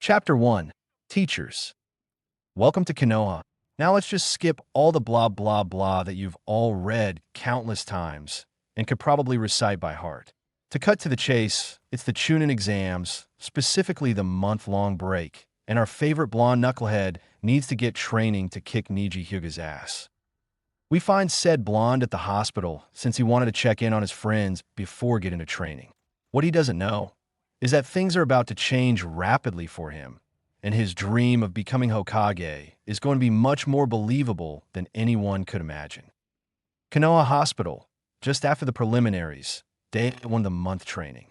Chapter 1. Teachers. Welcome to Konoha. Now let's just skip all the blah blah blah that you've all read countless times and could probably recite by heart. To cut to the chase, it's the Chūnin exams, specifically the month-long break, and our favorite blonde knucklehead needs to get training to kick Niji Hyuga's ass. We find said blonde at the hospital since he wanted to check in on his friends before getting to training. What he doesn't know is that things are about to change rapidly for him, and his dream of becoming Hokage is going to be much more believable than anyone could imagine. Konoha Hospital, just after the preliminaries, day 1 of the month training.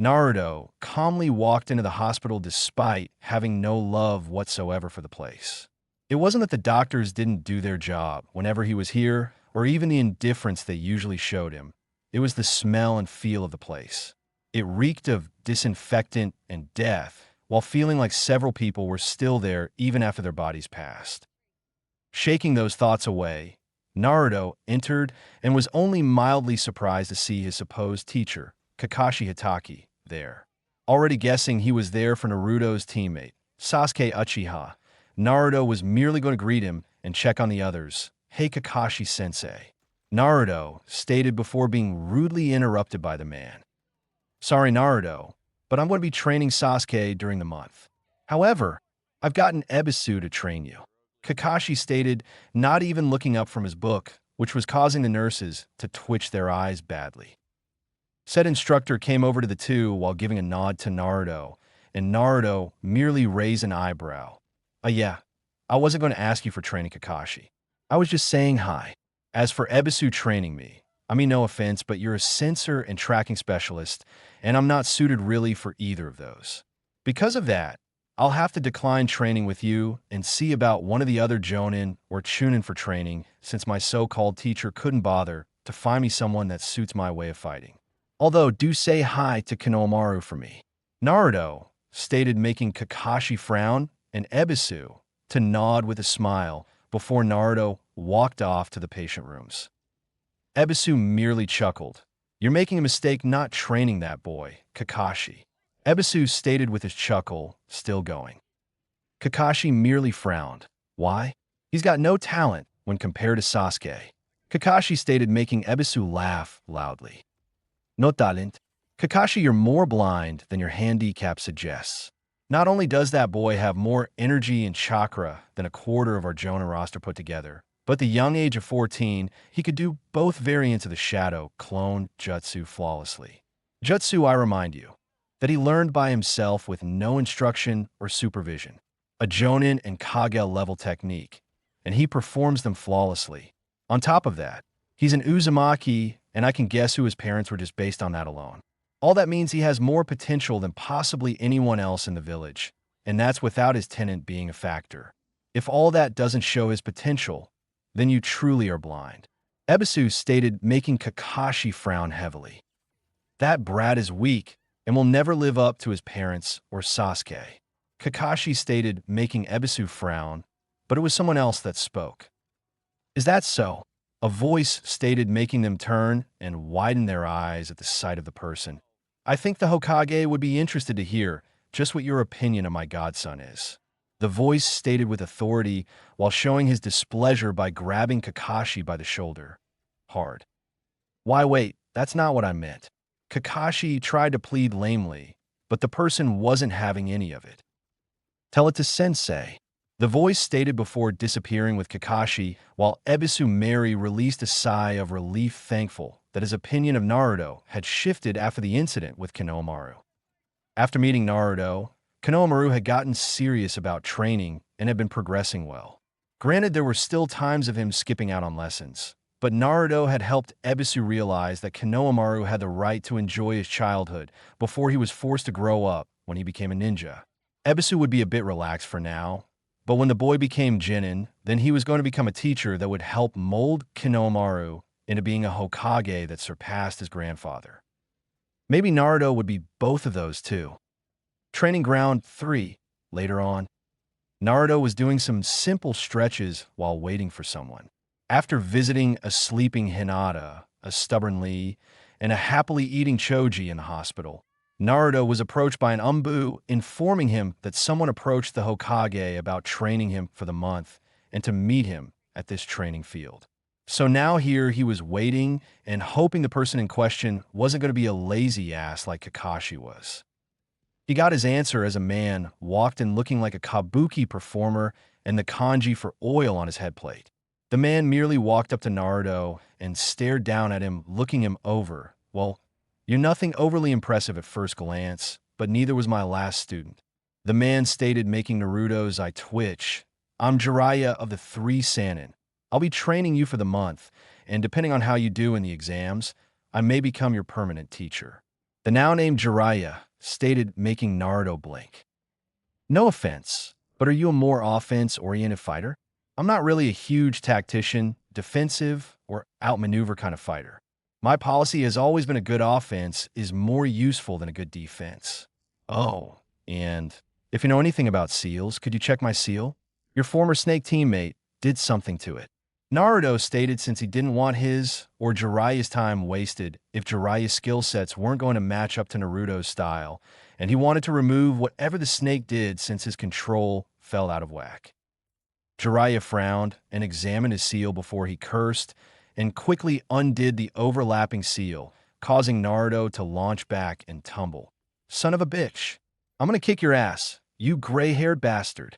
Naruto calmly walked into the hospital despite having no love whatsoever for the place. It wasn't that the doctors didn't do their job whenever he was here, or even the indifference they usually showed him. It was the smell and feel of the place. It reeked of disinfectant and death, while feeling like several people were still there even after their bodies passed. Shaking those thoughts away, Naruto entered and was only mildly surprised to see his supposed teacher, Kakashi Hatake, there. Already guessing he was there for Naruto's teammate, Sasuke Uchiha, Naruto was merely going to greet him and check on the others. "Hey Kakashi-sensei," Naruto stated before being rudely interrupted by the man. "Sorry, Naruto, but I'm going to be training Sasuke during the month. However, I've gotten Ebisu to train you," Kakashi stated, not even looking up from his book, which was causing the nurses to twitch their eyes badly. Said instructor came over to the two while giving a nod to Naruto, and Naruto merely raised an eyebrow. Yeah, I wasn't going to ask you for training Kakashi. I was just saying hi. As for Ebisu training me, I mean no offense, but you're a sensor and tracking specialist, and I'm not suited really for either of those. Because of that, I'll have to decline training with you and see about one of the other Jonin or Chūnin for training since my so-called teacher couldn't bother to find me someone that suits my way of fighting. Although, do say hi to Konohamaru for me," Naruto stated, making Kakashi frown and Ebisu to nod with a smile before Naruto walked off to the patient rooms. Ebisu merely chuckled. "You're making a mistake not training that boy, Kakashi," Ebisu stated with his chuckle still going. Kakashi merely frowned. "Why? He's got no talent when compared to Sasuke," Kakashi stated, making Ebisu laugh loudly. "No talent? Kakashi, you're more blind than your handicap suggests. Not only does that boy have more energy and chakra than a quarter of our Jonin roster put together, but at the young age of 14, he could do both variants of the Shadow Clone Jutsu flawlessly. Jutsu, I remind you, that he learned by himself with no instruction or supervision, a Jonin and Kage level technique, and he performs them flawlessly. On top of that, he's an Uzumaki, and I can guess who his parents were just based on that alone. All that means he has more potential than possibly anyone else in the village, and that's without his tenant being a factor. If all that doesn't show his potential, then you truly are blind," Ebisu stated, making Kakashi frown heavily. "That brat is weak and will never live up to his parents or Sasuke," Kakashi stated, making Ebisu frown, but it was someone else that spoke. "Is that so?" A voice stated, making them turn and widen their eyes at the sight of the person. "I think the Hokage would be interested to hear just what your opinion of my godson is," the voice stated with authority while showing his displeasure by grabbing Kakashi by the shoulder. Hard. "Why wait, that's not what I meant." Kakashi tried to plead lamely, but the person wasn't having any of it. "Tell it to Sensei," the voice stated before disappearing with Kakashi, while Ebisu Mary released a sigh of relief, thankful that his opinion of Naruto had shifted after the incident with Konohamaru. After meeting Naruto, Konohamaru had gotten serious about training and had been progressing well. Granted, there were still times of him skipping out on lessons, but Naruto had helped Ebisu realize that Konohamaru had the right to enjoy his childhood before he was forced to grow up when he became a ninja. Ebisu would be a bit relaxed for now, but when the boy became Jonin, then he was going to become a teacher that would help mold Konohamaru into being a Hokage that surpassed his grandfather. Maybe Naruto would be both of those too. Training Ground 3. Later on, Naruto was doing some simple stretches while waiting for someone. After visiting a sleeping Hinata, a stubborn Lee, and a happily eating Choji in the hospital, Naruto was approached by an Umbu, informing him that someone approached the Hokage about training him for the month and to meet him at this training field. So now here he was waiting and hoping the person in question wasn't going to be a lazy ass like Kakashi was. He got his answer as a man walked in looking like a kabuki performer and the kanji for oil on his headplate. The man merely walked up to Naruto and stared down at him, looking him over. Well, you're nothing overly impressive at first glance, but neither was my last student. The man stated, making Naruto's eye twitch. I'm Jiraiya of the Three Sannin. I'll be training you for the month, and depending on how you do in the exams, I may become your permanent teacher. The now named Jiraiya stated, making Naruto blink. No offense, but are you a more offense-oriented fighter? I'm not really a huge tactician, defensive, or outmaneuver kind of fighter. My policy has always been a good offense is more useful than a good defense. Oh, and if you know anything about seals, could you check my seal? Your former snake teammate did something to it. Naruto stated since he didn't want his or Jiraiya's time wasted if Jiraiya's skill sets weren't going to match up to Naruto's style, and he wanted to remove whatever the snake did since his control fell out of whack. Jiraiya frowned and examined his seal before he cursed and quickly undid the overlapping seal, causing Naruto to launch back and tumble. Son of a bitch. I'm gonna kick your ass, you gray-haired bastard.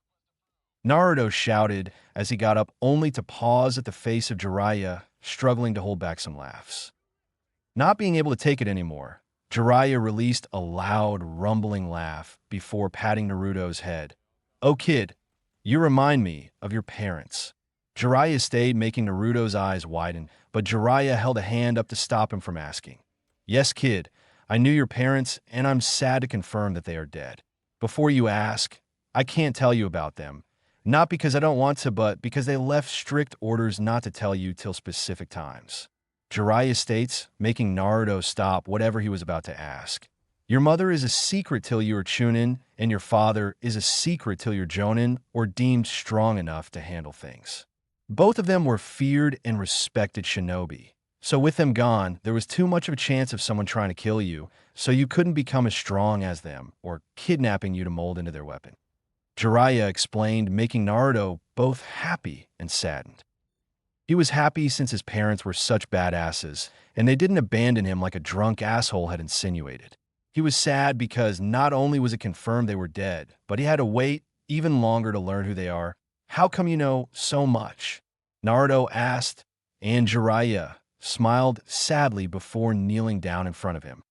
Naruto shouted as he got up only to pause at the face of Jiraiya, struggling to hold back some laughs. Not being able to take it anymore, Jiraiya released a loud, rumbling laugh before patting Naruto's head. Oh kid, you remind me of your parents. Jiraiya stayed, making Naruto's eyes widen, but Jiraiya held a hand up to stop him from asking. Yes, kid, I knew your parents, and I'm sad to confirm that they are dead. Before you ask, I can't tell you about them. Not because I don't want to, but because they left strict orders not to tell you till specific times. Jiraiya states, making Naruto stop whatever he was about to ask. Your mother is a secret till you are Chūnin, and your father is a secret till you're Jonin or deemed strong enough to handle things. Both of them were feared and respected shinobi. So with them gone, there was too much of a chance of someone trying to kill you, so you couldn't become as strong as them, or kidnapping you to mold into their weapon. Jiraiya explained, making Naruto both happy and saddened. He was happy since his parents were such badasses, and they didn't abandon him like a drunk asshole had insinuated. He was sad because not only was it confirmed they were dead, but he had to wait even longer to learn who they are. How come you know so much? Naruto asked, and Jiraiya smiled sadly before kneeling down in front of him.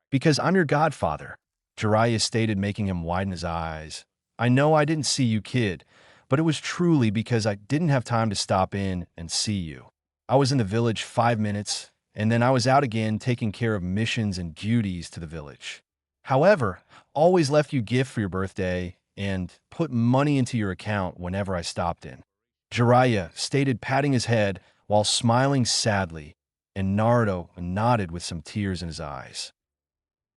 Because I'm your godfather, Jiraiya stated, making him widen his eyes. I know I didn't see you, kid, but it was truly because I didn't have time to stop in and see you. I was in the village 5 minutes, and then I was out again taking care of missions and duties to the village. However, always left you gift for your birthday and put money into your account whenever I stopped in. Jiraiya stated, patting his head while smiling sadly, and Naruto nodded with some tears in his eyes.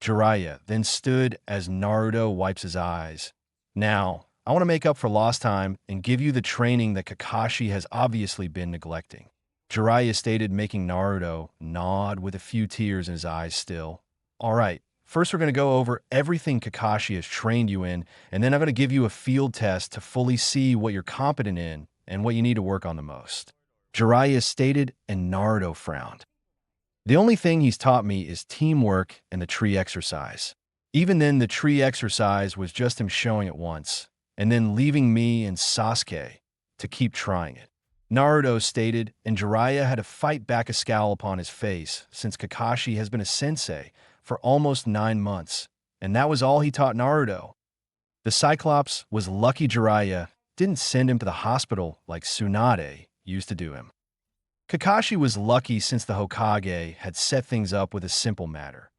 Jiraiya then stood as Naruto wipes his eyes. Now, I want to make up for lost time and give you the training that Kakashi has obviously been neglecting. Jiraiya stated, making Naruto nod with a few tears in his eyes still. All right, first we're going to go over everything Kakashi has trained you in, and then I'm going to give you a field test to fully see what you're competent in and what you need to work on the most. Jiraiya stated, and Naruto frowned. The only thing he's taught me is teamwork and the tree exercise. Even then, the tree exercise was just him showing it once, and then leaving me and Sasuke to keep trying it. Naruto stated, and Jiraiya had to fight back a scowl upon his face since Kakashi has been a sensei for almost 9 months, and that was all he taught Naruto. The Cyclops was lucky Jiraiya didn't send him to the hospital like Tsunade used to do him. Kakashi was lucky since the Hokage had set things up with a simple matter.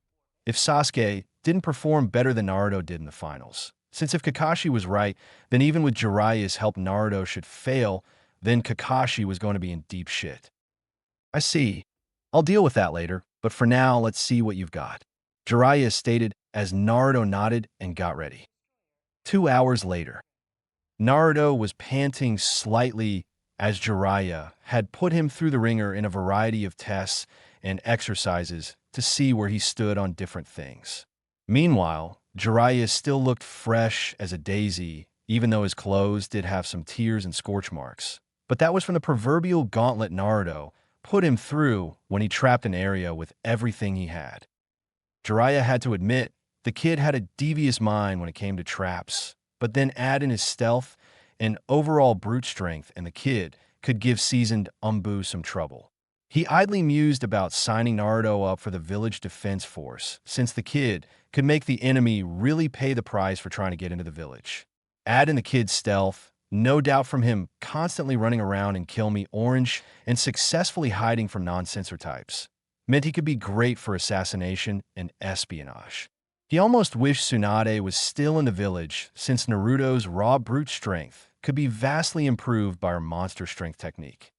If Sasuke didn't perform better than Naruto did in the finals, since if Kakashi was right, then even with Jiraiya's help Naruto should fail, then Kakashi was going to be in deep shit. I see. I'll deal with that later, but for now, let's see what you've got. Jiraiya stated as Naruto nodded and got ready. 2 hours later, Naruto was panting slightly as Jiraiya had put him through the ringer in a variety of tests and exercises to see where he stood on different things. Meanwhile, Jiraiya still looked fresh as a daisy, even though his clothes did have some tears and scorch marks. But that was from the proverbial gauntlet Naruto put him through when he trapped an area with everything he had. Jiraiya had to admit the kid had a devious mind when it came to traps, but then add in his stealth and overall brute strength, and the kid could give seasoned Umbu some trouble. He idly mused about signing Naruto up for the village defense force, since the kid could make the enemy really pay the price for trying to get into the village. Add in the kid's stealth, no doubt from him constantly running around in Kill Me Orange and successfully hiding from non-censor types, meant he could be great for assassination and espionage. He almost wished Tsunade was still in the village, since Naruto's raw brute strength could be vastly improved by her monster strength technique.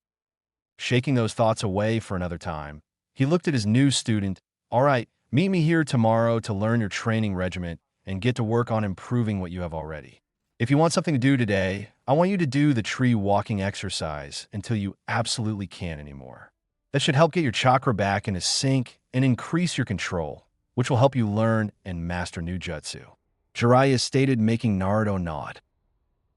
Shaking those thoughts away for another time, he looked at his new student. "All right, meet me here tomorrow to learn your training regiment and get to work on improving what you have already. If you want something to do today, I want you to do the tree walking exercise until you absolutely can't anymore. That should help get your chakra back into sync and increase your control, which will help you learn and master new jutsu," Jiraiya stated, making Naruto nod.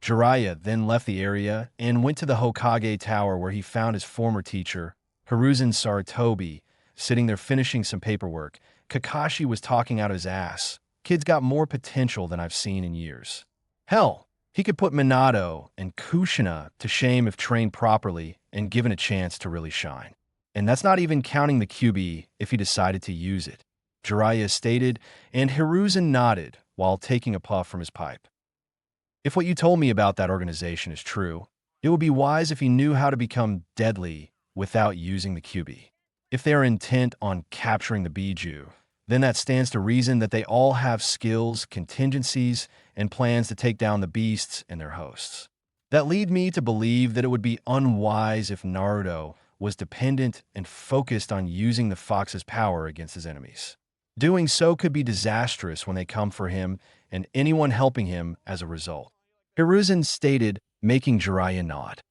Jiraiya then left the area and went to the Hokage Tower, where he found his former teacher, Hiruzen Sarutobi, sitting there finishing some paperwork. Kakashi was talking out his ass. "Kid's got more potential than I've seen in years. Hell, he could put Minato and Kushina to shame if trained properly and given a chance to really shine. And that's not even counting the QB if he decided to use it," Jiraiya stated, and Hiruzen nodded while taking a puff from his pipe. "If what you told me about that organization is true, it would be wise if he knew how to become deadly without using the QB. If they are intent on capturing the Biju, then that stands to reason that they all have skills, contingencies, and plans to take down the beasts and their hosts. That lead me to believe that it would be unwise if Naruto was dependent and focused on using the fox's power against his enemies. Doing so could be disastrous when they come for him and anyone helping him as a result," Hiruzen stated, making Jiraiya nod.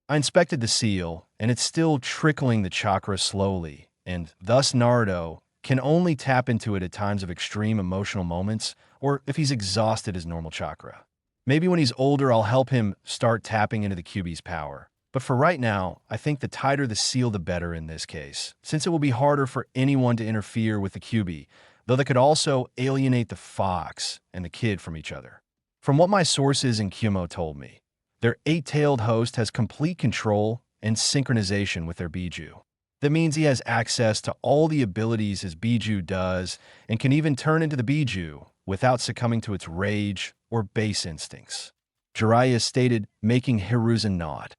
"I inspected the seal, and it's still trickling the chakra slowly, and thus Naruto can only tap into it at times of extreme emotional moments or if he's exhausted his normal chakra. Maybe when he's older, I'll help him start tapping into the QB's power. But for right now, I think the tighter the seal, the better in this case, since it will be harder for anyone to interfere with the QB, though that could also alienate the fox and the kid from each other. From what my sources in Kyumo told me, their eight-tailed host has complete control and synchronization with their Biju. That means he has access to all the abilities his Biju does and can even turn into the Biju without succumbing to its rage or base instincts," Jiraiya stated, making Hiruzen nod.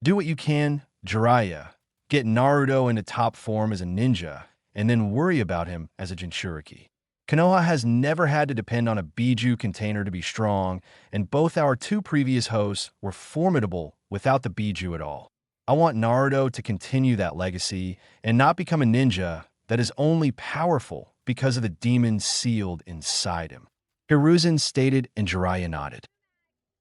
"Do what you can, Jiraiya. Get Naruto into top form as a ninja, and then worry about him as a Jinchuriki. Konoha has never had to depend on a Biju container to be strong, and both our two previous hosts were formidable without the Biju at all. I want Naruto to continue that legacy and not become a ninja that is only powerful because of the demon sealed inside him," Hiruzen stated, and Jiraiya nodded.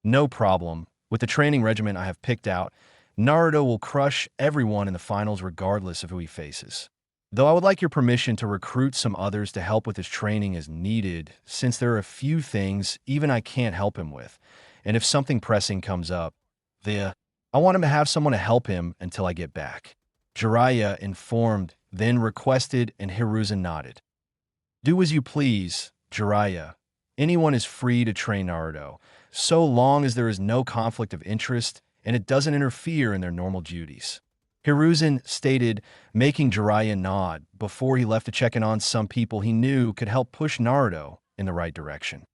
"No problem. With the training regimen I have picked out, Naruto will crush everyone in the finals regardless of who he faces. Though I would like your permission to recruit some others to help with his training as needed, since there are a few things even I can't help him with, and if something pressing comes up, I want him to have someone to help him until I get back," Jiraiya informed, then requested, and Hiruzen nodded. "Do as you please, Jiraiya. Anyone is free to train Naruto, so long as there is no conflict of interest and it doesn't interfere in their normal duties," Hiruzen stated, making Jiraiya nod before he left to check in on some people he knew could help push Naruto in the right direction.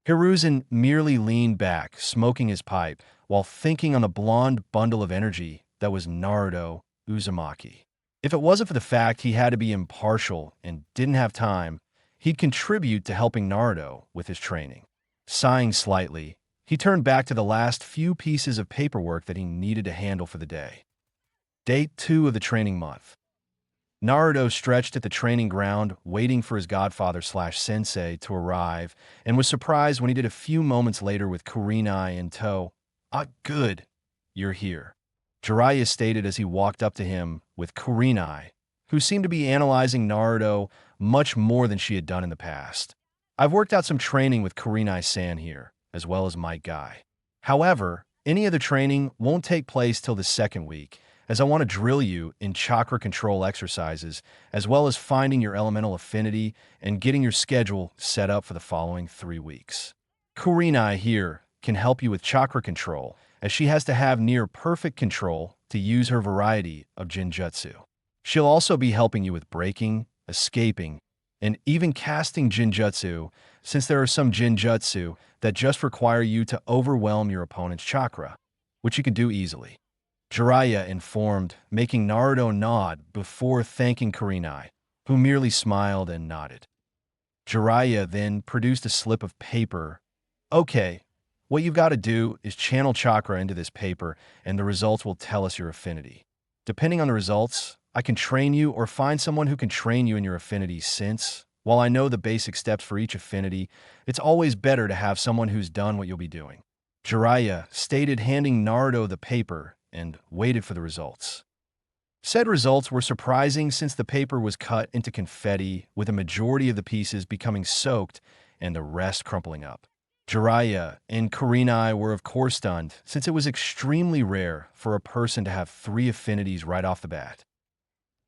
Hiruzen merely leaned back, smoking his pipe, while thinking on the blonde bundle of energy that was Naruto Uzumaki. If it wasn't for the fact he had to be impartial and didn't have time, he'd contribute to helping Naruto with his training. Sighing slightly, he turned back to the last few pieces of paperwork that he needed to handle for the day. Day 2 of the training month. Naruto stretched at the training ground, waiting for his godfather/sensei to arrive, and was surprised when he did a few moments later with Kurenai in tow. "Ah, good. You're here," Jiraiya stated as he walked up to him with Kurenai, who seemed to be analyzing Naruto much more than she had done in the past. I've worked out some training with Kurenai-san here, as well as Mike Guy. However, any of the training won't take place till the second week, as I want to drill you in chakra control exercises, as well as finding your elemental affinity and getting your schedule set up for the following 3 weeks. Kurenai here can help you with chakra control, as she has to have near perfect control to use her variety of Jinjutsu. She'll also be helping you with breaking, escaping, and even casting Jinjutsu, since there are some Jinjutsu that just require you to overwhelm your opponent's chakra, which you can do easily. Jiraiya informed, making Naruto nod before thanking Kurenai, who merely smiled and nodded. Jiraiya then produced a slip of paper. Okay, what you've got to do is channel chakra into this paper, and the results will tell us your affinity. Depending on the results, I can train you or find someone who can train you in your affinity since, while I know the basic steps for each affinity, it's always better to have someone who's done what you'll be doing. Jiraiya stated, handing Naruto the paper, and waited for the results. Said results were surprising since the paper was cut into confetti, with a majority of the pieces becoming soaked and the rest crumpling up. Jiraiya and Kurenai were of course stunned, since it was extremely rare for a person to have 3 affinities right off the bat.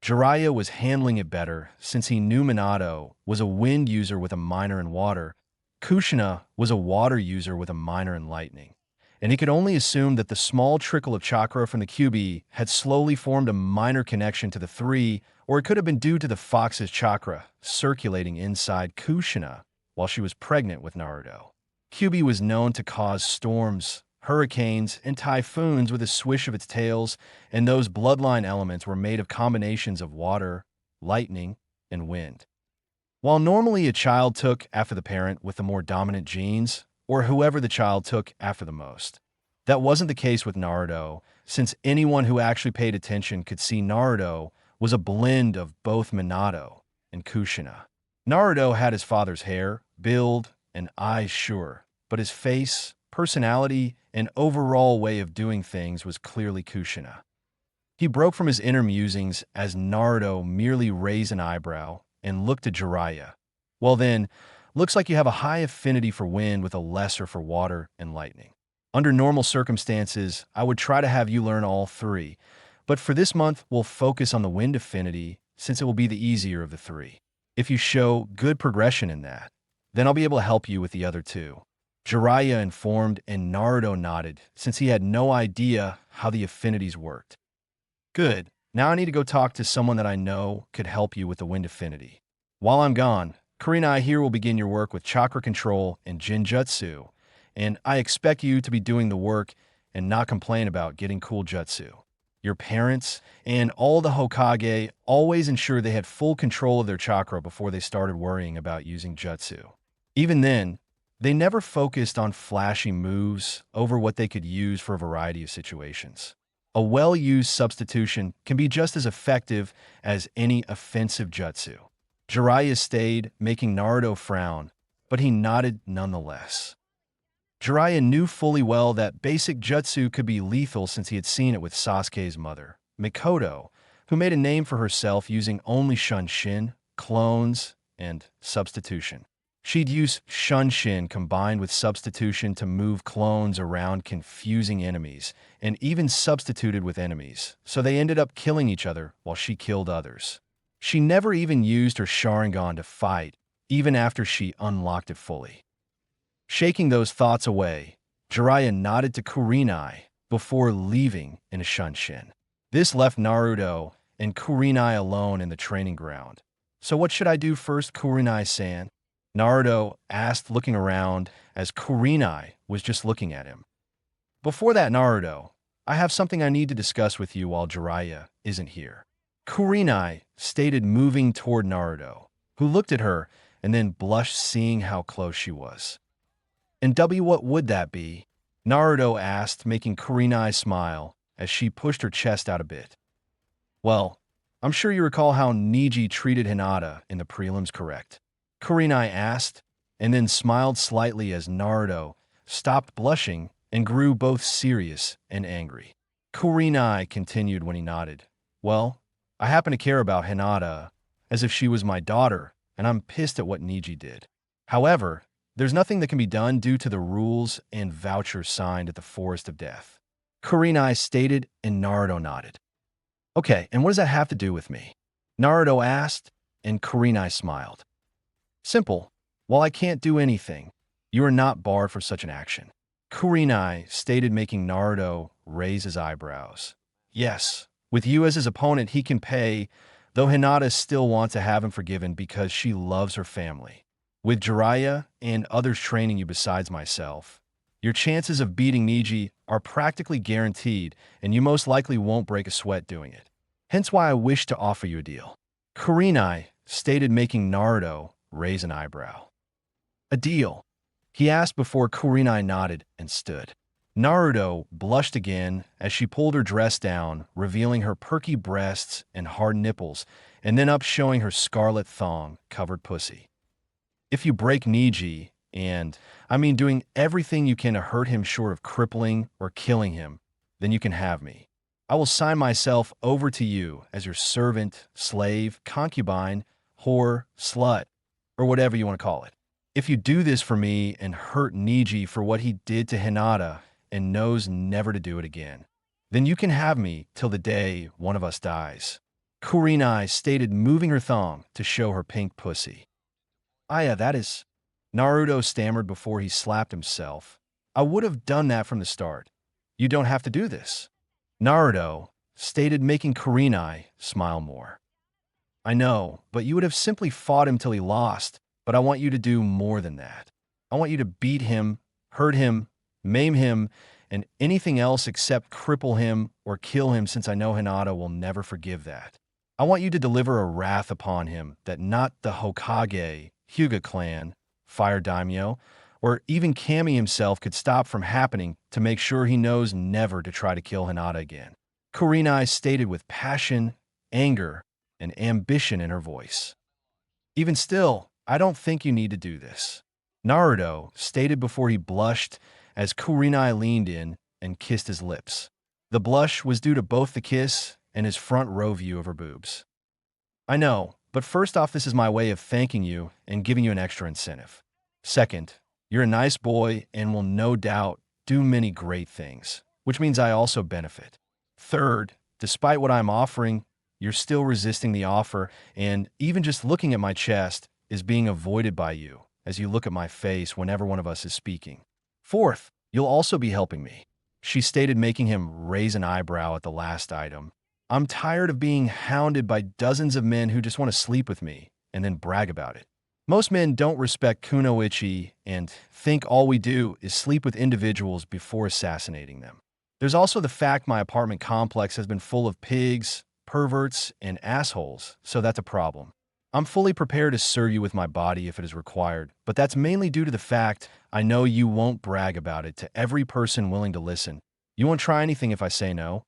Jiraiya was handling it better, since he knew Minato was a wind user with a minor in water, Kushina was a water user with a minor in lightning, and he could only assume that the small trickle of chakra from the QB had slowly formed a minor connection to the 3, or it could have been due to the fox's chakra circulating inside Kushina while she was pregnant with Naruto. QB was known to cause storms, hurricanes, and typhoons with a swish of its tails, and those bloodline elements were made of combinations of water, lightning, and wind. While normally a child took after the parent with the more dominant genes, or whoever the child took after the most, that wasn't the case with Naruto, since anyone who actually paid attention could see Naruto was a blend of both Minato and Kushina. Naruto had his father's hair, build, and eyes, sure, but his face, personality, and overall way of doing things was clearly Kushina. He broke from his inner musings as Naruto merely raised an eyebrow and looked at Jiraiya. Well then, looks like you have a high affinity for wind with a lesser for water and lightning. Under normal circumstances, I would try to have you learn all 3, but for this month, we'll focus on the wind affinity since it will be the easier of the 3. If you show good progression in that, then I'll be able to help you with the other 2. Jiraiya informed, and Naruto nodded, since he had no idea how the affinities worked. Good. Now I need to go talk to someone that I know could help you with the wind affinity. While I'm gone, Kurenai here will begin your work with chakra control and Jinjutsu, and I expect you to be doing the work and not complain about getting cool jutsu. Your parents and all the Hokage always ensured they had full control of their chakra before they started worrying about using jutsu. Even then, they never focused on flashy moves over what they could use for a variety of situations. A well-used substitution can be just as effective as any offensive jutsu. Jiraiya stayed, making Naruto frown, but he nodded nonetheless. Jiraiya knew fully well that basic jutsu could be lethal since he had seen it with Sasuke's mother, Mikoto, who made a name for herself using only Shunshin, clones, and substitution. She'd use Shunshin combined with substitution to move clones around confusing enemies, and even substituted with enemies, so they ended up killing each other while she killed others. She never even used her Sharingan to fight, even after she unlocked it fully. Shaking those thoughts away, Jiraiya nodded to Kurenai before leaving in a Shunshin. This left Naruto and Kurenai alone in the training ground. So what should I do first, Kurenai-san? Naruto asked, looking around as Kurenai was just looking at him. Before that, Naruto, I have something I need to discuss with you while Jiraiya isn't here. Kurenai stated, moving toward Naruto, who looked at her and then blushed seeing how close she was. And what would that be? Naruto asked, making Kurenai smile as she pushed her chest out a bit. Well, I'm sure you recall how Neji treated Hinata in the prelims, correct? Kurenai asked, and then smiled slightly as Naruto stopped blushing and grew both serious and angry. Kurenai continued when he nodded. Well, I happen to care about Hinata as if she was my daughter, and I'm pissed at what Niji did. However, there's nothing that can be done due to the rules and vouchers signed at the Forest of Death. Kurenai stated, and Naruto nodded. Okay, and what does that have to do with me? Naruto asked, and Kurenai smiled. Simple. While I can't do anything, you are not barred for such an action. Kurenai stated, making Naruto raise his eyebrows. Yes, with you as his opponent, he can pay, though Hinata still wants to have him forgiven because she loves her family. With Jiraiya and others training you besides myself, your chances of beating Niji are practically guaranteed, and you most likely won't break a sweat doing it. Hence why I wish to offer you a deal. Kurenai stated, making Naruto raise an eyebrow. A deal? He asked before Kurenai nodded and stood. Naruto blushed again as she pulled her dress down, revealing her perky breasts and hard nipples, and then up showing her scarlet thong-covered pussy. If you break Niji, and, I mean doing everything you can to hurt him short of crippling or killing him, then you can have me. I will sign myself over to you as your servant, slave, concubine, whore, slut, or whatever you want to call it. If you do this for me and hurt Niji for what he did to Hinata and knows never to do it again, then you can have me till the day one of us dies. Kurenai stated, moving her thong to show her pink pussy. Yeah, that is... Naruto stammered before he slapped himself. I would have done that from the start. You don't have to do this. Naruto stated, making Kurenai smile more. I know, but you would have simply fought him till he lost, but I want you to do more than that. I want you to beat him, hurt him, maim him, and anything else except cripple him or kill him, since I know Hinata will never forgive that. I want you to deliver a wrath upon him that not the Hokage, Hyuga clan, Fire Daimyo, or even Kami himself could stop from happening, to make sure he knows never to try to kill Hinata again. Kurenai stated with passion, anger, and ambition in her voice. Even still, I don't think you need to do this. Naruto stated before he blushed as Kurenai leaned in and kissed his lips. The blush was due to both the kiss and his front row view of her boobs. I know, but first off, this is my way of thanking you and giving you an extra incentive. Second, you're a nice boy and will no doubt do many great things, which means I also benefit. Third, despite what I'm offering, you're still resisting the offer, and even just looking at my chest is being avoided by you as you look at my face whenever one of us is speaking. Fourth, you'll also be helping me, she stated, making him raise an eyebrow at the last item. I'm tired of being hounded by dozens of men who just want to sleep with me and then brag about it. Most men don't respect kunoichi and think all we do is sleep with individuals before assassinating them. There's also the fact my apartment complex has been full of pigs, perverts, and assholes, so that's a problem. I'm fully prepared to serve you with my body if it is required, but that's mainly due to the fact I know you won't brag about it to every person willing to listen. You won't try anything if I say no.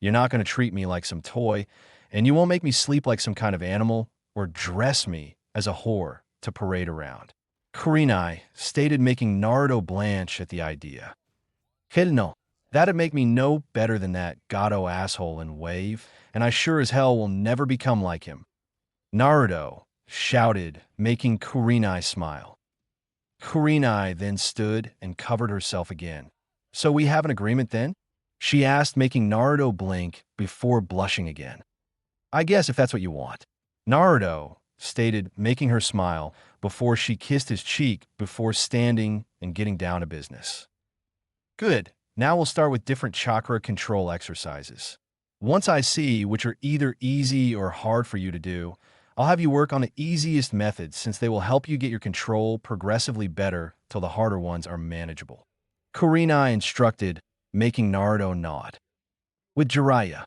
You're not going to treat me like some toy, and you won't make me sleep like some kind of animal or dress me as a whore to parade around. Kurenai stated, making Naruto blanch at the idea. Hell no, that'd make me no better than that Gato asshole and wave, and I sure as hell will never become like him. Naruto shouted, making Kurenai smile. Kurenai then stood and covered herself again. So we have an agreement then? She asked, making Naruto blink before blushing again. I guess if that's what you want. Naruto stated, making her smile before she kissed his cheek before standing and getting down to business. Good. Now we'll start with different chakra control exercises. Once I see which are either easy or hard for you to do, I'll have you work on the easiest methods, since they will help you get your control progressively better till the harder ones are manageable. Kurenai instructed, making Naruto nod. With Jiraiya.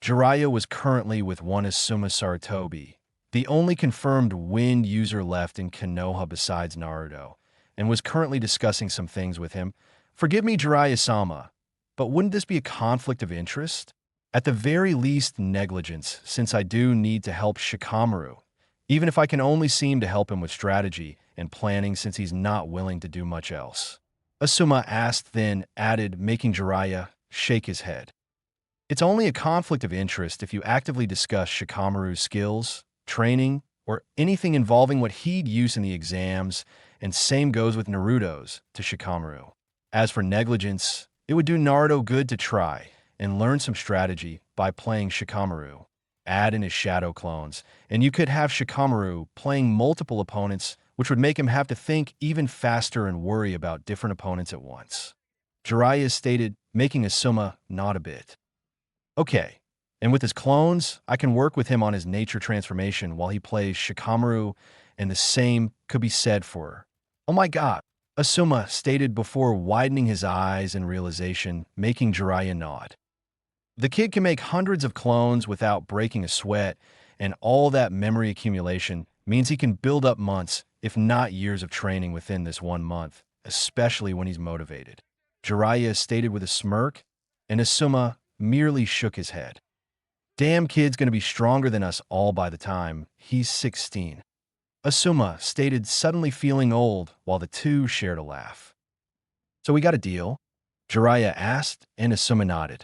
Jiraiya was currently with one Asuma Sarutobi, the only confirmed wind user left in Konoha besides Naruto, and was currently discussing some things with him. Forgive me, Jiraiya-sama, but wouldn't this be a conflict of interest? At the very least, negligence, since I do need to help Shikamaru, even if I can only seem to help him with strategy and planning, since he's not willing to do much else. Asuma asked, then added, making Jiraiya shake his head. It's only a conflict of interest if you actively discuss Shikamaru's skills, training, or anything involving what he'd use in the exams, and same goes with Naruto's to Shikamaru. As for negligence, it would do Naruto good to try and learn some strategy by playing Shikamaru. Add in his shadow clones, and you could have Shikamaru playing multiple opponents, which would make him have to think even faster and worry about different opponents at once. Jiraiya stated, making Asuma nod a bit. Okay, and with his clones, I can work with him on his nature transformation while he plays Shikamaru, and the same could be said for... Oh my god, Asuma stated before widening his eyes in realization, making Jiraiya nod. The kid can make hundreds of clones without breaking a sweat, and all that memory accumulation means he can build up months, if not years of training within this 1 month, especially when he's motivated. Jiraiya stated with a smirk, and Asuma merely shook his head. Damn kid's gonna be stronger than us all by the time he's 16. Asuma stated, suddenly feeling old, while the two shared a laugh. So we got a deal? Jiraiya asked, and Asuma nodded.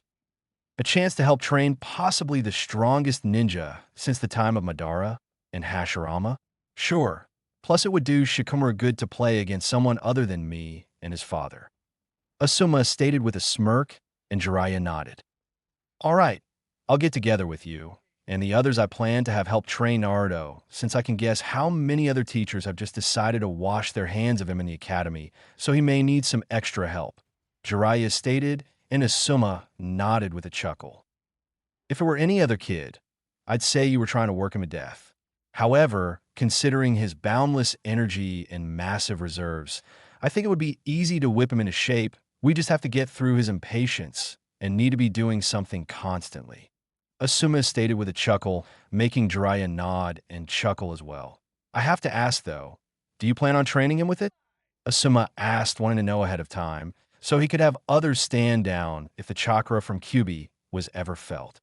A chance to help train possibly the strongest ninja since the time of Madara and Hashirama? Sure. Plus it would do Shikamaru good to play against someone other than me and his father. Asuma stated with a smirk, and Jiraiya nodded. All right, I'll get together with you, and the others I plan to have help train Naruto, since I can guess how many other teachers have just decided to wash their hands of him in the academy, so he may need some extra help. Jiraiya stated, and Asuma nodded with a chuckle. If it were any other kid, I'd say you were trying to work him to death. However, considering his boundless energy and massive reserves, I think it would be easy to whip him into shape. We just have to get through his impatience and need to be doing something constantly. Asuma stated with a chuckle, making Jiraiya nod and chuckle as well. I have to ask though, do you plan on training him with it? Asuma asked, wanting to know ahead of time, so he could have others stand down if the chakra from Kyuubi was ever felt.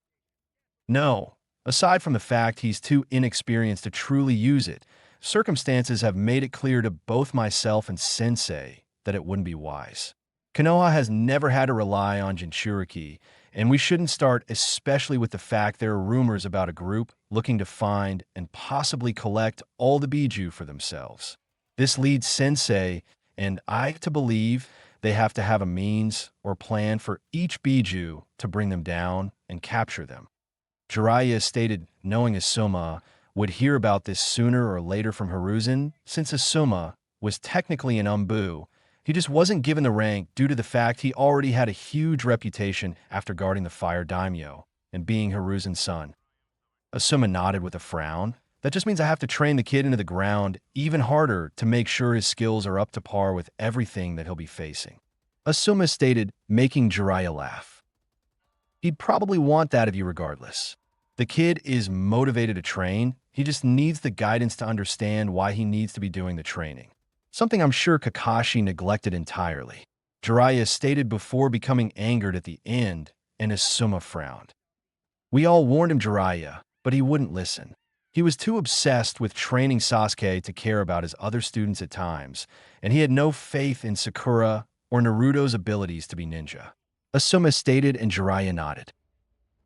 No, aside from the fact he's too inexperienced to truly use it, circumstances have made it clear to both myself and Sensei that it wouldn't be wise. Konoha has never had to rely on Jinchuriki, and we shouldn't start, especially with the fact there are rumors about a group looking to find and possibly collect all the Biju for themselves. This leads Sensei and I to believe they have to have a means or plan for each Biju to bring them down and capture them. Jiraiya stated, knowing Asuma would hear about this sooner or later from Hiruzen, since Asuma was technically an Umbu. He just wasn't given the rank due to the fact he already had a huge reputation after guarding the Fire Daimyo and being Hiruzen's son. Asuma nodded with a frown. That just means I have to train the kid into the ground even harder to make sure his skills are up to par with everything that he'll be facing. Asuma stated, making Jiraiya laugh. He'd probably want that of you regardless. The kid is motivated to train, he just needs the guidance to understand why he needs to be doing the training. Something I'm sure Kakashi neglected entirely. Jiraiya stated before becoming angered at the end, and Asuma frowned. We all warned him, Jiraiya, but he wouldn't listen. He was too obsessed with training Sasuke to care about his other students at times, and he had no faith in Sakura or Naruto's abilities to be ninja. Asuma stated, and Jiraiya nodded.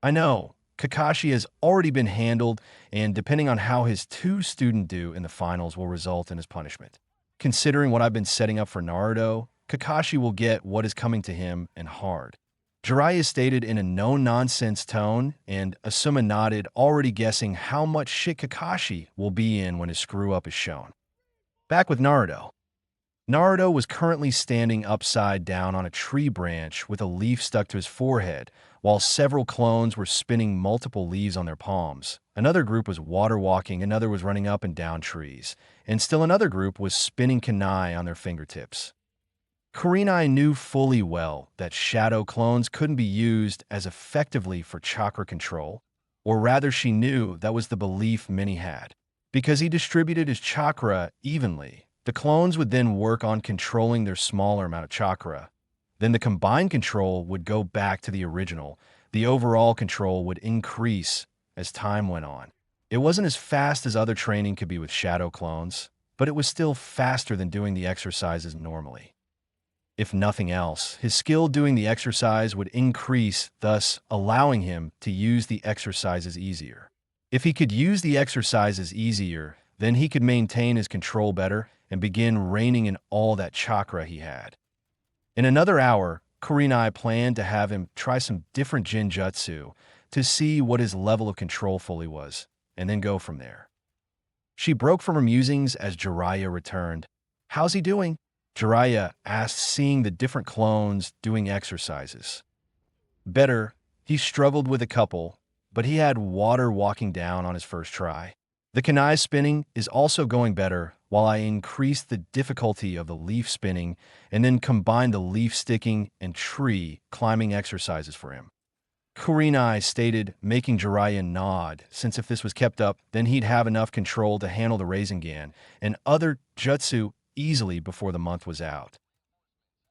I know, Kakashi has already been handled, and depending on how his two students do in the finals will result in his punishment. Considering what I've been setting up for Naruto, Kakashi will get what is coming to him, and hard. Jiraiya stated in a no-nonsense tone, and Asuma nodded, already guessing how much shit Kakashi will be in when his screw-up is shown. Back with Naruto. Naruto was currently standing upside down on a tree branch with a leaf stuck to his forehead, while several clones were spinning multiple leaves on their palms. Another group was water walking, another was running up and down trees, and still another group was spinning kunai on their fingertips. Kurenai knew fully well that shadow clones couldn't be used as effectively for chakra control, or rather she knew that was the belief many had. Because he distributed his chakra evenly, the clones would then work on controlling their smaller amount of chakra. Then the combined control would go back to the original. The overall control would increase as time went on. It wasn't as fast as other training could be with shadow clones, but it was still faster than doing the exercises normally. If nothing else, his skill doing the exercise would increase, thus allowing him to use the exercises easier. If he could use the exercises easier, then he could maintain his control better and begin reigning in all that chakra he had. In another hour, Kurenai planned to have him try some different Jinjutsu to see what his level of control fully was, and then go from there. She broke from her musings as Jiraiya returned. "How's he doing?" Jiraiya asked, seeing the different clones doing exercises. "Better. He struggled with a couple, but he had water walking down on his first try. The kunai spinning is also going better, while I increased the difficulty of the leaf spinning and then combined the leaf sticking and tree climbing exercises for him." Kurenai stated, making Jiraiya nod, since if this was kept up, then he'd have enough control to handle the Rasengan and other jutsu easily before the month was out.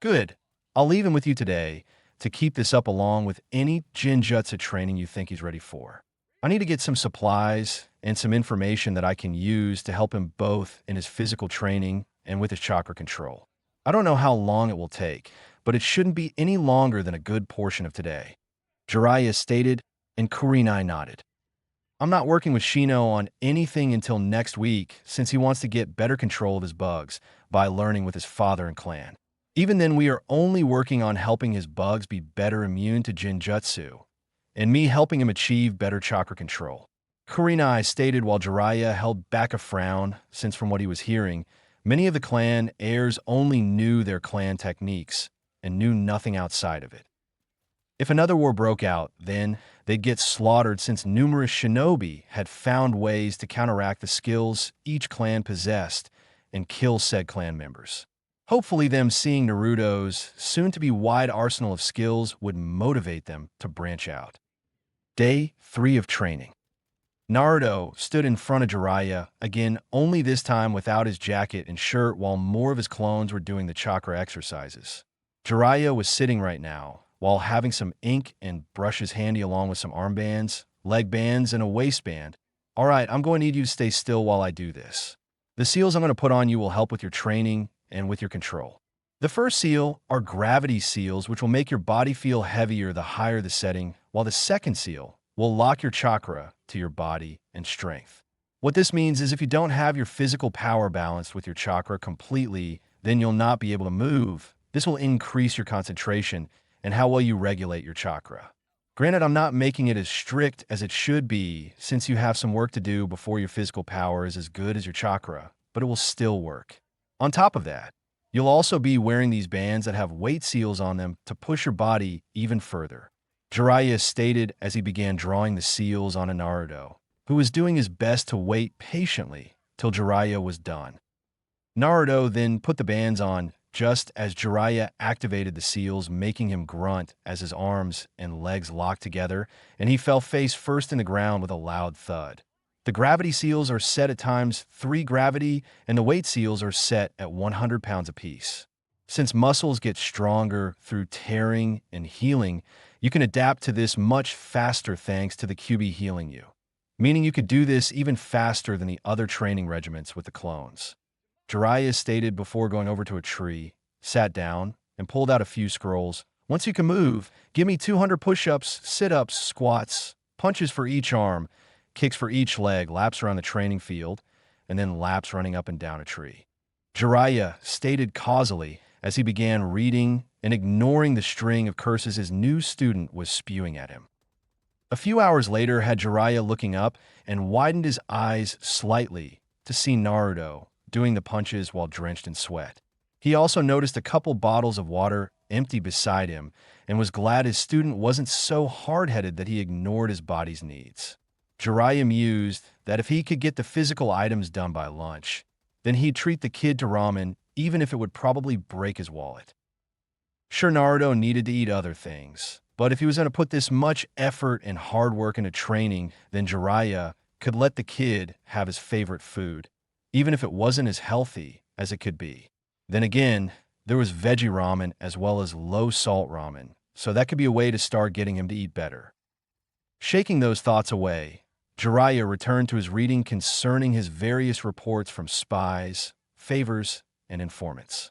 "Good. I'll leave him with you today to keep this up along with any Jinjutsu training you think he's ready for. I need to get some supplies and some information that I can use to help him both in his physical training and with his chakra control. I don't know how long it will take, but it shouldn't be any longer than a good portion of today," Jiraiya stated, and Kurenai nodded. "I'm not working with Shino on anything until next week, since he wants to get better control of his bugs by learning with his father and clan. Even then, we are only working on helping his bugs be better immune to Jinjutsu, and me helping him achieve better chakra control," Kurenai stated, while Jiraiya held back a frown, since from what he was hearing, many of the clan heirs only knew their clan techniques and knew nothing outside of it. If another war broke out, then they'd get slaughtered, since numerous shinobi had found ways to counteract the skills each clan possessed and kill said clan members. Hopefully them seeing Naruto's soon-to-be wide arsenal of skills would motivate them to branch out. Day 3 of training. Naruto stood in front of Jiraiya, again only this time without his jacket and shirt, while more of his clones were doing the chakra exercises. Jiraiya was sitting right now, while having some ink and brushes handy along with some armbands, leg bands, and a waistband. "All right, I'm going to need you to stay still while I do this. The seals I'm going to put on you will help with your training and with your control. The first seal are gravity seals, which will make your body feel heavier the higher the setting, while the second seal will lock your chakra to your body and strength. What this means is if you don't have your physical power balanced with your chakra completely, then you'll not be able to move. This will increase your concentration and how well you regulate your chakra. Granted, I'm not making it as strict as it should be, since you have some work to do before your physical power is as good as your chakra, but it will still work. On top of that, you'll also be wearing these bands that have weight seals on them to push your body even further," Jiraiya stated as he began drawing the seals on Naruto, who was doing his best to wait patiently till Jiraiya was done. Naruto then put the bands on just as Jiraiya activated the seals, making him grunt as his arms and legs locked together, and he fell face first in the ground with a loud thud. The gravity seals are set at ×3 gravity, and the weight seals are set at 100 pounds apiece. Since muscles get stronger through tearing and healing, you can adapt to this much faster thanks to the QB healing you, meaning you could do this even faster than the other training regiments with the clones. Jiraiya stated before going over to a tree, sat down, and pulled out a few scrolls. "Once you can move, give me 200 push-ups, sit-ups, squats, punches for each arm, kicks for each leg, laps around the training field, and then laps running up and down a tree," Jiraiya stated causally as he began reading and ignoring the string of curses his new student was spewing at him. A few hours later had Jiraiya looking up and widened his eyes slightly to see Naruto doing the punches while drenched in sweat. He also noticed a couple bottles of water empty beside him and was glad his student wasn't so hard-headed that he ignored his body's needs. Jiraiya mused that if he could get the physical items done by lunch, then he'd treat the kid to ramen, even if it would probably break his wallet. Sure, Naruto needed to eat other things, but if he was going to put this much effort and hard work into training, then Jiraiya could let the kid have his favorite food, even if it wasn't as healthy as it could be. Then again, there was veggie ramen as well as low-salt ramen, so that could be a way to start getting him to eat better. Shaking those thoughts away, Jiraiya returned to his reading concerning his various reports from spies, favors, and informants.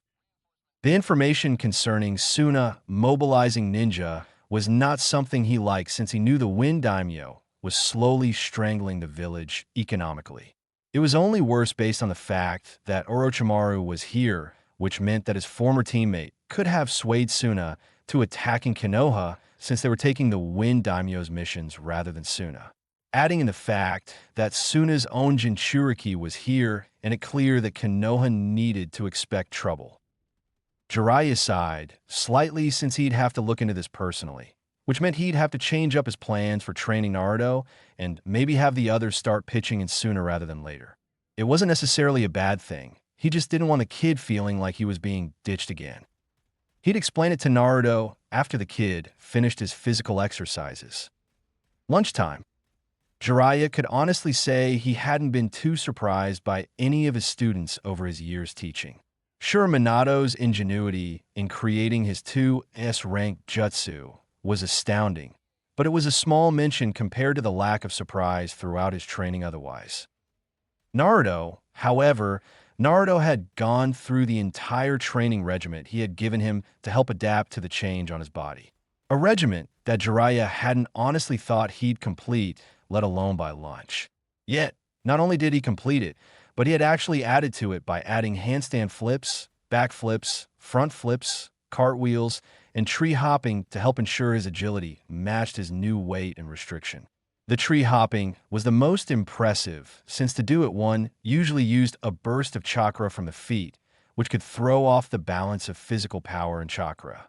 The information concerning Suna mobilizing ninja was not something he liked since he knew the Wind Daimyo was slowly strangling the village economically. It was only worse based on the fact that Orochimaru was here, which meant that his former teammate could have swayed Suna to attacking Konoha since they were taking the Wind Daimyo's missions rather than Suna. Adding in the fact that Suna's own Jinchuriki was here, and it clear that Konoha needed to expect trouble. Jiraiya sighed slightly since he'd have to look into this personally, which meant he'd have to change up his plans for training Naruto and maybe have the others start pitching in sooner rather than later. It wasn't necessarily a bad thing. He just didn't want the kid feeling like he was being ditched again. He'd explain it to Naruto after the kid finished his physical exercises. Lunchtime. Jiraiya could honestly say he hadn't been too surprised by any of his students over his years teaching. Sure, Minato's ingenuity in creating his 2S-rank jutsu was astounding, but it was a small mention compared to the lack of surprise throughout his training otherwise. Naruto, however, Naruto had gone through the entire training regiment he had given him to help adapt to the change on his body. A regiment that Jiraiya hadn't honestly thought he'd complete, let alone by lunch. Yet, not only did he complete it, but he had actually added to it by adding handstand flips, back flips, front flips, cartwheels, and tree hopping to help ensure his agility matched his new weight and restriction. The tree hopping was the most impressive, since to do it one usually used a burst of chakra from the feet, which could throw off the balance of physical power and chakra.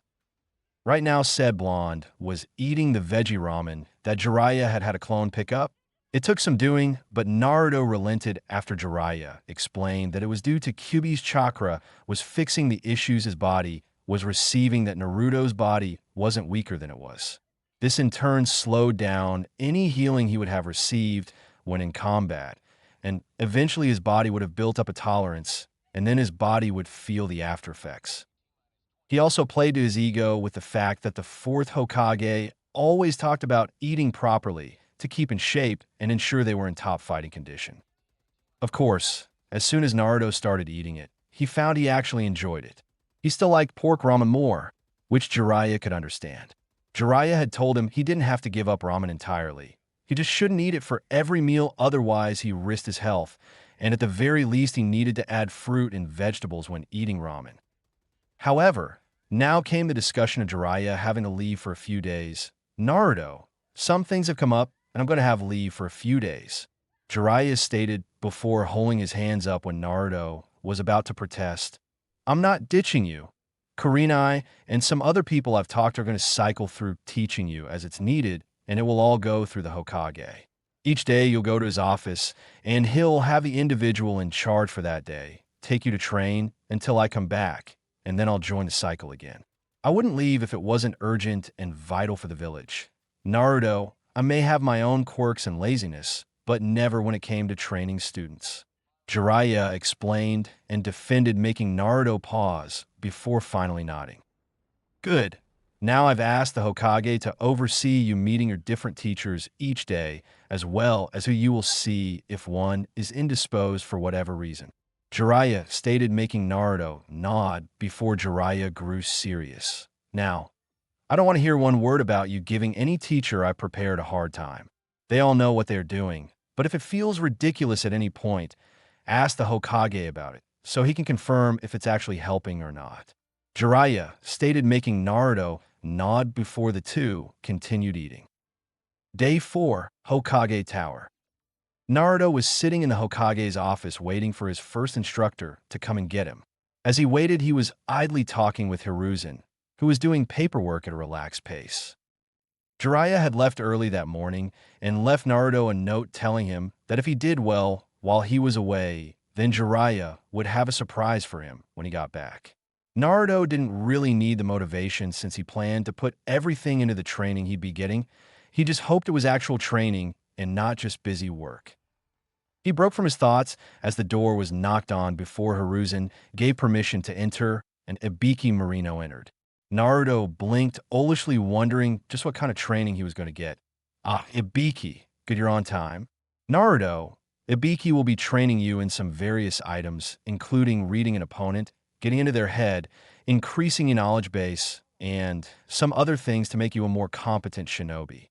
Right now, said Blonde was eating the veggie ramen that Jiraiya had a clone pick up. It took some doing, but Naruto relented after Jiraiya explained that it was due to Kyuubi's chakra was fixing the issues his body was receiving, that Naruto's body wasn't weaker than it was. This in turn slowed down any healing he would have received when in combat, and eventually his body would have built up a tolerance, and then his body would feel the after effects. He also played to his ego with the fact that the fourth Hokage always talked about eating properly to keep in shape and ensure they were in top fighting condition. Of course, as soon as Naruto started eating it, he found he actually enjoyed it. He still liked pork ramen more, which Jiraiya could understand. Jiraiya had told him he didn't have to give up ramen entirely. He just shouldn't eat it for every meal, otherwise he risked his health, and at the very least he needed to add fruit and vegetables when eating ramen. However, now came the discussion of Jiraiya having to leave for a few days. Naruto, some things have come up, and I'm going to have leave for a few days. Jiraiya stated before holding his hands up when Naruto was about to protest. I'm not ditching you. Kurenai and some other people I've talked are going to cycle through teaching you as it's needed, and it will all go through the Hokage. Each day you'll go to his office, and he'll have the individual in charge for that day take you to train until I come back, and then I'll join the cycle again. I wouldn't leave if it wasn't urgent and vital for the village. Naruto, I may have my own quirks and laziness, but never when it came to training students. Jiraiya explained and defended, making Naruto pause before finally nodding. Good. Now I've asked the Hokage to oversee you meeting your different teachers each day, as well as who you will see if one is indisposed for whatever reason. Jiraiya stated, making Naruto nod before Jiraiya grew serious. Now, I don't want to hear one word about you giving any teacher I prepared a hard time. They all know what they're doing, but if it feels ridiculous at any point, ask the Hokage about it, so he can confirm if it's actually helping or not. Jiraiya stated, making Naruto nod before the two continued eating. Day 4, Hokage Tower. Naruto was sitting in the Hokage's office waiting for his first instructor to come and get him. As he waited, he was idly talking with Hiruzen, who was doing paperwork at a relaxed pace. Jiraiya had left early that morning and left Naruto a note telling him that if he did well while he was away, then Jiraiya would have a surprise for him when he got back. Naruto didn't really need the motivation since he planned to put everything into the training he'd be getting. He just hoped it was actual training and not just busy work. He broke from his thoughts as the door was knocked on before Hiruzen gave permission to enter and Ibiki Marino entered. Naruto blinked, olishly wondering just what kind of training he was going to get. Ah, Ibiki, good, you're on time. Naruto, Ibiki will be training you in some various items, including reading an opponent getting into their head, increasing your knowledge base, and some other things to make you a more competent shinobi.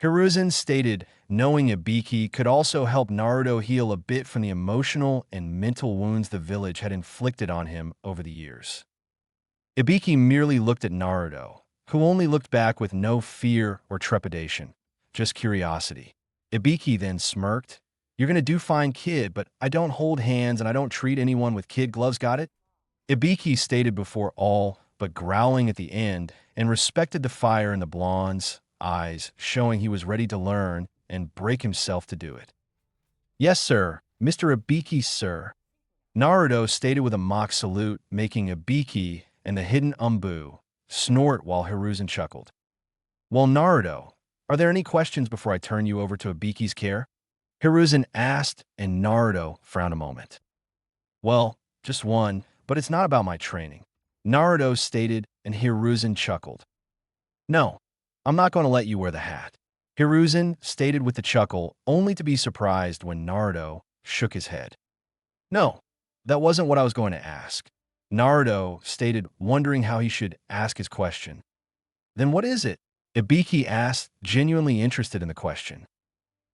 Hiruzen stated knowing Ibiki could also help Naruto heal a bit from the emotional and mental wounds the village had inflicted on him over the years. Ibiki merely looked at Naruto, who only looked back with no fear or trepidation, just curiosity. Ibiki then smirked. "You're gonna do fine, kid, but I don't hold hands and I don't treat anyone with kid gloves, got it?" Ibiki stated before all but growling at the end and respected the fire in the blonde's eyes, showing he was ready to learn and break himself to do it. "Yes, sir. Mr. Ibiki, sir." Naruto stated with a mock salute, making Ibiki and the hidden Umbu snort while Hiruzen chuckled. "Well, Naruto, are there any questions before I turn you over to Ibiki's care?" Hiruzen asked, and Naruto frowned a moment. "Well, just one, but it's not about my training," Naruto stated, and Hiruzen chuckled. "No, I'm not going to let you wear the hat," Hiruzen stated with a chuckle, only to be surprised when Naruto shook his head. "No, that wasn't what I was going to ask," Naruto stated, wondering how he should ask his question. "Then what is it?" Ibiki asked, genuinely interested in the question.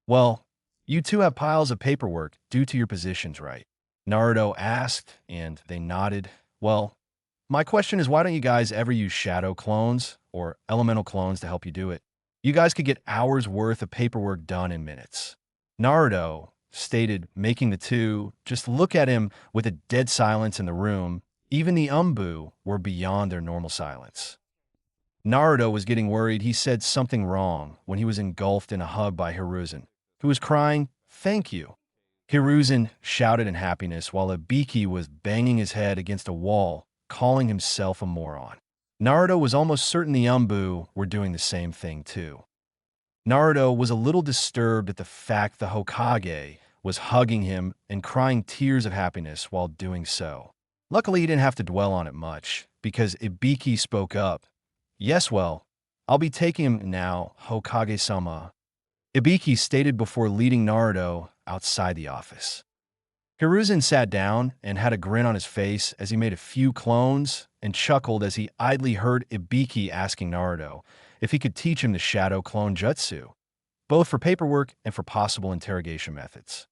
"Well, you two have piles of paperwork due to your positions, right?" Naruto asked, and they nodded. "Well, my question is, why don't you guys ever use shadow clones or elemental clones to help you do it? You guys could get hours worth of paperwork done in minutes." Naruto stated, making the two just look at him with a dead silence in the room. Even the Umbu were beyond their normal silence. Naruto was getting worried he said something wrong when he was engulfed in a hug by Hiruzen, who was crying, "Thank you." Hiruzen shouted in happiness while Ibiki was banging his head against a wall, calling himself a moron. Naruto was almost certain the Umbu were doing the same thing too. Naruto was a little disturbed at the fact the Hokage was hugging him and crying tears of happiness while doing so. Luckily, he didn't have to dwell on it much, because Ibiki spoke up. "Yes, well, I'll be taking him now, Hokage-sama," Ibiki stated before leading Naruto outside the office. Hiruzen sat down and had a grin on his face as he made a few clones and chuckled as he idly heard Ibiki asking Naruto if he could teach him the shadow clone jutsu, both for paperwork and for possible interrogation methods.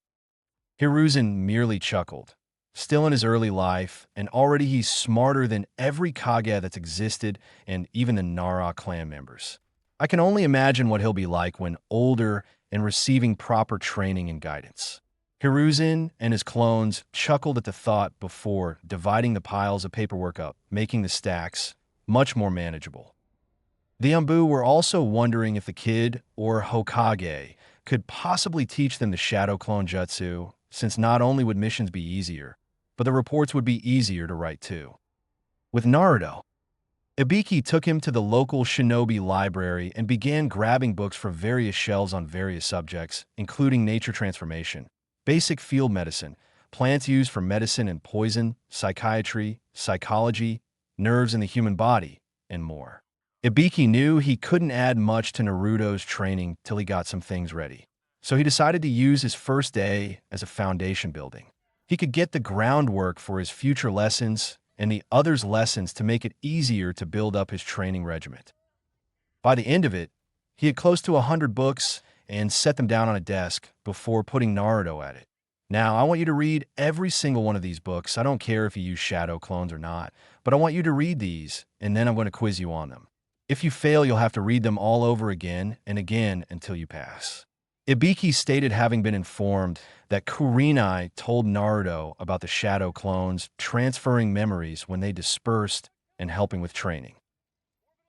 Hiruzen merely chuckled. Still in his early life, and already he's smarter than every Kage that's existed and even the Nara clan members. I can only imagine what he'll be like when older and receiving proper training and guidance. Hiruzen and his clones chuckled at the thought before dividing the piles of paperwork up, making the stacks much more manageable. The Umbu were also wondering if the kid or Hokage could possibly teach them the shadow clone jutsu, since not only would missions be easier, but the reports would be easier to write too. With Naruto, Ibiki took him to the local shinobi library and began grabbing books from various shelves on various subjects, including nature transformation, basic field medicine, plants used for medicine and poison, psychiatry, psychology, nerves in the human body, and more. Ibiki knew he couldn't add much to Naruto's training till he got some things ready, so he decided to use his first day as a foundation building. He could get the groundwork for his future lessons and the others' lessons to make it easier to build up his training regiment. By the end of it, he had close to 100 books and set them down on a desk before putting Naruto at it. "Now, I want you to read every single one of these books. I don't care if you use shadow clones or not, but I want you to read these, and then I'm going to quiz you on them. If you fail, you'll have to read them all over again and again until you pass." Ibiki stated having been informed that Kurenai told Naruto about the shadow clones transferring memories when they dispersed and helping with training.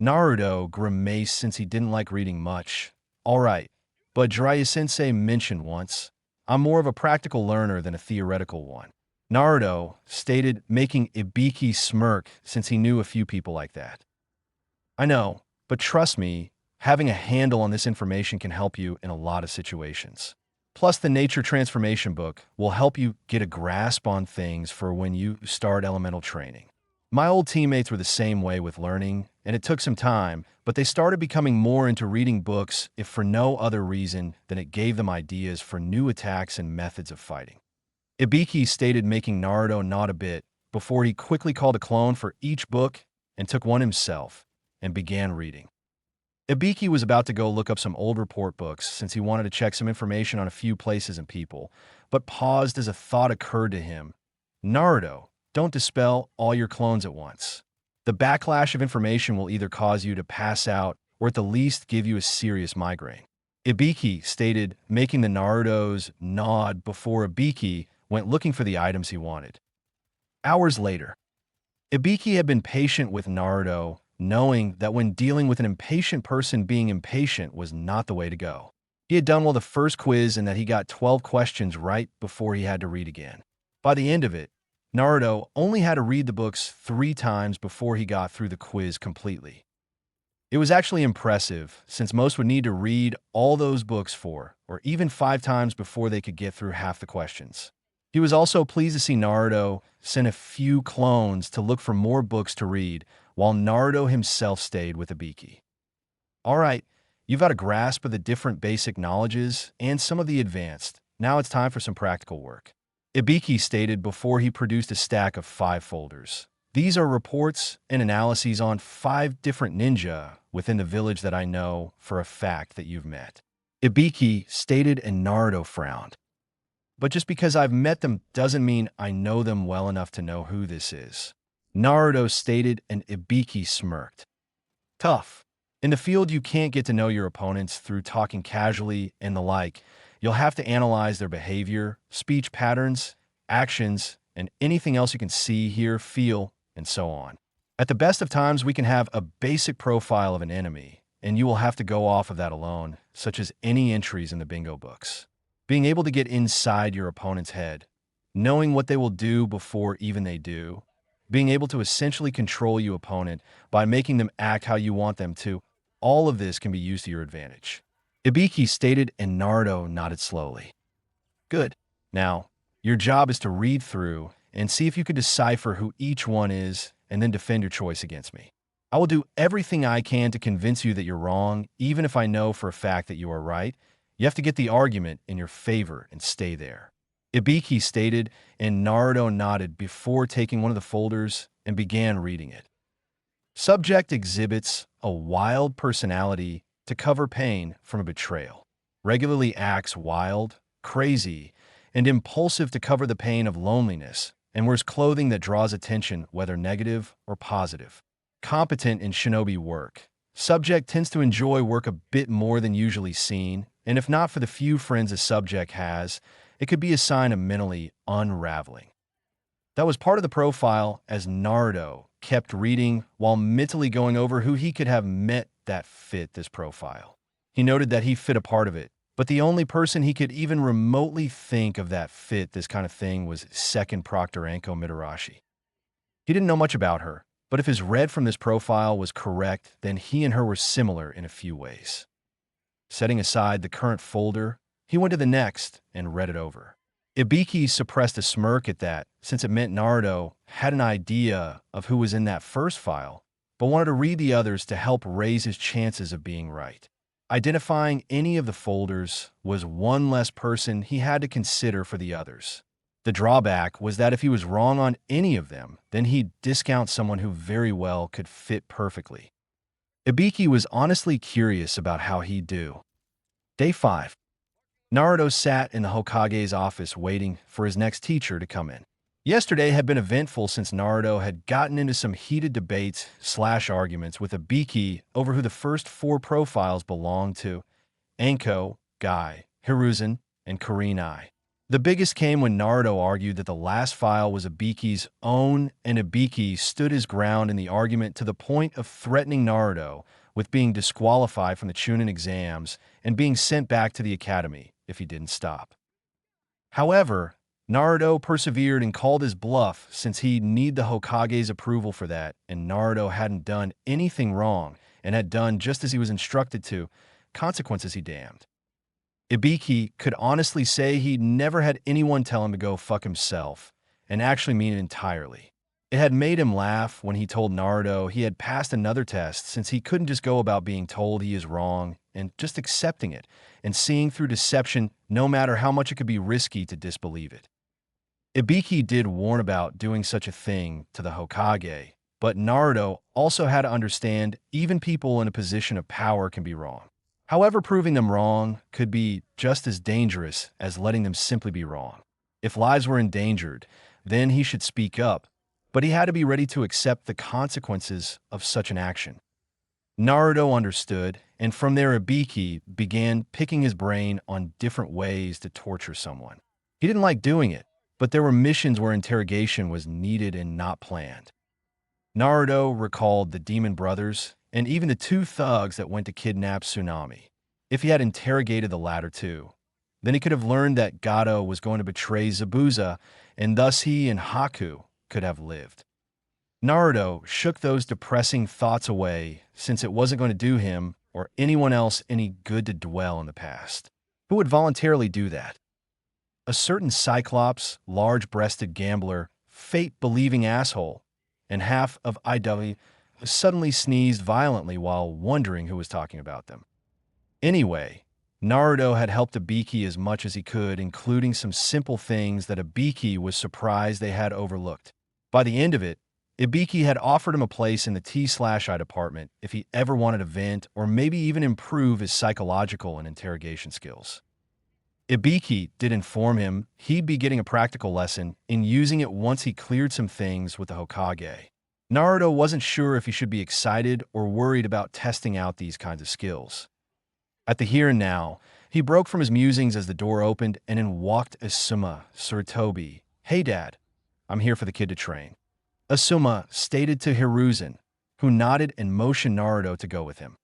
Naruto grimaced since he didn't like reading much. "All right, but Jiraiya-sensei mentioned once, I'm more of a practical learner than a theoretical one," Naruto stated, making Ibiki smirk since he knew a few people like that. "I know, but trust me, having a handle on this information can help you in a lot of situations. Plus, the Nature Transformation book will help you get a grasp on things for when you start elemental training." My old teammates were the same way with learning, and it took some time, but they started becoming more into reading books if for no other reason than it gave them ideas for new attacks and methods of fighting. Ibiki stated, making Naruto nod a bit, before he quickly called a clone for each book and took one himself and began reading. Ibiki was about to go look up some old report books since he wanted to check some information on a few places and people, but paused as a thought occurred to him. Naruto, don't dispel all your clones at once. The backlash of information will either cause you to pass out or at the least give you a serious migraine. Ibiki stated, making the Naruto's nod before Ibiki went looking for the items he wanted. Hours later, Ibiki had been patient with Naruto, knowing that when dealing with an impatient person, being impatient was not the way to go. He had done well the first quiz and that he got 12 questions right before he had to read again. By the end of it, Naruto only had to read the books 3 times before he got through the quiz completely. It was actually impressive, since most would need to read all those books 4 or even 5 times before they could get through half the questions. He was also pleased to see Naruto send a few clones to look for more books to read, while Naruto himself stayed with Ibiki. Alright, you've got a grasp of the different basic knowledges and some of the advanced. Now it's time for some practical work. Ibiki stated before he produced a stack of 5 folders. These are reports and analyses on 5 different ninja within the village that I know for a fact that you've met. Ibiki stated and Naruto frowned. But just because I've met them doesn't mean I know them well enough to know who this is. Naruto stated and Ibiki smirked. Tough. In the field, you can't get to know your opponents through talking casually and the like. You'll have to analyze their behavior, speech patterns, actions, and anything else you can see, hear, feel, and so on. At the best of times, we can have a basic profile of an enemy, and you will have to go off of that alone, such as any entries in the bingo books. Being able to get inside your opponent's head, knowing what they will do before even they do, being able to essentially control your opponent by making them act how you want them to, all of this can be used to your advantage. Ibiki stated and Naruto nodded slowly. Good. Now, your job is to read through and see if you can decipher who each one is and then defend your choice against me. I will do everything I can to convince you that you're wrong, even if I know for a fact that you are right. You have to get the argument in your favor and stay there. Ibiki stated, and Naruto nodded before taking one of the folders and began reading it. Subject exhibits a wild personality to cover pain from a betrayal. Regularly acts wild, crazy, and impulsive to cover the pain of loneliness, and wears clothing that draws attention, whether negative or positive. Competent in shinobi work. Subject tends to enjoy work a bit more than usually seen, and if not for the few friends a subject has, it could be a sign of mentally unraveling. That was part of the profile as Naruto kept reading while mentally going over who he could have met that fit this profile. He noted that he fit a part of it, but the only person he could even remotely think of that fit this kind of thing was second Proctor Anko Mitarashi. He didn't know much about her, but if his read from this profile was correct, then he and her were similar in a few ways. Setting aside the current folder, he went to the next and read it over. Ibiki suppressed a smirk at that, since it meant Naruto had an idea of who was in that first file, but wanted to read the others to help raise his chances of being right. Identifying any of the folders was one less person he had to consider for the others. The drawback was that if he was wrong on any of them, then he'd discount someone who very well could fit perfectly. Ibiki was honestly curious about how he'd do. Day 5. Naruto sat in the Hokage's office waiting for his next teacher to come in. Yesterday had been eventful since Naruto had gotten into some heated debates/arguments with Ibiki over who the first 4 profiles belonged to: Anko, Guy, Hiruzen, and Kurenai. The biggest came when Naruto argued that the last file was Ibiki's own, and Ibiki stood his ground in the argument to the point of threatening Naruto with being disqualified from the Chūnin exams and being sent back to the academy if he didn't stop. However, Naruto persevered and called his bluff since he'd need the Hokage's approval for that, and Naruto hadn't done anything wrong and had done just as he was instructed to. Consequences he damned. Ibiki could honestly say he'd never had anyone tell him to go fuck himself, and actually mean it entirely. It had made him laugh when he told Naruto he had passed another test, since he couldn't just go about being told he is wrong and just accepting it and seeing through deception no matter how much it could be risky to disbelieve it. Ibiki did warn about doing such a thing to the Hokage, but Naruto also had to understand even people in a position of power can be wrong. However, proving them wrong could be just as dangerous as letting them simply be wrong. If lives were endangered, then he should speak up, but he had to be ready to accept the consequences of such an action. Naruto understood, and from there Ibiki began picking his brain on different ways to torture someone. He didn't like doing it, but there were missions where interrogation was needed and not planned. Naruto recalled the demon brothers and even the two thugs that went to kidnap Tsunami. If he had interrogated the latter two, then he could have learned that Gato was going to betray Zabuza, and thus he and Haku could have lived. Naruto shook those depressing thoughts away since it wasn't going to do him or anyone else any good to dwell in the past. Who would voluntarily do that? A certain Cyclops, large-breasted gambler, fate-believing asshole, and half of IW suddenly sneezed violently while wondering who was talking about them. Anyway, Naruto had helped Ibiki as much as he could, including some simple things that Ibiki was surprised they had overlooked. By the end of it, Ibiki had offered him a place in the T/I department if he ever wanted to vent or maybe even improve his psychological and interrogation skills. Ibiki did inform him he'd be getting a practical lesson in using it once he cleared some things with the Hokage. Naruto wasn't sure if he should be excited or worried about testing out these kinds of skills. At the here and now, he broke from his musings as the door opened and in walked Asuma Sarutobi. "Hey Dad, I'm here for the kid to train." Asuma stated to Hiruzen, who nodded and motioned Naruto to go with him.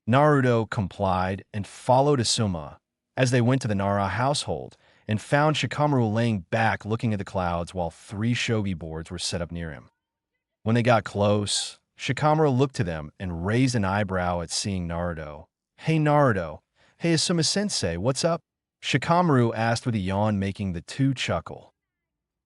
Naruto complied and followed Asuma as they went to the Nara household and found Shikamaru laying back looking at the clouds while 3 shogi boards were set up near him. When they got close, Shikamaru looked to them and raised an eyebrow at seeing Naruto. "Hey Naruto, hey Asuma-sensei, what's up?" Shikamaru asked with a yawn, making the two chuckle.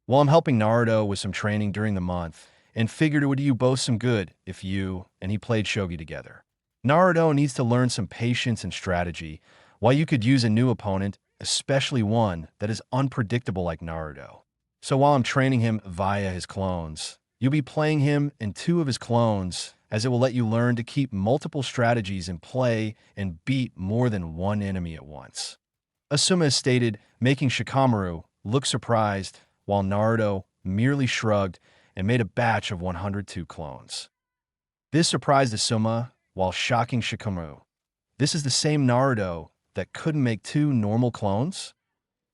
"Well, I'm helping Naruto with some training during the month and figured it would do you both some good if you and he played shogi together. Naruto needs to learn some patience and strategy, while you could use a new opponent, especially one that is unpredictable like Naruto. So while I'm training him via his clones, you'll be playing him in 2 of his clones, as it will let you learn to keep multiple strategies in play and beat more than one enemy at once." Asuma stated, making Shikamaru look surprised, while Naruto merely shrugged and made a batch of 102 clones. This surprised Asuma while shocking Shikamaru. This is the same Naruto that couldn't make 2 normal clones?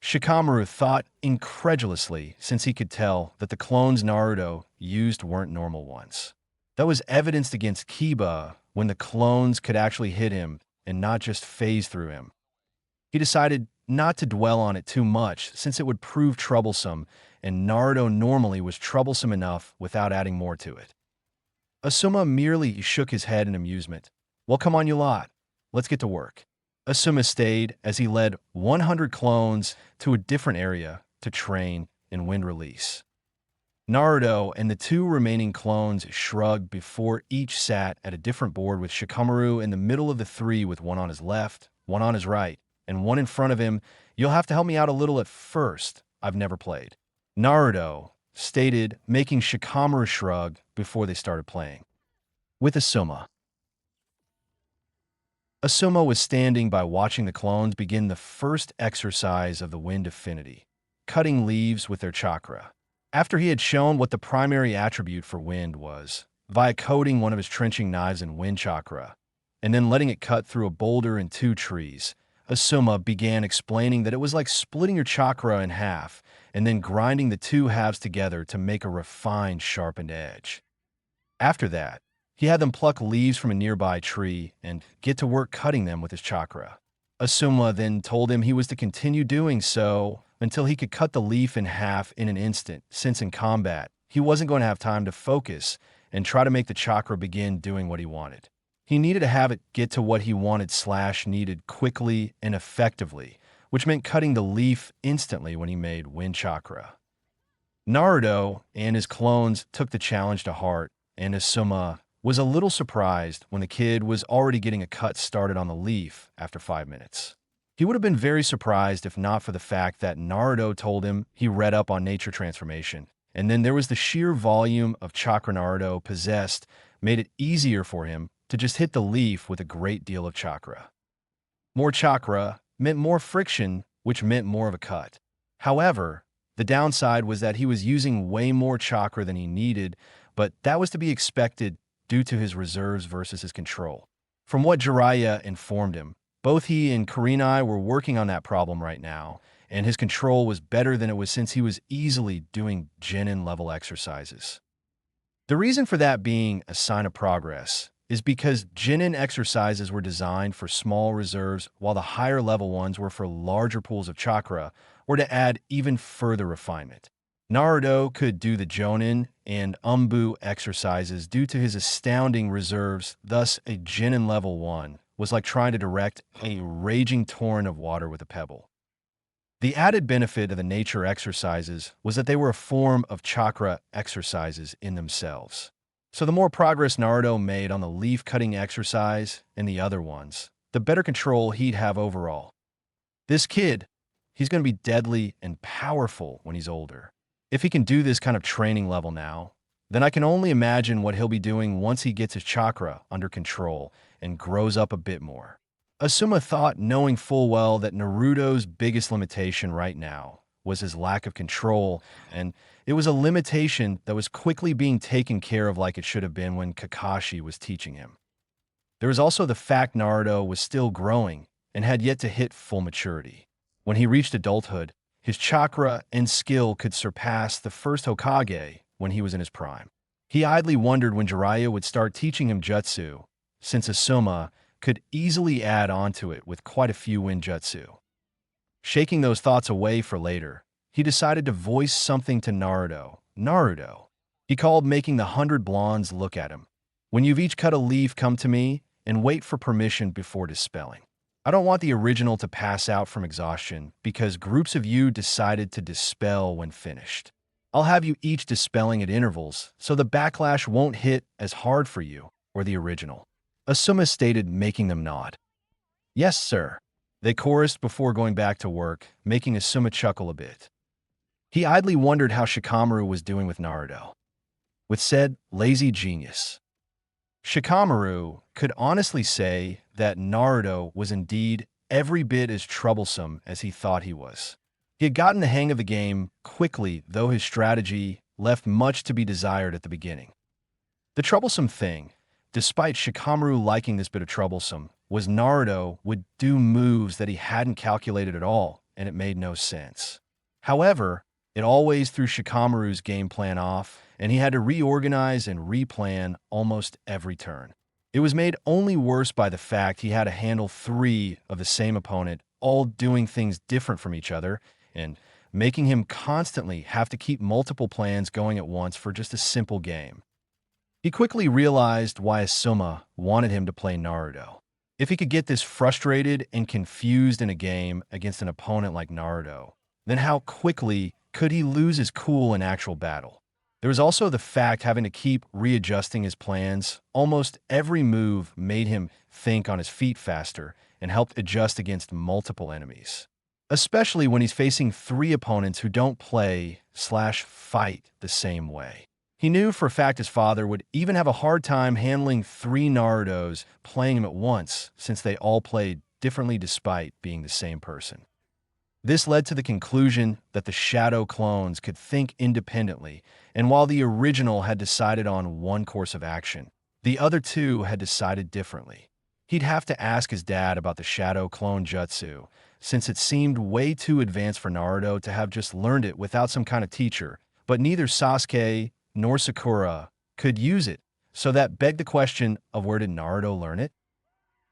Shikamaru thought incredulously since he could tell that the clones Naruto used weren't normal ones. That was evidenced against Kiba when the clones could actually hit him and not just phase through him. He decided not to dwell on it too much since it would prove troublesome, and Naruto normally was troublesome enough without adding more to it. Asuma merely shook his head in amusement. "Well, come on, you lot. Let's get to work." Asuma stayed as he led 100 clones to a different area to train in wind release. Naruto and the 2 remaining clones shrugged before each sat at a different board with Shikamaru in the middle of the 3 with one on his left, one on his right, and one in front of him. "You'll have to help me out a little at first. I've never played." Naruto stated, making Shikamaru shrug before they started playing. With Asuma. Asuma was standing by watching the clones begin the first exercise of the wind affinity, cutting leaves with their chakra. After he had shown what the primary attribute for wind was, via coating one of his trenching knives in wind chakra, and then letting it cut through a boulder and 2 trees, Asuma began explaining that it was like splitting your chakra in half and then grinding the 2 halves together to make a refined, sharpened edge. After that, he had them pluck leaves from a nearby tree and get to work cutting them with his chakra. Asuma then told him he was to continue doing so until he could cut the leaf in half in an instant, since in combat, he wasn't going to have time to focus and try to make the chakra begin doing what he wanted. He needed to have it get to what he wanted/needed quickly and effectively, which meant cutting the leaf instantly when he made wind chakra. Naruto and his clones took the challenge to heart, and Asuma was a little surprised when the kid was already getting a cut started on the leaf after 5 minutes. He would have been very surprised if not for the fact that Naruto told him he read up on nature transformation. And then there was the sheer volume of chakra Naruto possessed made it easier for him to just hit the leaf with a great deal of chakra. More chakra meant more friction, which meant more of a cut. However, the downside was that he was using way more chakra than he needed, but that was to be expected due to his reserves versus his control. From what Jiraiya informed him, both he and Kurenai were working on that problem right now, and his control was better than it was since he was easily doing Chūnin level exercises. The reason for that being a sign of progress is because Chūnin exercises were designed for small reserves while the higher level ones were for larger pools of chakra or to add even further refinement. Naruto could do the Chūnin and Umbu exercises due to his astounding reserves, thus a Chūnin level 1 was like trying to direct a raging torrent of water with a pebble. The added benefit of the nature exercises was that they were a form of chakra exercises in themselves. So the more progress Naruto made on the leaf-cutting exercise and the other ones, the better control he'd have overall. This kid, he's going to be deadly and powerful when he's older. If he can do this kind of training level now, then I can only imagine what he'll be doing once he gets his chakra under control and grows up a bit more. Asuma thought, knowing full well that Naruto's biggest limitation right now was his lack of control, and it was a limitation that was quickly being taken care of like it should have been when Kakashi was teaching him. There was also the fact Naruto was still growing and had yet to hit full maturity. When he reached adulthood, his chakra and skill could surpass the first Hokage when he was in his prime. He idly wondered when Jiraiya would start teaching him jutsu, since Asuma could easily add onto it with quite a few ninjutsu. Shaking those thoughts away for later, he decided to voice something to Naruto. Naruto. He called, making the 100 blondes look at him. When you've each cut a leaf, come to me and wait for permission before dispelling. I don't want the original to pass out from exhaustion because groups of you decided to dispel when finished. I'll have you each dispelling at intervals so the backlash won't hit as hard for you or the original. Asuma stated, making them nod. Yes, sir. They chorused before going back to work, making Asuma chuckle a bit. He idly wondered how Shikamaru was doing with Naruto. With said lazy genius, Shikamaru could honestly say that Naruto was indeed every bit as troublesome as he thought he was. He had gotten the hang of the game quickly, though his strategy left much to be desired at the beginning. The troublesome thing, despite Shikamaru liking this bit of troublesome, was Naruto would do moves that he hadn't calculated at all, and it made no sense. However, it always threw Shikamaru's game plan off, and he had to reorganize and replan almost every turn. It was made only worse by the fact he had to handle 3 of the same opponent, all doing things different from each other, and making him constantly have to keep multiple plans going at once for just a simple game. He quickly realized why Asuma wanted him to play Naruto. If he could get this frustrated and confused in a game against an opponent like Naruto, then how quickly could he lose his cool in actual battle? There was also the fact having to keep readjusting his plans. Almost every move made him think on his feet faster and helped adjust against multiple enemies. Especially when he's facing 3 opponents who don't play/fight the same way. He knew for a fact his father would even have a hard time handling 3 Narutos playing him at once, since they all played differently despite being the same person. This led to the conclusion that the shadow clones could think independently, and while the original had decided on one course of action, the other 2 had decided differently. He'd have to ask his dad about the shadow clone jutsu, since it seemed way too advanced for Naruto to have just learned it without some kind of teacher, but neither Sasuke nor Sakura could use it, so that begged the question of where did Naruto learn it?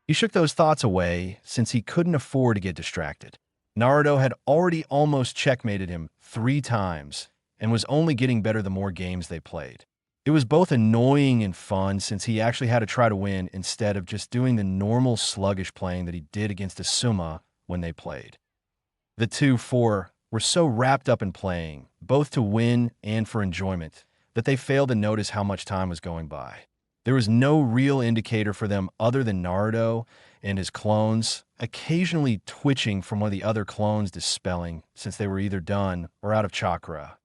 He shook those thoughts away since he couldn't afford to get distracted. Naruto had already almost checkmated him 3 times and was only getting better the more games they played. It was both annoying and fun since he actually had to try to win instead of just doing the normal sluggish playing that he did against Asuma when they played. The 2-4 were so wrapped up in playing, both to win and for enjoyment, that they failed to notice how much time was going by. There was no real indicator for them other than Naruto and his clones, occasionally twitching from one of the other clones dispelling since they were either done or out of chakra.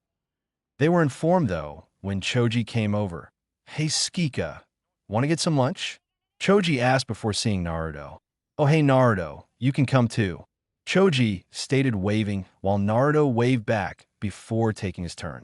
They were informed, though, when Choji came over. "Hey, Skika, want to get some lunch?" Choji asked before seeing Naruto. "Oh, hey, Naruto, you can come too," Choji stated, waving, while Naruto waved back before taking his turn.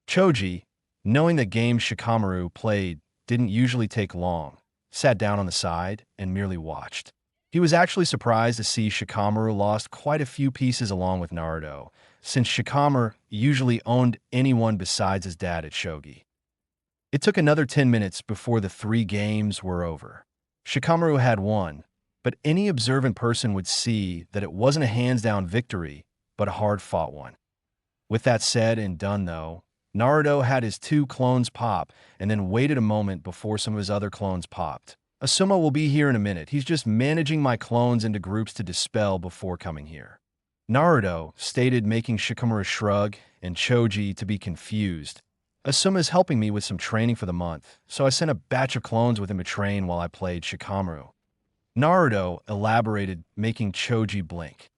Choji, knowing the game Shikamaru played didn't usually take long, sat down on the side and merely watched. He was actually surprised to see Shikamaru lost quite a few pieces along with Naruto, since Shikamaru usually owned anyone besides his dad at shogi. It took another 10 minutes before the 3 games were over. Shikamaru had won, but any observant person would see that it wasn't a hands-down victory, but a hard-fought one. With that said and done, though, Naruto had his 2 clones pop and then waited a moment before some of his other clones popped. "Asuma will be here in a minute. He's just managing my clones into groups to dispel before coming here," Naruto stated, making Shikamaru shrug and Choji to be confused. "Asuma is helping me with some training for the month, so I sent a batch of clones with him to train while I played Shikamaru," Naruto elaborated, making Choji blink.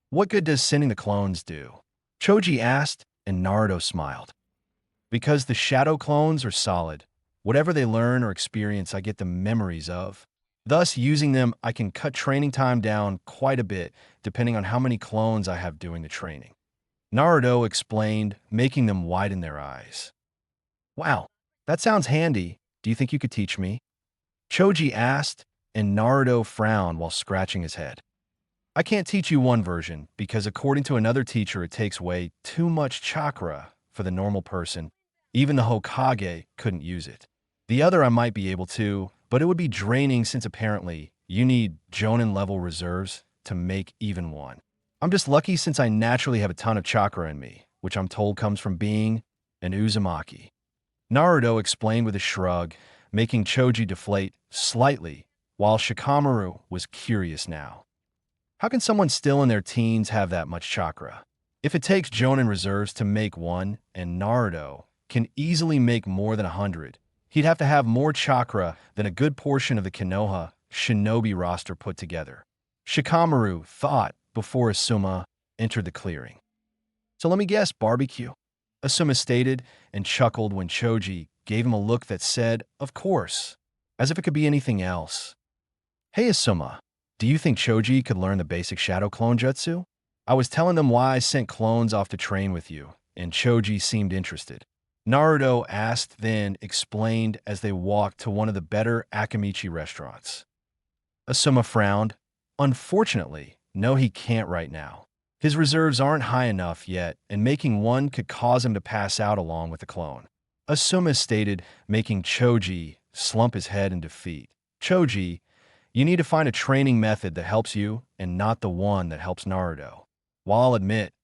"What good does sending the clones do?" Choji asked, and Naruto smiled. "Because the shadow clones are solid. Whatever they learn or experience, I get the memories of. Thus, using them, I can cut training time down quite a bit, depending on how many clones I have doing the training," Naruto explained, making them widen their eyes. "Wow, that sounds handy. Do you think you could teach me?" Choji asked, and Naruto frowned while scratching his head. "I can't teach you one version, because according to another teacher, it takes way too much chakra for the normal person. Even the Hokage couldn't use it. The other I might be able to, but it would be draining since apparently you need Jonin-level reserves to make even one. I'm just lucky since I naturally have a ton of chakra in me, which I'm told comes from being an Uzumaki," Naruto explained with a shrug, making Choji deflate slightly, while Shikamaru was curious now. How can someone still in their teens have that much chakra? If it takes Jonin reserves to make one, and Naruto can easily make more than 100, he'd have to have more chakra than a good portion of the Konoha shinobi roster put together, Shikamaru thought before Asuma entered the clearing. "So let me guess, barbecue," Asuma stated and chuckled when Choji gave him a look that said, "Of course," as if it could be anything else. "Hey, Asuma, do you think Choji could learn the basic shadow clone jutsu? I was telling them why I sent clones off to train with you, and Choji seemed interested," Naruto asked, then explained as they walked to one of the better Akamichi restaurants. Asuma frowned. "Unfortunately, no, he can't right now. His reserves aren't high enough yet, and making one could cause him to pass out along with the clone," Asuma stated, making Choji slump his head in defeat. "Choji, you need to find a training method that helps you and not the one that helps Naruto. While I'll admit,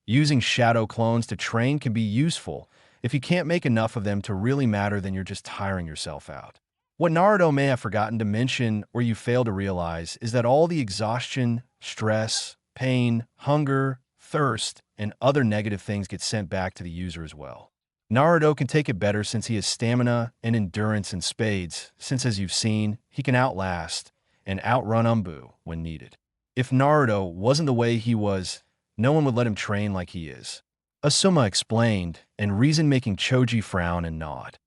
using shadow clones to train can be useful, if you can't make enough of them to really matter, then you're just tiring yourself out. What Naruto may have forgotten to mention or you fail to realize is that all the exhaustion, stress, pain, hunger, thirst, and other negative things get sent back to the user as well. Naruto can take it better since he has stamina and endurance in spades, since as you've seen, he can outlast and outrun Umbu when needed. If Naruto wasn't the way he was, no one would let him train like he is," Asuma explained, and reason making Choji frown and nod.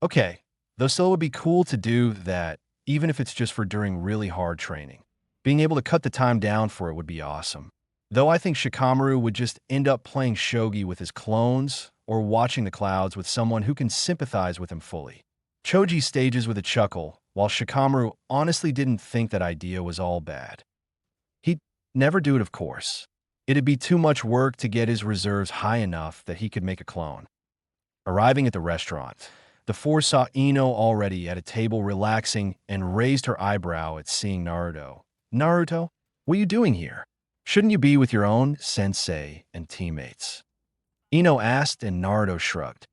"Okay, though still it would be cool to do that, even if it's just for during really hard training. Being able to cut the time down for it would be awesome. Though I think Shikamaru would just end up playing shogi with his clones or watching the clouds with someone who can sympathize with him fully," Choji stages with a chuckle, while Shikamaru honestly didn't think that idea was all bad. He'd never do it, of course. It'd be too much work to get his reserves high enough that he could make a clone. Arriving at the restaurant, the 4 saw Ino already at a table relaxing and raised her eyebrow at seeing Naruto. "Naruto, what are you doing here? Shouldn't you be with your own sensei and teammates?" Ino asked, and Naruto shrugged.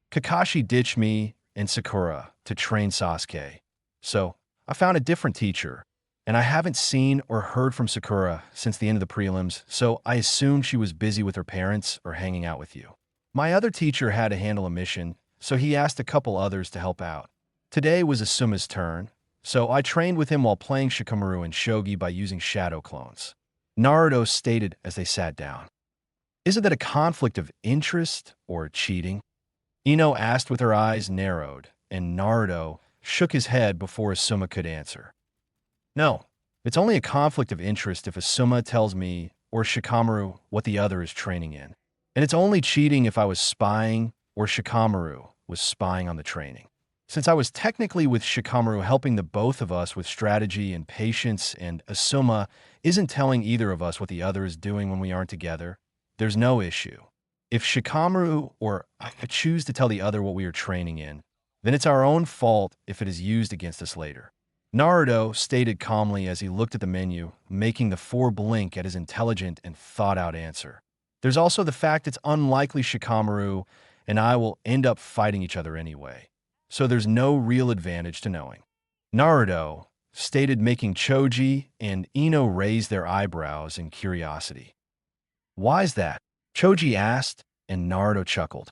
"Kakashi ditched me and Sakura to train Sasuke, so I found a different teacher, and I haven't seen or heard from Sakura since the end of the prelims, so I assumed she was busy with her parents or hanging out with you. My other teacher had to handle a mission, so he asked a couple others to help out. Today was Asuma's turn, so I trained with him while playing Shikamaru and Shogi by using shadow clones. Naruto stated as they sat down. Isn't that a conflict of interest or cheating? Ino asked with her eyes narrowed, and Naruto shook his head before Asuma could answer. No, it's only a conflict of interest if Asuma tells me or Shikamaru what the other is training in. And it's only cheating if I was spying or Shikamaru was spying on the training. Since I was technically with Shikamaru helping the both of us with strategy and patience, and Asuma isn't telling either of us what the other is doing when we aren't together, there's no issue. If Shikamaru or I choose to tell the other what we are training in, then it's our own fault if it is used against us later. Naruto stated calmly as he looked at the menu, making the four blink at his intelligent and thought-out answer. There's also the fact it's unlikely Shikamaru and I will end up fighting each other anyway, so there's no real advantage to knowing. Naruto stated, making Choji and Ino raise their eyebrows in curiosity. Why's that? Choji asked, and Naruto chuckled.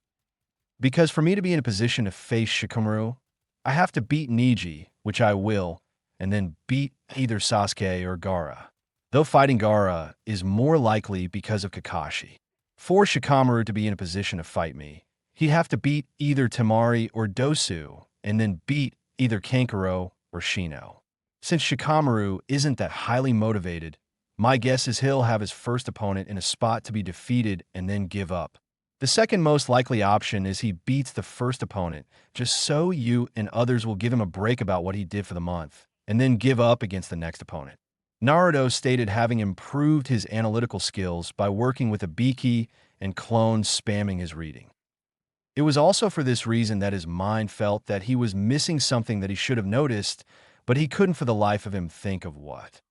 Because for me to be in a position to face Shikamaru, I have to beat Neji, which I will, and then beat either Sasuke or Gaara. Though fighting Gaara is more likely because of Kakashi. For Shikamaru to be in a position to fight me, he'd have to beat either Temari or Dosu, and then beat either Kankuro or Shino. Since Shikamaru isn't that highly motivated, my guess is he'll have his first opponent in a spot to be defeated and then give up. The second most likely option is he beats the first opponent, just so you and others will give him a break about what he did for the month, and then give up against the next opponent. Naruto stated having improved his analytical skills by working with Ibiki and clones spamming his reading. It was also for this reason that his mind felt that he was missing something that he should have noticed, but he couldn't for the life of him think of what.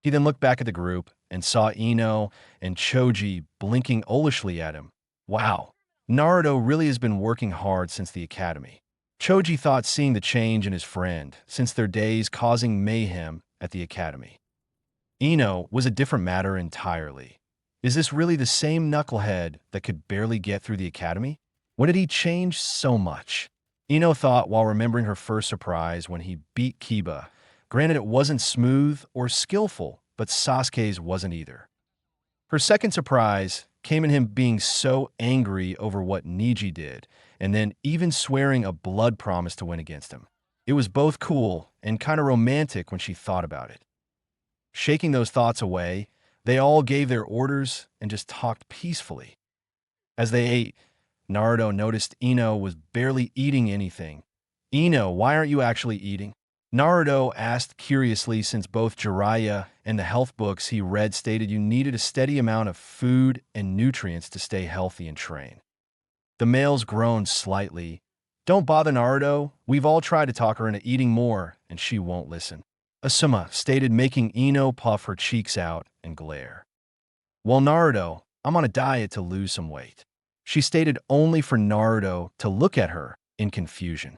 He then looked back at the group and saw Ino and Choji blinking olishly at him. Wow, Naruto really has been working hard since the academy. Choji thought, seeing the change in his friend since their days causing mayhem at the academy. Ino was a different matter entirely. Is this really the same knucklehead that could barely get through the academy? When did he change so much? Ino thought while remembering her first surprise when he beat Kiba. Granted, it wasn't smooth or skillful, but Sasuke's wasn't either. Her second surprise came in him being so angry over what Neji did, and then even swearing a blood promise to win against him. It was both cool and kind of romantic when she thought about it. Shaking those thoughts away, they all gave their orders and just talked peacefully. As they ate, Naruto noticed Ino was barely eating anything. Ino, why aren't you actually eating? Naruto asked curiously, since both Jiraiya and the health books he read stated you needed a steady amount of food and nutrients to stay healthy and train. The males groaned slightly. Don't bother Naruto, we've all tried to talk her into eating more, and she won't listen. Asuma stated, making Ino puff her cheeks out and glare. Well, Naruto, I'm on a diet to lose some weight. She stated, only for Naruto to look at her in confusion.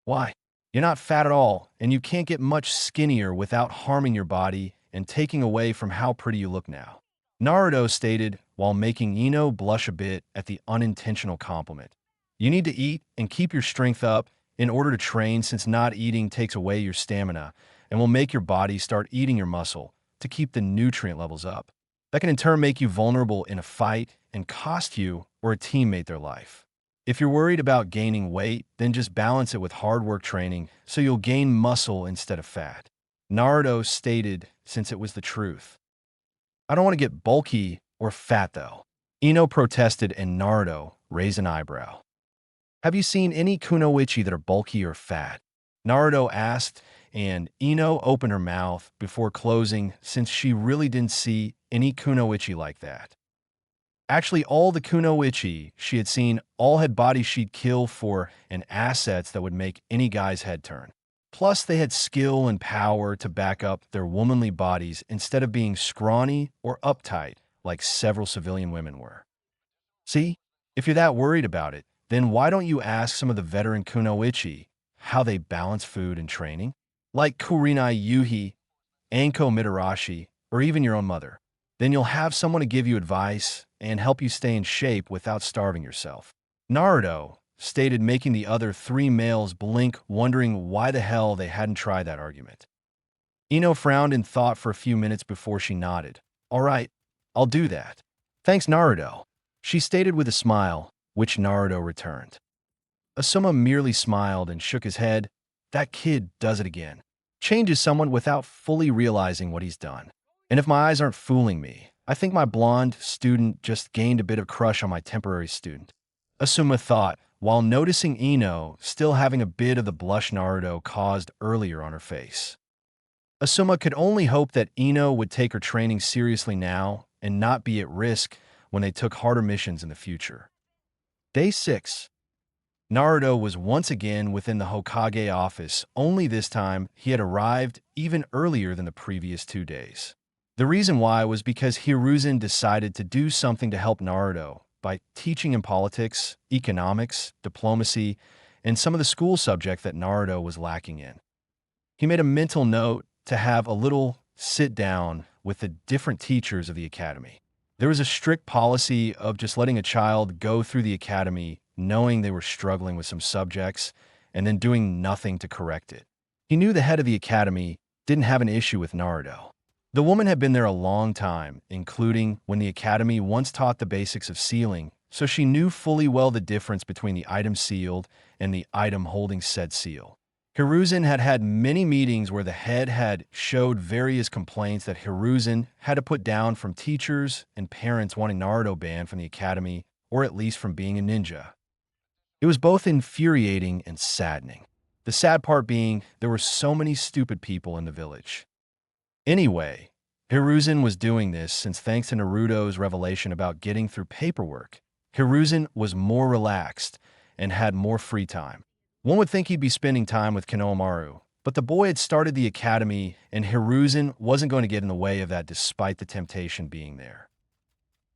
Why? You're not fat at all, and you can't get much skinnier without harming your body and taking away from how pretty you look now. Naruto stated, while making Ino blush a bit at the unintentional compliment. You need to eat and keep your strength up in order to train, since not eating takes away your stamina and will make your body start eating your muscle to keep the nutrient levels up. That can in turn make you vulnerable in a fight and cost you or a teammate their life. If you're worried about gaining weight, then just balance it with hard work training so you'll gain muscle instead of fat. Naruto stated, since it was the truth. I don't want to get bulky or fat though. Ino protested, and Naruto raised an eyebrow. Have you seen any kunoichi that are bulky or fat? Naruto asked, and Ino opened her mouth before closing, since she really didn't see any kunoichi like that. Actually, all the kunoichi she had seen all had bodies she'd kill for and assets that would make any guy's head turn. Plus, they had skill and power to back up their womanly bodies instead of being scrawny or uptight like several civilian women were. See, if you're that worried about it, then why don't you ask some of the veteran kunoichi how they balance food and training? Like Kurenai Yuhi, Anko Mitarashi, or even your own mother. Then you'll have someone to give you advice and help you stay in shape without starving yourself. Naruto stated, making the other three males blink, wondering why the hell they hadn't tried that argument. Ino frowned in thought for a few minutes before she nodded. All right, I'll do that. Thanks, Naruto, she stated with a smile, which Naruto returned. Asuma merely smiled and shook his head. That kid does it again. Changes someone without fully realizing what he's done. And if my eyes aren't fooling me, I think my blonde student just gained a bit of crush on my temporary student. Asuma thought, while noticing Ino still having a bit of the blush Naruto caused earlier on her face. Asuma could only hope that Ino would take her training seriously now and not be at risk when they took harder missions in the future. Day 6. Naruto was once again within the Hokage office, only this time he had arrived even earlier than the previous 2 days. The reason why was because Hiruzen decided to do something to help Naruto by teaching him politics, economics, diplomacy, and some of the school subjects that Naruto was lacking in. He made a mental note to have a little sit-down with the different teachers of the academy. There was a strict policy of just letting a child go through the academy knowing they were struggling with some subjects and then doing nothing to correct it. He knew the head of the academy didn't have an issue with Naruto. The woman had been there a long time, including when the academy once taught the basics of sealing, so she knew fully well the difference between the item sealed and the item holding said seal. Hiruzen had had many meetings where the head had showed various complaints that Hiruzen had to put down from teachers and parents wanting Naruto banned from the academy, or at least from being a ninja. It was both infuriating and saddening. The sad part being there were so many stupid people in the village. Anyway, Hiruzen was doing this since thanks to Naruto's revelation about getting through paperwork, Hiruzen was more relaxed and had more free time. One would think he'd be spending time with Konohamaru, but the boy had started the academy and Hiruzen wasn't going to get in the way of that despite the temptation being there.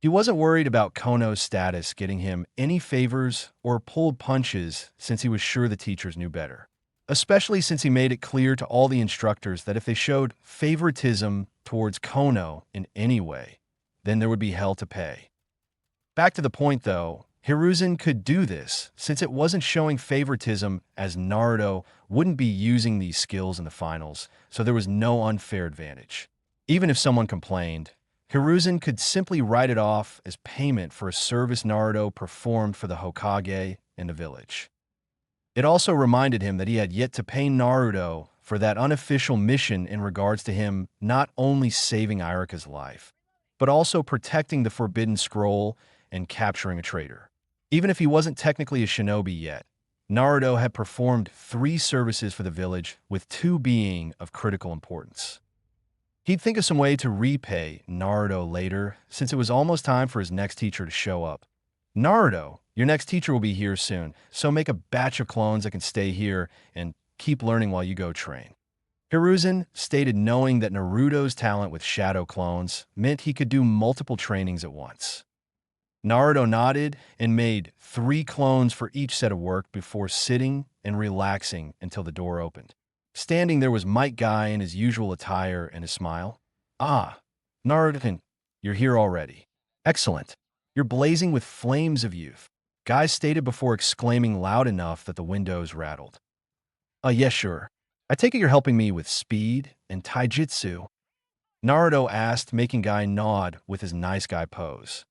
He wasn't worried about Kono's status getting him any favors or pulled punches since he was sure the teachers knew better. Especially since he made it clear to all the instructors that if they showed favoritism towards Kono in any way, then there would be hell to pay. Back to the point though, Hiruzen could do this since it wasn't showing favoritism as Naruto wouldn't be using these skills in the finals, so there was no unfair advantage. Even if someone complained, Hiruzen could simply write it off as payment for a service Naruto performed for the Hokage in the village. It also reminded him that he had yet to pay Naruto for that unofficial mission in regards to him not only saving Irika's life, but also protecting the Forbidden Scroll and capturing a traitor. Even if he wasn't technically a shinobi yet, Naruto had performed 3 services for the village, with 2 being of critical importance. He'd think of some way to repay Naruto later, since it was almost time for his next teacher to show up. Naruto, your next teacher will be here soon, so make a batch of clones that can stay here and keep learning while you go train. Hiruzen stated knowing that Naruto's talent with shadow clones meant he could do multiple trainings at once. Naruto nodded and made 3 clones for each set of work before sitting and relaxing until the door opened. Standing there was Might Guy in his usual attire and his smile. Ah, Naruto, you're here already. Excellent. You're blazing with flames of youth, Guy stated before exclaiming loud enough that the windows rattled. Yes, sure. I take it you're helping me with speed and taijutsu? Naruto asked, making Guy nod with his nice guy pose.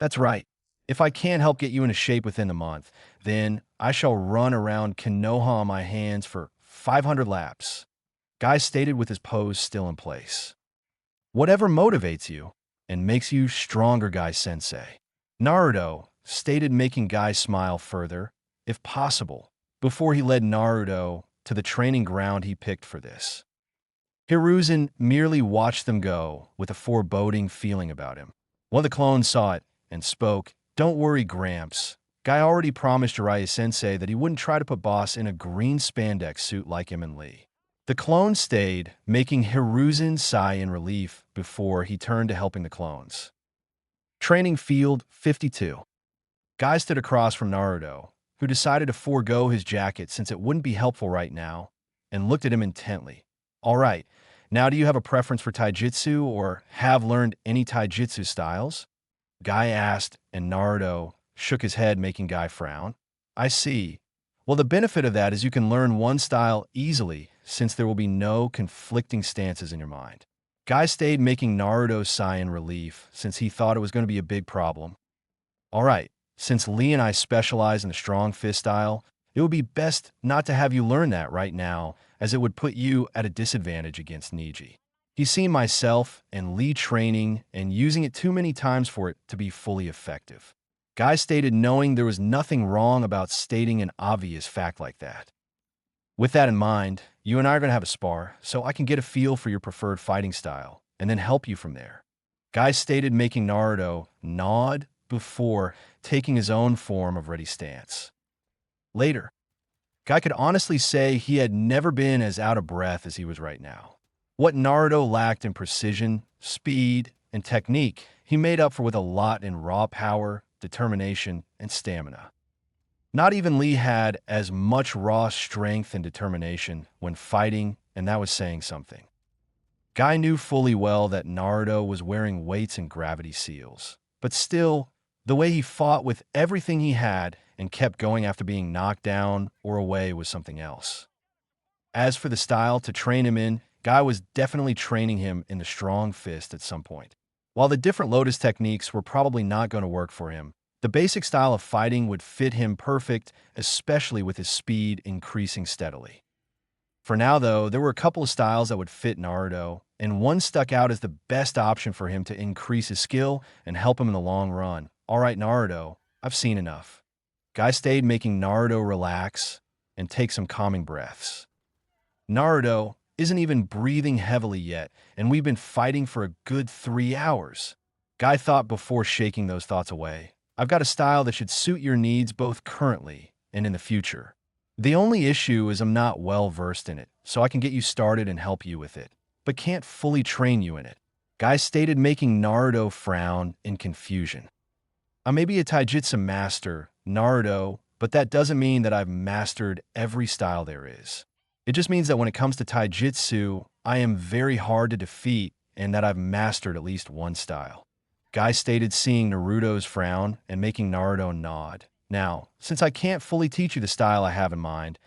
That's right. If I can't help get you into shape within a month, then I shall run around Konoha on my hands for 500 laps, Guy stated with his pose still in place. Whatever motivates you and makes you stronger, Guy-sensei, Naruto stated, making Guy smile further, if possible, before he led Naruto to the training ground he picked for this. Hiruzen merely watched them go with a foreboding feeling about him. One of the clones saw it and spoke. Don't worry, Gramps. Guy already promised Jiraiya-sensei that he wouldn't try to put Boss in a green spandex suit like him and Lee. The clone stayed, making Hiruzen sigh in relief before he turned to helping the clones. Training Field 52. Guy stood across from Naruto, who decided to forego his jacket since it wouldn't be helpful right now, and looked at him intently. All right, now do you have a preference for taijutsu or have learned any taijutsu styles? Guy asked, and Naruto shook his head, making Guy frown. I see. Well, the benefit of that is you can learn one style easily since there will be no conflicting stances in your mind. Guy stayed making Naruto sigh in relief since he thought it was going to be a big problem. All right, since Lee and I specialize in the strong fist style, it would be best not to have you learn that right now, as it would put you at a disadvantage against Niji. He's seen myself and Lee training and using it too many times for it to be fully effective. Guy stated knowing there was nothing wrong about stating an obvious fact like that. With that in mind, you and I are going to have a spar, so I can get a feel for your preferred fighting style, and then help you from there. Guy stated making Naruto nod before taking his own form of ready stance. Later, Guy could honestly say he had never been as out of breath as he was right now. What Naruto lacked in precision, speed, and technique, he made up for with a lot in raw power, determination, and stamina. Not even Lee had as much raw strength and determination when fighting, and that was saying something. Guy knew fully well that Naruto was wearing weights and gravity seals, but still, the way he fought with everything he had and kept going after being knocked down or away was something else. As for the style to train him in, Guy was definitely training him in the strong fist at some point. While the different Lotus techniques were probably not going to work for him, the basic style of fighting would fit him perfect, especially with his speed increasing steadily. For now, though, there were a couple of styles that would fit Naruto, and one stuck out as the best option for him to increase his skill and help him in the long run. All right, Naruto, I've seen enough. Guy stayed making Naruto relax and take some calming breaths. Naruto isn't even breathing heavily yet, and we've been fighting for a good 3 hours. Guy thought before shaking those thoughts away. I've got a style that should suit your needs both currently and in the future. The only issue is I'm not well versed in it, so I can get you started and help you with it, but can't fully train you in it. Guy stated making Naruto frown in confusion. I may be a taijutsu master, Naruto, but that doesn't mean that I've mastered every style there is. It just means that when it comes to taijutsu, I am very hard to defeat and that I've mastered at least one style. Guy stated seeing Naruto's frown and making Naruto nod. Now, since I can't fully teach you the style I have in mind,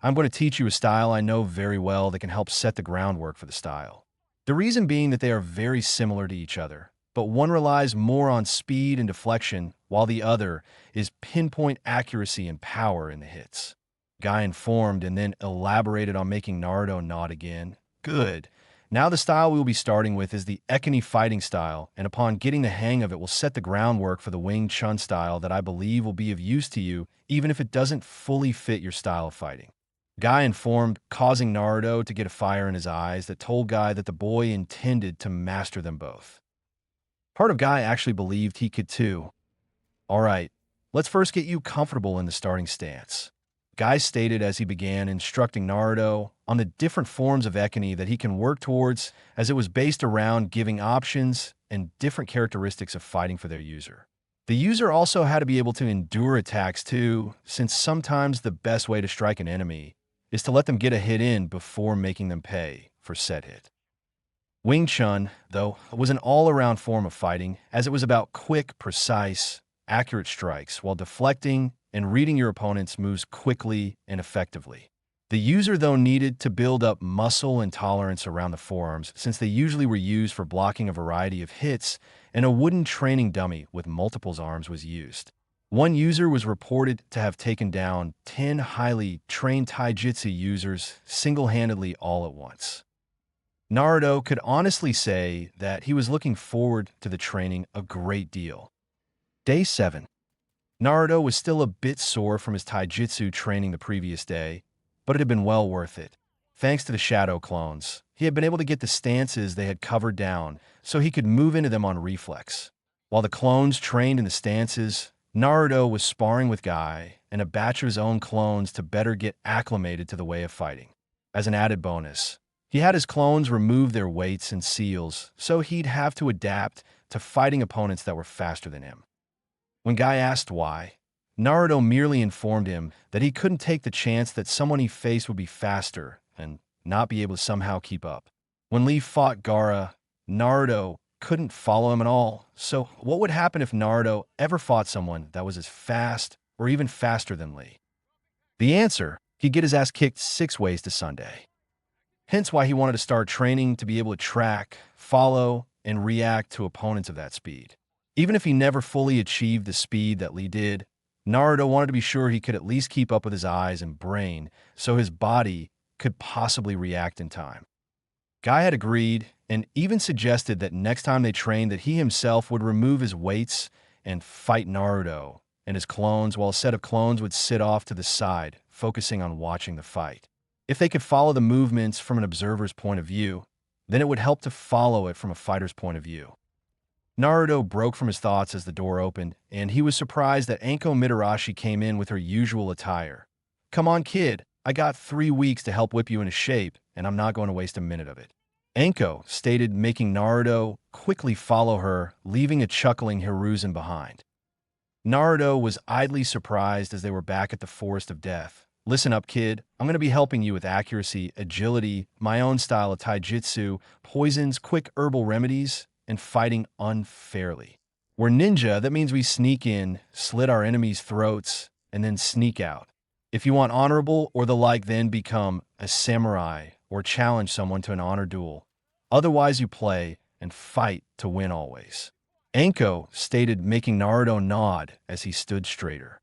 I'm going to teach you a style I know very well that can help set the groundwork for the style. The reason being that they are very similar to each other, but one relies more on speed and deflection, while the other is pinpoint accuracy and power in the hits. Guy informed and then elaborated on making Naruto nod again. Good. Now the style we will be starting with is the Ekani fighting style, and upon getting the hang of it will set the groundwork for the Wing Chun style that I believe will be of use to you, even if it doesn't fully fit your style of fighting. Guy informed, causing Naruto to get a fire in his eyes that told Guy that the boy intended to master them both. Part of Guy actually believed he could too. All right, let's first get you comfortable in the starting stance. Guy stated as he began instructing Naruto on the different forms of Ekani that he can work towards, as it was based around giving options and different characteristics of fighting for their user. The user also had to be able to endure attacks too, since sometimes the best way to strike an enemy is to let them get a hit in before making them pay for said hit. Wing Chun, though, was an all-around form of fighting, as it was about quick, precise, accurate strikes while deflecting and reading your opponent's moves quickly and effectively. The user, though, needed to build up muscle and tolerance around the forearms, since they usually were used for blocking a variety of hits, and a wooden training dummy with multiple arms was used. One user was reported to have taken down 10 highly trained taijutsu users single-handedly all at once. Naruto could honestly say that he was looking forward to the training a great deal. Day 7. Naruto was still a bit sore from his taijutsu training the previous day, but it had been well worth it. Thanks to the shadow clones, he had been able to get the stances they had covered down so he could move into them on reflex. While the clones trained in the stances, Naruto was sparring with Guy and a batch of his own clones to better get acclimated to the way of fighting. As an added bonus, he had his clones remove their weights and seals so he'd have to adapt to fighting opponents that were faster than him. When Guy asked why, Naruto merely informed him that he couldn't take the chance that someone he faced would be faster and not be able to somehow keep up. When Lee fought Gaara, Naruto couldn't follow him at all, so what would happen if Naruto ever fought someone that was as fast or even faster than Lee? The answer, he'd get his ass kicked 6 ways to Sunday. Hence why he wanted to start training to be able to track, follow, and react to opponents of that speed. Even if he never fully achieved the speed that Lee did, Naruto wanted to be sure he could at least keep up with his eyes and brain so his body could possibly react in time. Guy had agreed and even suggested that next time they trained that he himself would remove his weights and fight Naruto and his clones while a set of clones would sit off to the side, focusing on watching the fight. If they could follow the movements from an observer's point of view, then it would help to follow it from a fighter's point of view. Naruto broke from his thoughts as the door opened, and he was surprised that Anko Mitarashi came in with her usual attire. "Come on, kid. I got 3 weeks to help whip you into shape, and I'm not going to waste a minute of it," Anko stated, making Naruto quickly follow her, leaving a chuckling Hiruzen behind. Naruto was idly surprised as they were back at the Forest of Death. "Listen up, kid. I'm going to be helping you with accuracy, agility, my own style of taijutsu, poisons, quick herbal remedies, and fighting unfairly. We're ninja, that means we sneak in, slit our enemies' throats, and then sneak out. If you want honorable or the like, then become a samurai or challenge someone to an honor duel. Otherwise, you play and fight to win always," Anko stated, making Naruto nod as he stood straighter.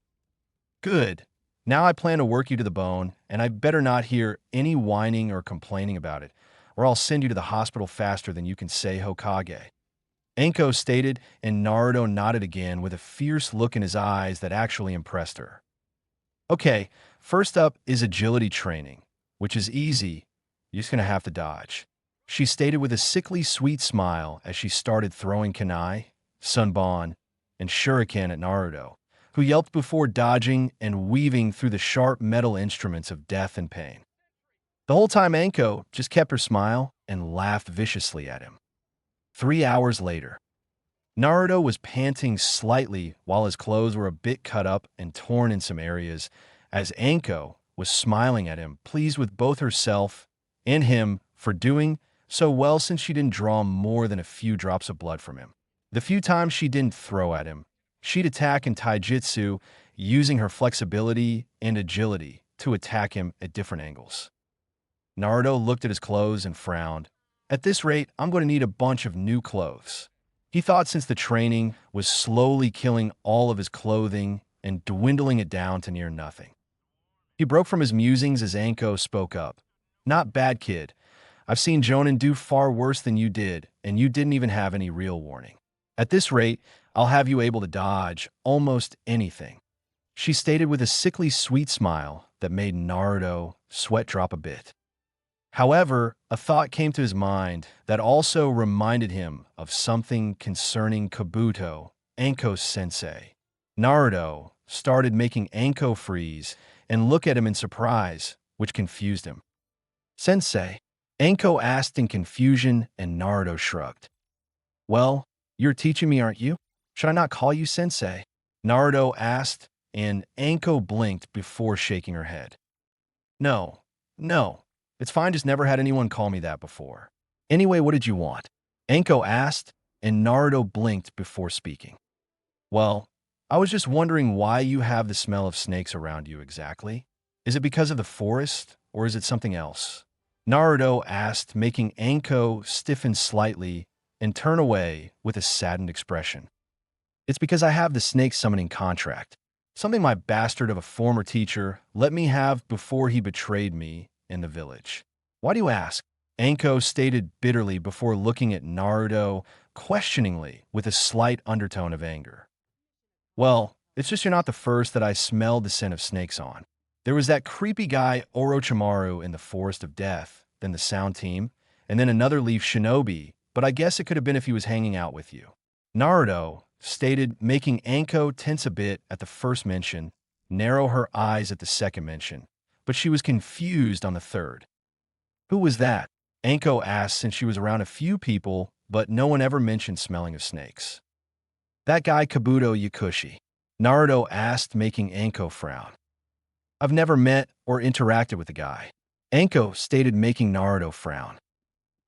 "Good. Now I plan to work you to the bone, and I better not hear any whining or complaining about it, or I'll send you to the hospital faster than you can say Hokage," Anko stated, and Naruto nodded again with a fierce look in his eyes that actually impressed her. "Okay, first up is agility training, which is easy. You're just going to have to dodge," she stated with a sickly sweet smile as she started throwing kunai, sunbon, and shuriken at Naruto, who yelped before dodging and weaving through the sharp metal instruments of death and pain. The whole time Anko just kept her smile and laughed viciously at him. 3 hours later, Naruto was panting slightly while his clothes were a bit cut up and torn in some areas, as Anko was smiling at him, pleased with both herself and him for doing so well since she didn't draw more than a few drops of blood from him. The few times she didn't throw at him, she'd attack in taijutsu, using her flexibility and agility to attack him at different angles. Naruto looked at his clothes and frowned. "At this rate, I'm going to need a bunch of new clothes," he thought, since the training was slowly killing all of his clothing and dwindling it down to near nothing. He broke from his musings as Anko spoke up. "Not bad, kid. I've seen Chūnin do far worse than you did, and you didn't even have any real warning. At this rate, I'll have you able to dodge almost anything," she stated with a sickly sweet smile that made Naruto sweat drop a bit. However, a thought came to his mind that also reminded him of something concerning Kabuto, Anko's sensei. Naruto started making Anko freeze and look at him in surprise, which confused him. "Sensei?" Anko asked in confusion, and Naruto shrugged. "Well, you're teaching me, aren't you? Should I not call you sensei?" Naruto asked, and Anko blinked before shaking her head. No. It's fine, just never had anyone call me that before." "Anyway, what did you want?" Anko asked, and Naruto blinked before speaking. "Well, I was just wondering why you have the smell of snakes around you exactly. Is it because of the forest, or is it something else?" Naruto asked, making Anko stiffen slightly and turn away with a saddened expression. "It's because I have the snake summoning contract, something my bastard of a former teacher let me have before he betrayed me in the village." "Why do you ask?" Anko stated bitterly before looking at Naruto questioningly with a slight undertone of anger. "Well, it's just you're not the first that I smelled the scent of snakes on. There was that creepy guy Orochimaru in the Forest of Death, then the Sound Team, and then another Leaf Shinobi, but I guess it could have been if he was hanging out with you," Naruto stated, making Anko tense a bit at the first mention, narrow her eyes at the second mention, but she was confused on the third. "Who was that?" Anko asked, since she was around a few people, but no one ever mentioned smelling of snakes. "That guy Kabuto Yakushi," Naruto asked, making Anko frown. "I've never met or interacted with the guy," Anko stated, making Naruto frown.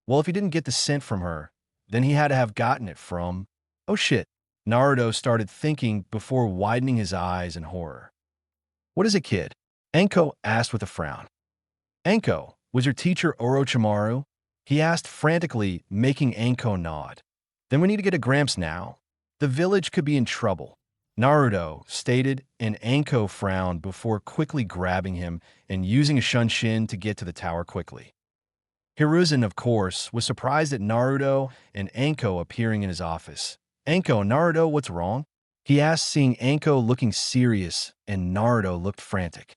"Well, if he didn't get the scent from her, then he had to have gotten it from—" "Oh shit," Naruto started thinking before widening his eyes in horror. "What is it, kid?" Anko asked with a frown. Anko, was your teacher Orochimaru? He asked frantically, making Anko nod. Then we need to get a Gramps now. The village could be in trouble. Naruto stated, and Anko frowned before quickly grabbing him and using a Shunshin to get to the tower quickly. Hiruzen, of course, was surprised at Naruto and Anko appearing in his office. Anko, Naruto, what's wrong? He asked, seeing Anko looking serious and Naruto looked frantic.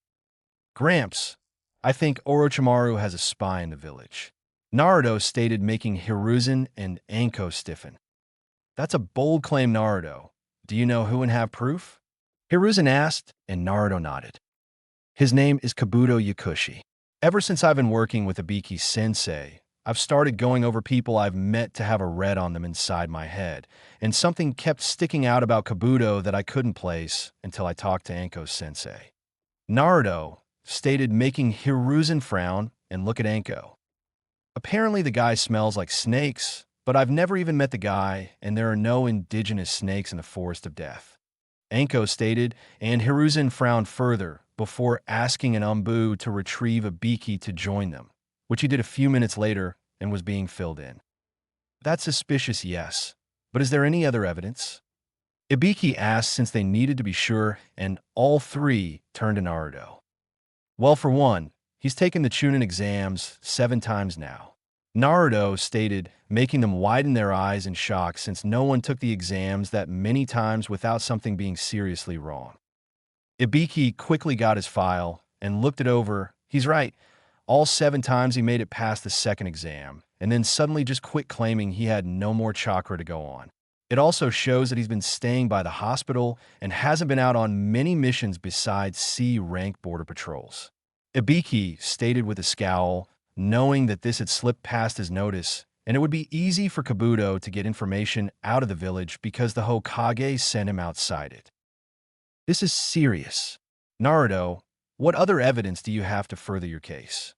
Gramps, I think Orochimaru has a spy in the village. Naruto stated, making Hiruzen and Anko stiffen. That's a bold claim, Naruto. Do you know who and have proof? Hiruzen asked, and Naruto nodded. His name is Kabuto Yakushi. Ever since I've been working with Ibiki Sensei, I've started going over people I've met to have a read on them inside my head, and something kept sticking out about Kabuto that I couldn't place until I talked to Anko Sensei. Naruto stated, making Hiruzen frown and look at Anko. Apparently the guy smells like snakes, but I've never even met the guy, and there are no indigenous snakes in the Forest of Death. Anko stated, and Hiruzen frowned further before asking an Umbu to retrieve Ibiki to join them, which he did a few minutes later and was being filled in. That's suspicious, yes, but is there any other evidence? Ibiki asked, since they needed to be sure, and all three turned to Naruto. Well, for one, he's taken the Chūnin exams 7 times now. Naruto stated, making them widen their eyes in shock since no one took the exams that many times without something being seriously wrong. Ibiki quickly got his file and looked it over. He's right. All 7 times he made it past the second exam, and then suddenly just quit, claiming he had no more chakra to go on. It also shows that he's been staying by the hospital and hasn't been out on many missions besides C-rank border patrols. Ibiki stated with a scowl, knowing that this had slipped past his notice, and it would be easy for Kabuto to get information out of the village because the Hokage sent him outside it. This is serious. Naruto, what other evidence do you have to further your case?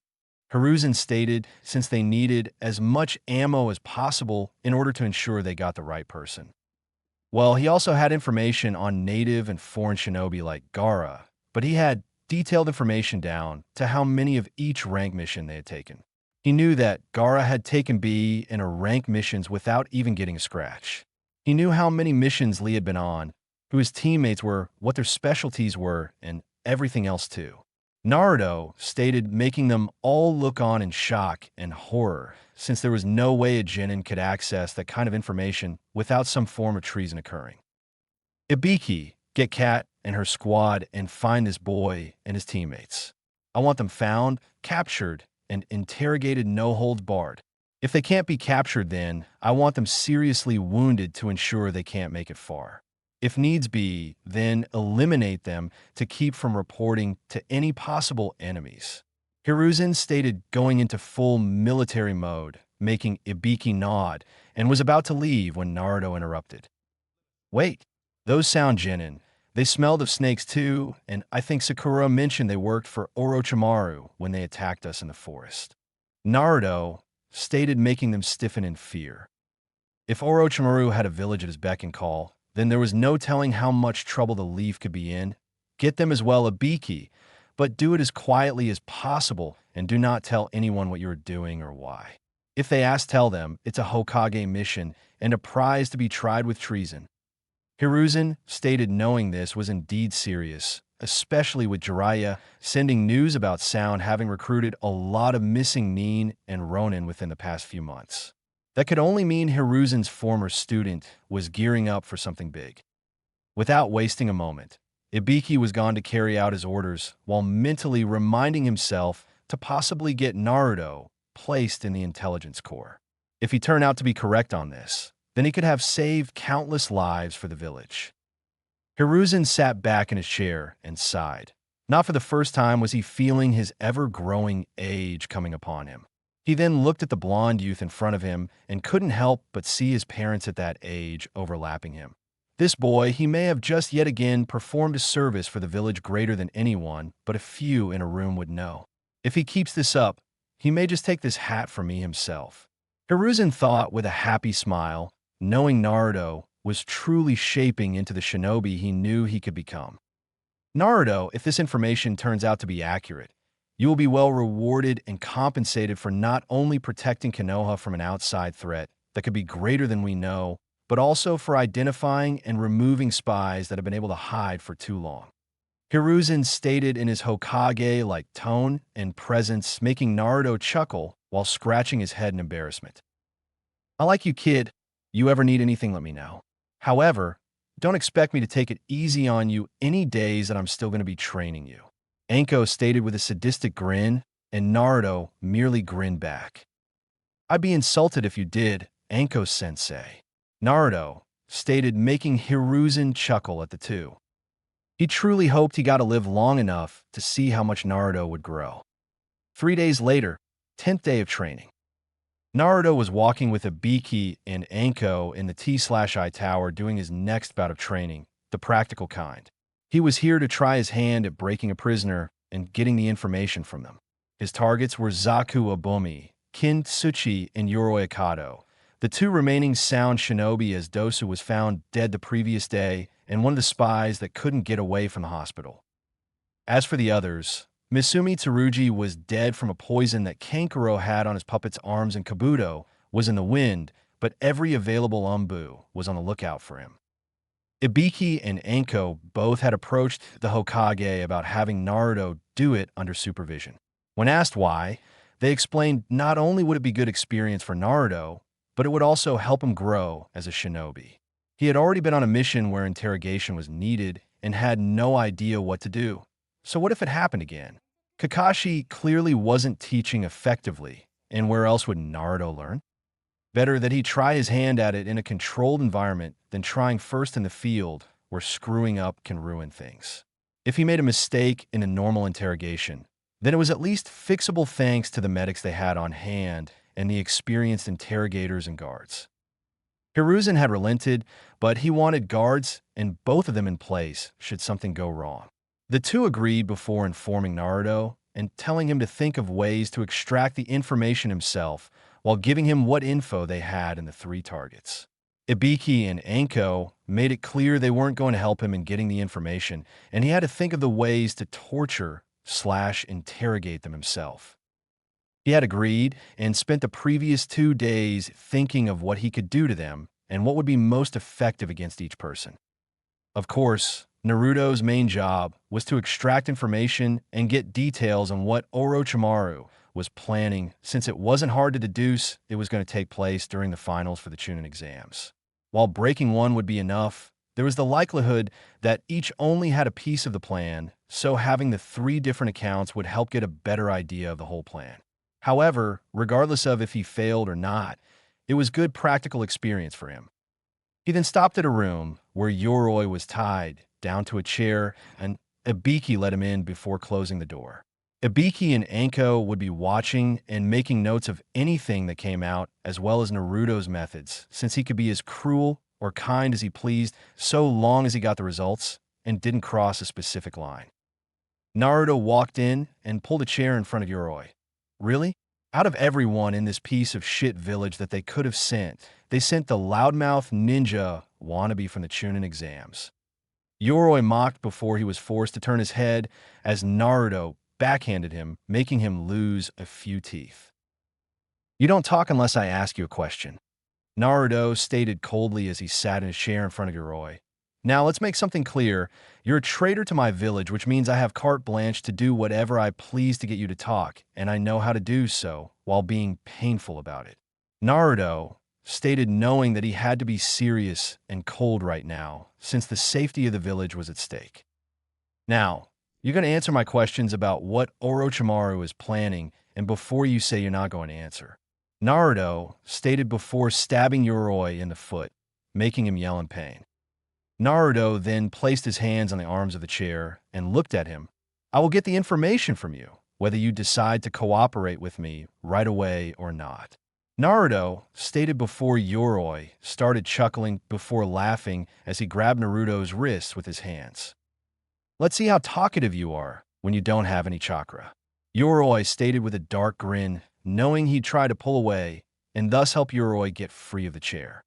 Hiruzen stated, since they needed as much ammo as possible in order to ensure they got the right person. Well, he also had information on native and foreign shinobi like Gaara, but he had detailed information down to how many of each rank mission they had taken. He knew that Gaara had taken B in a rank missions without even getting a scratch. He knew how many missions Lee had been on, who his teammates were, what their specialties were, and everything else too. Naruto stated, making them all look on in shock and horror, since there was no way a genin could access that kind of information without some form of treason occurring. Ibiki, get Kat and her squad and find this boy and his teammates. I want them found, captured, and interrogated, no holds barred. If they can't be captured, then I want them seriously wounded to ensure they can't make it far. If needs be, then eliminate them to keep from reporting to any possible enemies. Hiruzen stated, going into full military mode, making Ibiki nod, and was about to leave when Naruto interrupted. Wait, those sound genin. They smelled of snakes too, and I think Sakura mentioned they worked for Orochimaru when they attacked us in the forest. Naruto stated, making them stiffen in fear. If Orochimaru had a village at his beck and call, then there was no telling how much trouble the Leaf could be in. Get them as well, Ibiki, but do it as quietly as possible and do not tell anyone what you are doing or why. If they ask, tell them it's a Hokage mission and a prize to be tried with treason. Hiruzen stated, knowing this was indeed serious, especially with Jiraiya sending news about Sound having recruited a lot of missing Nin and Ronin within the past few months. That could only mean Hiruzen's former student was gearing up for something big. Without wasting a moment, Ibiki was gone to carry out his orders while mentally reminding himself to possibly get Naruto placed in the intelligence corps. If he turned out to be correct on this, then he could have saved countless lives for the village. Hiruzen sat back in his chair and sighed. Not for the first time was he feeling his ever-growing age coming upon him. He then looked at the blonde youth in front of him and couldn't help but see his parents at that age overlapping him. This boy, he may have just yet again performed a service for the village greater than anyone but a few in a room would know. If he keeps this up, he may just take this hat from me himself. Hiruzen thought with a happy smile, knowing Naruto was truly shaping into the shinobi he knew he could become. Naruto, if this information turns out to be accurate, you will be well rewarded and compensated for not only protecting Konoha from an outside threat that could be greater than we know, but also for identifying and removing spies that have been able to hide for too long. Hiruzen stated in his Hokage-like tone and presence, making Naruto chuckle while scratching his head in embarrassment. I like you, kid. You ever need anything, let me know. However, don't expect me to take it easy on you any days that I'm still going to be training you. Anko stated with a sadistic grin, and Naruto merely grinned back. I'd be insulted if you did, Anko-sensei. Naruto stated, making Hiruzen chuckle at the two. He truly hoped he got to live long enough to see how much Naruto would grow. 3 days later, 10th day of training. Naruto was walking with Ibiki and Anko in the T/I Tower doing his next bout of training, the practical kind. He was here to try his hand at breaking a prisoner and getting the information from them. His targets were Zaku Abomi, Kin Tsuchi, and Yoroi Akato, the two remaining sound shinobi, as Dosu was found dead the previous day and one of the spies that couldn't get away from the hospital. As for the others, Misumi Tsurugi was dead from a poison that Kankuro had on his puppet's arms, and Kabuto was in the wind, but every available Umbu was on the lookout for him. Ibiki and Anko both had approached the Hokage about having Naruto do it under supervision. When asked why, they explained not only would it be good experience for Naruto, but it would also help him grow as a shinobi. He had already been on a mission where interrogation was needed and had no idea what to do. So what if it happened again? Kakashi clearly wasn't teaching effectively, and where else would Naruto learn? Better that he try his hand at it in a controlled environment than trying first in the field where screwing up can ruin things. If he made a mistake in a normal interrogation, then it was at least fixable thanks to the medics they had on hand and the experienced interrogators and guards. Hiruzen had relented, but he wanted guards and both of them in place should something go wrong. The two agreed before informing Naruto and telling him to think of ways to extract the information himself while giving him what info they had in the three targets. Ibiki and Anko made it clear they weren't going to help him in getting the information, and he had to think of the ways to torture/interrogate them himself. He had agreed and spent the previous 2 days thinking of what he could do to them and what would be most effective against each person. Of course, Naruto's main job was to extract information and get details on what Orochimaru was planning, since it wasn't hard to deduce it was going to take place during the finals for the Chūnin exams. While breaking one would be enough, there was the likelihood that each only had a piece of the plan, so having the 3 different accounts would help get a better idea of the whole plan. However, regardless of if he failed or not, it was good practical experience for him. He then stopped at a room where Yoroi was tied down to a chair, and Ibiki let him in before closing the door. Ibiki and Anko would be watching and making notes of anything that came out, as well as Naruto's methods, since he could be as cruel or kind as he pleased so long as he got the results and didn't cross a specific line. Naruto walked in and pulled a chair in front of Yoroi. Really? Out of everyone in this piece of shit village that they could have sent, they sent the loudmouth ninja wannabe from the Chūnin exams. Yoroi mocked before he was forced to turn his head as Naruto backhanded him, making him lose a few teeth. You don't talk unless I ask you a question, Naruto stated coldly as he sat in his chair in front of Yoroi. Now let's make something clear. You're a traitor to my village, which means I have carte blanche to do whatever I please to get you to talk, and I know how to do so while being painful about it. Naruto stated, knowing that he had to be serious and cold right now, since the safety of the village was at stake. Now, you're going to answer my questions about what Orochimaru is planning, and before you say you're not going to answer. Naruto stated before stabbing Yoroi in the foot, making him yell in pain. Naruto then placed his hands on the arms of the chair and looked at him. I will get the information from you, whether you decide to cooperate with me right away or not. Naruto stated before Yoroi started chuckling before laughing as he grabbed Naruto's wrists with his hands. Let's see how talkative you are when you don't have any chakra. Yoroi stated with a dark grin, knowing he'd try to pull away and thus help Yoroi get free of the chair.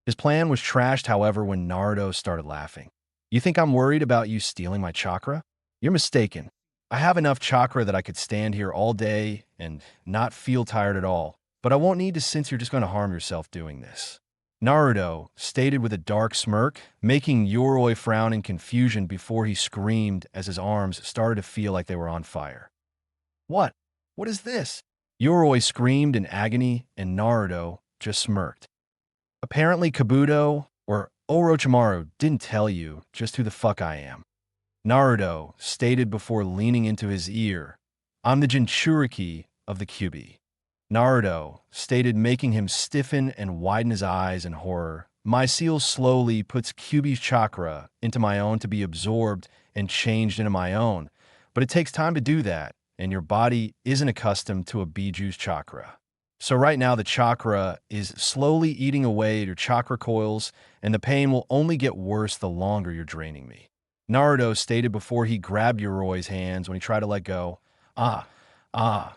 His plan was trashed, however, when Naruto started laughing. You think I'm worried about you stealing my chakra? You're mistaken. I have enough chakra that I could stand here all day and not feel tired at all, but I won't need to since you're just going to harm yourself doing this. Naruto stated with a dark smirk, making Yoroi frown in confusion before he screamed as his arms started to feel like they were on fire. What? What is this? Yoroi screamed in agony and Naruto just smirked. Apparently Kabuto or Orochimaru didn't tell you just who the fuck I am. Naruto stated before leaning into his ear, I'm the Jinchuriki of the Kyuubi. Naruto stated, making him stiffen and widen his eyes in horror. My seal slowly puts Kyuubi's chakra into my own to be absorbed and changed into my own, but it takes time to do that, and your body isn't accustomed to a Biju's chakra. So right now the chakra is slowly eating away at your chakra coils, and the pain will only get worse the longer you're draining me. Naruto stated before he grabbed Yoroi's hands when he tried to let go. Ah, ah,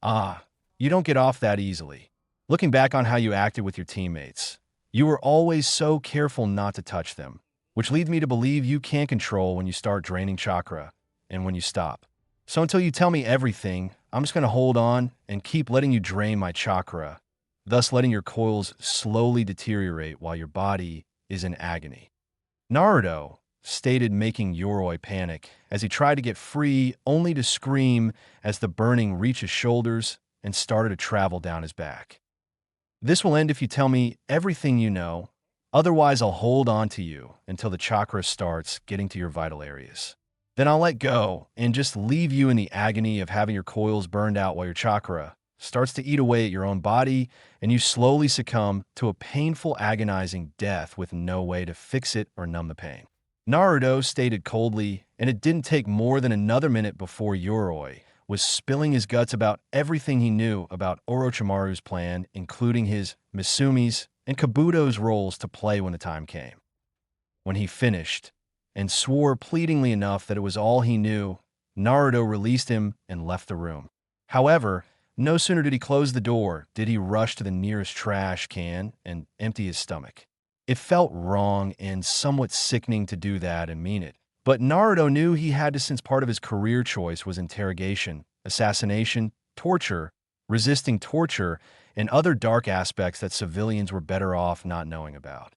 ah. You don't get off that easily. Looking back on how you acted with your teammates, you were always so careful not to touch them, which leads me to believe you can't control when you start draining chakra and when you stop. So until you tell me everything, I'm just going to hold on and keep letting you drain my chakra, thus letting your coils slowly deteriorate while your body is in agony. Naruto stated, making Yoroi panic as he tried to get free, only to scream as the burning reached his shoulders and started to travel down his back. This will end if you tell me everything you know, otherwise I'll hold on to you until the chakra starts getting to your vital areas. Then I'll let go and just leave you in the agony of having your coils burned out while your chakra starts to eat away at your own body and you slowly succumb to a painful, agonizing death with no way to fix it or numb the pain. Naruto stated coldly, and it didn't take more than another minute before Yoroi was spilling his guts about everything he knew about Orochimaru's plan, including his Misumi's and Kabuto's roles to play when the time came. When he finished, and swore pleadingly enough that it was all he knew, Naruto released him and left the room. However, no sooner did he close the door did he rush to the nearest trash can and empty his stomach. It felt wrong and somewhat sickening to do that and mean it. But Naruto knew he had to, since part of his career choice was interrogation, assassination, torture, resisting torture, and other dark aspects that civilians were better off not knowing about.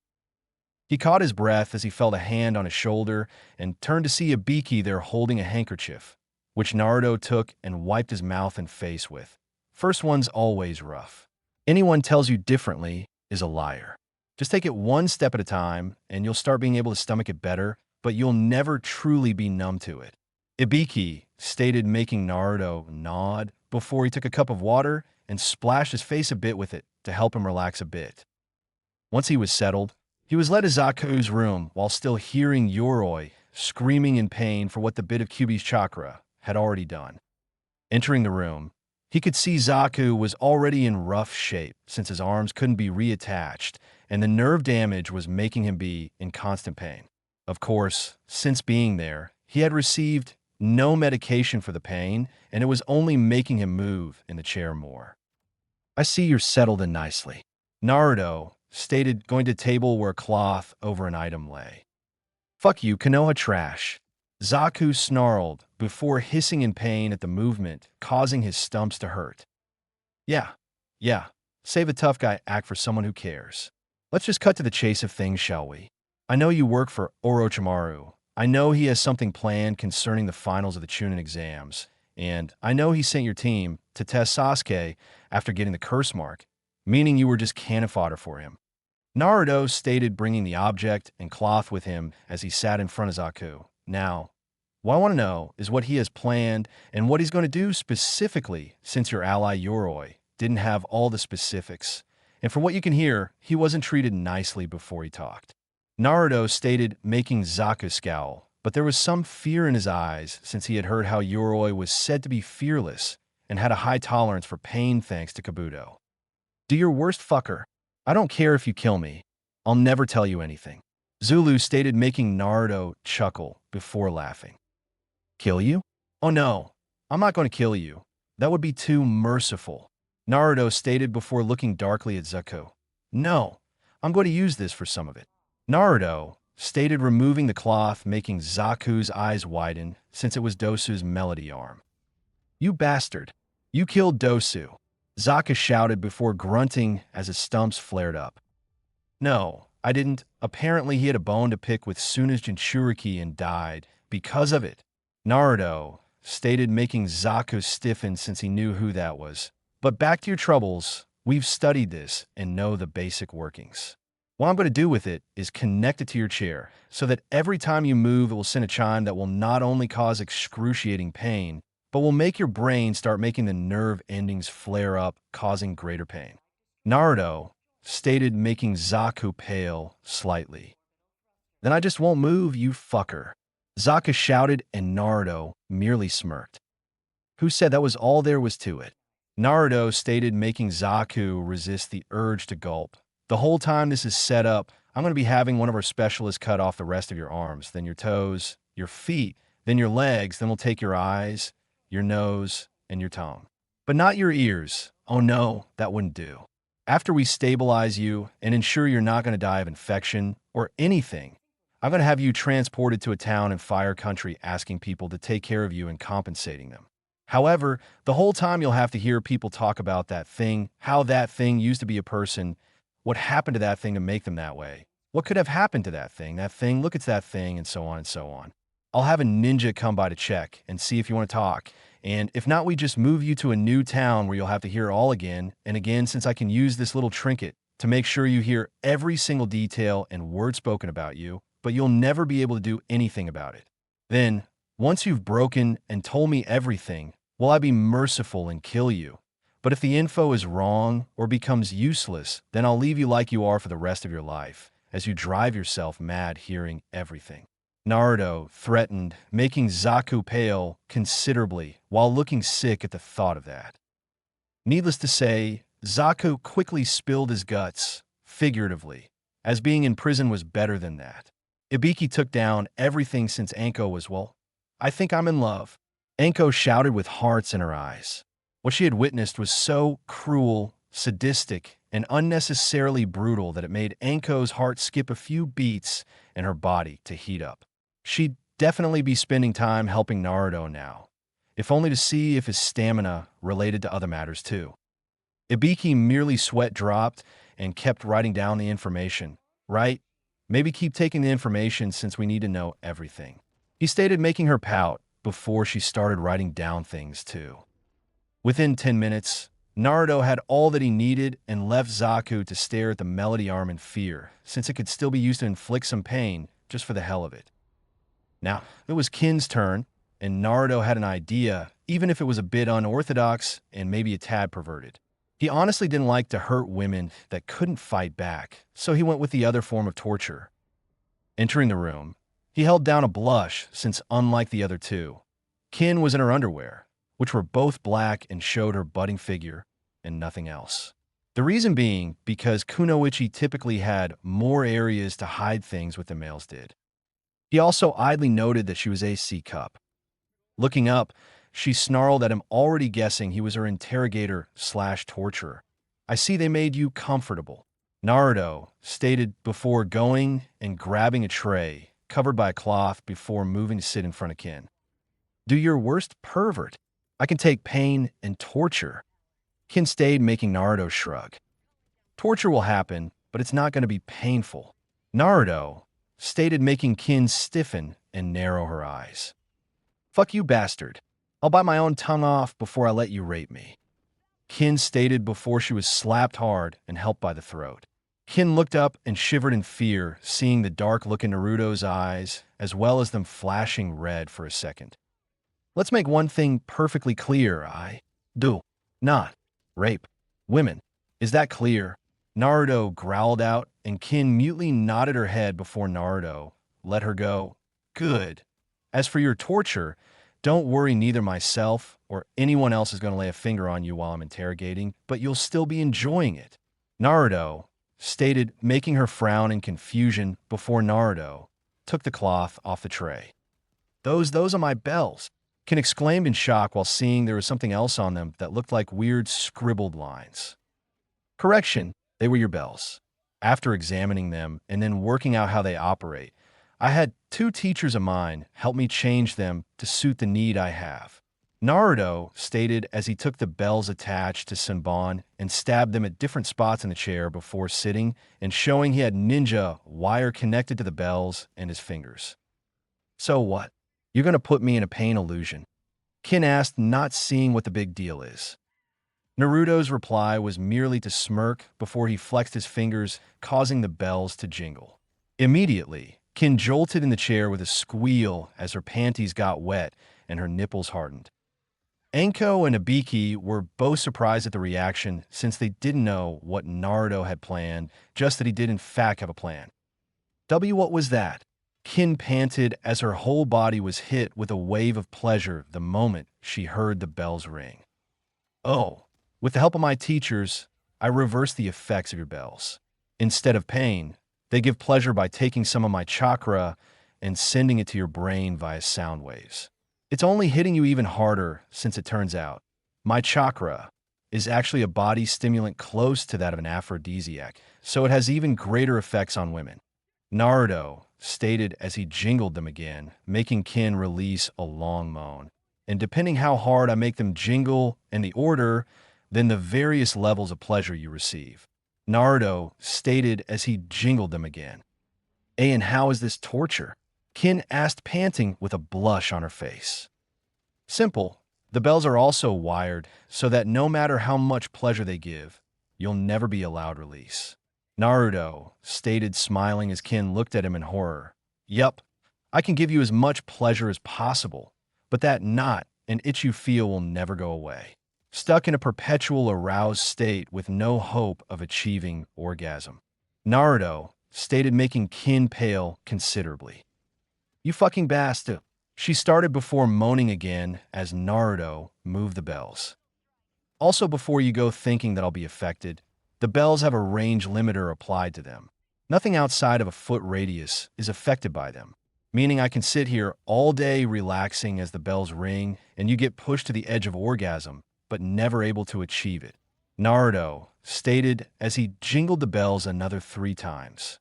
He caught his breath as he felt a hand on his shoulder and turned to see Ibiki there holding a handkerchief, which Naruto took and wiped his mouth and face with. First one's always rough. Anyone tells you differently is a liar. Just take it one step at a time and you'll start being able to stomach it better, but you'll never truly be numb to it. Ibiki stated, making Naruto nod before he took a cup of water and splashed his face a bit with it to help him relax a bit. Once he was settled, he was led to Zaku's room while still hearing Yoroi screaming in pain for what the bit of Kyuubi's chakra had already done. Entering the room, he could see Zaku was already in rough shape since his arms couldn't be reattached and the nerve damage was making him be in constant pain. Of course, since being there, he had received no medication for the pain, and it was only making him move in the chair more. I see you're settled in nicely. Naruto stated, going to a table where a cloth over an item lay. Fuck you, Konoha trash. Zaku snarled before hissing in pain at the movement, causing his stumps to hurt. Yeah, save a tough guy act for someone who cares. Let's just cut to the chase of things, shall we? I know you work for Orochimaru. I know he has something planned concerning the finals of the Chūnin exams, and I know he sent your team to test Sasuke after getting the curse mark, meaning you were just cannon fodder for him. Naruto stated, bringing the object and cloth with him as he sat in front of Zaku. Now, what I want to know is what he has planned and what he's going to do specifically, since your ally Yoroi didn't have all the specifics. And from what you can hear, he wasn't treated nicely before he talked. Naruto stated, making Zaku scowl, but there was some fear in his eyes since he had heard how Yoroi was said to be fearless and had a high tolerance for pain thanks to Kabuto. Do your worst, fucker. I don't care if you kill me. I'll never tell you anything. Zulu stated, making Naruto chuckle before laughing. Kill you? Oh no, I'm not going to kill you. That would be too merciful. Naruto stated before looking darkly at Zaku. No, I'm going to use this for some of it. Naruto stated, removing the cloth, making Zaku's eyes widen, since it was Dosu's melody arm. "You bastard! You killed Dosu!" Zaku shouted before grunting as his stumps flared up. "No, I didn't. Apparently he had a bone to pick with Suna's Jinchuriki and died because of it," Naruto stated, making Zaku stiffen since he knew who that was. "But back to your troubles. We've studied this and know the basic workings. What I'm going to do with it is connect it to your chair so that every time you move, it will send a chime that will not only cause excruciating pain, but will make your brain start making the nerve endings flare up, causing greater pain," Naruto stated, making Zaku pale slightly. "Then I just won't move, you fucker," Zaku shouted, and Naruto merely smirked. "Who said that was all there was to it?" Naruto stated, making Zaku resist the urge to gulp. "The whole time this is set up, I'm going to be having one of our specialists cut off the rest of your arms, then your toes, your feet, then your legs, then we'll take your eyes, your nose, and your tongue. But not your ears. Oh no, that wouldn't do. After we stabilize you and ensure you're not going to die of infection or anything, I'm going to have you transported to a town in Fire Country asking people to take care of you and compensating them. However, the whole time you'll have to hear people talk about that thing, how that thing used to be a person, what happened to that thing to make them that way, what could have happened to that thing, look at that thing, and so on and so on. I'll have a ninja come by to check and see if you want to talk, and if not, we just move you to a new town where you'll have to hear it all again and again, since I can use this little trinket to make sure you hear every single detail and word spoken about you, but you'll never be able to do anything about it. Then, once you've broken and told me everything, will I be merciful and kill you? But if the info is wrong or becomes useless, then I'll leave you like you are for the rest of your life, as you drive yourself mad hearing everything," Naruto threatened, making Zaku pale considerably while looking sick at the thought of that. Needless to say, Zaku quickly spilled his guts, figuratively, as being in prison was better than that. Ibiki took down everything since Anko was, "Well, I think I'm in love," Anko shouted with hearts in her eyes. What she had witnessed was so cruel, sadistic, and unnecessarily brutal that it made Anko's heart skip a few beats and her body to heat up. She'd definitely be spending time helping Naruto now, if only to see if his stamina related to other matters too. Ibiki merely sweat dropped and kept writing down the information. "Right? Maybe keep taking the information since we need to know everything," he stated, making her pout before she started writing down things too. Within 10 minutes, Naruto had all that he needed and left Zaku to stare at the melody arm in fear, since it could still be used to inflict some pain just for the hell of it. Now, it was Kin's turn, and Naruto had an idea, even if it was a bit unorthodox and maybe a tad perverted. He honestly didn't like to hurt women that couldn't fight back, so he went with the other form of torture. Entering the room, he held down a blush since, unlike the other two, Kin was in her underwear, which were both black and showed her budding figure and nothing else. The reason being because Kunoichi typically had more areas to hide things with than males did. He also idly noted that she was a C-cup. Looking up, she snarled at him, already guessing he was her interrogator/torturer. "I see they made you comfortable," Naruto stated before going and grabbing a tray covered by a cloth before moving to sit in front of Kin. "Do your worst, pervert. I can take pain and torture," Kin stayed, making Naruto shrug. "Torture will happen, but it's not going to be painful," Naruto stated, making Kin stiffen and narrow her eyes. "Fuck you, bastard. I'll bite my own tongue off before I let you rape me," Kin stated before she was slapped hard and helped by the throat. Kin looked up and shivered in fear, seeing the dark look in Naruto's eyes, as well as them flashing red for a second. "Let's make one thing perfectly clear. I do not rape women. Is that clear?" Naruto growled out, and Kin mutely nodded her head before Naruto let her go. "Good. As for your torture, don't worry, neither myself or anyone else is going to lay a finger on you while I'm interrogating, but you'll still be enjoying it," Naruto stated, making her frown in confusion before Naruto took the cloth off the tray. Those are my bells," Kin exclaimed in shock while seeing there was something else on them that looked like weird scribbled lines. "Correction, they were your bells." After examining them and then working out how they operate, I had 2 teachers of mine help me change them to suit the need I have. Naruto stated as he took the bells attached to Senbon and stabbed them at different spots in the chair before sitting and showing he had ninja wire connected to the bells and his fingers. So what? You're going to put me in a pain illusion? Kin asked, not seeing what the big deal is. Naruto's reply was merely to smirk before he flexed his fingers, causing the bells to jingle. Immediately, Kin jolted in the chair with a squeal as her panties got wet and her nipples hardened. Anko and Ibiki were both surprised at the reaction since they didn't know what Naruto had planned, just that he did in fact have a plan. What was that? Kin panted as her whole body was hit with a wave of pleasure the moment she heard the bells ring. Oh, with the help of my teachers, I reversed the effects of your bells. Instead of pain, they give pleasure by taking some of my chakra and sending it to your brain via sound waves. It's only hitting you even harder since it turns out my chakra is actually a body stimulant close to that of an aphrodisiac, so it has even greater effects on women. Naruto stated as he jingled them again, making Kin release a long moan. And depending how hard I make them jingle and the order, then the various levels of pleasure you receive. Naruto stated as he jingled them again. And how is this torture? Kin asked, panting with a blush on her face. Simple. The bells are also wired so that no matter how much pleasure they give, you'll never be allowed release. Naruto stated, smiling as Kin looked at him in horror. Yup, I can give you as much pleasure as possible, but that knot and itch you feel will never go away. Stuck in a perpetual aroused state with no hope of achieving orgasm. Naruto stated, making Kin pale considerably. You fucking bastard. She started before moaning again as Naruto moved the bells. Also, before you go thinking that I'll be affected, the bells have a range limiter applied to them. Nothing outside of a foot radius is affected by them, meaning I can sit here all day relaxing as the bells ring and you get pushed to the edge of orgasm, but never able to achieve it. Naruto stated as he jingled the bells another 3 times.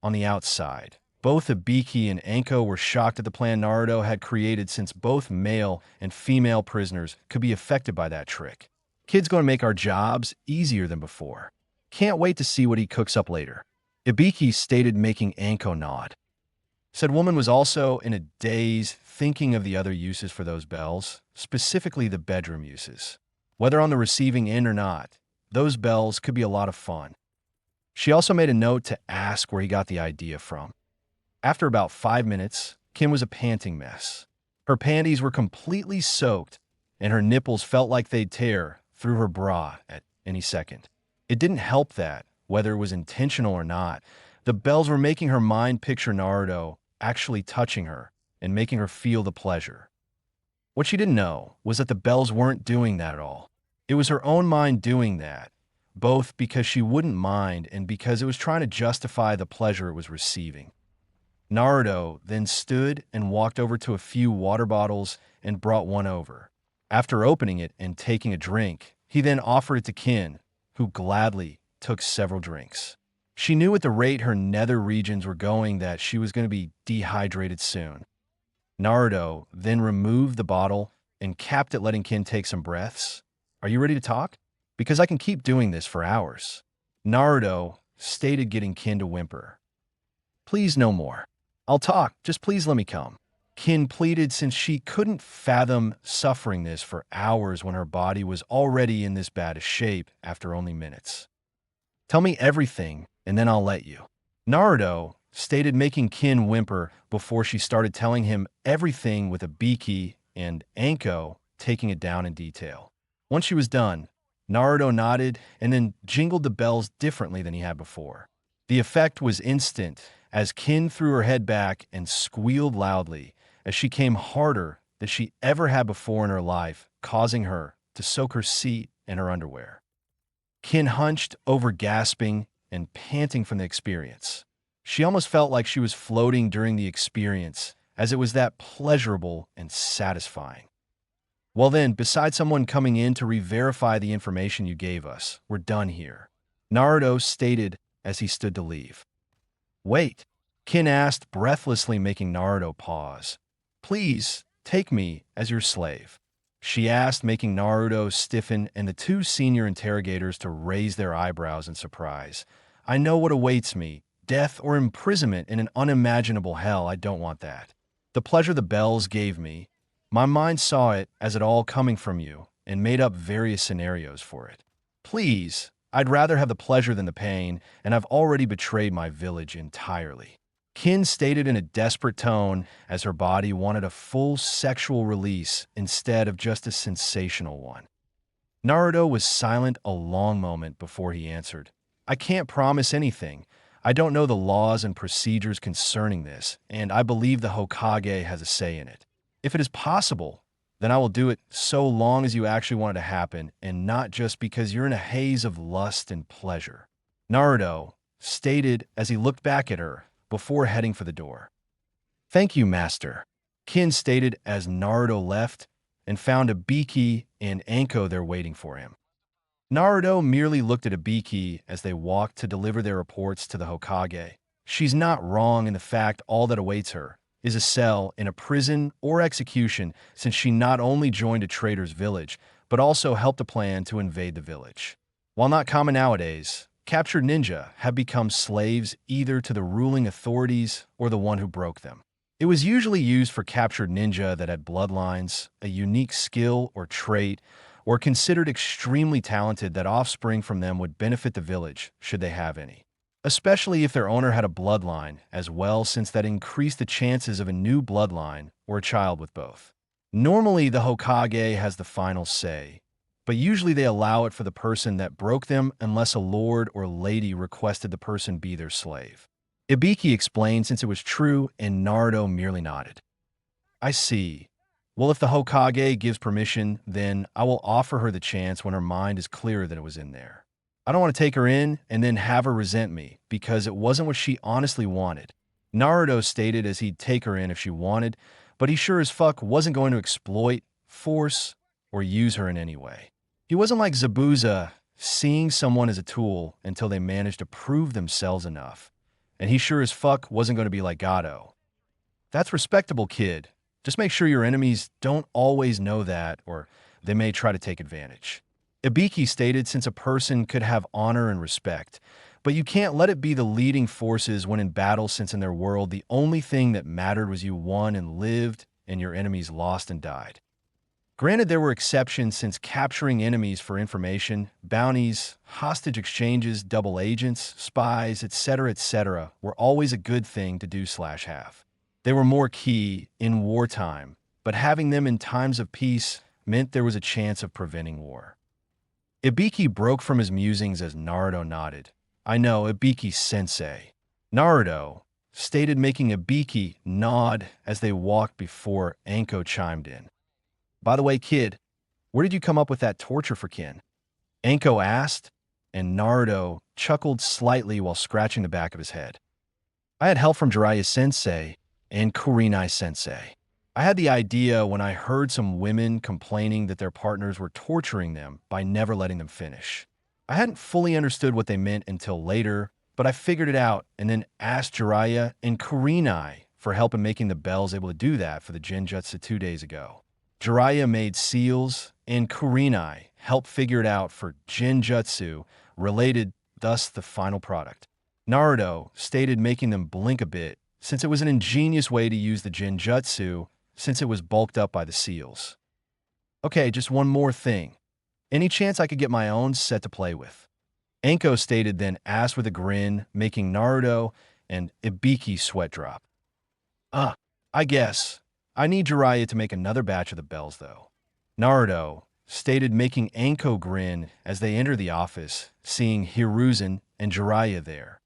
On the outside, both Ibiki and Anko were shocked at the plan Naruto had created since both male and female prisoners could be affected by that trick. Kid's going to make our jobs easier than before. Can't wait to see what he cooks up later. Ibiki stated, making Anko nod. Said woman was also in a daze, thinking of the other uses for those bells, specifically the bedroom uses. Whether on the receiving end or not, those bells could be a lot of fun. She also made a note to ask where he got the idea from. After about 5 minutes, Kim was a panting mess. Her panties were completely soaked, and her nipples felt like they'd tear through her bra at any second. It didn't help that, whether it was intentional or not, the bells were making her mind picture Naruto actually touching her and making her feel the pleasure. What she didn't know was that the bells weren't doing that at all. It was her own mind doing that, both because she wouldn't mind and because it was trying to justify the pleasure it was receiving. Naruto then stood and walked over to a few water bottles and brought one over. After opening it and taking a drink, he then offered it to Kin, who gladly took several drinks. She knew at the rate her nether regions were going that she was going to be dehydrated soon. Naruto then removed the bottle and capped it, letting Kin take some breaths. Are you ready to talk? Because I can keep doing this for hours. Naruto stated, getting Kin to whimper. Please, no more. I'll talk, just please let me come. Kin pleaded, since she couldn't fathom suffering this for hours when her body was already in this bad a shape after only minutes. Tell me everything, and then I'll let you. Naruto stated, making Kin whimper before she started telling him everything, with Ibiki and Anko taking it down in detail. Once she was done, Naruto nodded and then jingled the bells differently than he had before. The effect was instant as Kin threw her head back and squealed loudly as she came harder than she ever had before in her life, causing her to soak her seat and her underwear. Kin hunched over, gasping and panting from the experience. She almost felt like she was floating during the experience, as it was that pleasurable and satisfying. Well then, besides someone coming in to re-verify the information you gave us, we're done here. Naruto stated as he stood to leave. Wait, Kin asked, breathlessly, making Naruto pause. Please, take me as your slave. She asked, making Naruto stiffen and the two senior interrogators to raise their eyebrows in surprise. I know what awaits me, death or imprisonment in an unimaginable hell. I don't want that. The pleasure the bells gave me, my mind saw it as it all coming from you and made up various scenarios for it. Please, I'd rather have the pleasure than the pain, and I've already betrayed my village entirely. Kin stated in a desperate tone as her body wanted a full sexual release instead of just a sensational one. Naruto was silent a long moment before he answered. I can't promise anything. I don't know the laws and procedures concerning this, and I believe the Hokage has a say in it. If it is possible, then I will do it so long as you actually want it to happen and not just because you're in a haze of lust and pleasure. Naruto stated as he looked back at her before heading for the door. Thank you, Master, Kin stated as Naruto left and found Ibiki and Anko there waiting for him. Naruto merely looked at Ibiki as they walked to deliver their reports to the Hokage. She's not wrong in the fact all that awaits her is a cell in a prison or execution, since she not only joined a traitor's village, but also helped a plan to invade the village. While not common nowadays, captured ninja have become slaves either to the ruling authorities or the one who broke them. It was usually used for captured ninja that had bloodlines, a unique skill or trait, or considered extremely talented that offspring from them would benefit the village, should they have any. Especially if their owner had a bloodline as well, since that increased the chances of a new bloodline or a child with both. Normally, the Hokage has the final say, but usually they allow it for the person that broke them unless a lord or lady requested the person be their slave. Ibiki explained since it was true, and Naruto merely nodded. I see. Well, if the Hokage gives permission, then I will offer her the chance when her mind is clearer than it was in there. I don't want to take her in and then have her resent me because it wasn't what she honestly wanted. Naruto stated as he'd take her in if she wanted, but he sure as fuck wasn't going to exploit, force, or use her in any way. He wasn't like Zabuza, seeing someone as a tool until they managed to prove themselves enough. And he sure as fuck wasn't going to be like Gato. That's respectable, kid. Just make sure your enemies don't always know that, or they may try to take advantage. Ibiki stated since a person could have honor and respect, but you can't let it be the leading forces when in battle, since in their world the only thing that mattered was you won and lived and your enemies lost and died. Granted, there were exceptions, since capturing enemies for information, bounties, hostage exchanges, double agents, spies, etc. were always a good thing to do/have. They were more key in wartime, but having them in times of peace meant there was a chance of preventing war. Ibiki broke from his musings as Naruto nodded. I know, Ibiki-sensei. Naruto stated, making Ibiki nod as they walked before Anko chimed in. By the way, kid, where did you come up with that torture for Kin? Anko asked, and Naruto chuckled slightly while scratching the back of his head. I had help from Jiraiya-sensei and Kurenai-sensei. I had the idea when I heard some women complaining that their partners were torturing them by never letting them finish. I hadn't fully understood what they meant until later, but I figured it out and then asked Jiraiya and Kurenai for help in making the bells able to do that for the Genjutsu 2 days ago. Jiraiya made seals, and Kurenai helped figure it out for Genjutsu related, thus the final product. Naruto stated, making them blink a bit, since it was an ingenious way to use the Genjutsu since it was bulked up by the seals. Okay, just one more thing. Any chance I could get my own set to play with? Anko stated, then asked with a grin, making Naruto and Ibiki sweat drop. I guess. I need Jiraiya to make another batch of the bells, though. Naruto stated, making Anko grin as they entered the office, seeing Hiruzen and Jiraiya there.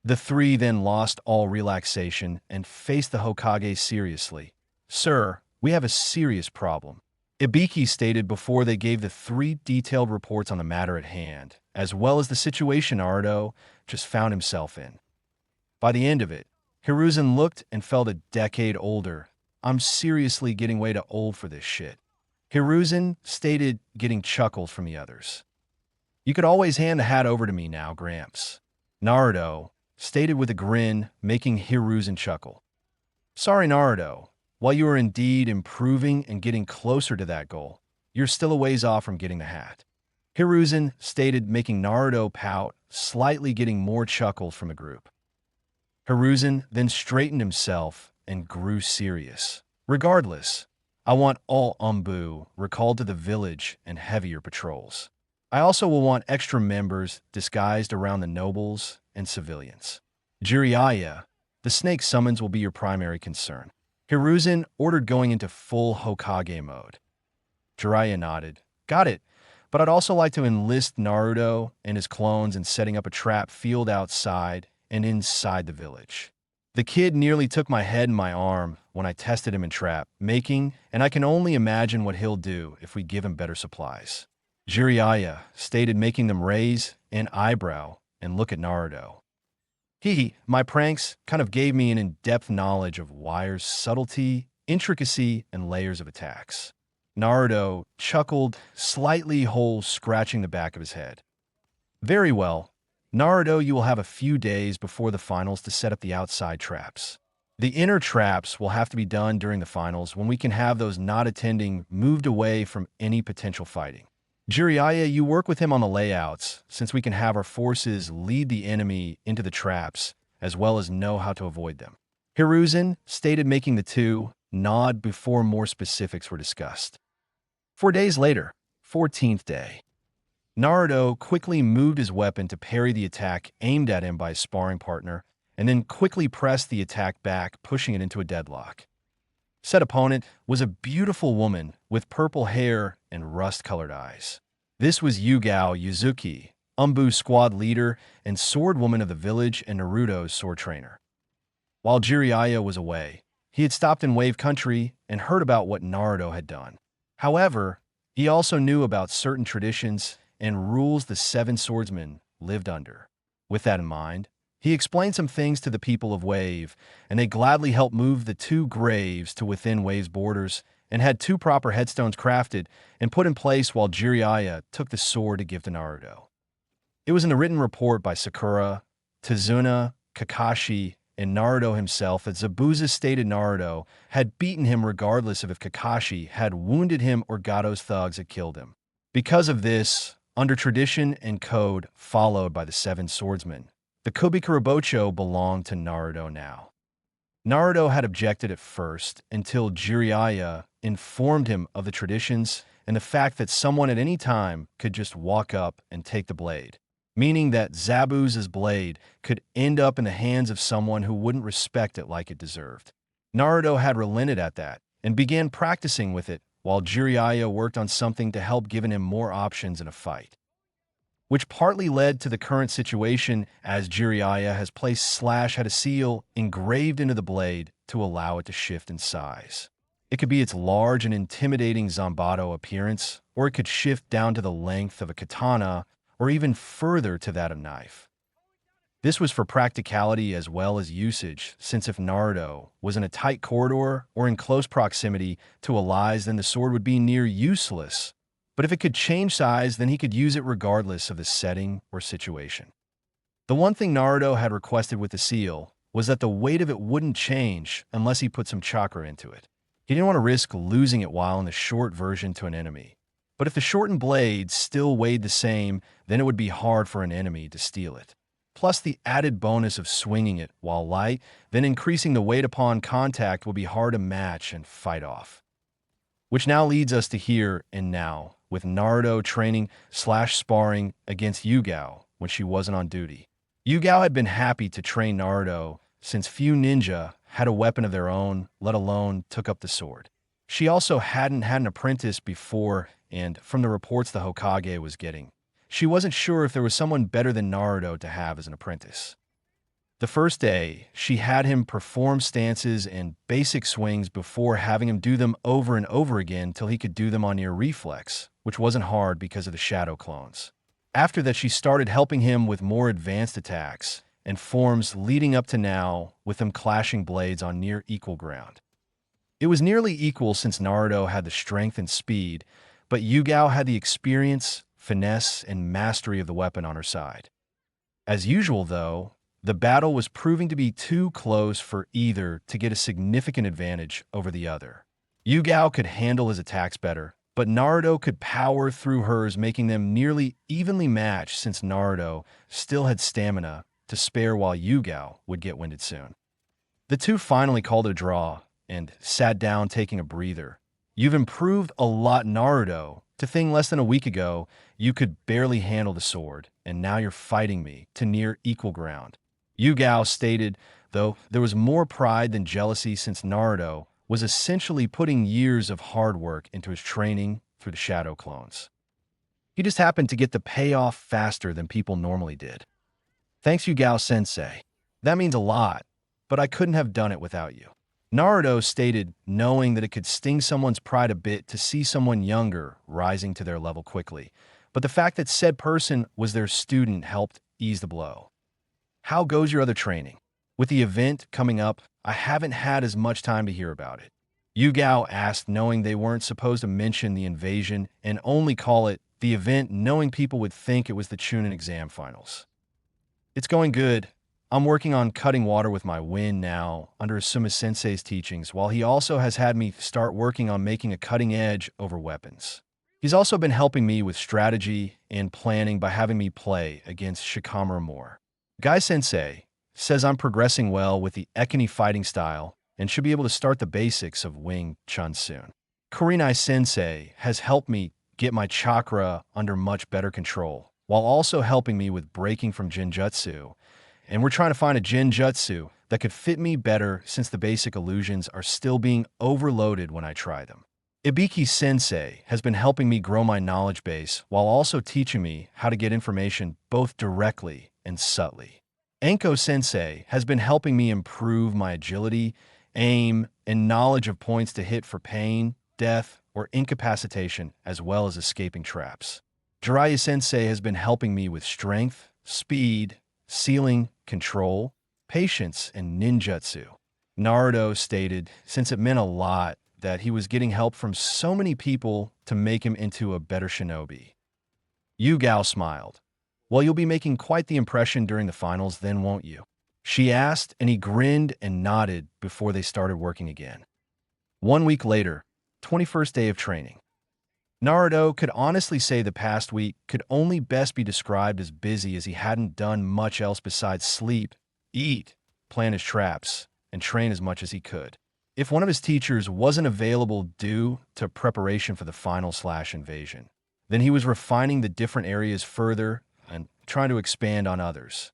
The three then lost all relaxation and faced the Hokage seriously. Sir, we have a serious problem, Ibiki stated before they gave the 3 detailed reports on the matter at hand, as well as the situation Naruto just found himself in. By the end of it, Hiruzen looked and felt a decade older. I'm seriously getting way too old for this shit, Hiruzen stated, getting chuckles from the others. You could always hand the hat over to me now, Gramps. Naruto stated with a grin, making Hiruzen chuckle. Sorry, Naruto. While you are indeed improving and getting closer to that goal, you're still a ways off from getting the hat. Hiruzen stated, making Naruto pout, slightly getting more chuckles from the group. Hiruzen then straightened himself and grew serious. Regardless, I want all Umbu recalled to the village and heavier patrols. I also will want extra members disguised around the nobles and civilians. Jiraiya, the snake summons will be your primary concern. Hiruzen ordered, going into full Hokage mode. Jiraiya nodded. Got it, but I'd also like to enlist Naruto and his clones in setting up a trap field outside and inside the village. The kid nearly took my head and my arm when I tested him in trap making, and I can only imagine what he'll do if we give him better supplies. Jiraiya stated, making them raise an eyebrow and look at Naruto. My pranks kind of gave me an in-depth knowledge of Wire's subtlety, intricacy, and layers of attacks. Naruto chuckled, slightly scratching the back of his head. Very well. Naruto, you will have a few days before the finals to set up the outside traps. The inner traps will have to be done during the finals when we can have those not attending moved away from any potential fighting. Jiraiya, you work with him on the layouts, since we can have our forces lead the enemy into the traps, as well as know how to avoid them. Hiruzen stated, making the two nod before more specifics were discussed. 4 days later, 14th day. Naruto quickly moved his weapon to parry the attack aimed at him by his sparring partner, and then quickly pressed the attack back, pushing it into a deadlock. Said opponent was a beautiful woman with purple hair and rust-colored eyes. This was Yugao Yuzuki, Umbu's squad leader and swordwoman of the village and Naruto's sword trainer. While Jiraiya was away, he had stopped in Wave Country and heard about what Naruto had done. However, he also knew about certain traditions and rules the seven swordsmen lived under. With that in mind, he explained some things to the people of Wave, and they gladly helped move the 2 graves to within Wave's borders and had 2 proper headstones crafted and put in place while Jiraiya took the sword to give to Naruto. It was in the written report by Sakura, Tazuna, Kakashi, and Naruto himself that Zabuza stated Naruto had beaten him regardless of if Kakashi had wounded him or Gato's thugs had killed him. Because of this, under tradition and code followed by the 7 swordsmen, the Kubikurabocho belonged to Naruto now. Naruto had objected at first until Jiraiya informed him of the traditions and the fact that someone at any time could just walk up and take the blade, meaning that Zabuza's blade could end up in the hands of someone who wouldn't respect it like it deserved. Naruto had relented at that and began practicing with it while Jiraiya worked on something to help giving him more options in a fight, which partly led to the current situation as Jiraiya has placed had a seal engraved into the blade to allow it to shift in size. It could be its large and intimidating Zanbato appearance, or it could shift down to the length of a katana, or even further to that of knife. This was for practicality as well as usage, since if Naruto was in a tight corridor or in close proximity to allies, then the sword would be near useless. But if it could change size, then he could use it regardless of the setting or situation. The one thing Naruto had requested with the seal was that the weight of it wouldn't change unless he put some chakra into it. He didn't want to risk losing it while in the short version to an enemy. But if the shortened blade still weighed the same, then it would be hard for an enemy to steal it. Plus the added bonus of swinging it while light, then increasing the weight upon contact would be hard to match and fight off. Which now leads us to here and now, with Naruto training / sparring against Yugao when she wasn't on duty. Yugao had been happy to train Naruto since few ninja had a weapon of their own, let alone took up the sword. She also hadn't had an apprentice before, and from the reports the Hokage was getting, she wasn't sure if there was someone better than Naruto to have as an apprentice. The first day, she had him perform stances and basic swings before having him do them over and over again till he could do them on near reflex, which wasn't hard because of the shadow clones. After that, she started helping him with more advanced attacks and forms leading up to now with them clashing blades on near equal ground. It was nearly equal since Naruto had the strength and speed, but Yugao had the experience, finesse, and mastery of the weapon on her side. As usual, though, The battle was proving to be too close for either to get a significant advantage over the other. Yugao could handle his attacks better, but Naruto could power through hers, making them nearly evenly matched since Naruto still had stamina to spare while Yugao would get winded soon. The two finally called it a draw and sat down taking a breather. You've improved a lot, Naruto. To think less than a week ago, you could barely handle the sword, and now you're fighting me to near equal ground. Yugao stated, though there was more pride than jealousy since Naruto was essentially putting years of hard work into his training through the shadow clones. He just happened to get the payoff faster than people normally did. Thanks, Yugao-sensei. That means a lot, but I couldn't have done it without you. Naruto stated, knowing that it could sting someone's pride a bit to see someone younger rising to their level quickly, but the fact that said person was their student helped ease the blow. How goes your other training? With the event coming up, I haven't had as much time to hear about it. Yugao asked, knowing they weren't supposed to mention the invasion and only call it the event, knowing people would think it was the Chūnin exam finals. It's going good. I'm working on cutting water with my wind now under Asuma-sensei's teachings, while he also has had me start working on making a cutting edge over weapons. He's also been helping me with strategy and planning by having me play against Shikamaru more. Guy-sensei says I'm progressing well with the Ekini fighting style and should be able to start the basics of Wing Chun soon. Kurenai-sensei has helped me get my chakra under much better control, while also helping me with breaking from Genjutsu, and we're trying to find a Genjutsu that could fit me better since the basic illusions are still being overloaded when I try them. Ibiki-sensei has been helping me grow my knowledge base while also teaching me how to get information both directly and subtly. Anko-sensei has been helping me improve my agility, aim, and knowledge of points to hit for pain, death, or incapacitation, as well as escaping traps. Jiraiya-sensei has been helping me with strength, speed, sealing, control, patience, and ninjutsu. Naruto stated, since it meant a lot that he was getting help from so many people to make him into a better shinobi. Yugao smiled. Well, you'll be making quite the impression during the finals then, won't you? She asked, and he grinned and nodded before they started working again. 1 week later, 21st day of training. Naruto could honestly say the past week could only best be described as busy, as he hadn't done much else besides sleep, eat, plan his traps, and train as much as he could. If one of his teachers wasn't available due to preparation for the final/invasion, then he was refining the different areas further and trying to expand on others.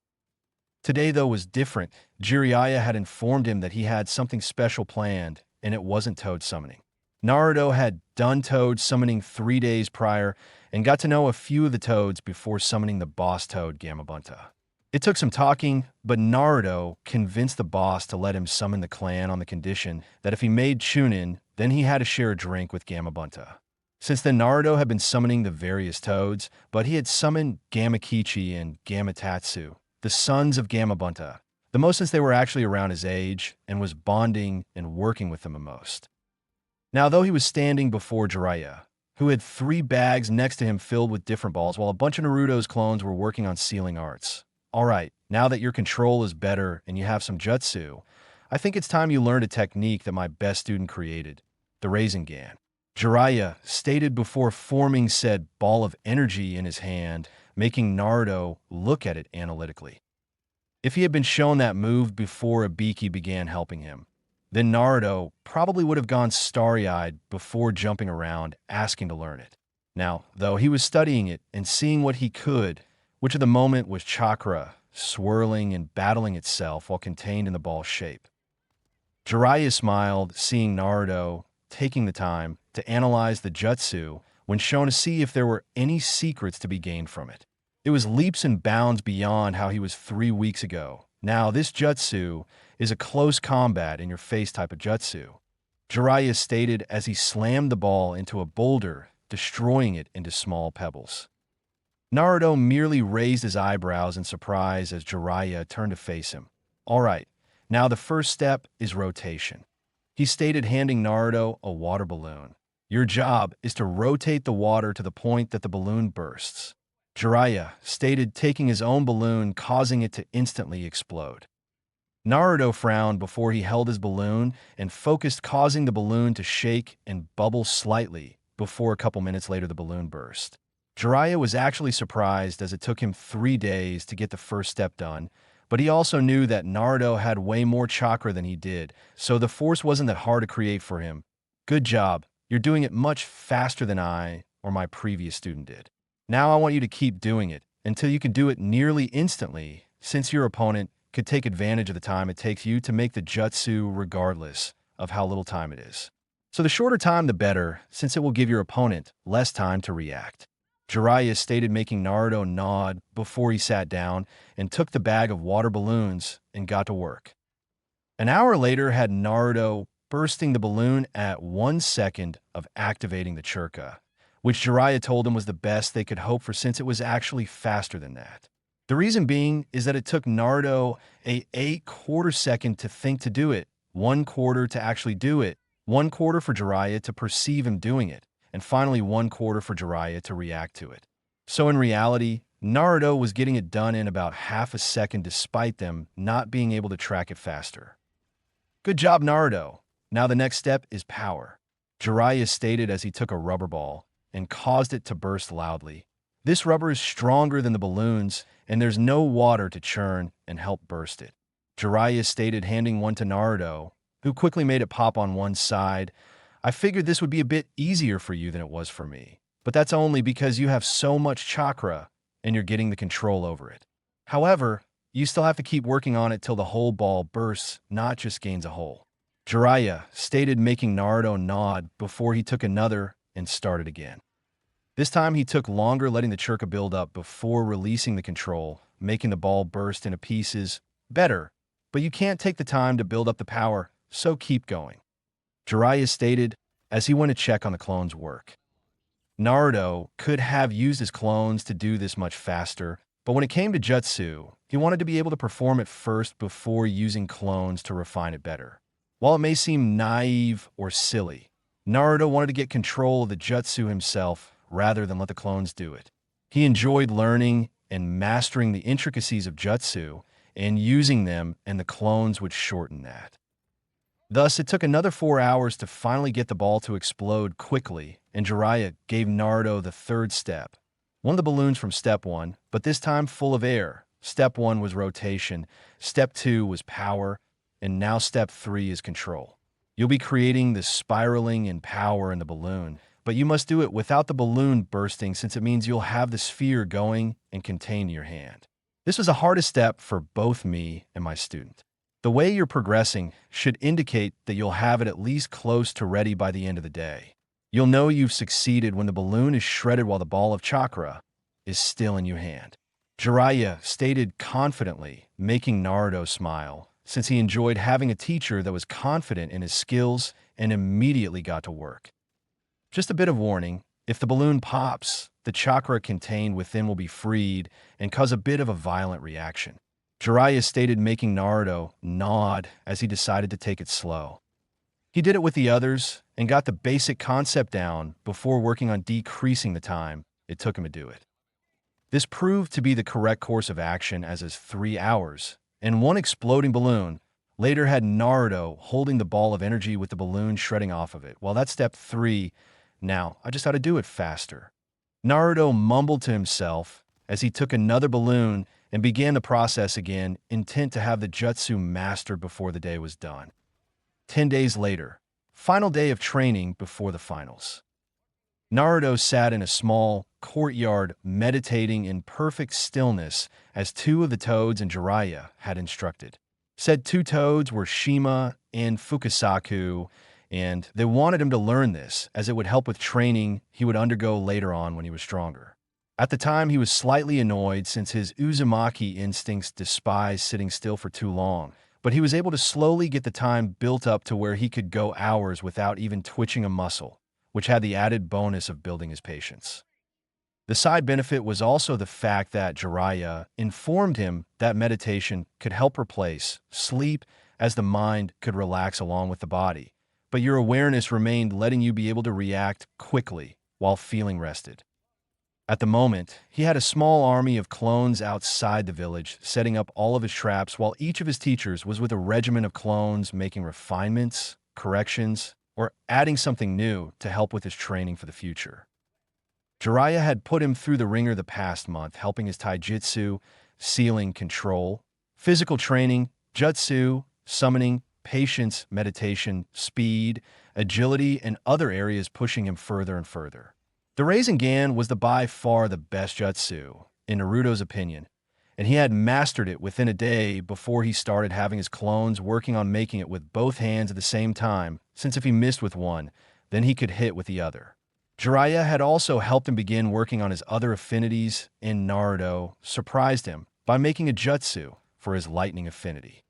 Today, though, was different. Jiraiya had informed him that he had something special planned, and it wasn't toad summoning. Naruto had done toad summoning 3 days prior and got to know a few of the toads before summoning the boss toad Gamabunta. It took some talking, but Naruto convinced the boss to let him summon the clan on the condition that if he made Chūnin, then he had to share a drink with Gamabunta. Since then, Naruto had been summoning the various toads, but he had summoned Gamakichi and Gamatatsu, the sons of Gamabunta, the most since they were actually around his age, and was bonding and working with them the most. Now, though he was standing before Jiraiya, who had 3 bags next to him filled with different balls, while a bunch of Naruto's clones were working on sealing arts. All right, now that your control is better and you have some jutsu, I think it's time you learned a technique that my best student created, the Rasengan. Jiraiya stated before forming said ball of energy in his hand, making Naruto look at it analytically. If he had been shown that move before Ibiki began helping him, then Naruto probably would have gone starry-eyed before jumping around, asking to learn it. Now, though, he was studying it and seeing what he could, which at the moment was chakra, swirling and battling itself while contained in the ball shape. Jiraiya smiled, seeing Naruto taking the time to analyze the jutsu when shown to see if there were any secrets to be gained from it. It was leaps and bounds beyond how he was 3 weeks ago. Now, this jutsu is a close combat in your face type of jutsu, Jiraiya stated as he slammed the ball into a boulder, destroying it into small pebbles. Naruto merely raised his eyebrows in surprise as Jiraiya turned to face him. All right, now the first step is rotation, he stated, handing Naruto a water balloon. Your job is to rotate the water to the point that the balloon bursts. Jiraiya stated, taking his own balloon, causing it to instantly explode. Naruto frowned before he held his balloon and focused, causing the balloon to shake and bubble slightly before a couple minutes later the balloon burst. Jiraiya was actually surprised as it took him 3 days to get the first step done, but he also knew that Naruto had way more chakra than he did, so the force wasn't that hard to create for him. Good job, you're doing it much faster than I or my previous student did. Now I want you to keep doing it until you can do it nearly instantly, since your opponent could take advantage of the time it takes you to make the jutsu regardless of how little time it is. So the shorter time the better, since it will give your opponent less time to react. Jiraiya stated, making Naruto nod before he sat down and took the bag of water balloons and got to work. An hour later had Naruto bursting the balloon at 1 second of activating the churka, which Jiraiya told him was the best they could hope for since it was actually faster than that. The reason being is that it took Naruto a quarter second to think to do it, 1/4 to actually do it, 1/4 for Jiraiya to perceive him doing it, and finally 1/4 for Jiraiya to react to it. So in reality, Naruto was getting it done in about half a second despite them not being able to track it faster. Good job, Naruto. Now the next step is power. Jiraiya stated as he took a rubber ball and caused it to burst loudly. This rubber is stronger than the balloons, and there's no water to churn and help burst it. Jiraiya stated, handing one to Naruto, who quickly made it pop on one side. I figured this would be a bit easier for you than it was for me, but that's only because you have so much chakra and you're getting the control over it. However, you still have to keep working on it till the whole ball bursts, not just gains a hole. Jiraiya stated, making Naruto nod before he took another and started again. This time he took longer, letting the churka build up before releasing the control, making the ball burst into pieces. Better, but you can't take the time to build up the power, so keep going. Jiraiya stated as he went to check on the clone's work. Naruto could have used his clones to do this much faster, but when it came to jutsu, he wanted to be able to perform it first before using clones to refine it better. While it may seem naive or silly, Naruto wanted to get control of the jutsu himself rather than let the clones do it. He enjoyed learning and mastering the intricacies of jutsu and using them, and the clones would shorten that. Thus, it took another 4 hours to finally get the ball to explode quickly, and Jiraiya gave Naruto the third step. One of the balloons from step 1, but this time full of air. Step 1 was rotation, step 2 was power, and now step 3 is control. You'll be creating this spiraling and power in the balloon, but you must do it without the balloon bursting, since it means you'll have the sphere going and contained in your hand. This was the hardest step for both me and my student. The way you're progressing should indicate that you'll have it at least close to ready by the end of the day. You'll know you've succeeded when the balloon is shredded while the ball of chakra is still in your hand. Jiraiya stated confidently, making Naruto smile, since he enjoyed having a teacher that was confident in his skills and immediately got to work. Just a bit of warning, if the balloon pops, the chakra contained within will be freed and cause a bit of a violent reaction. Jiraiya stated, making Naruto nod as he decided to take it slow. He did it with the others and got the basic concept down before working on decreasing the time it took him to do it. This proved to be the correct course of action, as is 3 hours, and one exploding balloon later had Naruto holding the ball of energy with the balloon shredding off of it. Well, that's step 3. Now, I just had to do it faster. Naruto mumbled to himself as he took another balloon and began the process again, intent to have the jutsu mastered before the day was done. 10 days later, final day of training before the finals. Naruto sat in a small courtyard meditating in perfect stillness as 2 of the toads and Jiraiya had instructed. Said 2 toads were Shima and Fukasaku, and they wanted him to learn this, as it would help with training he would undergo later on when he was stronger. At the time, he was slightly annoyed since his Uzumaki instincts despise sitting still for too long, but he was able to slowly get the time built up to where he could go hours without even twitching a muscle, which had the added bonus of building his patience. The side benefit was also the fact that Jiraiya informed him that meditation could help replace sleep, as the mind could relax along with the body, but your awareness remained, letting you be able to react quickly while feeling rested. At the moment, he had a small army of clones outside the village, setting up all of his traps while each of his teachers was with a regiment of clones making refinements, corrections, or adding something new to help with his training for the future. Jiraiya had put him through the ringer the past month, helping his taijutsu, sealing control, physical training, jutsu, summoning, patience, meditation, speed, agility, and other areas pushing him further and further. The Rasengan was by far the best jutsu, in Naruto's opinion, and he had mastered it within a day before he started having his clones working on making it with both hands at the same time, since if he missed with one, then he could hit with the other. Jiraiya had also helped him begin working on his other affinities, and Naruto surprised him by making a jutsu for his lightning affinity.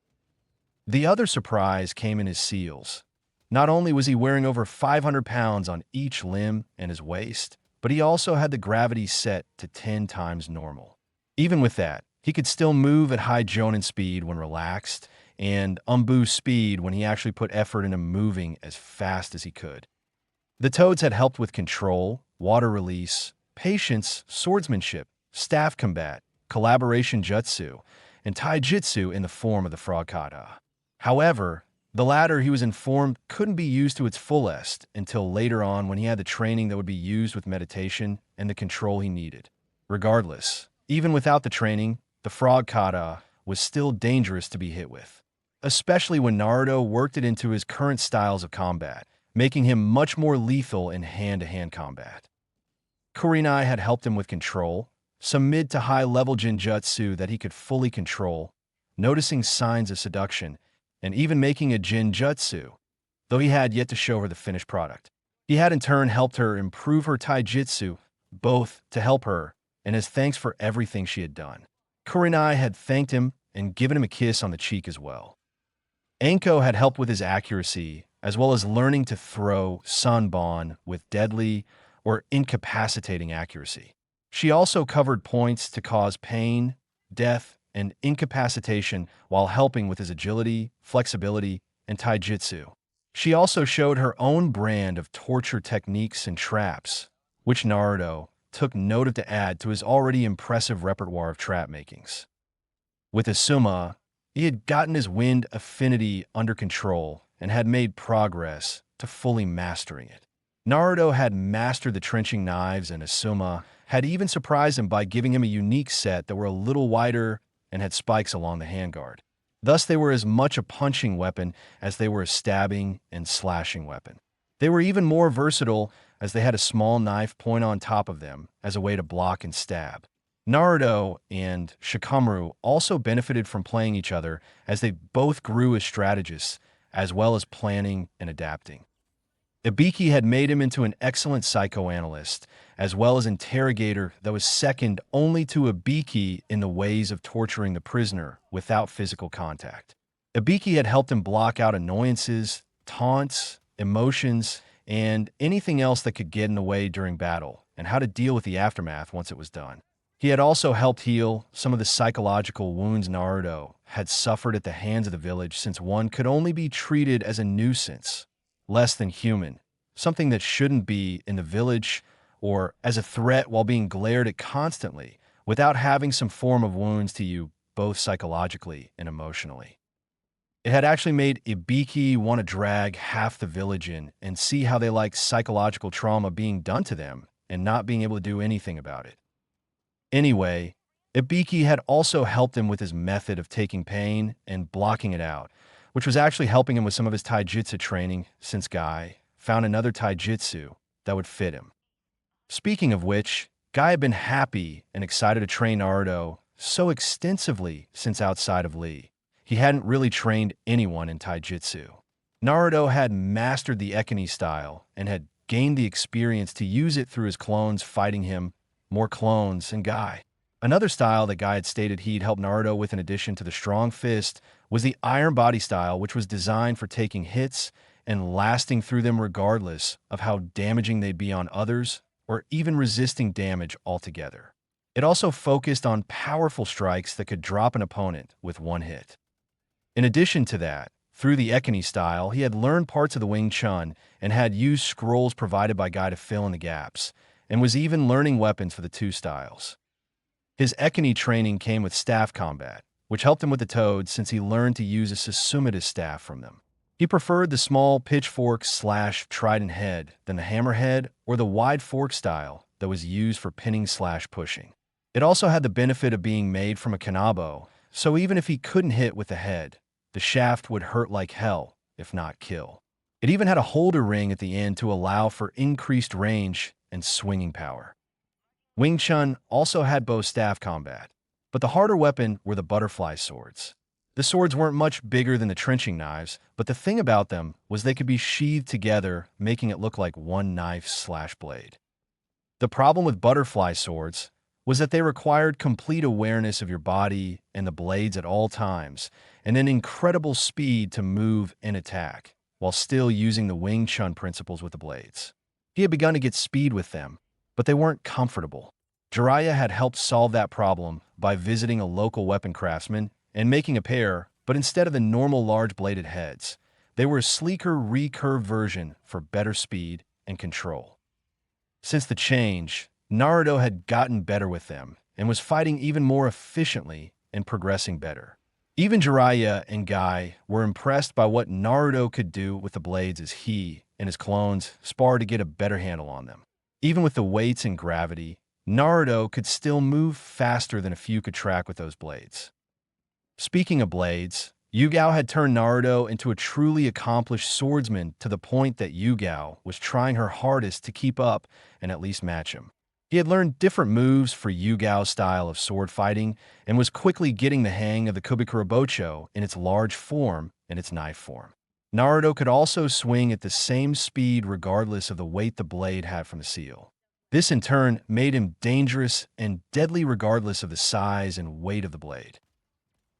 The other surprise came in his seals. Not only was he wearing over 500 pounds on each limb and his waist, but he also had the gravity set to 10 times normal. Even with that, he could still move at high Chūnin speed when relaxed, and boost speed when he actually put effort into moving as fast as he could. The Toads had helped with control, water release, patience, swordsmanship, staff combat, collaboration jutsu, and taijutsu in the form of the frog kata. However, the latter, he was informed, couldn't be used to its fullest until later on when he had the training that would be used with meditation and the control he needed. Regardless, even without the training, the frog kata was still dangerous to be hit with, especially when Naruto worked it into his current styles of combat, making him much more lethal in hand-to-hand combat. Kurenai had helped him with control, some mid to high-level genjutsu that he could fully control, noticing signs of seduction, and even making a genjutsu, though he had yet to show her the finished product. He had in turn helped her improve her taijutsu, both to help her and as thanks for everything she had done. Kurenai had thanked him and given him a kiss on the cheek as well. Anko had helped with his accuracy, as well as learning to throw Sanbon with deadly or incapacitating accuracy. She also covered points to cause pain, death, and incapacitation while helping with his agility, flexibility, and taijutsu. She also showed her own brand of torture techniques and traps, which Naruto took note of to add to his already impressive repertoire of trap makings. With Asuma, he had gotten his wind affinity under control and had made progress to fully mastering it. Naruto had mastered the trenching knives, and Asuma had even surprised him by giving him a unique set that were a little wider and had spikes along the handguard. Thus, they were as much a punching weapon as they were a stabbing and slashing weapon. They were even more versatile as they had a small knife point on top of them as a way to block and stab. Naruto and Shikamaru also benefited from playing each other as they both grew as strategists, as well as planning and adapting. Ibiki had made him into an excellent psychoanalyst, as well as interrogator that was second only to Ibiki in the ways of torturing the prisoner without physical contact. Ibiki had helped him block out annoyances, taunts, emotions, and anything else that could get in the way during battle, and how to deal with the aftermath once it was done. He had also helped heal some of the psychological wounds Naruto had suffered at the hands of the village, since one could only be treated as a nuisance, less than human, something that shouldn't be in the village, or as a threat while being glared at constantly, without having some form of wounds to you, both psychologically and emotionally. It had actually made Ibiki want to drag half the village in and see how they liked psychological trauma being done to them and not being able to do anything about it. Anyway, Ibiki had also helped him with his method of taking pain and blocking it out, which was actually helping him with some of his taijutsu training, since Guy found another taijutsu that would fit him. Speaking of which, Guy had been happy and excited to train Naruto so extensively since outside of Lee. He hadn't really trained anyone in taijutsu. Naruto had mastered the Ekani style and had gained the experience to use it through his clones fighting him, more clones, and Guy. Another style that Guy had stated he'd help Naruto with in addition to the strong fist was the Iron Body style, which was designed for taking hits and lasting through them regardless of how damaging they'd be on others or even resisting damage altogether. It also focused on powerful strikes that could drop an opponent with one hit. In addition to that, through the Ekani style, he had learned parts of the Wing Chun and had used scrolls provided by Guy to fill in the gaps, and was even learning weapons for the two styles. His Ekani training came with staff combat, which helped him with the toads since he learned to use a Susumida's staff from them. He preferred the small pitchfork/trident head than the hammerhead or the wide fork style that was used for pinning/pushing. It also had the benefit of being made from a kanabo, so even if he couldn't hit with the head, the shaft would hurt like hell, if not kill. It even had a holder ring at the end to allow for increased range and swinging power. Wing Chun also had bow staff combat, but the harder weapon were the butterfly swords. The swords weren't much bigger than the trenching knives, but the thing about them was they could be sheathed together, making it look like one knife/blade. The problem with butterfly swords was that they required complete awareness of your body and the blades at all times, and an incredible speed to move and attack, while still using the Wing Chun principles with the blades. He had begun to get speed with them, but they weren't comfortable. Jiraiya had helped solve that problem by visiting a local weapon craftsman and making a pair, but instead of the normal large-bladed heads, they were a sleeker recurved version for better speed and control. Since the change, Naruto had gotten better with them and was fighting even more efficiently and progressing better. Even Jiraiya and Guy were impressed by what Naruto could do with the blades as he and his clones sparred to get a better handle on them. Even with the weights and gravity, Naruto could still move faster than a few could track with those blades. Speaking of blades, Yugao had turned Naruto into a truly accomplished swordsman to the point that Yugao was trying her hardest to keep up and at least match him. He had learned different moves for Yugao's style of sword fighting and was quickly getting the hang of the Kubikurabocho in its large form and its knife form. Naruto could also swing at the same speed regardless of the weight the blade had from the seal. This in turn made him dangerous and deadly regardless of the size and weight of the blade.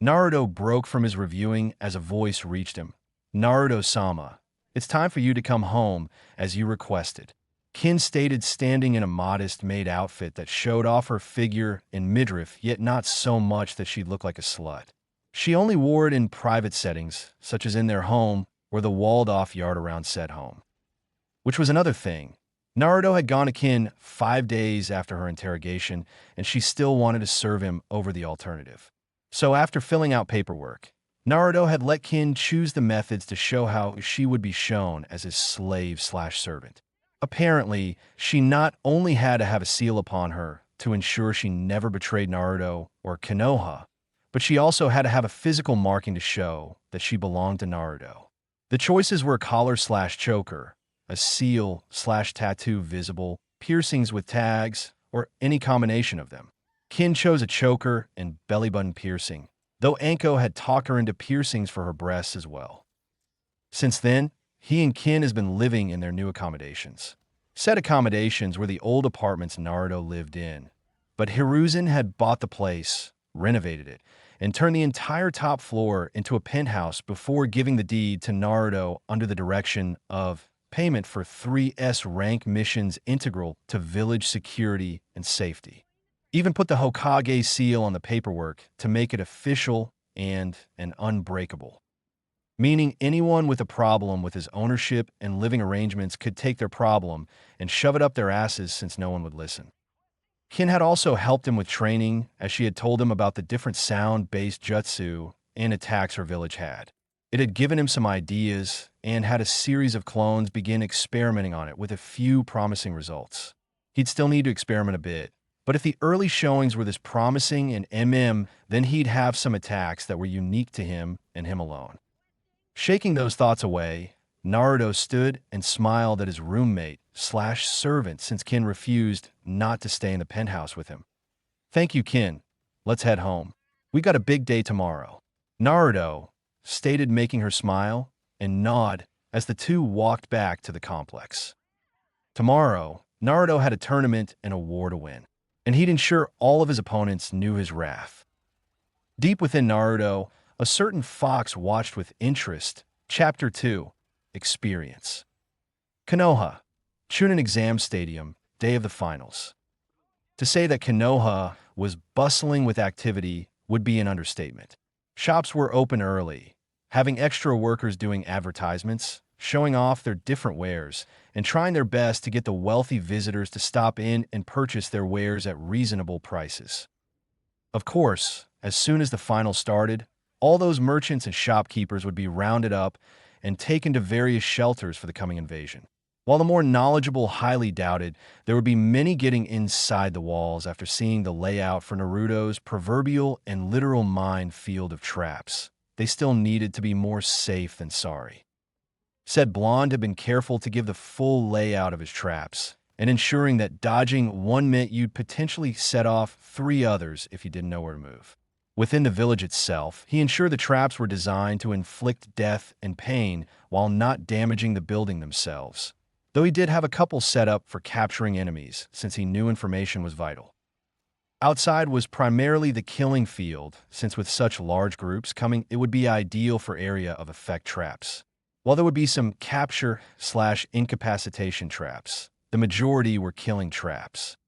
Naruto broke from his reviewing as a voice reached him. "Naruto-sama, it's time for you to come home, as you requested," Kin stated, standing in a modest maid outfit that showed off her figure and midriff, yet not so much that she looked like a slut. She only wore it in private settings, such as in their home or the walled-off yard around said home. Which was another thing. Naruto had gone to Kin 5 days after her interrogation, and she still wanted to serve him over the alternative. So after filling out paperwork, Naruto had let Kin choose the methods to show how she would be shown as his slave/servant. Apparently, she not only had to have a seal upon her to ensure she never betrayed Naruto or Konoha, but she also had to have a physical marking to show that she belonged to Naruto. The choices were a collar/choker, a seal/tattoo visible, piercings with tags, or any combination of them. Kin chose a choker and belly button piercing, though Anko had talked her into piercings for her breasts as well. Since then, he and Kin has been living in their new accommodations. Said accommodations were the old apartments Naruto lived in, but Hiruzen had bought the place, renovated it, and turned the entire top floor into a penthouse before giving the deed to Naruto under the direction of payment for 3S rank missions integral to village security and safety. Even put the Hokage seal on the paperwork to make it official and unbreakable. Meaning anyone with a problem with his ownership and living arrangements could take their problem and shove it up their asses since no one would listen. Kin had also helped him with training, as she had told him about the different sound-based jutsu and attacks her village had. It had given him some ideas and had a series of clones begin experimenting on it with a few promising results. He'd still need to experiment a bit, but if the early showings were this promising and then he'd have some attacks that were unique to him and him alone. Shaking those thoughts away, Naruto stood and smiled at his roommate/servant since Kin refused not to stay in the penthouse with him. "Thank you, Kin. Let's head home. We got a big day tomorrow," Naruto stated, making her smile and nod as the two walked back to the complex. Tomorrow, Naruto had a tournament and a war to win, and he'd ensure all of his opponents knew his wrath. Deep within Naruto, a certain fox watched with interest. Chapter 2, Experience. Konoha, Chūnin Exam Stadium, day of the finals. To say that Konoha was bustling with activity would be an understatement. Shops were open early, having extra workers doing advertisements, showing off their different wares and trying their best to get the wealthy visitors to stop in and purchase their wares at reasonable prices. Of course, as soon as the final started, all those merchants and shopkeepers would be rounded up and taken to various shelters for the coming invasion. While the more knowledgeable highly doubted there would be many getting inside the walls after seeing the layout for Naruto's proverbial and literal minefield of traps, they still needed to be more safe than sorry. Said Blonde had been careful to give the full layout of his traps, and ensuring that dodging one meant you'd potentially set off 3 others if you didn't know where to move. Within the village itself, he ensured the traps were designed to inflict death and pain while not damaging the building themselves, though he did have a couple set up for capturing enemies since he knew information was vital. Outside was primarily the killing field, since with such large groups coming, it would be ideal for area of effect traps. While there would be some capture/incapacitation traps, the majority were killing traps.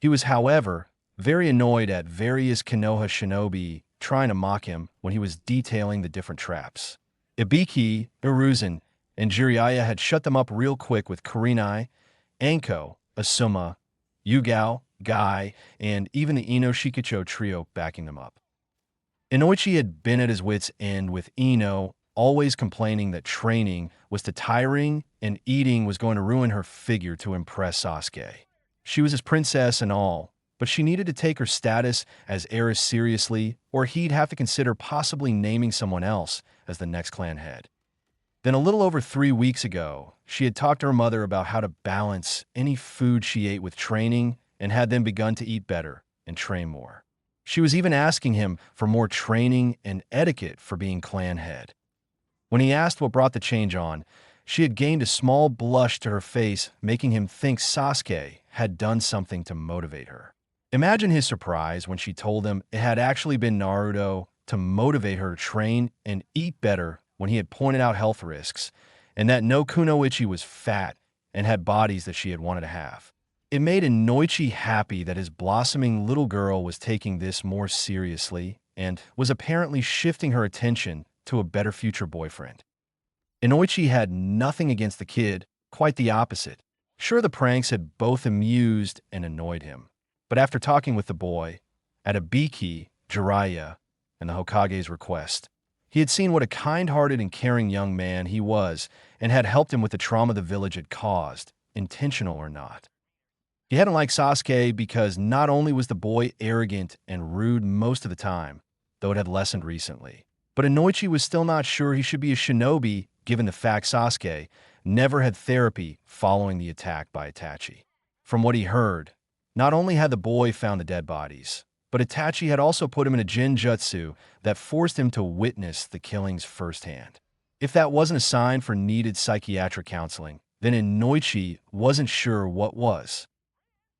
He was, however, very annoyed at various Konoha shinobi trying to mock him when he was detailing the different traps. Ibiki, Hiruzen, and Jiraiya had shut them up real quick with Kurenai, Anko, Asuma, Yugao, Guy, and even the Ino Shikicho trio backing them up. Inoichi had been at his wits' end with Ino, always complaining that training was too tiring and eating was going to ruin her figure to impress Sasuke. She was his princess and all, but she needed to take her status as heiress seriously, or he'd have to consider possibly naming someone else as the next clan head. Then a little over 3 weeks ago, she had talked to her mother about how to balance any food she ate with training and had then begun to eat better and train more. She was even asking him for more training and etiquette for being clan head. When he asked what brought the change on, she had gained a small blush to her face, making him think Sasuke had done something to motivate her. Imagine his surprise when she told him it had actually been Naruto to motivate her to train and eat better when he had pointed out health risks, and that no kunoichi was fat and had bodies that she had wanted to have. It made Inoichi happy that his blossoming little girl was taking this more seriously and was apparently shifting her attention to a better future boyfriend. Inoichi had nothing against the kid, quite the opposite. Sure, the pranks had both amused and annoyed him, but after talking with the boy, at Ibiki, Jiraiya, and the Hokage's request, he had seen what a kind-hearted and caring young man he was and had helped him with the trauma the village had caused, intentional or not. He hadn't liked Sasuke because not only was the boy arrogant and rude most of the time, though it had lessened recently, but Inoichi was still not sure he should be a shinobi given the fact Sasuke never had therapy following the attack by Itachi. From what he heard, not only had the boy found the dead bodies, but Itachi had also put him in a genjutsu that forced him to witness the killings firsthand. If that wasn't a sign for needed psychiatric counseling, then Inoichi wasn't sure what was.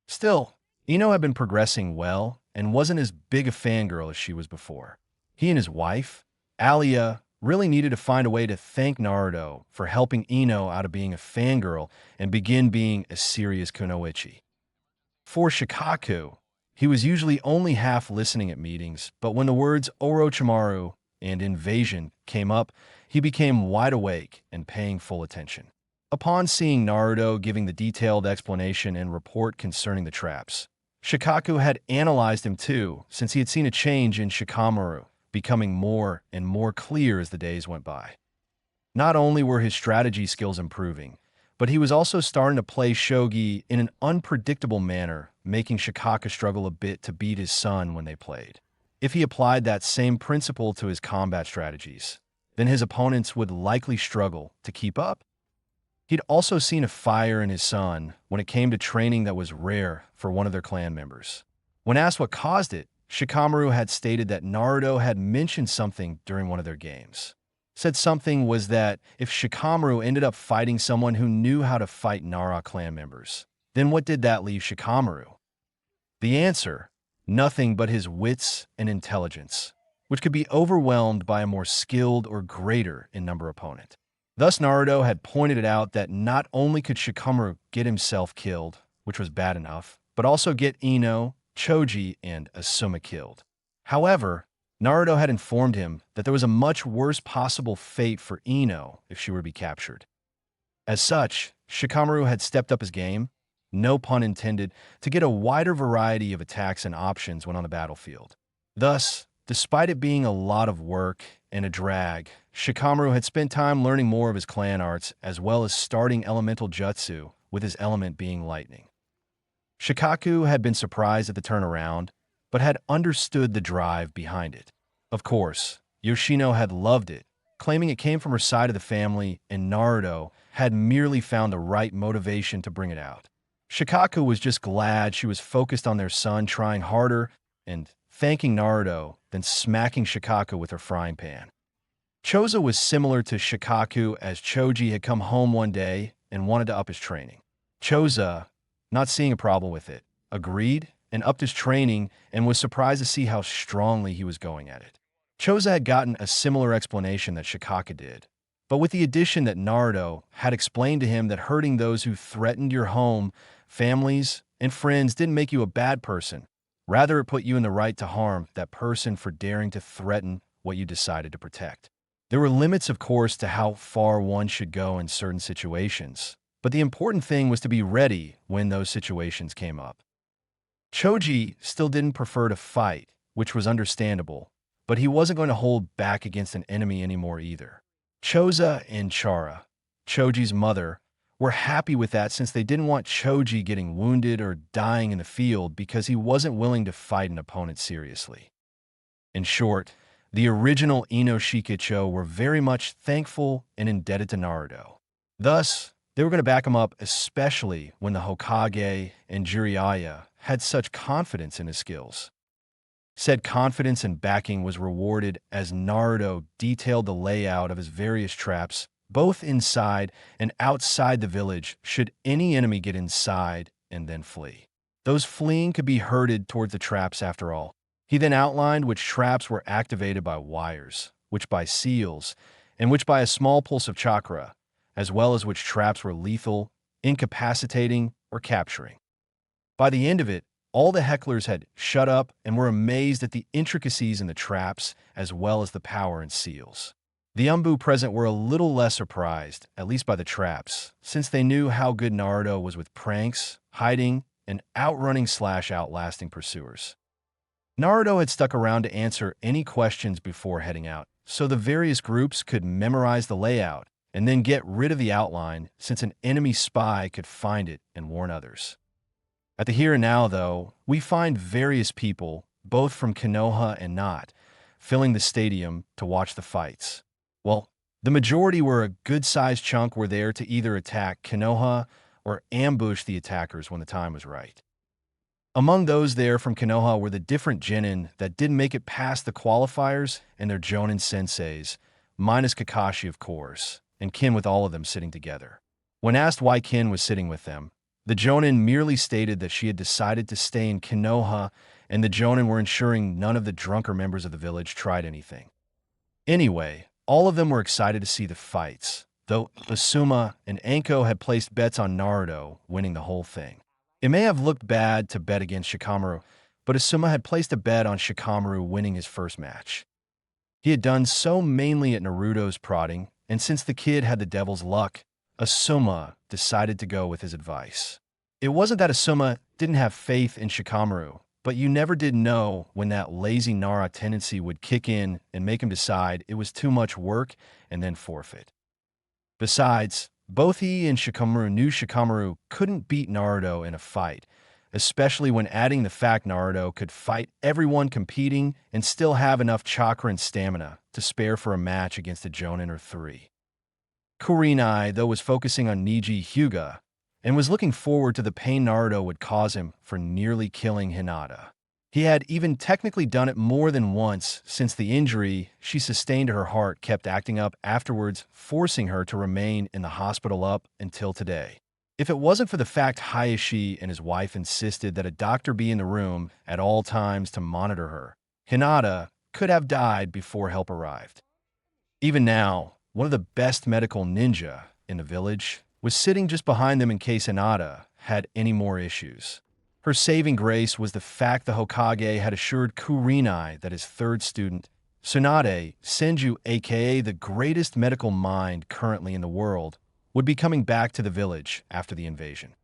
Still, Ino had been progressing well and wasn't as big a fangirl as she was before. He and his wife, Alia, really needed to find a way to thank Naruto for helping Ino out of being a fangirl and begin being a serious kunoichi. For Shikaku, he was usually only half listening at meetings, but when the words Orochimaru and invasion came up, he became wide awake and paying full attention. Upon seeing Naruto giving the detailed explanation and report concerning the traps, Shikaku had analyzed him too, since he had seen a change in Shikamaru, becoming more and more clear as the days went by. Not only were his strategy skills improving, but he was also starting to play shogi in an unpredictable manner, making Shikaku struggle a bit to beat his son when they played. If he applied that same principle to his combat strategies, then his opponents would likely struggle to keep up. He'd also seen a fire in his son when it came to training that was rare for one of their clan members. When asked what caused it, Shikamaru had stated that Naruto had mentioned something during one of their games. Said something was that if Shikamaru ended up fighting someone who knew how to fight Nara clan members, then what did that leave Shikamaru? The answer, nothing but his wits and intelligence, which could be overwhelmed by a more skilled or greater in number opponent. Thus, Naruto had pointed it out that not only could Shikamaru get himself killed, which was bad enough, but also get Ino, Choji, and Asuma killed. However, Naruto had informed him that there was a much worse possible fate for Ino if she were to be captured. As such, Shikamaru had stepped up his game, no pun intended, to get a wider variety of attacks and options when on the battlefield. Thus, despite it being a lot of work and a drag, Shikamaru had spent time learning more of his clan arts as well as starting elemental jutsu, with his element being lightning. Shikaku had been surprised at the turnaround, but had understood the drive behind it. Of course, Yoshino had loved it, claiming it came from her side of the family, and Naruto had merely found the right motivation to bring it out. Shikaku was just glad she was focused on their son trying harder and thanking Naruto, then smacking Shikaku with her frying pan. Choza was similar to Shikaku, as Choji had come home one day and wanted to up his training. Choza, not seeing a problem with it, agreed and upped his training and was surprised to see how strongly he was going at it. Choza had gotten a similar explanation that Shikaku did, but with the addition that Naruto had explained to him that hurting those who threatened your home, families, and friends didn't make you a bad person. Rather, it put you in the right to harm that person for daring to threaten what you decided to protect. There were limits, of course, to how far one should go in certain situations, but the important thing was to be ready when those situations came up. Choji still didn't prefer to fight, which was understandable, but he wasn't going to hold back against an enemy anymore either. Choza and Chara, Choji's mother, were happy with that since they didn't want Choji getting wounded or dying in the field because he wasn't willing to fight an opponent seriously. In short, the original Ino-Shikicho were very much thankful and indebted to Naruto. Thus, they were going to back him up, especially when the Hokage and Jiraiya had such confidence in his skills. Said confidence and backing was rewarded as Naruto detailed the layout of his various traps, both inside and outside the village, should any enemy get inside and then flee. Those fleeing could be herded towards the traps after all. He then outlined which traps were activated by wires, which by seals, and which by a small pulse of chakra, as well as which traps were lethal, incapacitating, or capturing. By the end of it, all the hecklers had shut up and were amazed at the intricacies in the traps as well as the power in seals. The Umbu present were a little less surprised, at least by the traps, since they knew how good Naruto was with pranks, hiding, and outrunning/outlasting pursuers. Naruto had stuck around to answer any questions before heading out, so the various groups could memorize the layout and then get rid of the outline since an enemy spy could find it and warn others. At the here and now, though, we find various people, both from Konoha and not, filling the stadium to watch the fights. Well, the majority were a good-sized chunk were there to either attack Konoha or ambush the attackers when the time was right. Among those there from Konoha were the different genin that didn't make it past the qualifiers and their Jonin senseis, minus Kakashi of course, and Kin with all of them sitting together. When asked why Kin was sitting with them, the Jonin merely stated that she had decided to stay in Konoha and the Jonin were ensuring none of the drunker members of the village tried anything. Anyway, all of them were excited to see the fights, though Asuma and Anko had placed bets on Naruto winning the whole thing. It may have looked bad to bet against Shikamaru, but Asuma had placed a bet on Shikamaru winning his first match. He had done so mainly at Naruto's prodding, and since the kid had the devil's luck, Asuma decided to go with his advice. It wasn't that Asuma didn't have faith in Shikamaru, but you never did know when that lazy Nara tendency would kick in and make him decide it was too much work and then forfeit. Besides, both he and Shikamaru knew Shikamaru couldn't beat Naruto in a fight, especially when adding the fact Naruto could fight everyone competing and still have enough chakra and stamina to spare for a match against a Jonin or three. Kurenai, though, was focusing on Niji Hyuga and was looking forward to the pain Naruto would cause him for nearly killing Hinata. He had even technically done it more than once since the injury she sustained to her heart kept acting up afterwards, forcing her to remain in the hospital up until today. If it wasn't for the fact Hayashi and his wife insisted that a doctor be in the room at all times to monitor her, Hinata could have died before help arrived. Even now, one of the best medical ninja in the village was sitting just behind them in case Hinata had any more issues. Her saving grace was the fact the Hokage had assured Kurenai that his third student, Tsunade Senju aka the greatest medical mind currently in the world, would be coming back to the village after the invasion.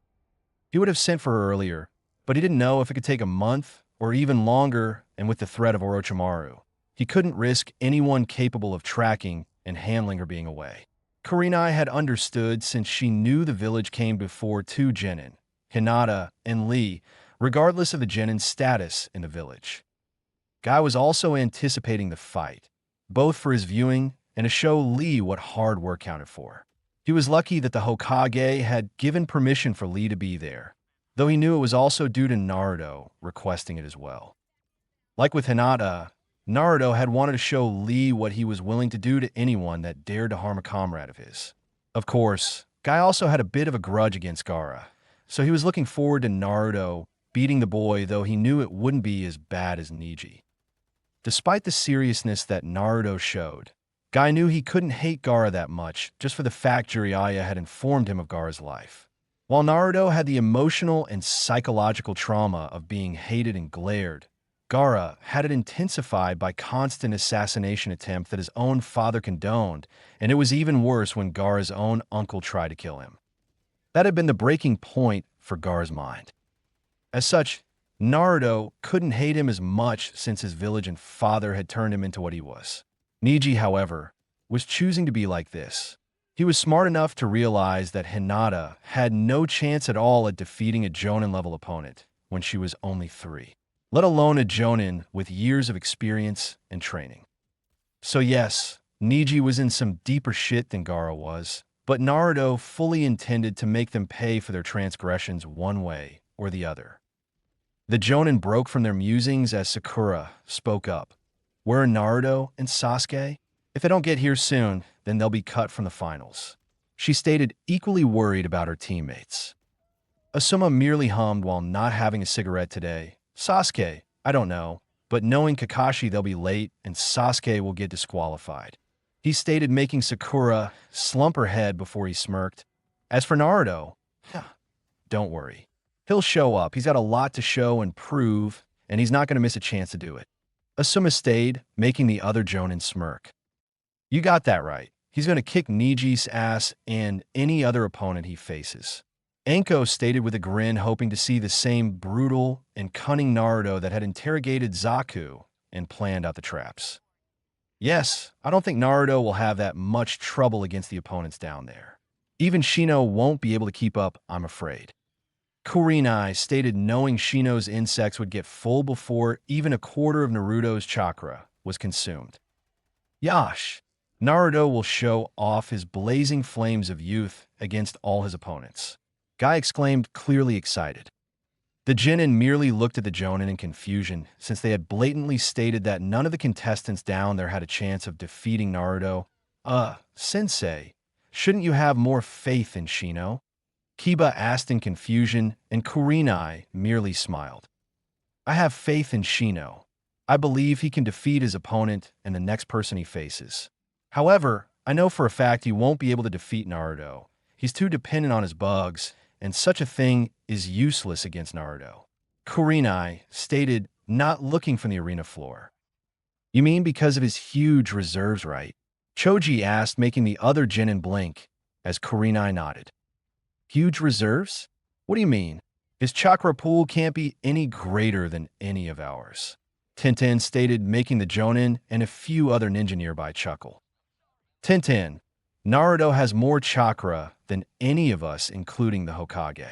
He would have sent for her earlier, but he didn't know if it could take a month or even longer, and with the threat of Orochimaru, he couldn't risk anyone capable of tracking and handling her being away. Kurenai had understood since she knew the village came before two genin, Hinata and Lee, regardless of the genin's status in the village. Guy was also anticipating the fight, both for his viewing and to show Lee what hard work counted for. He was lucky that the Hokage had given permission for Lee to be there, though he knew it was also due to Naruto requesting it as well. Like with Hinata, Naruto had wanted to show Lee what he was willing to do to anyone that dared to harm a comrade of his. Of course, Guy also had a bit of a grudge against Gaara, so he was looking forward to Naruto beating the boy, though he knew it wouldn't be as bad as Neji. Despite the seriousness that Naruto showed, Guy knew he couldn't hate Gaara that much just for the fact Jiraiya had informed him of Gaara's life. While Naruto had the emotional and psychological trauma of being hated and glared, Gaara had it intensified by constant assassination attempts that his own father condoned, and it was even worse when Gaara's own uncle tried to kill him. That had been the breaking point for Gaara's mind. As such, Naruto couldn't hate him as much since his village and father had turned him into what he was. Neji, however, was choosing to be like this. He was smart enough to realize that Hinata had no chance at all at defeating a Jonin-level opponent when she was only 3, let alone a Jonin with years of experience and training. So yes, Neji was in some deeper shit than Gaara was, but Naruto fully intended to make them pay for their transgressions one way or the other. The Jonin broke from their musings as Sakura spoke up. Where are Naruto and Sasuke? If they don't get here soon, then they'll be cut from the finals. She stated, equally worried about her teammates. Asuma merely hummed while not having a cigarette today. Sasuke, I don't know, but knowing Kakashi they'll be late and Sasuke will get disqualified. He stated, making Sakura slump her head before he smirked. As for Naruto, don't worry. He'll show up. He's got a lot to show and prove, and he's not going to miss a chance to do it. Asuma stayed, making the other Jonin smirk. You got that right. He's going to kick Neji's ass and any other opponent he faces. Anko stated with a grin, hoping to see the same brutal and cunning Naruto that had interrogated Zaku and planned out the traps. Yes, I don't think Naruto will have that much trouble against the opponents down there. Even Shino won't be able to keep up, I'm afraid. Kurenai stated, knowing Shino's insects would get full before even a quarter of Naruto's chakra was consumed. Yash, Naruto will show off his blazing flames of youth against all his opponents. Guy exclaimed, clearly excited. The Genin merely looked at the Jonin in confusion, since they had blatantly stated that none of the contestants down there had a chance of defeating Naruto. Sensei, shouldn't you have more faith in Shino? Kiba asked in confusion, and Kurenai merely smiled. I have faith in Shino. I believe he can defeat his opponent and the next person he faces. However, I know for a fact he won't be able to defeat Naruto. He's too dependent on his bugs, and such a thing is useless against Naruto. Kurenai stated, not looking from the arena floor. You mean because of his huge reserves, right? Choji asked, making the other Genin blink, as Kurenai nodded. Huge reserves? What do you mean? His chakra pool can't be any greater than any of ours. Tenten stated, making the Jonin and a few other ninja nearby chuckle. Tenten, Naruto has more chakra than any of us, including the Hokage.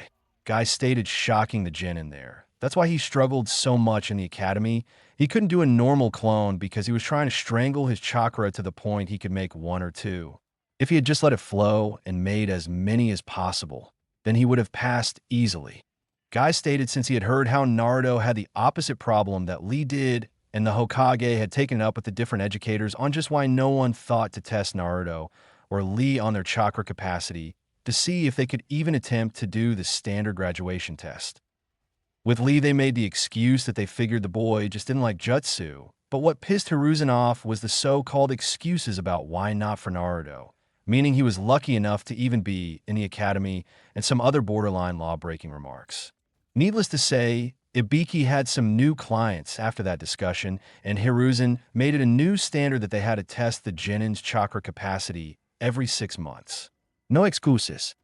Guy stated, shocking the Genin there. That's why he struggled so much in the academy. He couldn't do a normal clone because he was trying to strangle his chakra to the point he could make 1 or 2. If he had just let it flow and made as many as possible, then he would have passed easily. Guy stated, since he had heard how Naruto had the opposite problem that Lee did, and the Hokage had taken it up with the different educators on just why no one thought to test Naruto or Lee on their chakra capacity to see if they could even attempt to do the standard graduation test. With Lee, they made the excuse that they figured the boy just didn't like jutsu, but what pissed Hiruzen off was the so-called excuses about why not for Naruto, meaning he was lucky enough to even be in the academy, and some other borderline law-breaking remarks. Needless to say, Ibiki had some new clients after that discussion, and Hiruzen made it a new standard that they had to test the Genin's chakra capacity every 6 months. No excuses.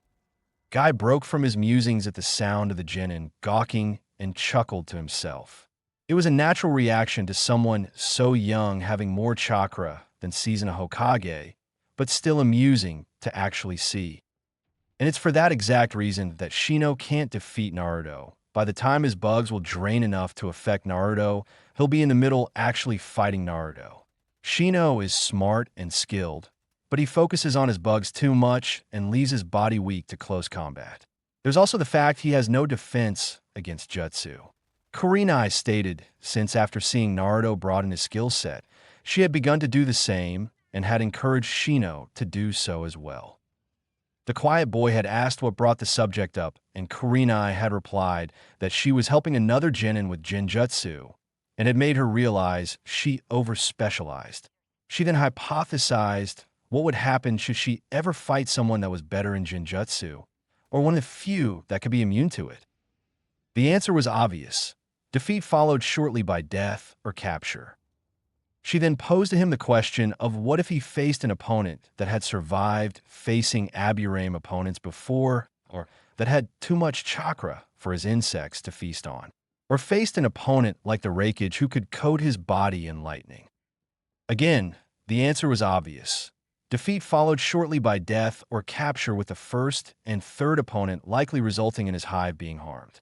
Guy broke from his musings at the sound of the Chūnin, gawking and chuckled to himself. It was a natural reaction to someone so young having more chakra than season a Hokage, but still amusing to actually see. And it's for that exact reason that Shino can't defeat Naruto. By the time his bugs will drain enough to affect Naruto, he'll be in the middle actually fighting Naruto. Shino is smart and skilled, but he focuses on his bugs too much and leaves his body weak to close combat. There's also the fact he has no defense against jutsu. Kurenai stated, since after seeing Naruto broaden his skill set, she had begun to do the same and had encouraged Shino to do so as well. The quiet boy had asked what brought the subject up, and Kurenai had replied that she was helping another genin with genjutsu, and had made her realize she overspecialized. She then hypothesized what would happen should she ever fight someone that was better in genjutsu, or one of the few that could be immune to it. The answer was obvious. Defeat followed shortly by death or capture. She then posed to him the question of what if he faced an opponent that had survived facing Aburame opponents before, or that had too much chakra for his insects to feast on, or faced an opponent like the Raikage who could coat his body in lightning. Again, the answer was obvious. Defeat followed shortly by death or capture, with the first and third opponent likely resulting in his hive being harmed.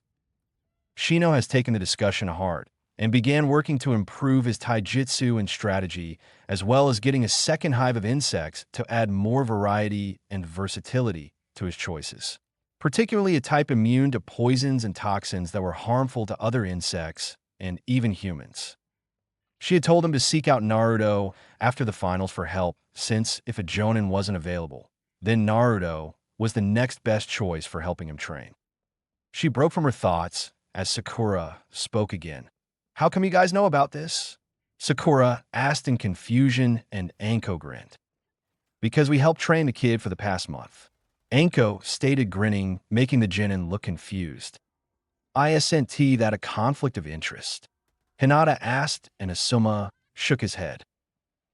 Shino has taken the discussion to heart and began working to improve his taijutsu and strategy, as well as getting a second hive of insects to add more variety and versatility to his choices, particularly a type immune to poisons and toxins that were harmful to other insects and even humans. She had told him to seek out Naruto after the finals for help, since if a Jonin wasn't available, then Naruto was the next best choice for helping him train. She broke from her thoughts as Sakura spoke again. "How come you guys know about this?" Sakura asked in confusion, and Anko grinned. "Because we helped train the kid for the past month." Anko stated, grinning, making the genin look confused. "Isn't that a conflict of interest?" Hinata asked, and Asuma shook his head.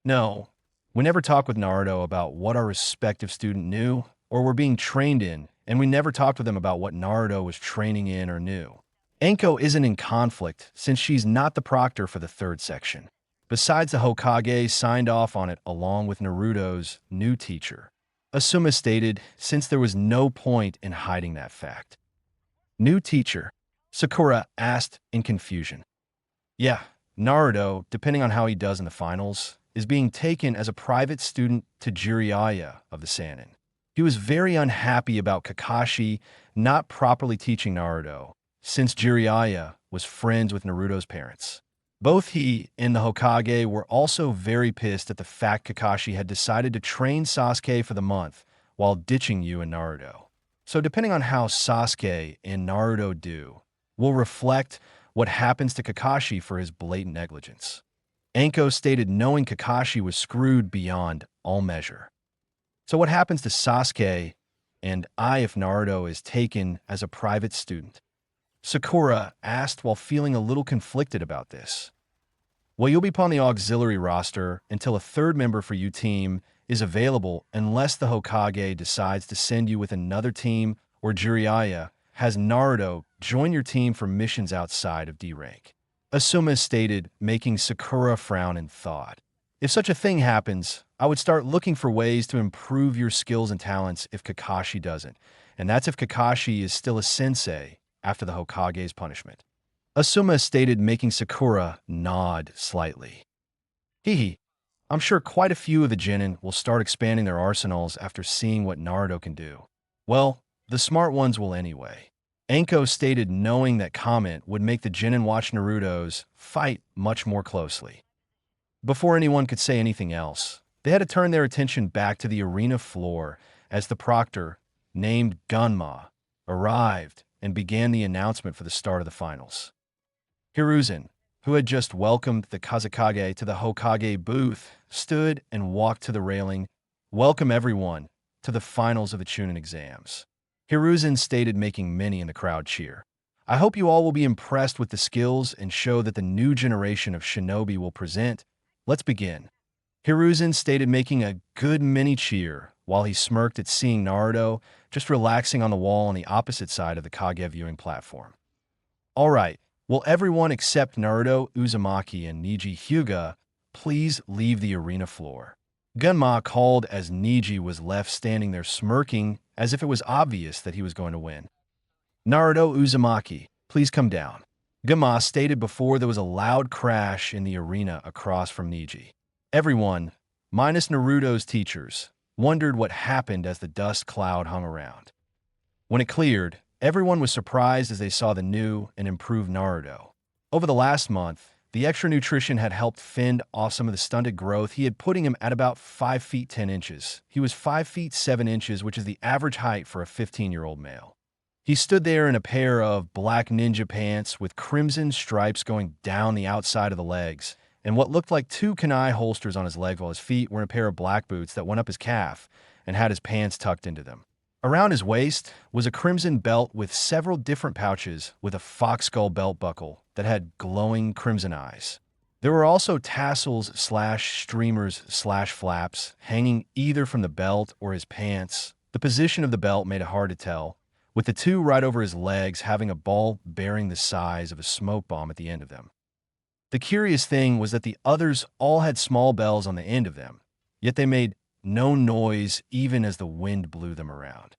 "No, we never talked with Naruto about what our respective student knew or were being trained in, and we never talked with them about what Naruto was training in or knew. Anko isn't in conflict since she's not the proctor for the third section. Besides, the Hokage signed off on it along with Naruto's new teacher," Asuma stated, since there was no point in hiding that fact. "New teacher?" Sakura asked in confusion. "Yeah, Naruto, depending on how he does in the finals, is being taken as a private student to Jiraiya of the Sannin. He was very unhappy about Kakashi not properly teaching Naruto, since Jiraiya was friends with Naruto's parents. Both he and the Hokage were also very pissed at the fact Kakashi had decided to train Sasuke for the month while ditching you and Naruto. So depending on how Sasuke and Naruto do, will reflect what happens to Kakashi for his blatant negligence." Anko stated, knowing Kakashi was screwed beyond all measure. "So what happens to Sasuke and I if Naruto is taken as a private student?" Sakura asked while feeling a little conflicted about this. "Well, you'll be put on the auxiliary roster until a third member for your team is available, unless the Hokage decides to send you with another team or Jiraiya has Naruto join your team for missions outside of D rank," Asuma stated, making Sakura frown in thought. "If such a thing happens, I would start looking for ways to improve your skills and talents if Kakashi doesn't, and that's if Kakashi is still a sensei after the Hokage's punishment," Asuma stated, making Sakura nod slightly. "Hee, I'm sure quite a few of the genin will start expanding their arsenals after seeing what Naruto can do. Well, the smart ones will anyway," Anko stated, knowing that comment would make the genin watch Naruto's fight much more closely. Before anyone could say anything else, they had to turn their attention back to the arena floor as the proctor, named Gunma, arrived and began the announcement for the start of the finals. Hiruzen, who had just welcomed the Kazekage to the Hokage booth, stood and walked to the railing. "Welcome everyone to the finals of the Chūnin exams," Hiruzen stated, making many in the crowd cheer. "I hope you all will be impressed with the skills and show that the new generation of shinobi will present. Let's begin." Hiruzen stated, making a good mini cheer while he smirked at seeing Naruto just relaxing on the wall on the opposite side of the Kage viewing platform. All right, will everyone except Naruto, Uzumaki, and Neji Hyuga please leave the arena floor? Gunma called as Neji was left standing there smirking as if it was obvious that he was going to win. Naruto, Uzumaki, please come down. Gunma stated before there was a loud crash in the arena across from Neji. Everyone, minus Naruto's teachers, wondered what happened as the dust cloud hung around. When it cleared, everyone was surprised as they saw the new and improved Naruto. Over the last month, the extra nutrition had helped fend off some of the stunted growth he had, putting him at about 5 feet 10 inches. He was 5 feet 7 inches, which is the average height for a 15-year-old male. He stood there in a pair of black ninja pants with crimson stripes going down the outside of the legs, and what looked like 2 kunai holsters on his leg, while his feet were in a pair of black boots that went up his calf and had his pants tucked into them. Around his waist was a crimson belt with several different pouches with a fox skull belt buckle that had glowing crimson eyes. There were also tassels/streamers/flaps hanging either from the belt or his pants. The position of the belt made it hard to tell, with the 2 right over his legs having a ball bearing the size of a smoke bomb at the end of them. The curious thing was that the others all had small bells on the end of them, yet they made no noise even as the wind blew them around.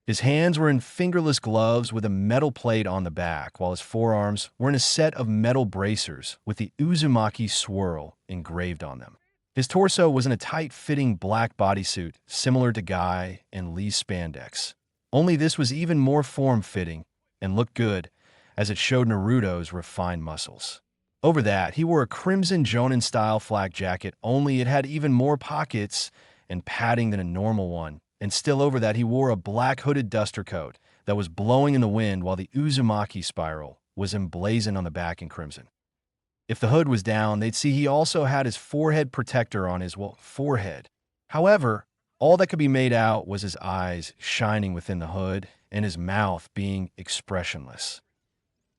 His hands were in fingerless gloves with a metal plate on the back, while his forearms were in a set of metal bracers with the Uzumaki swirl engraved on them. His torso was in a tight-fitting black bodysuit similar to Guy and Lee's spandex. Only this was even more form-fitting and looked good, as it showed Naruto's refined muscles. Over that, he wore a crimson Jonin-style flak jacket, only it had even more pockets and padding than a normal one, and still over that he wore a black hooded duster coat that was blowing in the wind while the Uzumaki spiral was emblazoned on the back in crimson. If the hood was down, they'd see he also had his forehead protector on his, forehead. However, all that could be made out was his eyes shining within the hood and his mouth being expressionless.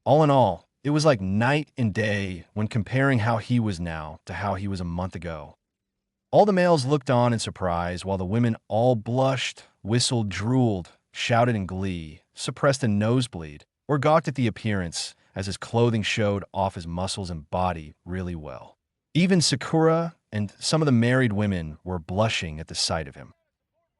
All in all, it was like night and day when comparing how he was now to how he was a month ago. All the males looked on in surprise, while the women all blushed, whistled, drooled, shouted in glee, suppressed a nosebleed, or gawked at the appearance, as his clothing showed off his muscles and body really well. Even Sakura and some of the married women were blushing at the sight of him.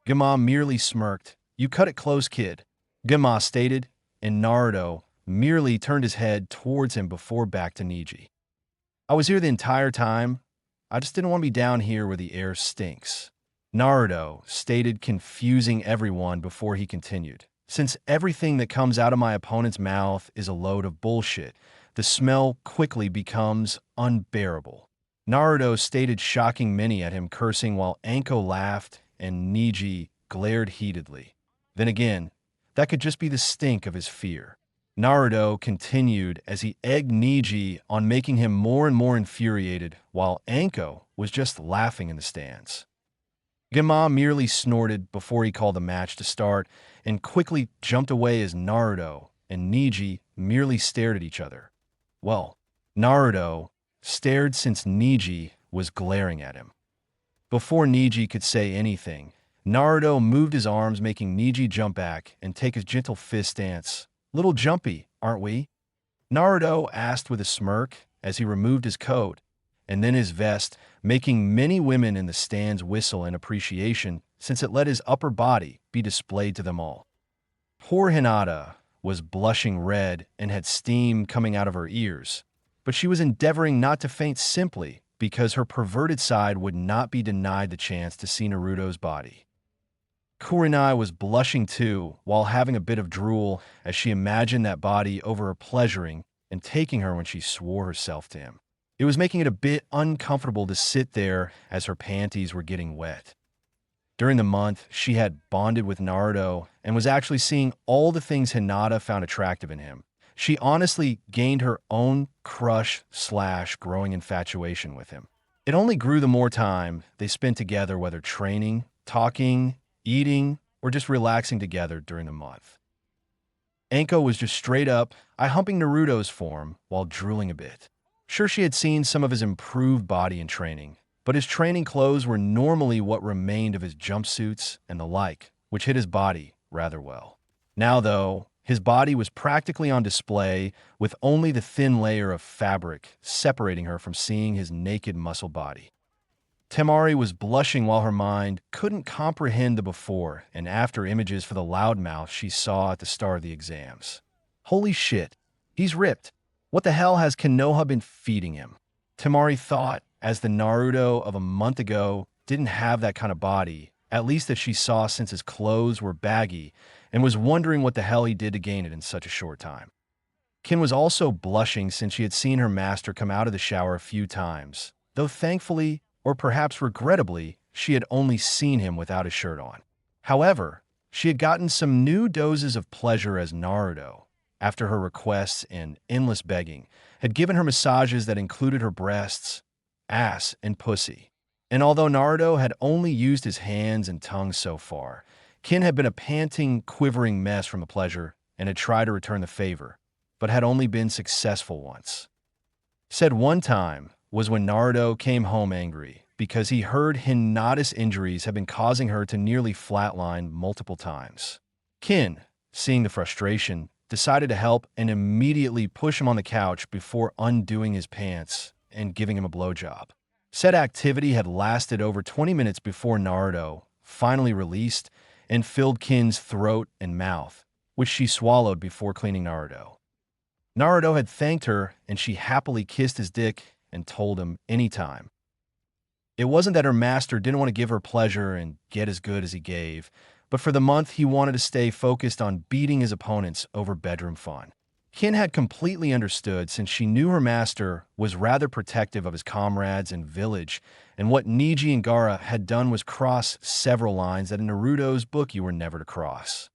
Gama merely smirked. "You cut it close, kid," Gama stated, and Naruto merely turned his head towards him before back to Neji. "I was here the entire time. I just didn't want to be down here where the air stinks," Naruto stated, confusing everyone before he continued. "Since everything that comes out of my opponent's mouth is a load of bullshit, the smell quickly becomes unbearable," Naruto stated, shocking many at him, cursing while Anko laughed and Neji glared heatedly. Then again, that could just be the stink of his fear. Naruto continued as he egged Neji on, making him more and more infuriated, while Anko was just laughing in the stands. Gama merely snorted before he called the match to start and quickly jumped away as Naruto and Neji merely stared at each other. Well, Naruto stared since Neji was glaring at him. Before Neji could say anything, Naruto moved his arms, making Neji jump back and take his gentle fist stance. "Little jumpy, aren't we?" Naruto asked with a smirk as he removed his coat and then his vest, making many women in the stands whistle in appreciation since it let his upper body be displayed to them all. Poor Hinata was blushing red and had steam coming out of her ears, but she was endeavoring not to faint simply because her perverted side would not be denied the chance to see Naruto's body. Kurenai was blushing too, while having a bit of drool as she imagined that body over her pleasuring and taking her when she swore herself to him. It was making it a bit uncomfortable to sit there as her panties were getting wet. During the month, she had bonded with Naruto and was actually seeing all the things Hinata found attractive in him. She honestly gained her own crush/growing infatuation with him. It only grew the more time they spent together, whether training, talking, eating, or just relaxing together during the month. Anko was just straight up humping Naruto's form while drooling a bit. Sure, she had seen some of his improved body and training, but his training clothes were normally what remained of his jumpsuits and the like, which hid his body rather well. Now, though, his body was practically on display with only the thin layer of fabric separating her from seeing his naked muscle body. Temari was blushing while her mind couldn't comprehend the before and after images for the loudmouth she saw at the start of the exams. Holy shit, he's ripped. What the hell has Konoha been feeding him? Temari thought, as the Naruto of a month ago didn't have that kind of body, at least that she saw since his clothes were baggy, and was wondering what the hell he did to gain it in such a short time. Kin was also blushing since she had seen her master come out of the shower a few times, though thankfully, or perhaps regrettably, she had only seen him without his shirt on. However, she had gotten some new doses of pleasure as Naruto, after her requests and endless begging, had given her massages that included her breasts, ass, and pussy. And although Naruto had only used his hands and tongue so far, Kin had been a panting, quivering mess from the pleasure and had tried to return the favor, but had only been successful once. Said one time was when Naruto came home angry because he heard Hinata's injuries had been causing her to nearly flatline multiple times. Kin, seeing the frustration, decided to help and immediately push him on the couch before undoing his pants and giving him a blowjob. Said activity had lasted over 20 minutes before Naruto finally released and filled Kin's throat and mouth, which she swallowed before cleaning Naruto. Naruto had thanked her, and she happily kissed his dick and told him anytime. It wasn't that her master didn't want to give her pleasure and get as good as he gave, but for the month he wanted to stay focused on beating his opponents over bedroom fun. Kin had completely understood since she knew her master was rather protective of his comrades and village, and what Neji and Gaara had done was cross several lines that in Naruto's book you were never to cross.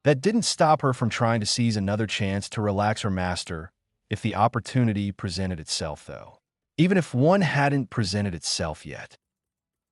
That didn't stop her from trying to seize another chance to relax her master if the opportunity presented itself, though. Even if one hadn't presented itself yet.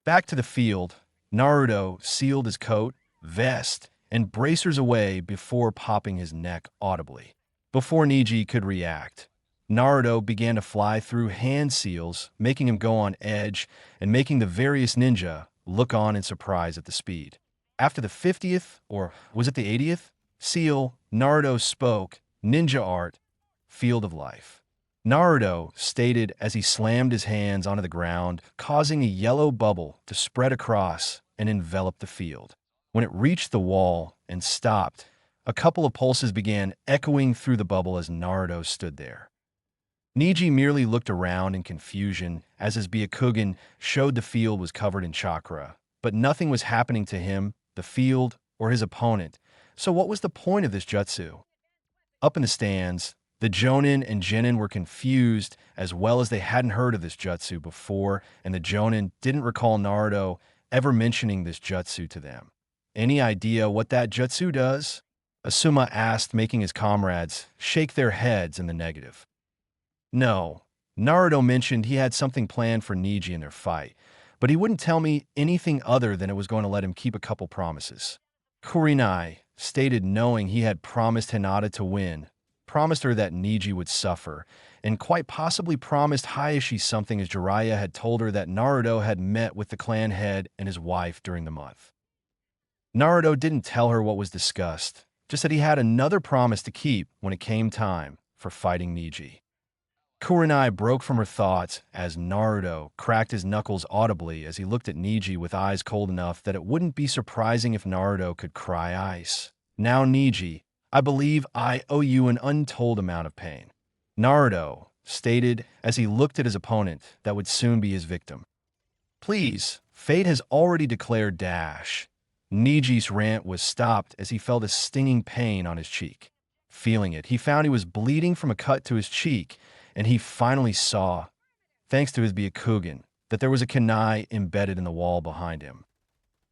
Back to the field, Naruto sealed his coat, vest, and bracers away before popping his neck audibly. Before Neji could react, Naruto began to fly through hand seals, making him go on edge and making the various ninja look on in surprise at the speed. After the 50th, or was it the 80th, seal, Naruto spoke, ninja art, field of life. Naruto stated as he slammed his hands onto the ground, causing a yellow bubble to spread across and envelop the field. When it reached the wall and stopped, a couple of pulses began echoing through the bubble as Naruto stood there. Neji merely looked around in confusion as his Byakugan showed the field was covered in chakra, but nothing was happening to him, the field, or his opponent, so what was the point of this jutsu? Up in the stands, the Jonin and Genin were confused as well as they hadn't heard of this jutsu before, and the Jonin didn't recall Naruto ever mentioning this jutsu to them. Any idea what that jutsu does? Asuma asked, making his comrades shake their heads in the negative. No, Naruto mentioned he had something planned for Neji in their fight, but he wouldn't tell me anything other than it was going to let him keep a couple promises. Kurenai stated knowing he had promised Hinata to win, promised her that Neji would suffer, and quite possibly promised Hayashi something as Jiraiya had told her that Naruto had met with the clan head and his wife during the month. Naruto didn't tell her what was discussed, just that he had another promise to keep when it came time for fighting Neji. Kurenai broke from her thoughts as Naruto cracked his knuckles audibly as he looked at Neji with eyes cold enough that it wouldn't be surprising if Naruto could cry ice. Now Neji, I believe I owe you an untold amount of pain. Naruto stated as he looked at his opponent that would soon be his victim. Please, fate has already declared dash. Neji's rant was stopped as he felt a stinging pain on his cheek. Feeling it, he found he was bleeding from a cut to his cheek, and he finally saw, thanks to his Byakugan, that there was a kunai embedded in the wall behind him.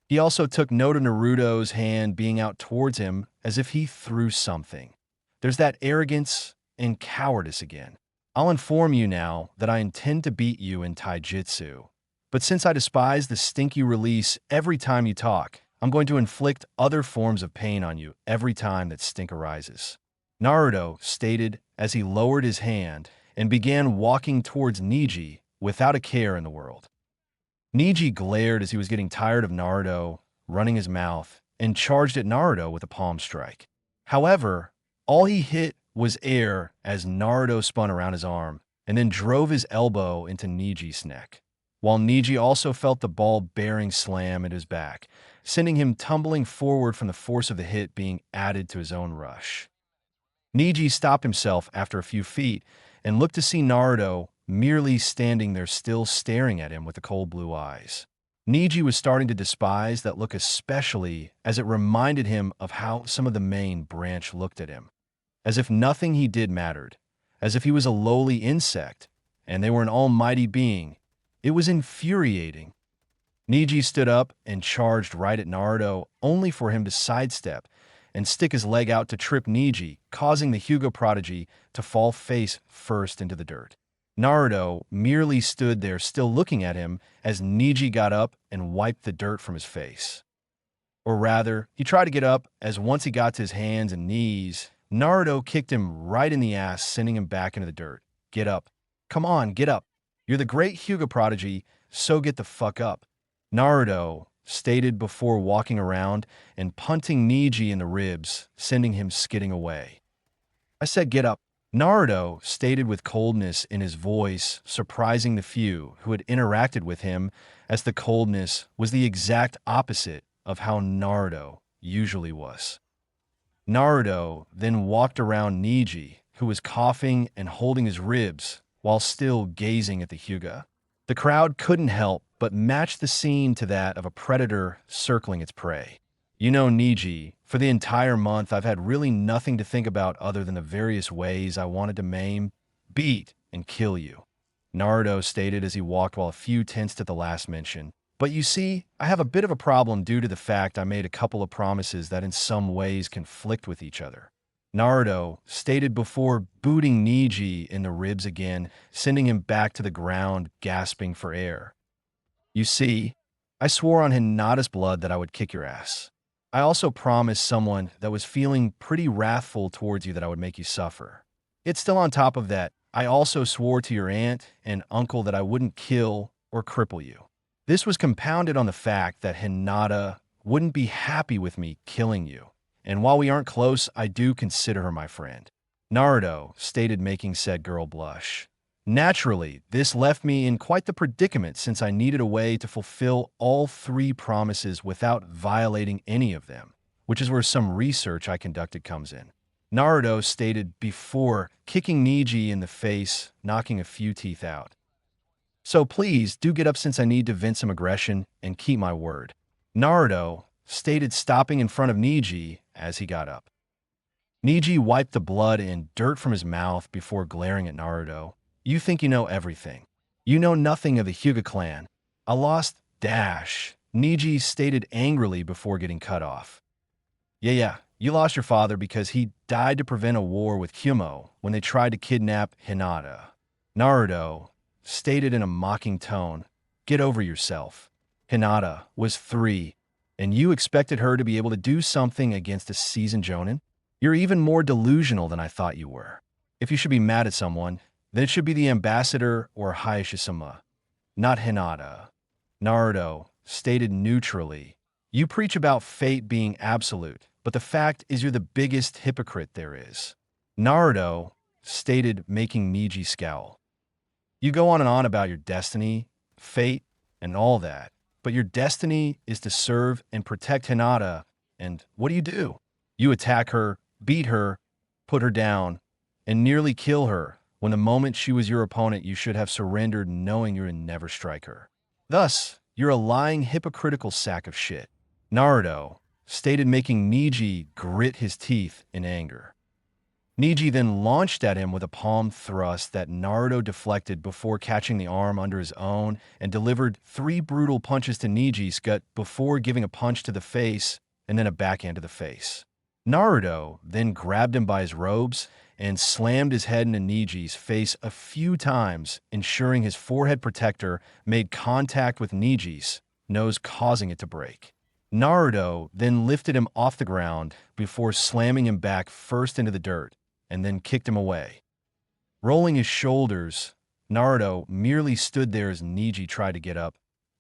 He also took note of Naruto's hand being out towards him as if he threw something. There's that arrogance and cowardice again. I'll inform you now that I intend to beat you in taijutsu. But since I despise the stinky release every time you talk, I'm going to inflict other forms of pain on you every time that stink arises. Naruto stated as he lowered his hand and began walking towards Neji without a care in the world. Niji glared as he was getting tired of Naruto running his mouth and charged at Naruto with a palm strike. However, all he hit was air as Naruto spun around his arm and then drove his elbow into Niji's neck, while Niji also felt the ball-bearing slam at his back, sending him tumbling forward from the force of the hit being added to his own rush. Niji stopped himself after a few feet and looked to see Naruto merely standing there still staring at him with the cold blue eyes. Niji was starting to despise that look, especially as it reminded him of how some of the main branch looked at him, as if nothing he did mattered, as if he was a lowly insect and they were an almighty being. It was infuriating. Niji stood up and charged right at Naruto, only for him to sidestep and stick his leg out to trip Niji, causing the Hyuga prodigy to fall face first into the dirt. Naruto merely stood there still looking at him as Niji got up and wiped the dirt from his face. Or rather, he tried to get up as once he got to his hands and knees, Naruto kicked him right in the ass, sending him back into the dirt. Get up. Come on, get up. You're the great Hyuga prodigy, so get the fuck up. Naruto stated before walking around and punting Niji in the ribs, sending him skidding away. I said get up. Naruto stated with coldness in his voice, surprising the few who had interacted with him, as the coldness was the exact opposite of how Naruto usually was. Naruto then walked around Niji, who was coughing and holding his ribs while still gazing at the Hyuga. The crowd couldn't help but match the scene to that of a predator circling its prey. You know, Niji, for the entire month I've had really nothing to think about other than the various ways I wanted to maim, beat, and kill you, Naruto stated as he walked while a few tensed at the last mention. But you see, I have a bit of a problem due to the fact I made a couple of promises that in some ways conflict with each other, Naruto stated before booting Niji in the ribs again, sending him back to the ground, gasping for air. You see, I swore on Hinata's blood that I would kick your ass. I also promised someone that was feeling pretty wrathful towards you that I would make you suffer. It's still on top of that, I also swore to your aunt and uncle that I wouldn't kill or cripple you. This was compounded on the fact that Hinata wouldn't be happy with me killing you, and while we aren't close, I do consider her my friend, Naruto stated, making said girl blush. Naturally, this left me in quite the predicament since I needed a way to fulfill all three promises without violating any of them, which is where some research I conducted comes in, Naruto stated before kicking Niji in the face, knocking a few teeth out. So please do get up since I need to vent some aggression and keep my word, Naruto stated, stopping in front of Niji as he got up. Niji wiped the blood and dirt from his mouth before glaring at Naruto. You think you know everything. You know nothing of the Hyuga clan. I lost dash, Niji stated angrily before getting cut off. Yeah, you lost your father because he died to prevent a war with Hyumo when they tried to kidnap Hinata, Naruto stated in a mocking tone. Get over yourself. Hinata was 3, and you expected her to be able to do something against a seasoned Chūnin? You're even more delusional than I thought you were. If you should be mad at someone, then it should be the ambassador or Hayashishima, not Hinata, Naruto stated neutrally. You preach about fate being absolute, but the fact is you're the biggest hypocrite there is, Naruto stated, making Niji scowl. You go on and on about your destiny, fate, and all that, but your destiny is to serve and protect Hinata, and what do? You attack her, beat her, put her down, and nearly kill her, when the moment she was your opponent you should have surrendered knowing you would never strike her. Thus, you're a lying, hypocritical sack of shit, Naruto stated, making Niji grit his teeth in anger. Niji then launched at him with a palm thrust that Naruto deflected before catching the arm under his own and delivered 3 brutal punches to Niji's gut before giving a punch to the face and then a backhand to the face. Naruto then grabbed him by his robes and slammed his head into Niji's face a few times, ensuring his forehead protector made contact with Niji's nose, causing it to break. Naruto then lifted him off the ground before slamming him back first into the dirt and then kicked him away. Rolling his shoulders, Naruto merely stood there as Niji tried to get up,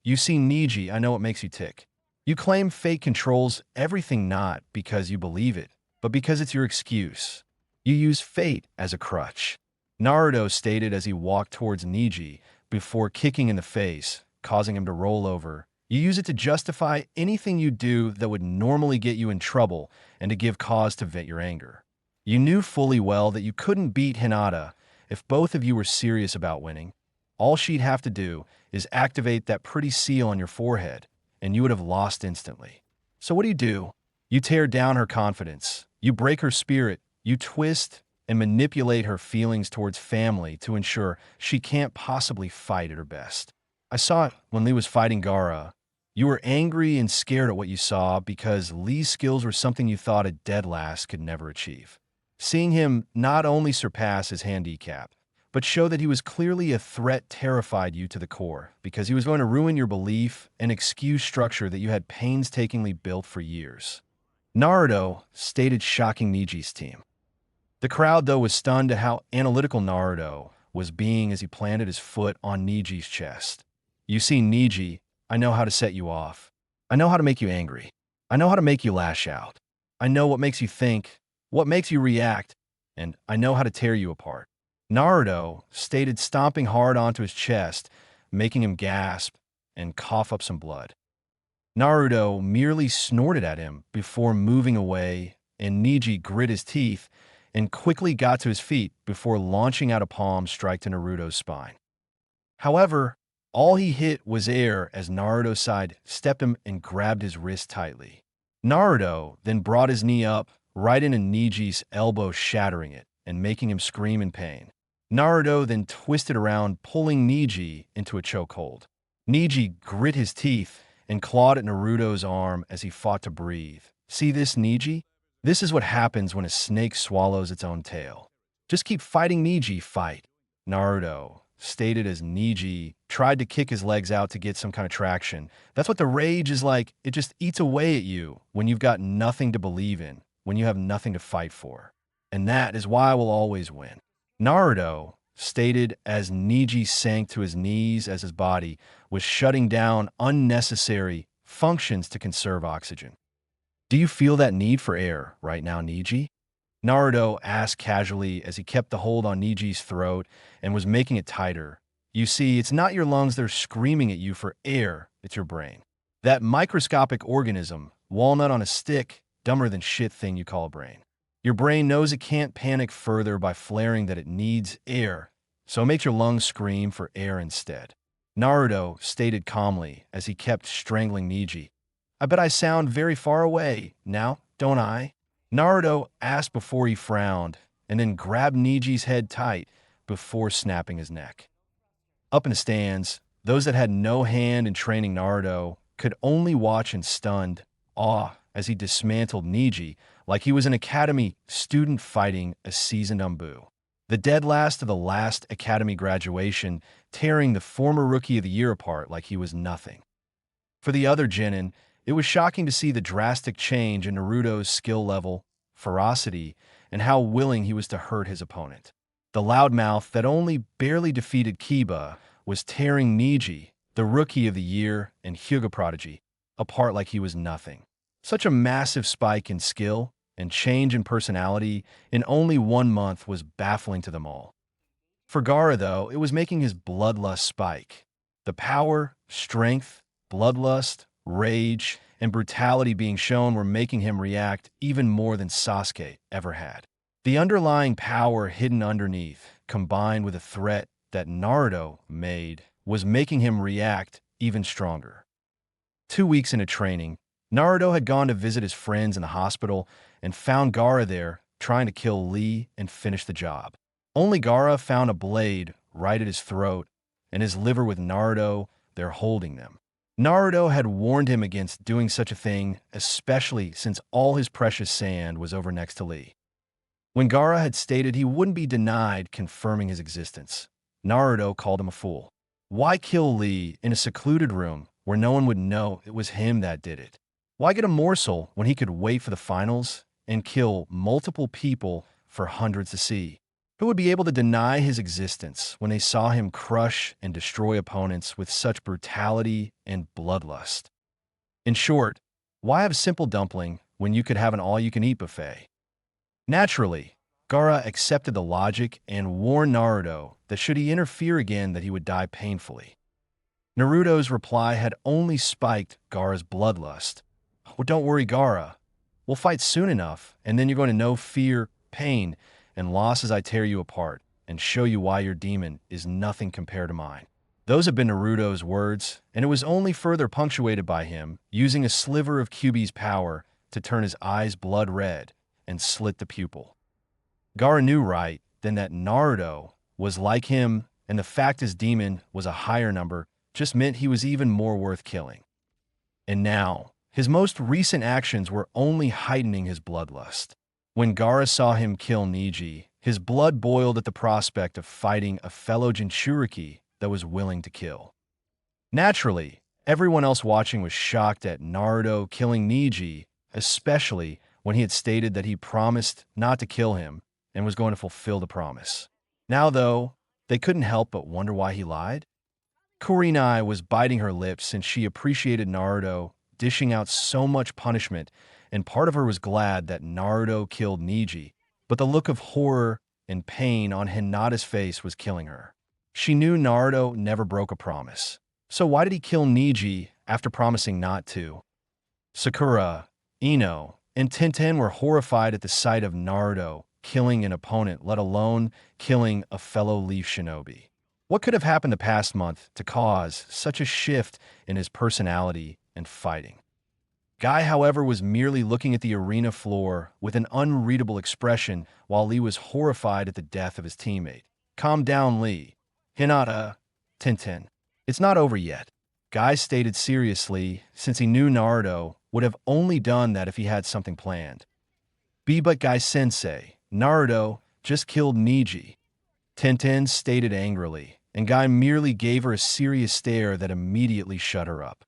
You see Niji, I know what makes you tick. You claim fate controls everything not because you believe it, but because it's your excuse. You use fate as a crutch. Naruto stated as he walked towards Niji before kicking in the face, causing him to roll over. You use it to justify anything you do that would normally get you in trouble and to give cause to vent your anger. You knew fully well that you couldn't beat Hinata if both of you were serious about winning. All she'd have to do is activate that pretty seal on your forehead, and you would have lost instantly. So what do? You tear down her confidence. You break her spirit. You twist and manipulate her feelings towards family to ensure she can't possibly fight at her best. I saw it when Lee was fighting Gaara. You were angry and scared at what you saw because Lee's skills were something you thought a dead last could never achieve. Seeing him not only surpass his handicap, but show that he was clearly a threat terrified you to the core because he was going to ruin your belief and excuse structure that you had painstakingly built for years. Naruto stated shocking Niji's team. The crowd, though, was stunned at how analytical Naruto was being as he planted his foot on Niji's chest. You see, Niji, I know how to set you off. I know how to make you angry. I know how to make you lash out. I know what makes you think, what makes you react, and I know how to tear you apart. Naruto stated, stomping hard onto his chest, making him gasp and cough up some blood. Naruto merely snorted at him before moving away, and Niji grit his teeth and quickly got to his feet before launching out a palm strike to Naruto's spine. However, all he hit was air as Naruto sidestepped him and grabbed his wrist tightly. Naruto then brought his knee up right into Niji's elbow, shattering it and making him scream in pain. Naruto then twisted around, pulling Niji into a chokehold. Niji grit his teeth and clawed at Naruto's arm as he fought to breathe. See this, Niji? This is what happens when a snake swallows its own tail. Just keep fighting, Niji, fight. Naruto stated as Niji tried to kick his legs out to get some kind of traction. That's what the rage is like. It just eats away at you when you've got nothing to believe in, when you have nothing to fight for. And that is why I will always win. Naruto stated as Niji sank to his knees as his body was shutting down unnecessary functions to conserve oxygen. Do you feel that need for air right now, Niji? Naruto asked casually as he kept the hold on Niji's throat and was making it tighter. You see, it's not your lungs that are screaming at you for air, it's your brain. That microscopic organism, walnut on a stick, dumber than shit thing you call a brain. Your brain knows it can't panic further by flaring that it needs air, so it makes your lungs scream for air instead. Naruto stated calmly as he kept strangling Niji. I bet I sound very far away now, don't I? Naruto asked before he frowned, and then grabbed Niji's head tight before snapping his neck. Up in the stands, those that had no hand in training Naruto could only watch in stunned awe as he dismantled Niji like he was an academy student fighting a seasoned Umbu. The dead last of the last academy graduation, tearing the former rookie of the year apart like he was nothing. For the other Genin, it was shocking to see the drastic change in Naruto's skill level, ferocity, and how willing he was to hurt his opponent. The loudmouth that only barely defeated Kiba was tearing Niji, the rookie of the year and Hyuga prodigy, apart like he was nothing. Such a massive spike in skill and change in personality in only 1 month was baffling to them all. For Gaara, though, it was making his bloodlust spike. The power, strength, bloodlust, rage, and brutality being shown were making him react even more than Sasuke ever had. The underlying power hidden underneath, combined with a threat that Naruto made, was making him react even stronger. 2 weeks into training, Naruto had gone to visit his friends in the hospital and found Gaara there trying to kill Lee and finish the job. Only Gaara found a blade right at his throat and his liver with Naruto there holding them. Naruto had warned him against doing such a thing, especially since all his precious sand was over next to Lee. When Gaara had stated he wouldn't be denied confirming his existence, Naruto called him a fool. Why kill Lee in a secluded room where no one would know it was him that did it? Why get a morsel when he could wait for the finals and kill multiple people for hundreds to see? Who would be able to deny his existence when they saw him crush and destroy opponents with such brutality and bloodlust? In short, why have a simple dumpling when you could have an all-you-can-eat buffet? Naturally, Gaara accepted the logic and warned Naruto that should he interfere again that he would die painfully. Naruto's reply had only spiked Gaara's bloodlust. "Well, don't worry, Gaara. We'll fight soon enough, and then you're going to know fear, pain, and loss as I tear you apart and show you why your demon is nothing compared to mine." Those have been Naruto's words, and it was only further punctuated by him using a sliver of Kyuubi's power to turn his eyes blood red and slit the pupil. Gaara knew right then that Naruto was like him, and the fact his demon was a higher number just meant he was even more worth killing. And now, his most recent actions were only heightening his bloodlust. When Gaara saw him kill Neji, his blood boiled at the prospect of fighting a fellow Jinchuriki that was willing to kill. Naturally, everyone else watching was shocked at Naruto killing Neji, especially when he had stated that he promised not to kill him and was going to fulfill the promise. Now, though, they couldn't help but wonder why he lied. Kurenai was biting her lips since she appreciated Naruto dishing out so much punishment, and part of her was glad that Naruto killed Neji, but the look of horror and pain on Hinata's face was killing her. She knew Naruto never broke a promise. So why did he kill Neji after promising not to? Sakura, Ino, and Tenten were horrified at the sight of Naruto killing an opponent, let alone killing a fellow Leaf Shinobi. What could have happened the past month to cause such a shift in his personality and fighting? Guy, however, was merely looking at the arena floor with an unreadable expression while Lee was horrified at the death of his teammate. "Calm down, Lee. Hinata, Tenten. It's not over yet." Guy stated seriously, since he knew Naruto would have only done that if he had something planned. But Guy-sensei, Naruto just killed Neji," Tenten stated angrily, and Guy merely gave her a serious stare that immediately shut her up.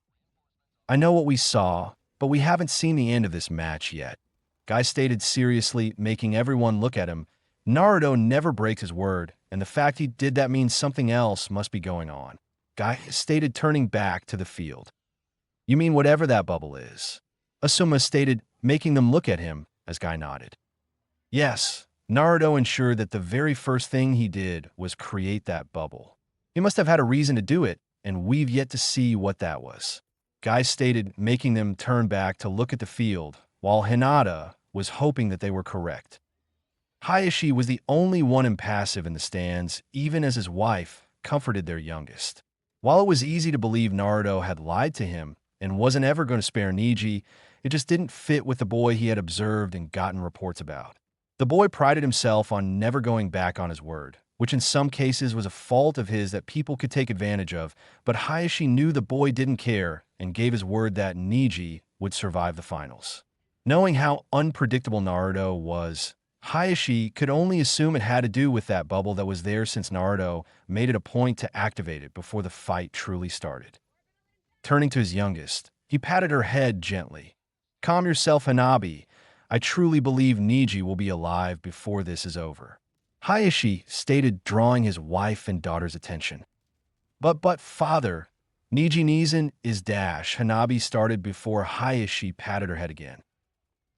"I know what we saw, but we haven't seen the end of this match yet," Guy stated seriously, making everyone look at him. Naruto never breaks his word, and the fact he did that means something else must be going on, Guy stated, turning back to the field. "You mean whatever that bubble is?" Asuma stated, making them look at him as Guy nodded. Yes, Naruto ensured that the very first thing he did was create that bubble. He must have had a reason to do it, and we've yet to see what that was, Guy stated, making them turn back to look at the field, while Hinata was hoping that they were correct. Hayashi was the only one impassive in the stands, even as his wife comforted their youngest. While it was easy to believe Naruto had lied to him and wasn't ever going to spare Neji, it just didn't fit with the boy he had observed and gotten reports about. The boy prided himself on never going back on his word, which in some cases was a fault of his that people could take advantage of, but Hayashi knew the boy didn't care and gave his word that Neji would survive the finals. Knowing how unpredictable Naruto was, Hayashi could only assume it had to do with that bubble that was there since Naruto made it a point to activate it before the fight truly started. Turning to his youngest, he patted her head gently. "Calm yourself, Hanabi. I truly believe Neji will be alive before this is over," Hayashi stated, drawing his wife and daughter's attention. But father, Neji Nizan is dash," Hanabi started before Hayashi patted her head again.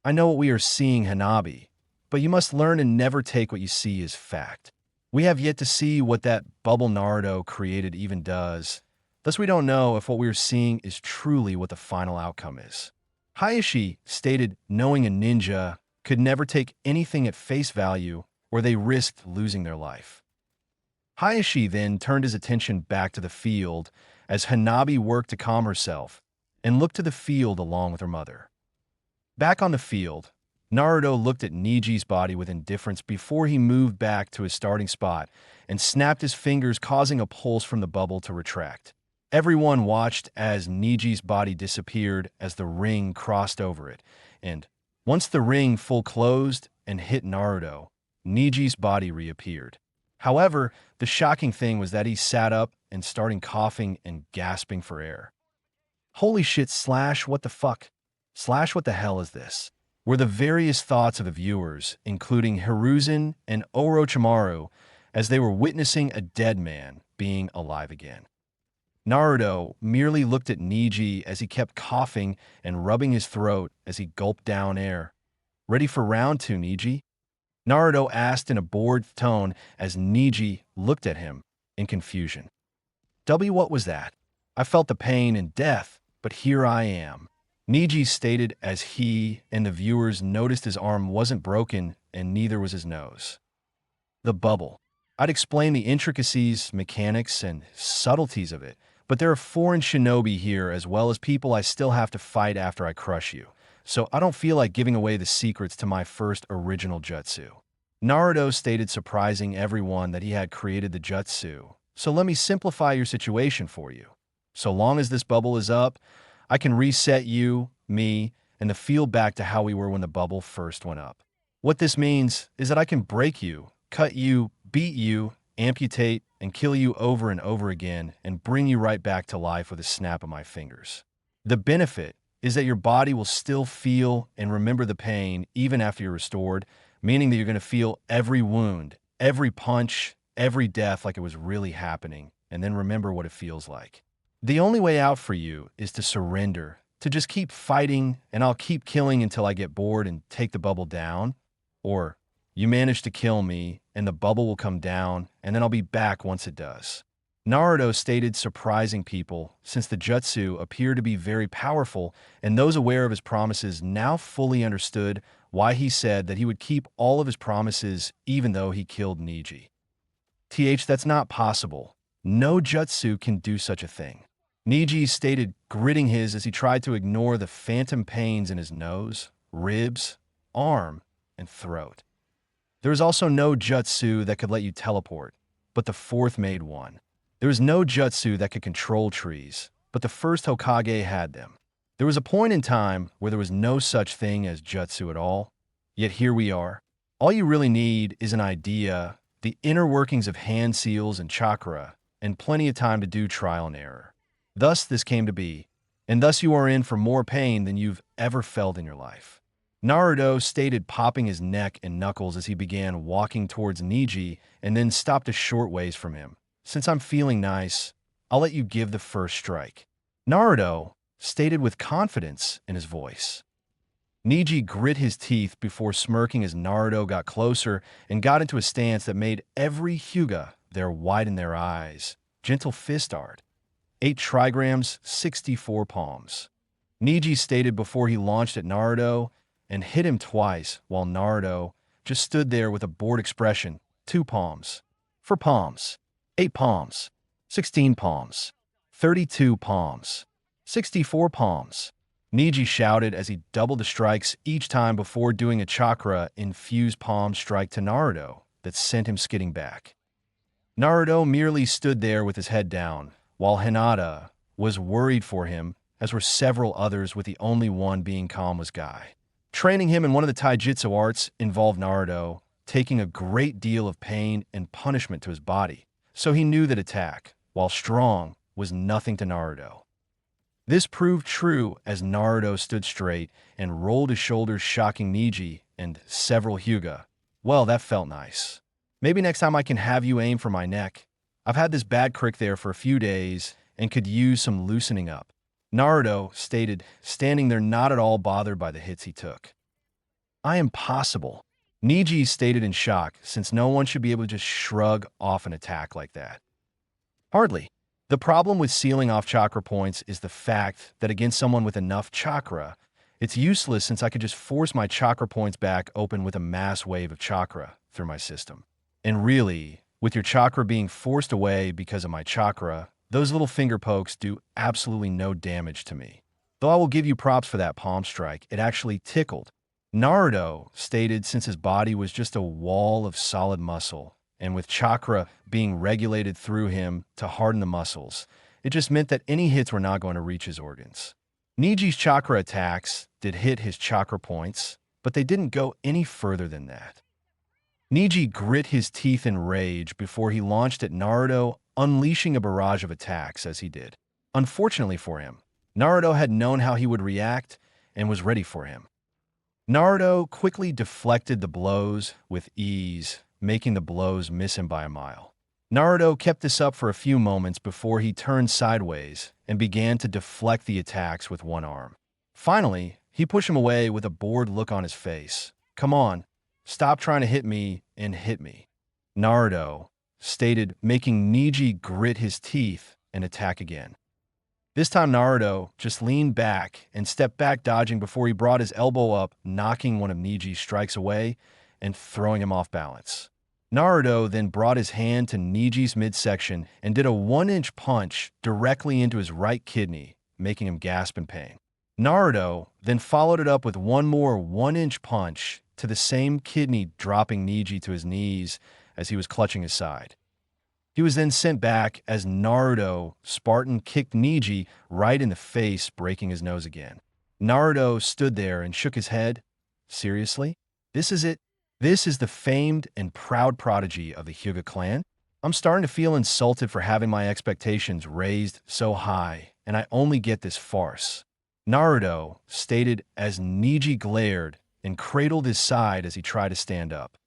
"I know what we are seeing, Hanabi, but you must learn and never take what you see as fact. We have yet to see what that bubble Naruto created even does, thus we don't know if what we are seeing is truly what the final outcome is," Hayashi stated, knowing a ninja could never take anything at face value or they risked losing their life. Hayashi then turned his attention back to the field as Hanabi worked to calm herself and looked to the field along with her mother. Back on the field, Naruto looked at Neji's body with indifference before he moved back to his starting spot and snapped his fingers, causing a pulse from the bubble to retract. Everyone watched as Neji's body disappeared as the ring crossed over it, and once the ring full closed and hit Naruto, Neji's body reappeared. However, the shocking thing was that he sat up and started coughing and gasping for air. "Holy shit, Slash, what the fuck? Slash, what the hell is this? were the various thoughts of the viewers, including Hiruzen and Orochimaru, as they were witnessing a dead man being alive again. Naruto merely looked at Neji as he kept coughing and rubbing his throat as he gulped down air. "Ready for round two, Neji?" Naruto asked in a bored tone as Neji looked at him in confusion. What was that? I felt the pain and death, but here I am," Neji stated as he and the viewers noticed his arm wasn't broken and neither was his nose. The bubble. I'd explain the intricacies, mechanics, and subtleties of it, but there are foreign shinobi here as well as people I still have to fight after I crush you, so I don't feel like giving away the secrets to my first original jutsu. Naruto stated, surprising everyone that he had created the jutsu. So let me simplify your situation for you. So long as this bubble is up, I can reset you, me, and the field back to how we were when the bubble first went up. What this means is that I can break you, cut you, beat you, amputate, and kill you over and over again and bring you right back to life with a snap of my fingers. The benefit is that your body will still feel and remember the pain even after you're restored, meaning that you're going to feel every wound, every punch, every death like it was really happening, and then remember what it feels like. The only way out for you is to surrender, to just keep fighting, and I'll keep killing until I get bored and take the bubble down. Or, you manage to kill me, and the bubble will come down, and then I'll be back once it does. Naruto stated, surprising people, since the jutsu appeared to be very powerful, and those aware of his promises now fully understood why he said that he would keep all of his promises even though he killed Neji. That's not possible. No jutsu can do such a thing. Neji stated, gritting his as he tried to ignore the phantom pains in his nose, ribs, arm, and throat. There is also no jutsu that could let you teleport, but the fourth made one. There is no jutsu that could control trees, but the first Hokage had them. There was a point in time where there was no such thing as jutsu at all, yet here we are. All you really need is an idea, the inner workings of hand seals and chakra, and plenty of time to do trial and error. Thus this came to be, and thus you are in for more pain than you've ever felt in your life. Naruto stated, popping his neck and knuckles as he began walking towards Neji and then stopped a short ways from him. Since I'm feeling nice, I'll let you give the first strike. Naruto stated with confidence in his voice. Neji grit his teeth before smirking as Naruto got closer and got into a stance that made every Hyuga there widen their eyes. Gentle fist art. 8 trigrams, 64 palms. Neji stated before he launched at Naruto and hit him twice while Naruto just stood there with a bored expression. 2 palms. 4 palms. 8 palms. 16 palms. 32 palms. 64 palms. Neji shouted as he doubled the strikes each time before doing a chakra-infused palm strike to Naruto that sent him skidding back. Naruto merely stood there with his head down, while Hinata was worried for him, as were several others, with the only one being calm was Guy. Training him in one of the taijutsu arts involved Naruto taking a great deal of pain and punishment to his body, so he knew that attack, while strong, was nothing to Naruto. This proved true as Naruto stood straight and rolled his shoulders, shocking Neji and several Hyuga. Well, that felt nice. Maybe next time I can have you aim for my neck. I've had this bad crick there for a few days and could use some loosening up. Naruto stated, standing there not at all bothered by the hits he took. I am possible. Neji stated in shock, since no one should be able to just shrug off an attack like that. Hardly. The problem with sealing off chakra points is the fact that against someone with enough chakra, it's useless since I could just force my chakra points back open with a mass wave of chakra through my system. And really, with your chakra being forced away because of my chakra, those little finger pokes do absolutely no damage to me. Though I will give you props for that palm strike, it actually tickled. Naruto stated, since his body was just a wall of solid muscle, and with chakra being regulated through him to harden the muscles, it just meant that any hits were not going to reach his organs. Neji's chakra attacks did hit his chakra points, but they didn't go any further than that. Neji grit his teeth in rage before he launched at Naruto, unleashing a barrage of attacks as he did. Unfortunately for him, Naruto had known how he would react and was ready for him. Naruto quickly deflected the blows with ease, making the blows miss him by a mile. Naruto kept this up for a few moments before he turned sideways and began to deflect the attacks with one arm. Finally, he pushed him away with a bored look on his face. "Come on, stop trying to hit me and hit me," Naruto stated, making Neji grit his teeth and attack again. This time Naruto just leaned back and stepped back, dodging before he brought his elbow up, knocking one of Neji's strikes away and throwing him off balance. Naruto then brought his hand to Neji's midsection and did a 1-inch punch directly into his right kidney, making him gasp in pain. Naruto then followed it up with one more 1-inch punch to the same kidney, dropping Neji to his knees as he was clutching his side. He was then sent back as Naruto Spartan kicked Neji right in the face, breaking his nose again. Naruto stood there and shook his head. Seriously? This is it? This is the famed and proud prodigy of the Hyuga clan? I'm starting to feel insulted for having my expectations raised so high, and I only get this farce, Naruto stated as Neji glared and cradled his side as he tried to stand up.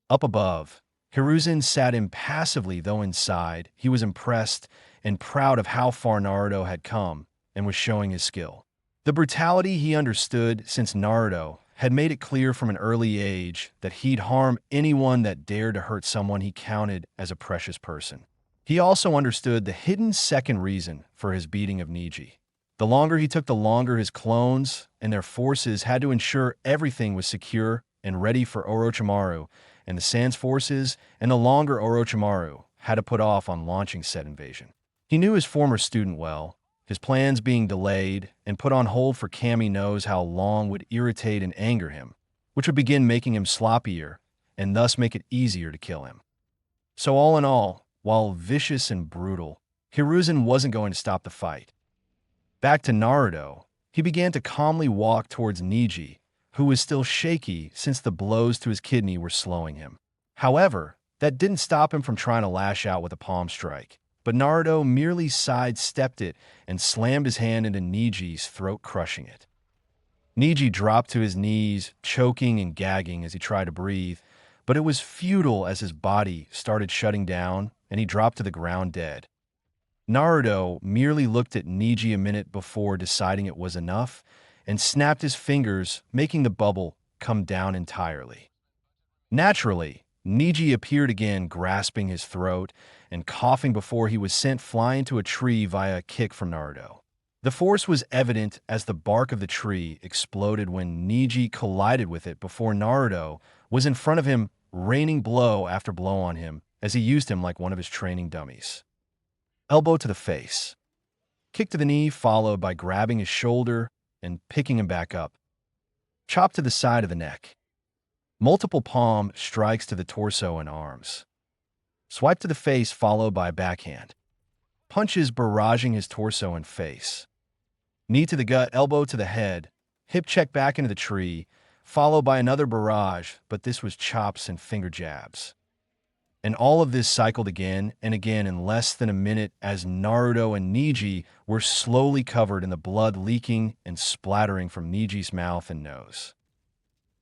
Up above, Hiruzen sat impassively, though inside, he was impressed and proud of how far Naruto had come and was showing his skill. The brutality he understood, since Naruto had made it clear from an early age that he'd harm anyone that dared to hurt someone he counted as a precious person. He also understood the hidden second reason for his beating of Neji. The longer he took, the longer his clones and their forces had to ensure everything was secure and ready for Orochimaru and the Sans forces, and the longer Orochimaru had to put off on launching said invasion. He knew his former student well. His plans being delayed and put on hold for Kami knows how long would irritate and anger him, which would begin making him sloppier and thus make it easier to kill him. So all in all, while vicious and brutal, Hiruzen wasn't going to stop the fight. Back to Naruto, he began to calmly walk towards Neji, who was still shaky since the blows to his kidney were slowing him. However, that didn't stop him from trying to lash out with a palm strike, but Naruto merely sidestepped it and slammed his hand into Neji's throat, crushing it. Neji dropped to his knees, choking and gagging as he tried to breathe, but it was futile as his body started shutting down and he dropped to the ground dead. Naruto merely looked at Neji a minute before deciding it was enough and snapped his fingers, making the bubble come down entirely. Naturally, Neji appeared again, grasping his throat and coughing before he was sent flying to a tree via a kick from Naruto. The force was evident as the bark of the tree exploded when Neji collided with it before Naruto was in front of him, raining blow after blow on him as he used him like one of his training dummies. Elbow to the face. Kick to the knee, followed by grabbing his shoulder and picking him back up. Chop to the side of the neck. Multiple palm strikes to the torso and arms. Swipe to the face, followed by a backhand. Punches barraging his torso and face. Knee to the gut, elbow to the head. Hip check back into the tree, followed by another barrage, but this was chops and finger jabs. And all of this cycled again and again in less than a minute as Naruto and Neji were slowly covered in the blood leaking and splattering from Neji's mouth and nose.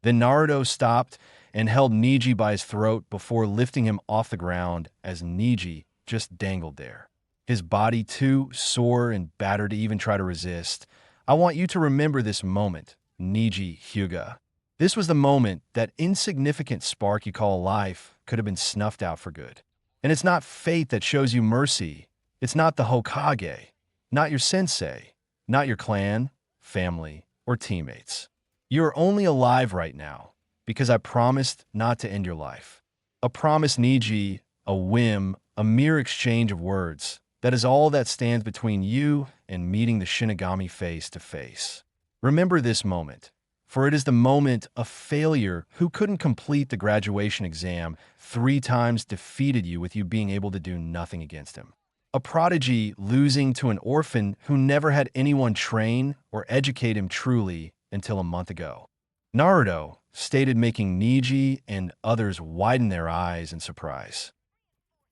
Then Naruto stopped and held Neji by his throat before lifting him off the ground as Neji just dangled there. His body too sore and battered to even try to resist. I want you to remember this moment, Neji Hyuga. This was the moment that insignificant spark you call life could have been snuffed out for good. And it's not fate that shows you mercy. It's not the Hokage, not your sensei, not your clan, family, or teammates. You're only alive right now because I promised not to end your life. A promise, Neji, a whim, a mere exchange of words. That is all that stands between you and meeting the Shinigami face to face. Remember this moment, for it is the moment a failure who couldn't complete the graduation exam 3 times defeated you with you being able to do nothing against him. A prodigy losing to an orphan who never had anyone train or educate him truly until a month ago. Naruto stated, making Neji and others widen their eyes in surprise.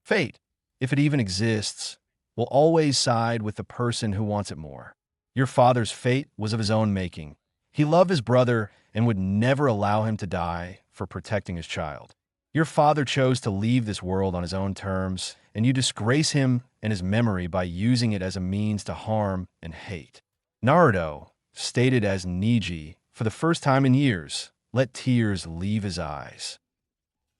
Fate, if it even exists, will always side with the person who wants it more. Your father's fate was of his own making. He loved his brother and would never allow him to die for protecting his child. Your father chose to leave this world on his own terms, and you disgrace him and his memory by using it as a means to harm and hate. Naruto, stated as Niji, for the first time in years, let tears leave his eyes.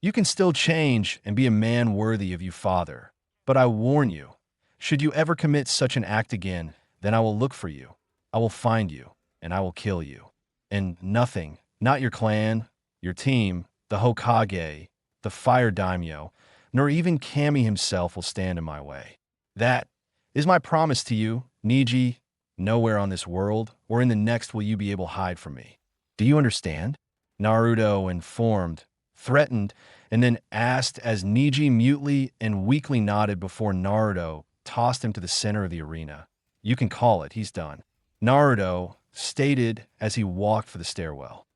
You can still change and be a man worthy of you, father, but I warn you, should you ever commit such an act again, then I will look for you, I will find you, and I will kill you. And nothing, not your clan, your team, the Hokage, the Fire Daimyo, nor even Kami himself will stand in my way. That is my promise to you, Niji. Nowhere on this world or in the next will you be able to hide from me. Do you understand? Naruto informed, threatened, and then asked as Niji mutely and weakly nodded before Naruto tossed him to the center of the arena. You can call it, he's done. Naruto stated as he walked for the stairwell.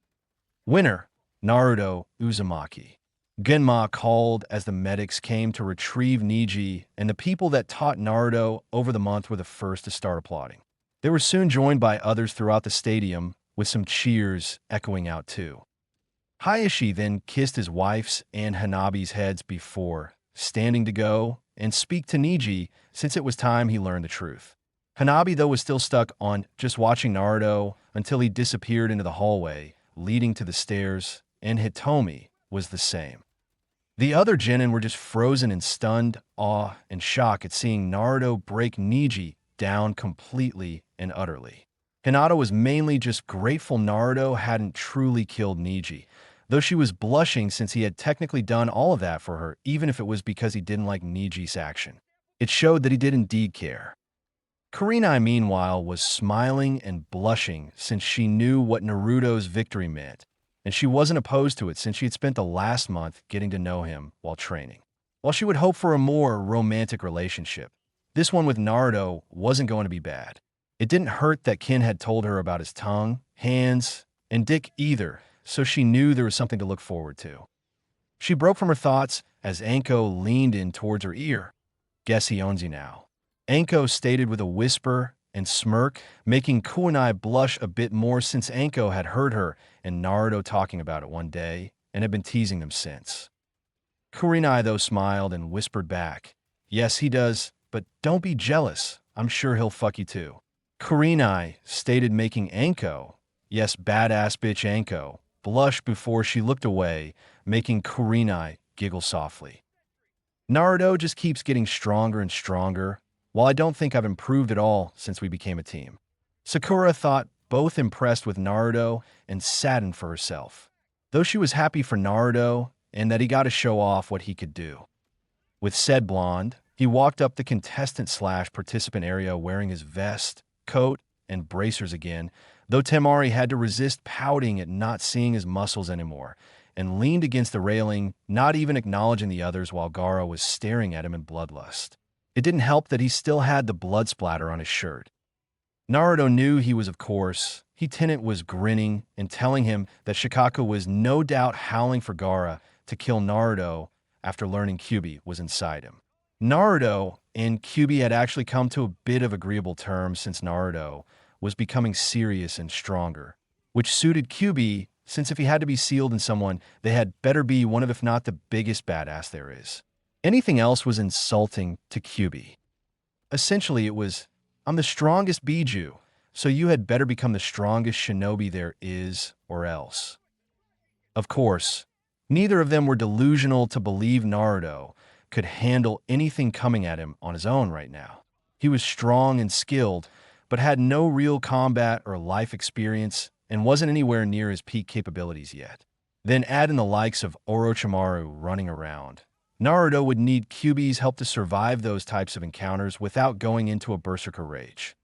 Winner, Naruto Uzumaki. Genma called as the medics came to retrieve Niji, and the people that taught Naruto over the month were the first to start applauding. They were soon joined by others throughout the stadium, with some cheers echoing out too. Hayashi then kissed his wife's and Hanabi's heads before standing to go and speak to Niji, since it was time he learned the truth. Hanabi, though, was still stuck on just watching Naruto until he disappeared into the hallway leading to the stairs, and Hitomi was the same. The other genin were just frozen in stunned awe and shock at seeing Naruto break Niji down completely and utterly. Hinata was mainly just grateful Naruto hadn't truly killed Niji, though she was blushing since he had technically done all of that for her, even if it was because he didn't like Niji's action. It showed that he did indeed care. Kurenai, meanwhile, was smiling and blushing since she knew what Naruto's victory meant, and she wasn't opposed to it since she had spent the last month getting to know him while training. While she would hope for a more romantic relationship, this one with Naruto wasn't going to be bad. It didn't hurt that Kin had told her about his tongue, hands, and dick either, so she knew there was something to look forward to. She broke from her thoughts as Anko leaned in towards her ear. Guess he owns you now. Anko stated with a whisper and smirk, making Kurenai blush a bit more since Anko had heard her and Naruto talking about it one day and had been teasing them since. Kurenai, though, smiled and whispered back, yes, he does, but don't be jealous. I'm sure he'll fuck you too. Kurenai stated, making Anko, yes, badass bitch Anko, blush before she looked away, making Kurenai giggle softly. Naruto just keeps getting stronger and stronger, while I don't think I've improved at all since we became a team. Sakura thought, both impressed with Naruto and saddened for herself, though she was happy for Naruto and that he got to show off what he could do. With said blonde, he walked up the contestant/participant area wearing his vest, coat, and bracers again, though Temari had to resist pouting at not seeing his muscles anymore, and leaned against the railing, not even acknowledging the others while Gaara was staring at him in bloodlust. It didn't help that he still had the blood splatter on his shirt. Naruto knew he was, of course. Tenant was grinning and telling him that Shikaku was no doubt howling for Gaara to kill Naruto after learning Kyuubi was inside him. Naruto and Kyuubi had actually come to a bit of agreeable terms since Naruto was becoming serious and stronger, which suited Kyuubi since if he had to be sealed in someone, they had better be one of, if not the biggest badass there is. Anything else was insulting to Kyuubi. Essentially, it was, I'm the strongest Biju, so you had better become the strongest shinobi there is, or else. Of course, neither of them were delusional to believe Naruto could handle anything coming at him on his own right now. He was strong and skilled, but had no real combat or life experience and wasn't anywhere near his peak capabilities yet. Then add in the likes of Orochimaru running around. Naruto would need Kyuubi's help to survive those types of encounters without going into a berserker rage.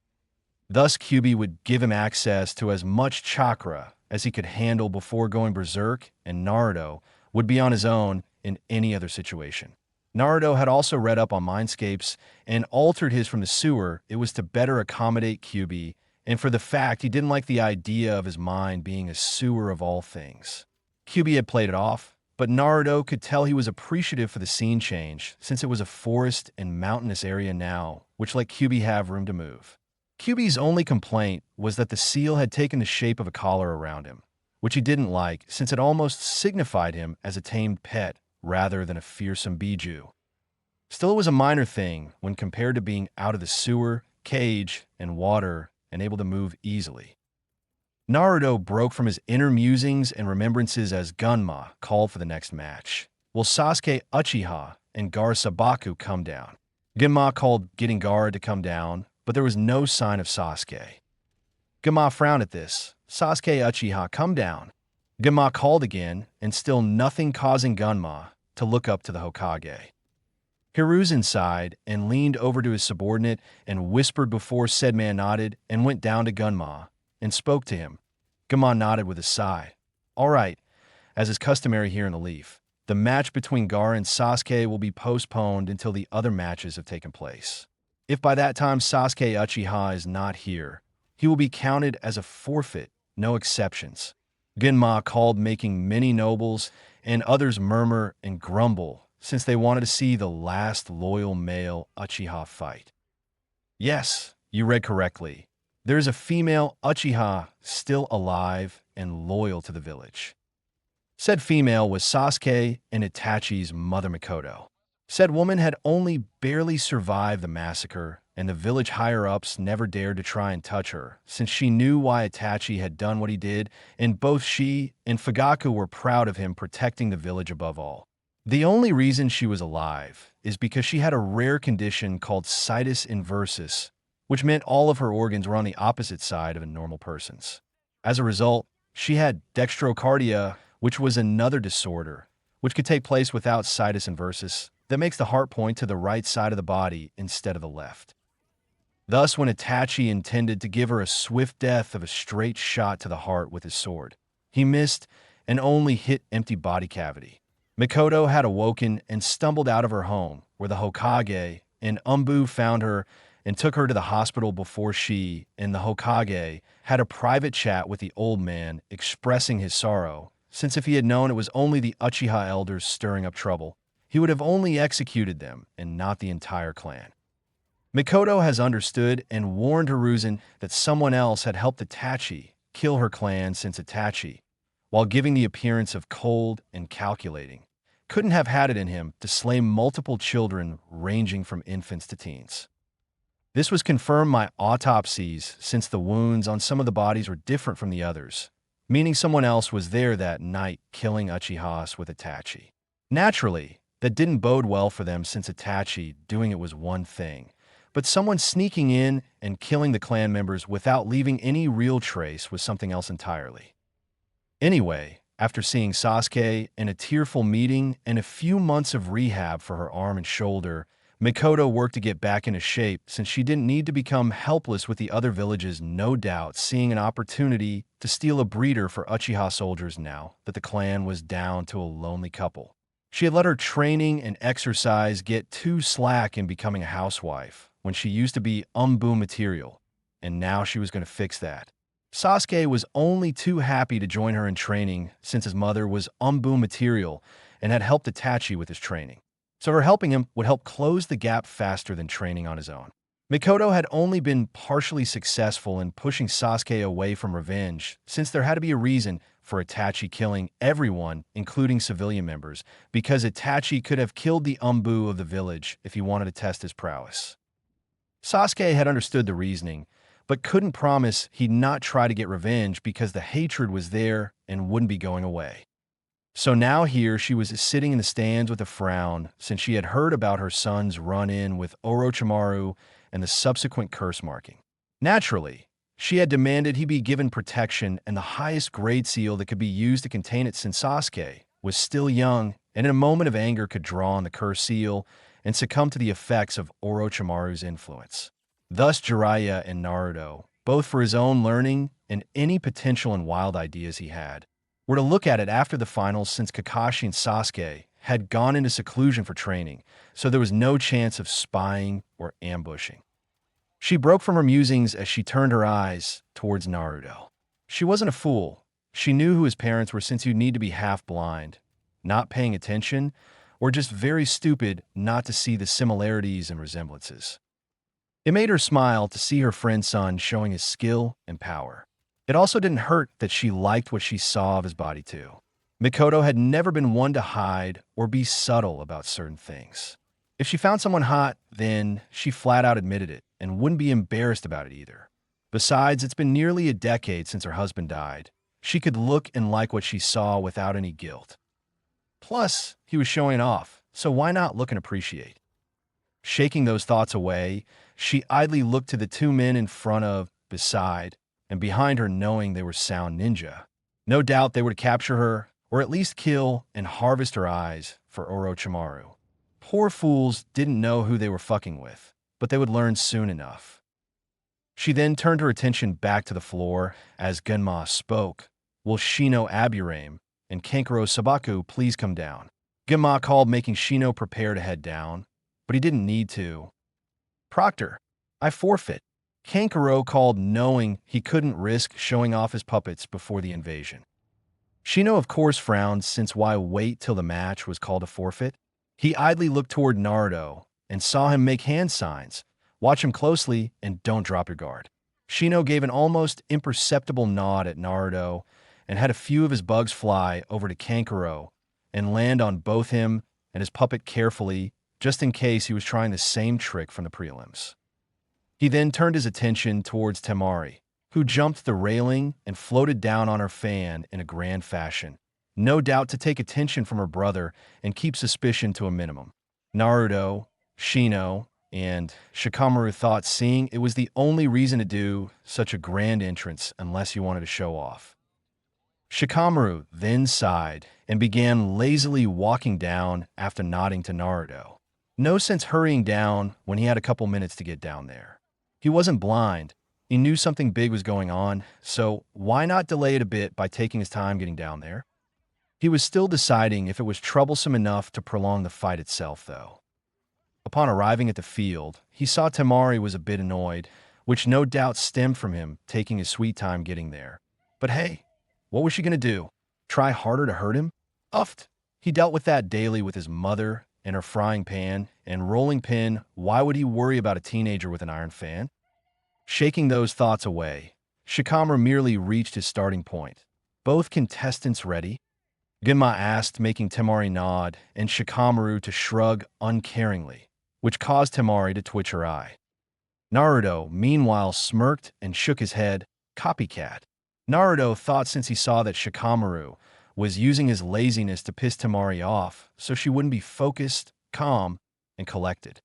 Thus, Kyuubi would give him access to as much chakra as he could handle before going berserk, and Naruto would be on his own in any other situation. Naruto had also read up on mindscapes and altered his from the sewer. It was to better accommodate Kyuubi, and for the fact he didn't like the idea of his mind being a sewer of all things. Kyuubi had played it off, but Naruto could tell he was appreciative for the scene change, since it was a forest and mountainous area now, which let Kyuubi have room to move. Kyuubi's only complaint was that the seal had taken the shape of a collar around him, which he didn't like since it almost signified him as a tamed pet rather than a fearsome biju. Still, it was a minor thing when compared to being out of the sewer, cage, and water and able to move easily. Naruto broke from his inner musings and remembrances as Gunma called for the next match, while Sasuke Uchiha and Gaara Sabaku come down. Gunma called getting Gaara to come down, but there was no sign of Sasuke. Gunma frowned at this. Sasuke Uchiha, come down. Gunma called again, and still nothing causing Gunma to look up to the Hokage. Hiruzen sighed and leaned over to his subordinate and whispered before said man nodded and went down to Gunma and spoke to him. Gunma nodded with a sigh. All right, as is customary here in the Leaf, the match between Gaara and Sasuke will be postponed until the other matches have taken place. If by that time Sasuke Uchiha is not here, he will be counted as a forfeit, no exceptions. Gunma called, making many nobles and others murmur and grumble since they wanted to see the last loyal male Uchiha fight. Yes, you read correctly. There is a female Uchiha still alive and loyal to the village. Said female was Sasuke and Itachi's mother Mikoto. Said woman had only barely survived the massacre, and the village higher-ups never dared to try and touch her, since she knew why Itachi had done what he did, and both she and Fugaku were proud of him protecting the village above all. The only reason she was alive is because she had a rare condition called situs inversus, which meant all of her organs were on the opposite side of a normal person's. As a result, she had dextrocardia, which was another disorder, which could take place without situs inversus, that makes the heart point to the right side of the body instead of the left. Thus, when Itachi intended to give her a swift death of a straight shot to the heart with his sword, he missed and only hit empty body cavity. Mikoto had awoken and stumbled out of her home, where the Hokage and Umbu found her and took her to the hospital before she and the Hokage had a private chat with the old man, expressing his sorrow, since if he had known it was only the Uchiha elders stirring up trouble, he would have only executed them and not the entire clan. Mikoto has understood and warned Hiruzen that someone else had helped Itachi kill her clan, since Itachi, while giving the appearance of cold and calculating, couldn't have had it in him to slay multiple children ranging from infants to teens. This was confirmed by autopsies, since the wounds on some of the bodies were different from the others, meaning someone else was there that night killing Uchihas with Itachi. Naturally, that didn't bode well for them, since Itachi doing it was one thing, but someone sneaking in and killing the clan members without leaving any real trace was something else entirely. Anyway, after seeing Sasuke and a tearful meeting and a few months of rehab for her arm and shoulder, Mikoto worked to get back into shape, since she didn't need to become helpless with the other villages, no doubt seeing an opportunity to steal a breeder for Uchiha soldiers now that the clan was down to a lonely couple. She had let her training and exercise get too slack in becoming a housewife when she used to be Umbu material, and now she was going to fix that. Sasuke was only too happy to join her in training, since his mother was Umbu material and had helped Itachi with his training. So her helping him would help close the gap faster than training on his own. Mikoto had only been partially successful in pushing Sasuke away from revenge, since there had to be a reason for Itachi killing everyone, including civilian members, because Itachi could have killed the Umbu of the village if he wanted to test his prowess. Sasuke had understood the reasoning, but couldn't promise he'd not try to get revenge because the hatred was there and wouldn't be going away. So now here she was sitting in the stands with a frown, since she had heard about her son's run-in with Orochimaru and the subsequent curse marking. Naturally, she had demanded he be given protection and the highest grade seal that could be used to contain it, since Sasuke was still young and in a moment of anger could draw on the curse seal and succumb to the effects of Orochimaru's influence. Thus Jiraiya and Naruto, both for his own learning and any potential and wild ideas he had, were to look at it after the finals, since Kakashi and Sasuke had gone into seclusion for training, so there was no chance of spying or ambushing. She broke from her musings as she turned her eyes towards Naruto. She wasn't a fool. She knew who his parents were, since you'd need to be half blind, not paying attention, or just very stupid not to see the similarities and resemblances. It made her smile to see her friend's son showing his skill and power. It also didn't hurt that she liked what she saw of his body too. Mikoto had never been one to hide or be subtle about certain things. If she found someone hot, then she flat out admitted it and wouldn't be embarrassed about it either. Besides, it's been nearly a decade since her husband died. She could look and like what she saw without any guilt. Plus, he was showing off, so why not look and appreciate? Shaking those thoughts away, she idly looked to the two men in front of, beside, and behind her, knowing they were sound ninja. No doubt they would capture her, or at least kill and harvest her eyes for Orochimaru. Poor fools didn't know who they were fucking with, but they would learn soon enough. She then turned her attention back to the floor as Genma spoke. Will Shino Aburame and Kankuro Sabaku please come down? Genma called, making Shino prepare to head down, but he didn't need to. Proctor, I forfeit. Kankuro called, knowing he couldn't risk showing off his puppets before the invasion. Shino of course frowned, since why wait till the match was called a forfeit? He idly looked toward Naruto and saw him make hand signs. Watch him closely and don't drop your guard. Shino gave an almost imperceptible nod at Naruto and had a few of his bugs fly over to Kankuro and land on both him and his puppet carefully, just in case he was trying the same trick from the prelims. He then turned his attention towards Temari, who jumped the railing and floated down on her fan in a grand fashion, no doubt to take attention from her brother and keep suspicion to a minimum. Naruto, Shino, and Shikamaru thought seeing it was the only reason to do such a grand entrance unless you wanted to show off. Shikamaru then sighed and began lazily walking down after nodding to Naruto. No sense hurrying down when he had a couple minutes to get down there. He wasn't blind. He knew something big was going on, so why not delay it a bit by taking his time getting down there? He was still deciding if it was troublesome enough to prolong the fight itself, though. Upon arriving at the field, he saw Temari was a bit annoyed, which no doubt stemmed from him taking his sweet time getting there. But hey, what was she going to do? Try harder to hurt him? Uffed. He dealt with that daily with his mother and her frying pan and rolling pin. Why would he worry about a teenager with an iron fan? Shaking those thoughts away, Shikamaru merely reached his starting point. Both contestants ready? Genma asked, making Temari nod and Shikamaru to shrug uncaringly, which caused Temari to twitch her eye. Naruto, meanwhile, smirked and shook his head. Copycat. Naruto thought, since he saw that Shikamaru was using his laziness to piss Temari off so she wouldn't be focused, calm, and collected.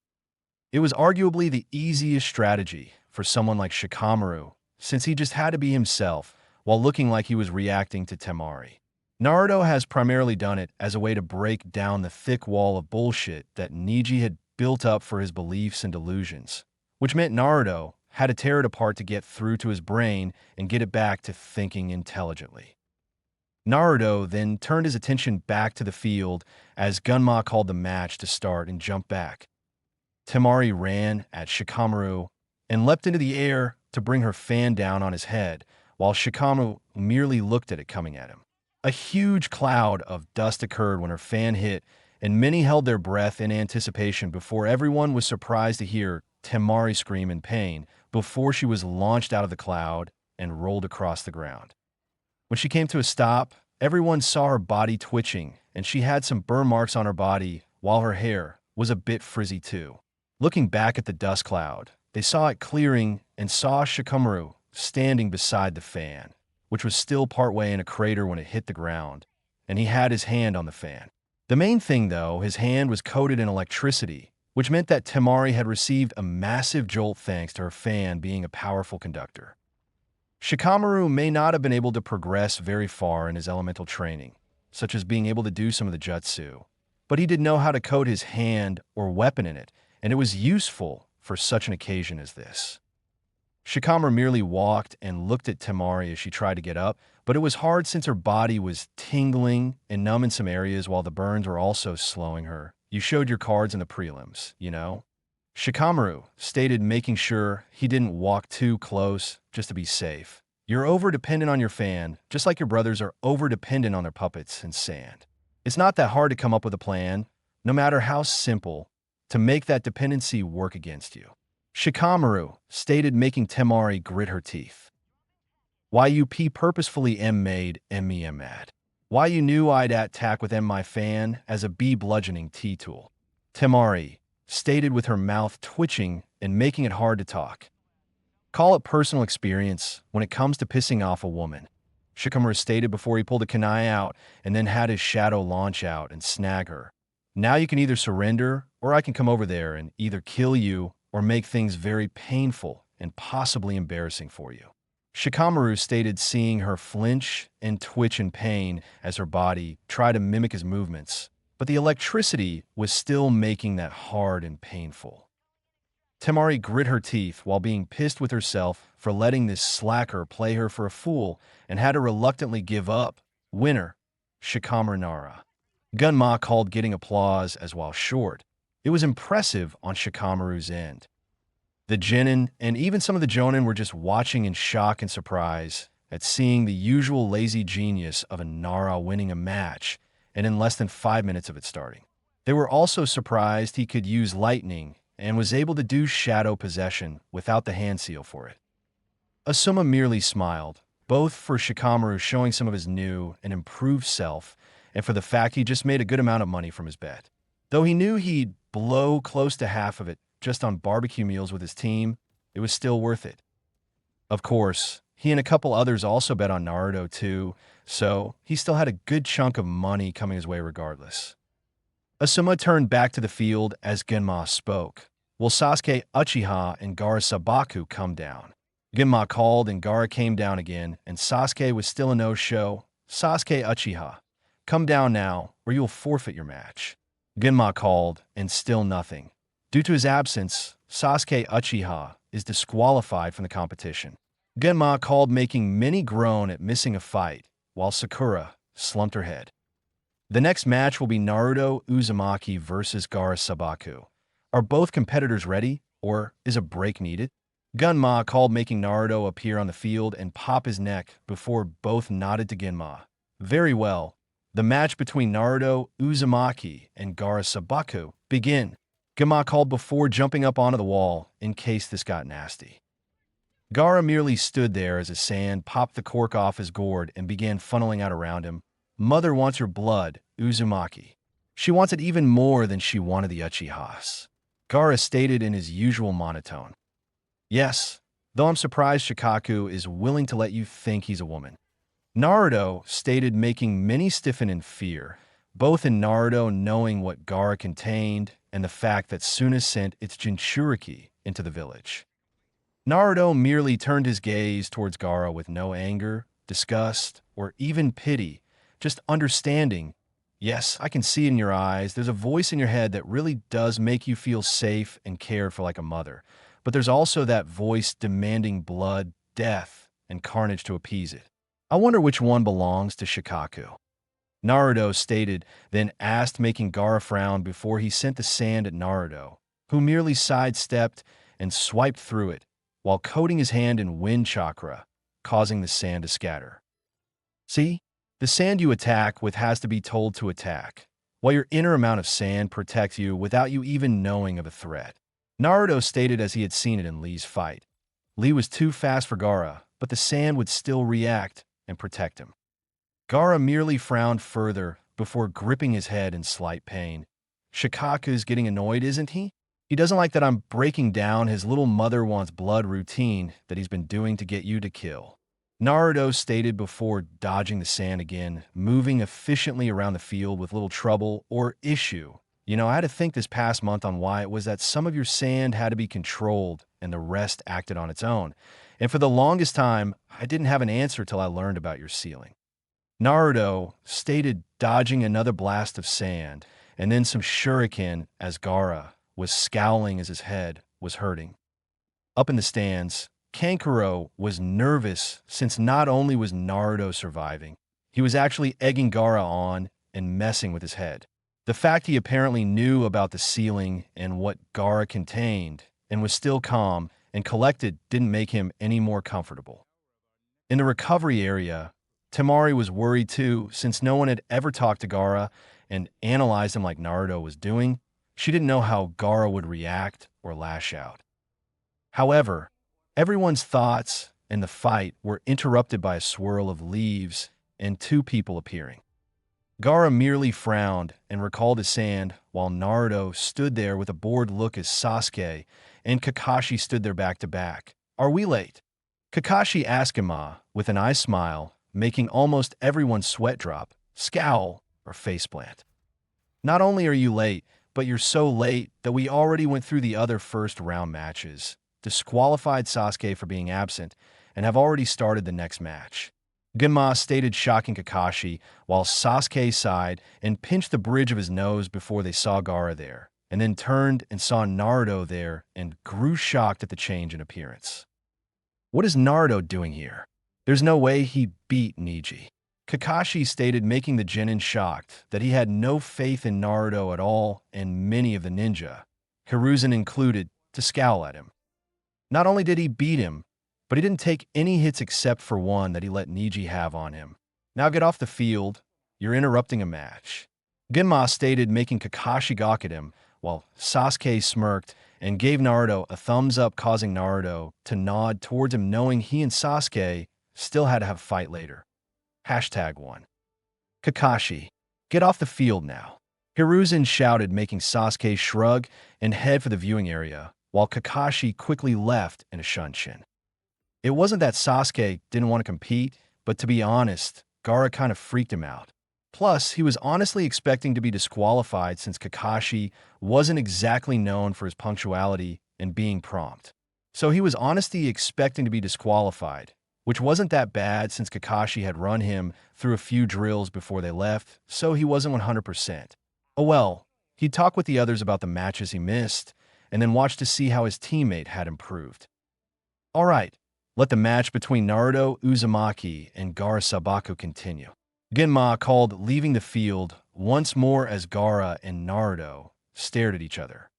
It was arguably the easiest strategy for someone like Shikamaru, since he just had to be himself while looking like he was reacting to Temari. Naruto has primarily done it as a way to break down the thick wall of bullshit that Neji had built up for his beliefs and delusions, which meant Naruto had to tear it apart to get through to his brain and get it back to thinking intelligently. Naruto then turned his attention back to the field as Gunma called the match to start and jumped back. Temari ran at Shikamaru and leapt into the air to bring her fan down on his head, while Shikamaru merely looked at it coming at him. A huge cloud of dust occurred when her fan hit, and many held their breath in anticipation before everyone was surprised to hear Temari scream in pain before she was launched out of the cloud and rolled across the ground. When she came to a stop, everyone saw her body twitching, and she had some burn marks on her body, while her hair was a bit frizzy too. Looking back at the dust cloud, they saw it clearing and saw Shikamaru standing beside the fan, which was still partway in a crater when it hit the ground, and he had his hand on the fan. The main thing, though, his hand was coated in electricity, which meant that Temari had received a massive jolt thanks to her fan being a powerful conductor. Shikamaru may not have been able to progress very far in his elemental training, such as being able to do some of the jutsu, but he did know how to coat his hand or weapon in it, and it was useful for such an occasion as this. Shikamaru merely walked and looked at Temari as she tried to get up, but it was hard since her body was tingling and numb in some areas while the burns were also slowing her. You showed your cards in the prelims, you know? Shikamaru stated, making sure he didn't walk too close just to be safe. You're over-dependent on your fan, just like your brothers are over-dependent on their puppets and sand. It's not that hard to come up with a plan, no matter how simple, to make that dependency work against you. Shikamaru stated, making Temari grit her teeth. Why you p purposefully m made me mad. Why you knew I'd attack with my fan as a b bludgeoning T tool. Temari stated with her mouth twitching and making it hard to talk. Call it personal experience when it comes to pissing off a woman. Shikamaru stated before he pulled a kunai out and then had his shadow launch out and snag her. Now you can either surrender or I can come over there and either kill you or make things very painful and possibly embarrassing for you. Shikamaru stated seeing her flinch and twitch in pain as her body tried to mimic his movements, but the electricity was still making that hard and painful. Temari grit her teeth while being pissed with herself for letting this slacker play her for a fool and had to reluctantly give up. Winner, Shikamaru Nara. Gunma called getting applause as while short. It was impressive on Shikamaru's end. The Genin and even some of the Jonin were just watching in shock and surprise at seeing the usual lazy genius of a Nara winning a match and in less than 5 minutes of it starting. They were also surprised he could use lightning and was able to do shadow possession without the hand seal for it. Asuma merely smiled, both for Shikamaru showing some of his new and improved self and for the fact he just made a good amount of money from his bet. Though he knew he'd blow close to half of it just on barbecue meals with his team, it was still worth it. Of course, he and a couple others also bet on Naruto too, so he still had a good chunk of money coming his way regardless. Asuma turned back to the field as Genma spoke. Will Sasuke Uchiha and Gaara Sabaku come down? Genma called and Gaara came down again, and Sasuke was still a no-show. Sasuke Uchiha, come down now, or you'll forfeit your match. Genma called, and still nothing. Due to his absence, Sasuke Uchiha is disqualified from the competition. Genma called, making many groan at missing a fight, while Sakura slumped her head. The next match will be Naruto Uzumaki versus Gaara Sabaku. Are both competitors ready, or is a break needed? Gunma called, making Naruto appear on the field and pop his neck before both nodded to Genma. Very well. The match between Naruto Uzumaki and Gaara Sabaku begin. Genma called before jumping up onto the wall in case this got nasty. Gaara merely stood there as his sand popped the cork off his gourd and began funneling out around him. Mother wants her blood, Uzumaki. She wants it even more than she wanted the Uchihas. Gaara stated in his usual monotone. Yes, though I'm surprised Shikaku is willing to let you think he's a woman. Naruto stated, making many stiffen in fear, both in Naruto knowing what Gaara contained and the fact that Suna sent its Jinchuriki into the village. Naruto merely turned his gaze towards Gaara with no anger, disgust, or even pity, just understanding. Yes, I can see in your eyes, there's a voice in your head that really does make you feel safe and cared for like a mother. But there's also that voice demanding blood, death, and carnage to appease it. I wonder which one belongs to Shikaku. Naruto stated, then asked, making Gaara frown before he sent the sand at Naruto, who merely sidestepped and swiped through it, while coating his hand in wind chakra, causing the sand to scatter. See? The sand you attack with has to be told to attack, while your inner amount of sand protects you without you even knowing of a threat. Naruto stated as he had seen it in Lee's fight. Lee was too fast for Gaara, but the sand would still react and protect him. Gaara merely frowned further before gripping his head in slight pain. Shikaku's getting annoyed, isn't he? He doesn't like that I'm breaking down his little mother wants blood routine that he's been doing to get you to kill. Naruto stated before dodging the sand again, moving efficiently around the field with little trouble or issue. You know, I had to think this past month on why it was that some of your sand had to be controlled and the rest acted on its own. And for the longest time, I didn't have an answer till I learned about your sealing. Naruto stated, dodging another blast of sand and then some shuriken as Gaara was scowling as his head was hurting. Up in the stands, Kankuro was nervous since not only was Naruto surviving, he was actually egging Gaara on and messing with his head. The fact he apparently knew about the sealing and what Gaara contained and was still calm and collected didn't make him any more comfortable. In the recovery area, Temari was worried too since no one had ever talked to Gaara and analyzed him like Naruto was doing. She didn't know how Gaara would react or lash out. However, everyone's thoughts and the fight were interrupted by a swirl of leaves and two people appearing. Gaara merely frowned and recalled his sand, while Naruto stood there with a bored look as Sasuke and Kakashi stood there back to back. "Are we late?" Kakashi asked Ima with an eye smile, making almost everyone's sweat drop, scowl, or faceplant. "Not only are you late, but you're so late that we already went through the other first-round matches, disqualified Sasuke for being absent, and have already started the next match." Genma stated, shocking Kakashi, while Sasuke sighed and pinched the bridge of his nose before they saw Gaara there, and then turned and saw Naruto there and grew shocked at the change in appearance. What is Naruto doing here? There's no way he beat Neji. Kakashi stated, making the genin shocked that he had no faith in Naruto at all, and many of the ninja, Hiruzen included, to scowl at him. Not only did he beat him, but he didn't take any hits except for one that he let Neji have on him. "Now get off the field. You're interrupting a match," Genma stated, making Kakashi gawk at him, while Sasuke smirked and gave Naruto a thumbs up, causing Naruto to nod towards him, knowing he and Sasuke still had to have a fight later. #1. Kakashi, get off the field now, Hiruzen shouted, making Sasuke shrug and head for the viewing area, while Kakashi quickly left in a shunshin. It wasn't that Sasuke didn't want to compete, but to be honest, Gaara kind of freaked him out. Plus, he was honestly expecting to be disqualified since Kakashi wasn't exactly known for his punctuality and being prompt. So he was honestly expecting to be disqualified, which wasn't that bad since Kakashi had run him through a few drills before they left, so he wasn't 100%. Oh well, he'd talk with the others about the matches he missed, and then watch to see how his teammate had improved. Alright, let the match between Naruto Uzumaki and Gaara Sabaku continue, Genma called, leaving the field once more as Gaara and Naruto stared at each other.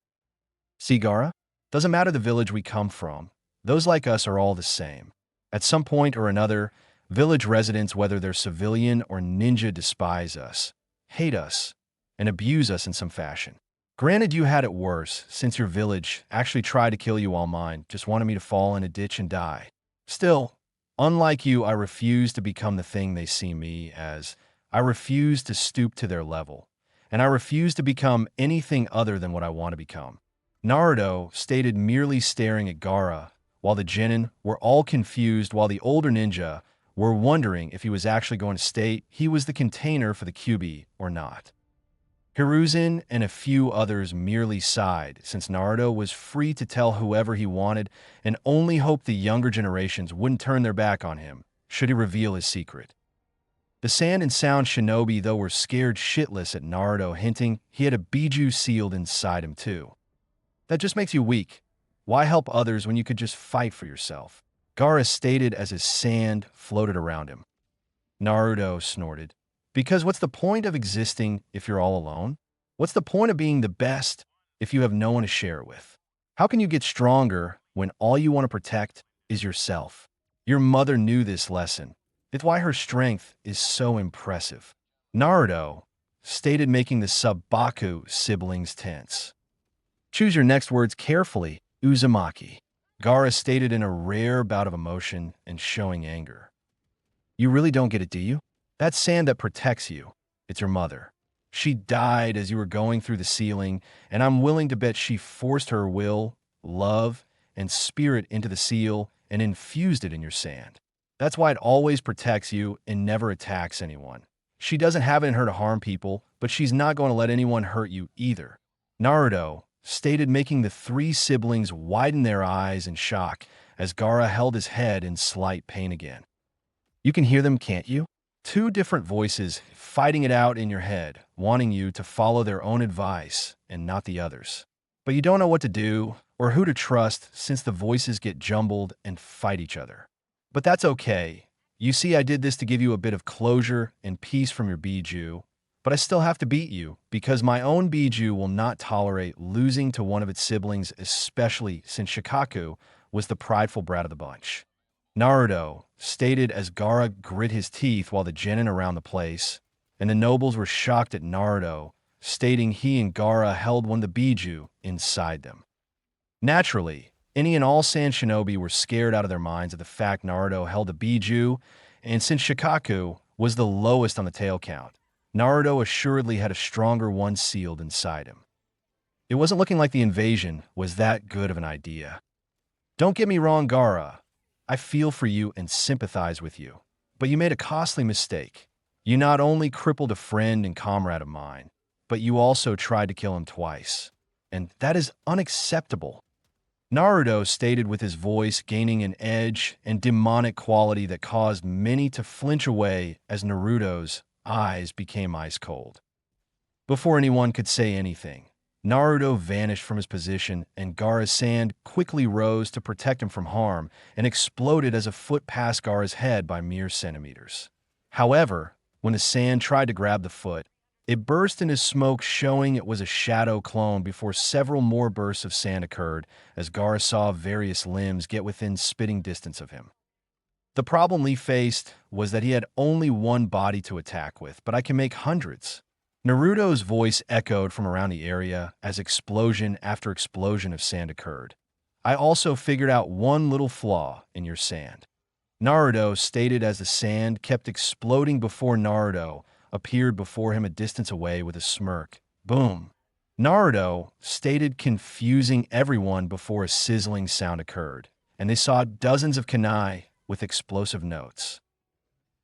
"See, Gaara? Doesn't matter the village we come from, those like us are all the same. At some point or another, village residents, whether they're civilian or ninja, despise us, hate us, and abuse us in some fashion. Granted, you had it worse, since your village actually tried to kill you while mine just wanted me to fall in a ditch and die. Still, unlike you, I refuse to become the thing they see me as. I refuse to stoop to their level, and I refuse to become anything other than what I want to become," Naruto stated, merely staring at Gaara, while the genin were all confused, while the older ninja were wondering if he was actually going to state he was the container for the Kyuubi or not. Hiruzen and a few others merely sighed, since Naruto was free to tell whoever he wanted and only hoped the younger generations wouldn't turn their back on him should he reveal his secret. The Sand and Sound Shinobi, though, were scared shitless at Naruto, hinting he had a Biju sealed inside him too. "That just makes you weak. Why help others when you could just fight for yourself?" Gaara stated as his sand floated around him. Naruto snorted. "Because what's the point of existing if you're all alone? What's the point of being the best if you have no one to share it with? How can you get stronger when all you want to protect is yourself? Your mother knew this lesson. It's why her strength is so impressive," Naruto stated, making the Sabaku siblings tense. "Choose your next words carefully, Uzumaki," Gaara stated in a rare bout of emotion and showing anger. "You really don't get it, do you? That sand that protects you, it's your mother. She died as you were going through the ceiling, and I'm willing to bet she forced her will, love, and spirit into the seal and infused it in your sand. That's why it always protects you and never attacks anyone. She doesn't have it in her to harm people, but she's not going to let anyone hurt you either," Naruto stated, making the three siblings widen their eyes in shock as Gaara held his head in slight pain again. "You can hear them, can't you? Two different voices fighting it out in your head, wanting you to follow their own advice and not the others. But you don't know what to do or who to trust since the voices get jumbled and fight each other. But that's okay. You see, I did this to give you a bit of closure and peace from your Biju, but I still have to beat you because my own Biju will not tolerate losing to one of its siblings, especially since Shikaku was the prideful brat of the bunch," Naruto stated as Gaara grit his teeth, while the genin around the place and the nobles were shocked at Naruto, stating he and Gaara held one of the Biju inside them. Naturally, Any and all sand shinobi were scared out of their minds at the fact Naruto held a Biju, and since Shikaku was the lowest on the tail count, Naruto assuredly had a stronger one sealed inside him. It wasn't looking like the invasion was that good of an idea. Don't get me wrong, Gaara. I feel for you and sympathize with you. But you made a costly mistake. You not only crippled a friend and comrade of mine, but you also tried to kill him twice. And that is unacceptable. Naruto stated with his voice gaining an edge and demonic quality that caused many to flinch away as Naruto's eyes became ice cold. Before anyone could say anything, Naruto vanished from his position and Gaara's sand quickly rose to protect him from harm and exploded as a foot passed Gaara's head by mere centimeters. However, when the sand tried to grab the foot, it burst into smoke, showing it was a shadow clone before several more bursts of sand occurred as Gaara saw various limbs get within spitting distance of him. The problem Lee faced was that he had only one body to attack with, but I can make hundreds. Naruto's voice echoed from around the area as explosion after explosion of sand occurred. I also figured out one little flaw in your sand. Naruto stated as the sand kept exploding before Naruto appeared before him a distance away with a smirk. Boom. Naruto stated, confusing everyone before a sizzling sound occurred, and they saw dozens of kunai with explosive notes.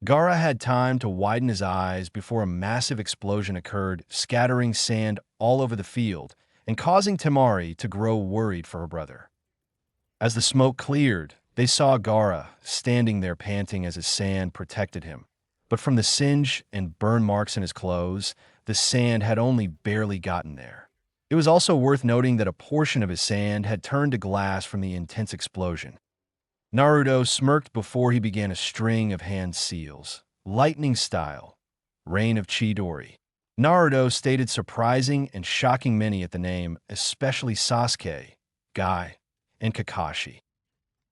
Gaara had time to widen his eyes before a massive explosion occurred, scattering sand all over the field and causing Temari to grow worried for her brother. As the smoke cleared, they saw Gaara standing there panting as his sand protected him. But from the singe and burn marks in his clothes, the sand had only barely gotten there. It was also worth noting that a portion of his sand had turned to glass from the intense explosion. Naruto smirked before he began a string of hand seals, lightning style, Rain of Chidori. Naruto stated, surprising and shocking many at the name, especially Sasuke, Guy, and Kakashi.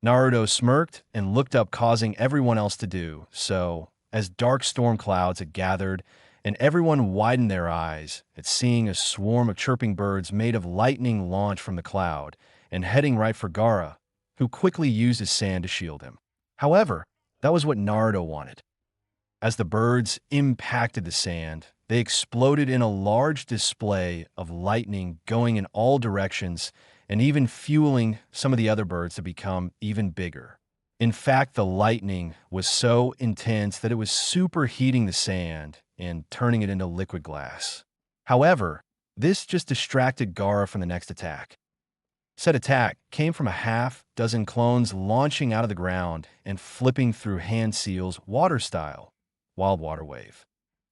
Naruto smirked and looked up, causing everyone else to do so, as dark storm clouds had gathered and everyone widened their eyes at seeing a swarm of chirping birds made of lightning launch from the cloud and heading right for Gaara, who quickly used his sand to shield him. However, that was what Naruto wanted. As the birds impacted the sand, they exploded in a large display of lightning going in all directions and even fueling some of the other birds to become even bigger. In fact, the lightning was so intense that it was superheating the sand and turning it into liquid glass. However, this just distracted Gaara from the next attack. Said attack came from a half-dozen clones launching out of the ground and flipping through hand seals water style, wild water wave.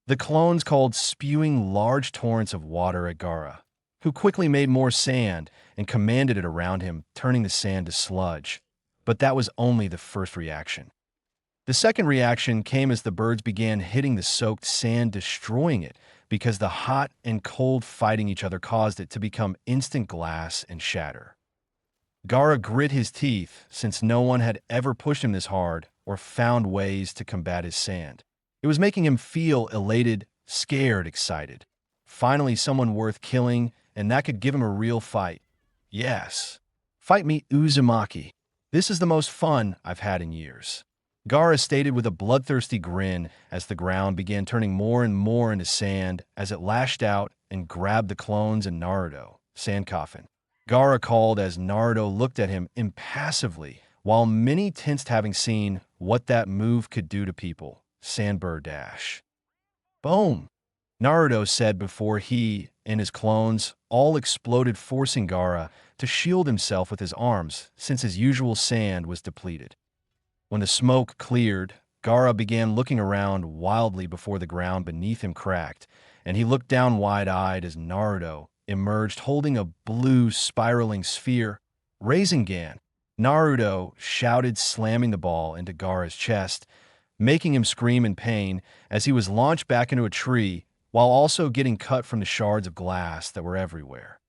The clones called, spewing large torrents of water at Gaara, who quickly made more sand and commanded it around him, turning the sand to sludge. But that was only the first reaction. The second reaction came as the birds began hitting the soaked sand, destroying it, because the hot and cold fighting each other caused it to become instant glass and shatter. Gaara grit his teeth, since no one had ever pushed him this hard or found ways to combat his sand. It was making him feel elated, scared, excited. Finally, someone worth killing, and that could give him a real fight. Yes. Fight me, Uzumaki. This is the most fun I've had in years. Gaara stated with a bloodthirsty grin as the ground began turning more and more into sand as it lashed out and grabbed the clones and Naruto, sand coffin. Gaara called as Naruto looked at him impassively, while many tensed, having seen what that move could do to people. Sandbird dash. Boom! Naruto said before he and his clones all exploded, forcing Gaara to shield himself with his arms since his usual sand was depleted. When the smoke cleared, Gaara began looking around wildly before the ground beneath him cracked, and he looked down wide-eyed as Naruto emerged holding a blue spiraling sphere. Rasengan, Naruto shouted, slamming the ball into Gaara's chest, making him scream in pain as he was launched back into a tree while also getting cut from the shards of glass that were everywhere.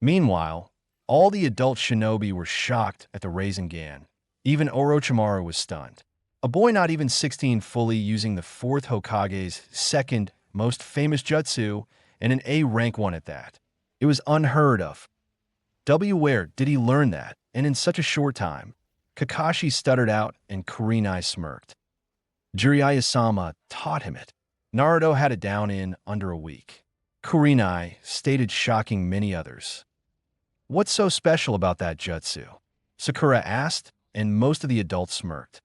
Meanwhile, all the adult shinobi were shocked at the Rasengan. Even Orochimaru was stunned. A boy not even 16 fully using the 4th Hokage's second most famous jutsu, and an A rank one at that. It was unheard of. Where did he learn that? and in such a short time. Kakashi stuttered out, and Kurenai smirked. Jiraiya-sama taught him it. Naruto had it down in under a week. Kurenai stated, shocking many others. What's so special about that jutsu? Sakura asked, and most of the adults smirked.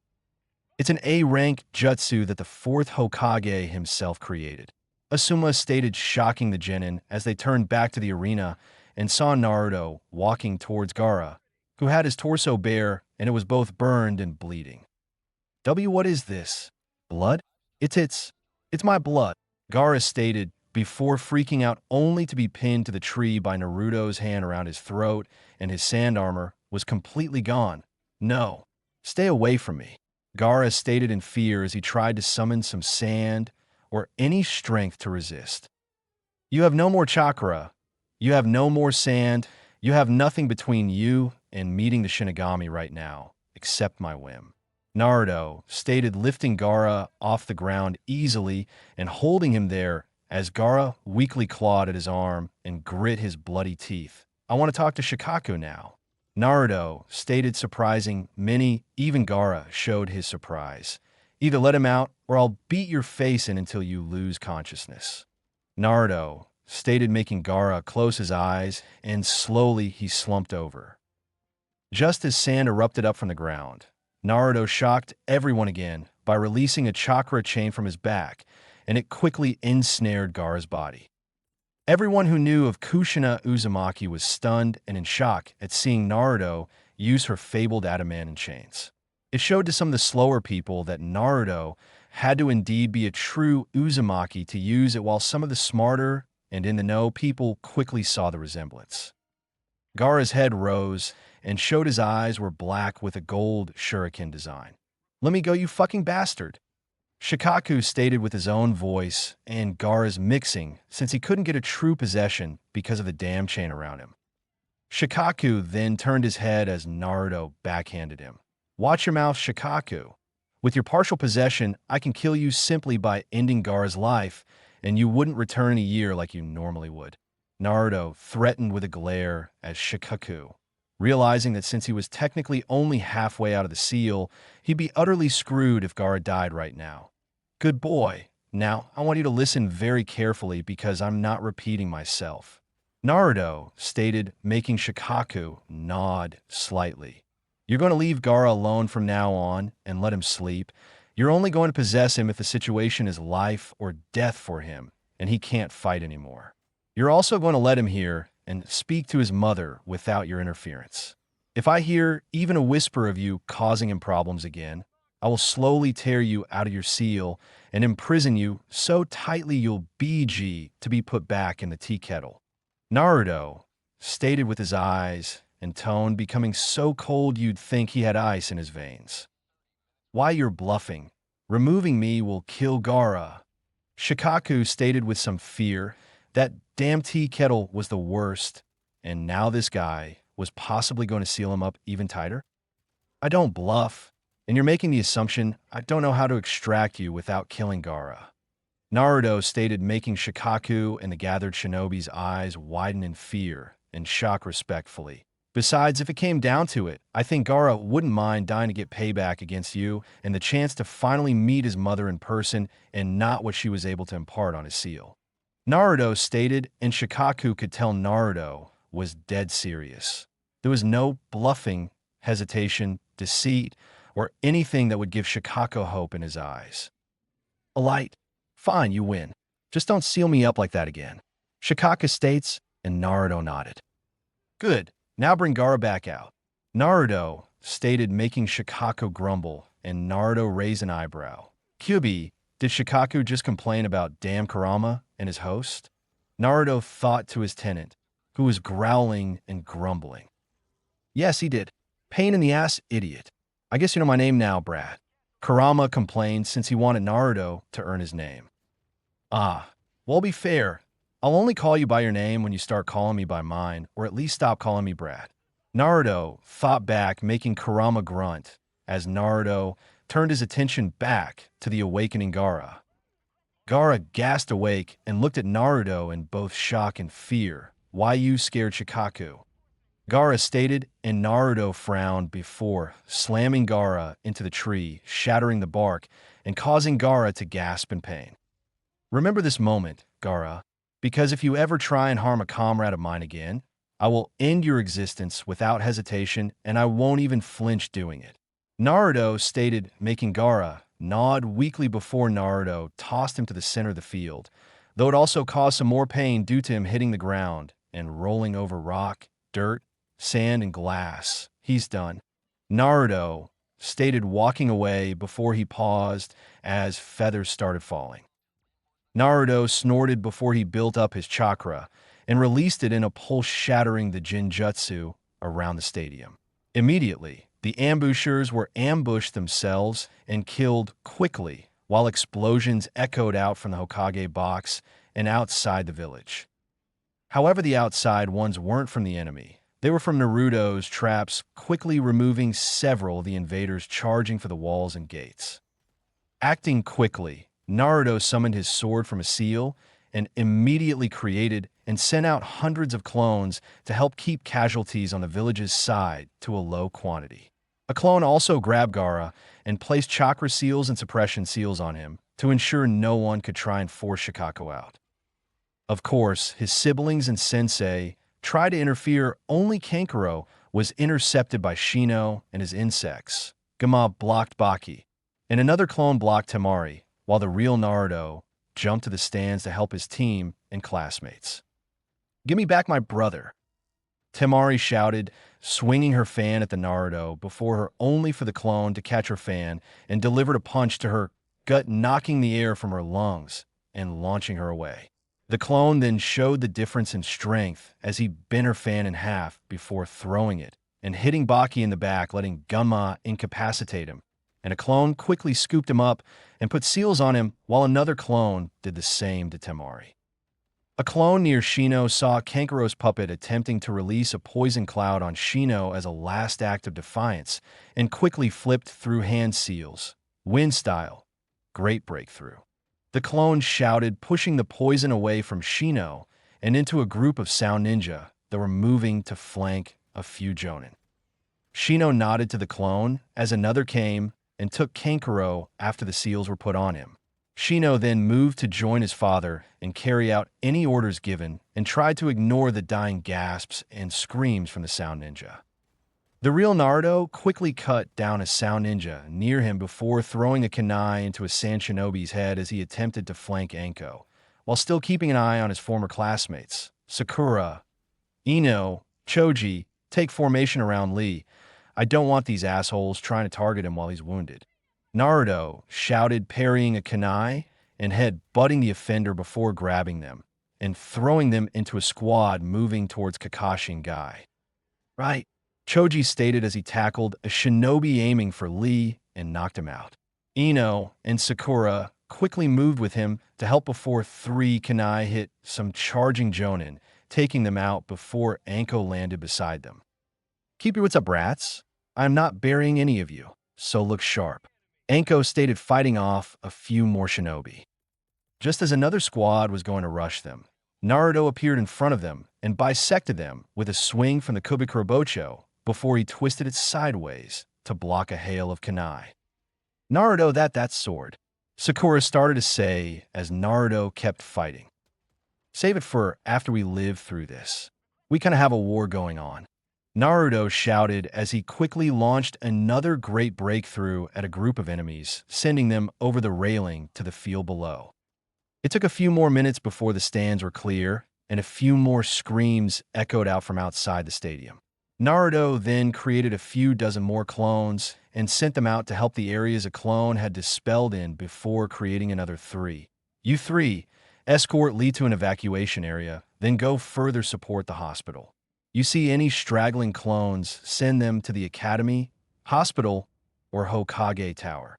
It's an A-rank jutsu that the fourth Hokage himself created. Asuma stated, shocking the genin as they turned back to the arena and saw Naruto walking towards Gaara, who had his torso bare and it was both burned and bleeding. What is this? Blood? It's my blood, Gaara stated before freaking out only to be pinned to the tree by Naruto's hand around his throat and his sand armor was completely gone. No, stay away from me, Gaara stated in fear as he tried to summon some sand or any strength to resist. You have no more chakra. You have no more sand. You have nothing between you and meeting the Shinigami right now, except my whim, Naruto stated, lifting Gaara off the ground easily and holding him there as Gaara weakly clawed at his arm and grit his bloody teeth. I want to talk to Shikaku now, Naruto stated, surprising many. Even Gaara showed his surprise. Either let him out or I'll beat your face in until you lose consciousness, Naruto stated, making Gaara close his eyes, and slowly he slumped over. Just as sand erupted up from the ground, Naruto shocked everyone again by releasing a chakra chain from his back, and it quickly ensnared Gaara's body. Everyone who knew of Kushina Uzumaki was stunned and in shock at seeing Naruto use her fabled adamant chains. It showed to some of the slower people that Naruto had to indeed be a true Uzumaki to use it, while some of the smarter and in the know people quickly saw the resemblance. Gaara's head rose and showed his eyes were black with a gold shuriken design. Let me go, you fucking bastard, Shikaku stated with his own voice and Gaara's mixing since he couldn't get a true possession because of the damn chain around him. Shikaku then turned his head as Naruto backhanded him. Watch your mouth, Shikaku. With your partial possession, I can kill you simply by ending Gaara's life, and you wouldn't return in a year like you normally would, Naruto threatened with a glare as Shikaku, realizing that since he was technically only halfway out of the seal, he'd be utterly screwed if Gaara died right now. Good boy. Now, I want you to listen very carefully because I'm not repeating myself, Naruto stated, making Shikaku nod slightly. You're going to leave Gaara alone from now on and let him sleep. You're only going to possess him if the situation is life or death for him and he can't fight anymore. You're also going to let him hear and speak to his mother without your interference. If I hear even a whisper of you causing him problems again, I will slowly tear you out of your seal and imprison you so tightly you'll BG to be put back in the tea kettle, Naruto stated with his eyes and tone becoming so cold you'd think he had ice in his veins. Why, you're bluffing. Removing me will kill Gaara, Shikaku stated with some fear. That damn tea kettle was the worst, and now this guy was possibly going to seal him up even tighter? I don't bluff, and you're making the assumption I don't know how to extract you without killing Gaara, Naruto stated, making Shikaku and the gathered shinobi's eyes widen in fear and shock respectfully. Besides, if it came down to it, I think Gaara wouldn't mind dying to get payback against you and the chance to finally meet his mother in person and not what she was able to impart on his seal, Naruto stated, and Shikaku could tell Naruto was dead serious. There was no bluffing, hesitation, deceit, or anything that would give Shikaku hope in his eyes. A light. Fine, you win. Just don't seal me up like that again, Shikaku states, and Naruto nodded. Good. Now bring Gaara back out, Naruto stated, making Shikaku grumble, and Naruto raised an eyebrow. Kyubi, did Shikaku just complain about damn Kurama and his host? Naruto thought to his tenant, who was growling and grumbling. Yes, he did. Pain in the ass, idiot. I guess you know my name now, Brad, Kurama complained since he wanted Naruto to earn his name. Ah, well, be fair. I'll only call you by your name when you start calling me by mine, or at least stop calling me Brad, Naruto thought back, making Kurama grunt as Naruto turned his attention back to the awakening Gaara. Gaara gasped awake and looked at Naruto in both shock and fear. Why, you scared Shikaku, Gaara stated, and Naruto frowned before slamming Gaara into the tree, shattering the bark, and causing Gaara to gasp in pain. Remember this moment, Gaara, because if you ever try and harm a comrade of mine again, I will end your existence without hesitation, and I won't even flinch doing it. Naruto stated, making Gaara nod weakly before Naruto tossed him to the center of the field, though it also caused some more pain due to him hitting the ground and rolling over rock, dirt, sand, and glass. He's done. Naruto stated, walking away before he paused as feathers started falling. Naruto snorted before he built up his chakra and released it in a pulse, shattering the Jinjutsu around the stadium. Immediately, the ambushers were ambushed themselves and killed quickly, while explosions echoed out from the Hokage box and outside the village. However, the outside ones weren't from the enemy. They were from Naruto's traps, quickly removing several of the invaders charging for the walls and gates. Acting quickly, Naruto summoned his sword from a seal and immediately created and sent out hundreds of clones to help keep casualties on the village's side to a low quantity. A clone also grabbed Gaara and placed chakra seals and suppression seals on him to ensure no one could try and force Shikako out. Of course, his siblings and sensei tried to interfere. Only Kankuro was intercepted by Shino and his insects. Gama blocked Baki, and another clone blocked Temari, while the real Naruto jumped to the stands to help his team and classmates. "Give me back my brother," Temari shouted, swinging her fan at the Naruto before her, only for the clone to catch her fan and delivered a punch to her gut, knocking the air from her lungs and launching her away. The clone then showed the difference in strength as he bent her fan in half before throwing it and hitting Baki in the back, letting Gunma incapacitate him. And a clone quickly scooped him up and put seals on him, while another clone did the same to Temari. A clone near Shino saw Kankuro's puppet attempting to release a poison cloud on Shino as a last act of defiance and quickly flipped through hand seals. Wind style. Great breakthrough. The clone shouted, pushing the poison away from Shino and into a group of sound ninja that were moving to flank a few Jonin. Shino nodded to the clone as another came and took Kankuro after the seals were put on him. Shino then moved to join his father and carry out any orders given and tried to ignore the dying gasps and screams from the sound ninja. The real Naruto quickly cut down a sound ninja near him before throwing a kunai into a Sand Shinobi's head as he attempted to flank Anko, while still keeping an eye on his former classmates. Sakura, Ino, Choji, take formation around Lee. I don't want these assholes trying to target him while he's wounded. Naruto shouted, parrying a kunai and head butting the offender before grabbing them and throwing them into a squad moving towards Kakashi and Guy. Right, Choji stated as he tackled a shinobi aiming for Lee and knocked him out. Ino and Sakura quickly moved with him to help before three kunai hit some charging Jonin, taking them out before Anko landed beside them. Keep your wits up, rats. I am not burying any of you, so look sharp. Anko stated, fighting off a few more shinobi. Just as another squad was going to rush them, Naruto appeared in front of them and bisected them with a swing from the Kubikurobocho before he twisted it sideways to block a hail of kunai. Naruto, that sword, Sakura started to say as Naruto kept fighting. Save it for after we live through this. We kind of have a war going on. Naruto shouted as he quickly launched another great breakthrough at a group of enemies, sending them over the railing to the field below. It took a few more minutes before the stands were clear, and a few more screams echoed out from outside the stadium. Naruto then created a few dozen more clones and sent them out to help the areas a clone had dispelled in before creating another 3. You 3, escort Lee to an evacuation area, then go further support the hospital. You see any straggling clones, send them to the academy, hospital, or Hokage Tower.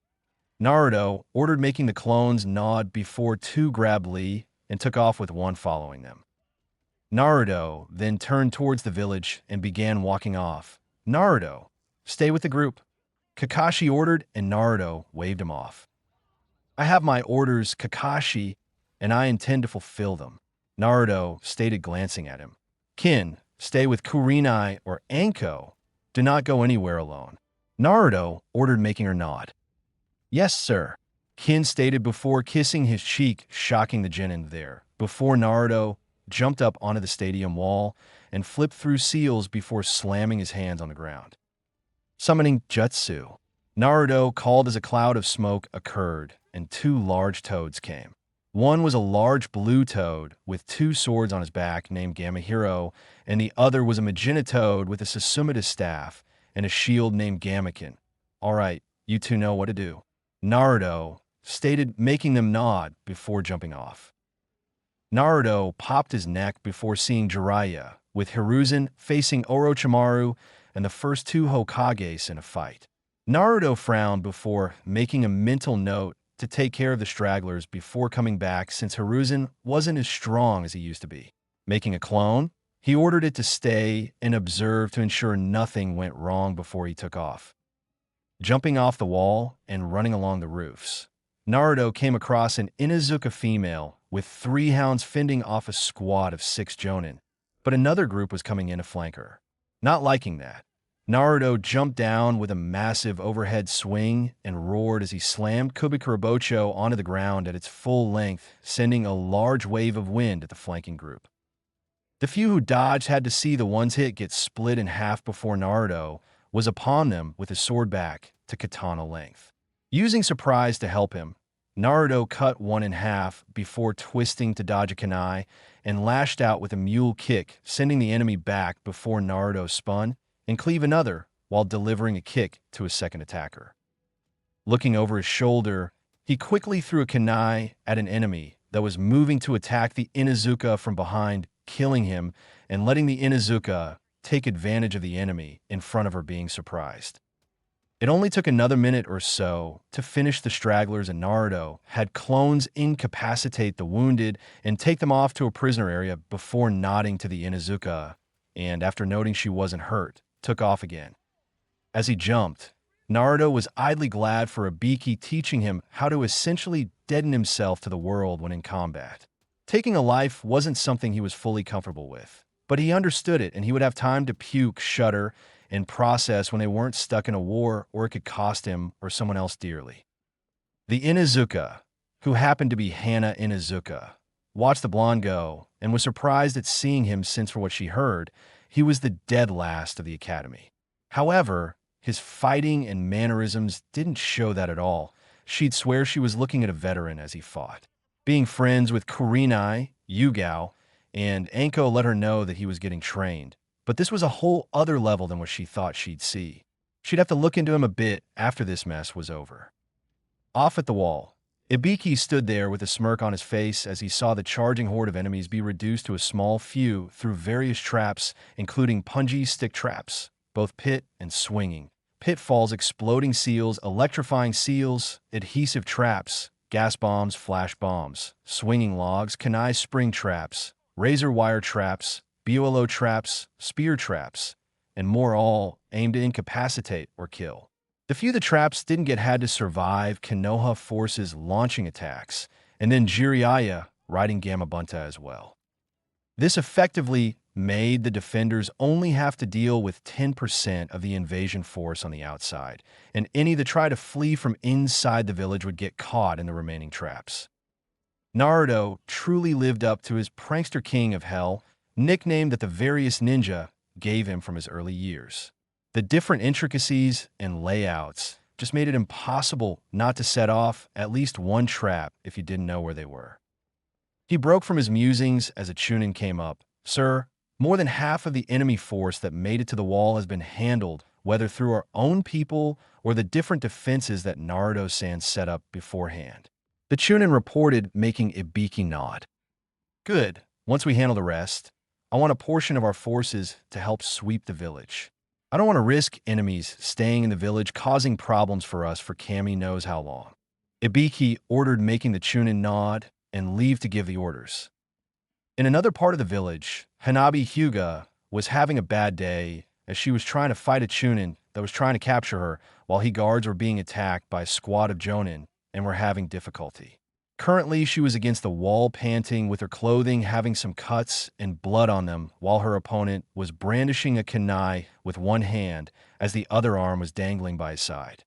Naruto ordered, making the clones nod before 2 grabbed Lee and took off with 1 following them. Naruto then turned towards the village and began walking off. Naruto, stay with the group, Kakashi ordered, and Naruto waved him off. I have my orders, Kakashi, and I intend to fulfill them, Naruto stated, glancing at him. Kin stay with Kurenai or Anko. Do not go anywhere alone. Naruto ordered, making her nod. Yes, sir, Kin stated before kissing his cheek, shocking the genin there, before Naruto jumped up onto the stadium wall and flipped through seals before slamming his hands on the ground. Summoning Jutsu. Naruto called as a cloud of smoke occurred, and two large toads came. One was a large blue toad with two swords on his back named Gamma Hero, and the other was a magenta toad with a Susumida's staff and a shield named Gammakin. All right, you two know what to do, Naruto stated, making them nod before jumping off. Naruto popped his neck before seeing Jiraiya, with Hiruzen facing Orochimaru and the first two Hokages in a fight. Naruto frowned before making a mental note to take care of the stragglers before coming back, since Hiruzen wasn't as strong as he used to be. Making a clone, he ordered it to stay and observe to ensure nothing went wrong before he took off. Jumping off the wall and running along the roofs, Naruto came across an Inuzuka female with 3 hounds fending off a squad of 6 jonin, but another group was coming in to flank her. Not liking that, Naruto jumped down with a massive overhead swing and roared as he slammed Kubikurabocho onto the ground at its full length, sending a large wave of wind at the flanking group. The few who dodged had to see the one's hit get split in half before Naruto was upon them with his sword back to katana length. Using surprise to help him, Naruto cut one in half before twisting to dodge a kunai and lashed out with a mule kick, sending the enemy back before Naruto spun and cleave another while delivering a kick to his second attacker. Looking over his shoulder, he quickly threw a kunai at an enemy that was moving to attack the Inuzuka from behind, killing him and letting the Inuzuka take advantage of the enemy in front of her being surprised. It only took another minute or so to finish the stragglers, and Naruto had clones incapacitate the wounded and take them off to a prisoner area before nodding to the Inuzuka, and after noting she wasn't hurt, took off again. As he jumped, Naruto was idly glad for Ibiki teaching him how to essentially deaden himself to the world when in combat. Taking a life wasn't something he was fully comfortable with, but he understood it, and he would have time to puke, shudder, and process when they weren't stuck in a war or it could cost him or someone else dearly. The Inuzuka, who happened to be Hana Inuzuka, watched the blonde go and was surprised at seeing him, since for what she heard, he was the dead last of the academy. However, his fighting and mannerisms didn't show that at all. She'd swear she was looking at a veteran as he fought. Being friends with Kurenai, Yugao, and Anko let her know that he was getting trained, but this was a whole other level than what she thought she'd see. She'd have to look into him a bit after this mess was over. Off at the wall, Ibiki stood there with a smirk on his face as he saw the charging horde of enemies be reduced to a small few through various traps, including punji stick traps, both pit and swinging, pitfalls, exploding seals, electrifying seals, adhesive traps, gas bombs, flash bombs, swinging logs, kunai spring traps, razor wire traps, BOLO traps, spear traps, and more, all aimed to incapacitate or kill. The few the traps didn't get had to survive Konoha forces launching attacks, and then Jiraiya riding Gamabunta as well. This effectively made the defenders only have to deal with 10% of the invasion force on the outside, and any that tried to flee from inside the village would get caught in the remaining traps. Naruto truly lived up to his prankster king of hell nickname that the various ninja gave him from his early years. The different intricacies and layouts just made it impossible not to set off at least one trap if you didn't know where they were. He broke from his musings as a Chūnin came up. Sir, more than half of the enemy force that made it to the wall has been handled, whether through our own people or the different defenses that Naruto-san set up beforehand. The Chūnin reported, making Ibiki nod. Good. Once we handle the rest, I want a portion of our forces to help sweep the village. I don't want to risk enemies staying in the village causing problems for us for Kami knows how long. Ibiki ordered, making the Chūnin nod and leave to give the orders. In another part of the village, Hanabi Hyuga was having a bad day as she was trying to fight a Chūnin that was trying to capture her while guards were being attacked by a squad of Jonin and were having difficulty. Currently, she was against the wall panting, with her clothing having some cuts and blood on them, while her opponent was brandishing a kunai with one hand as the other arm was dangling by his side.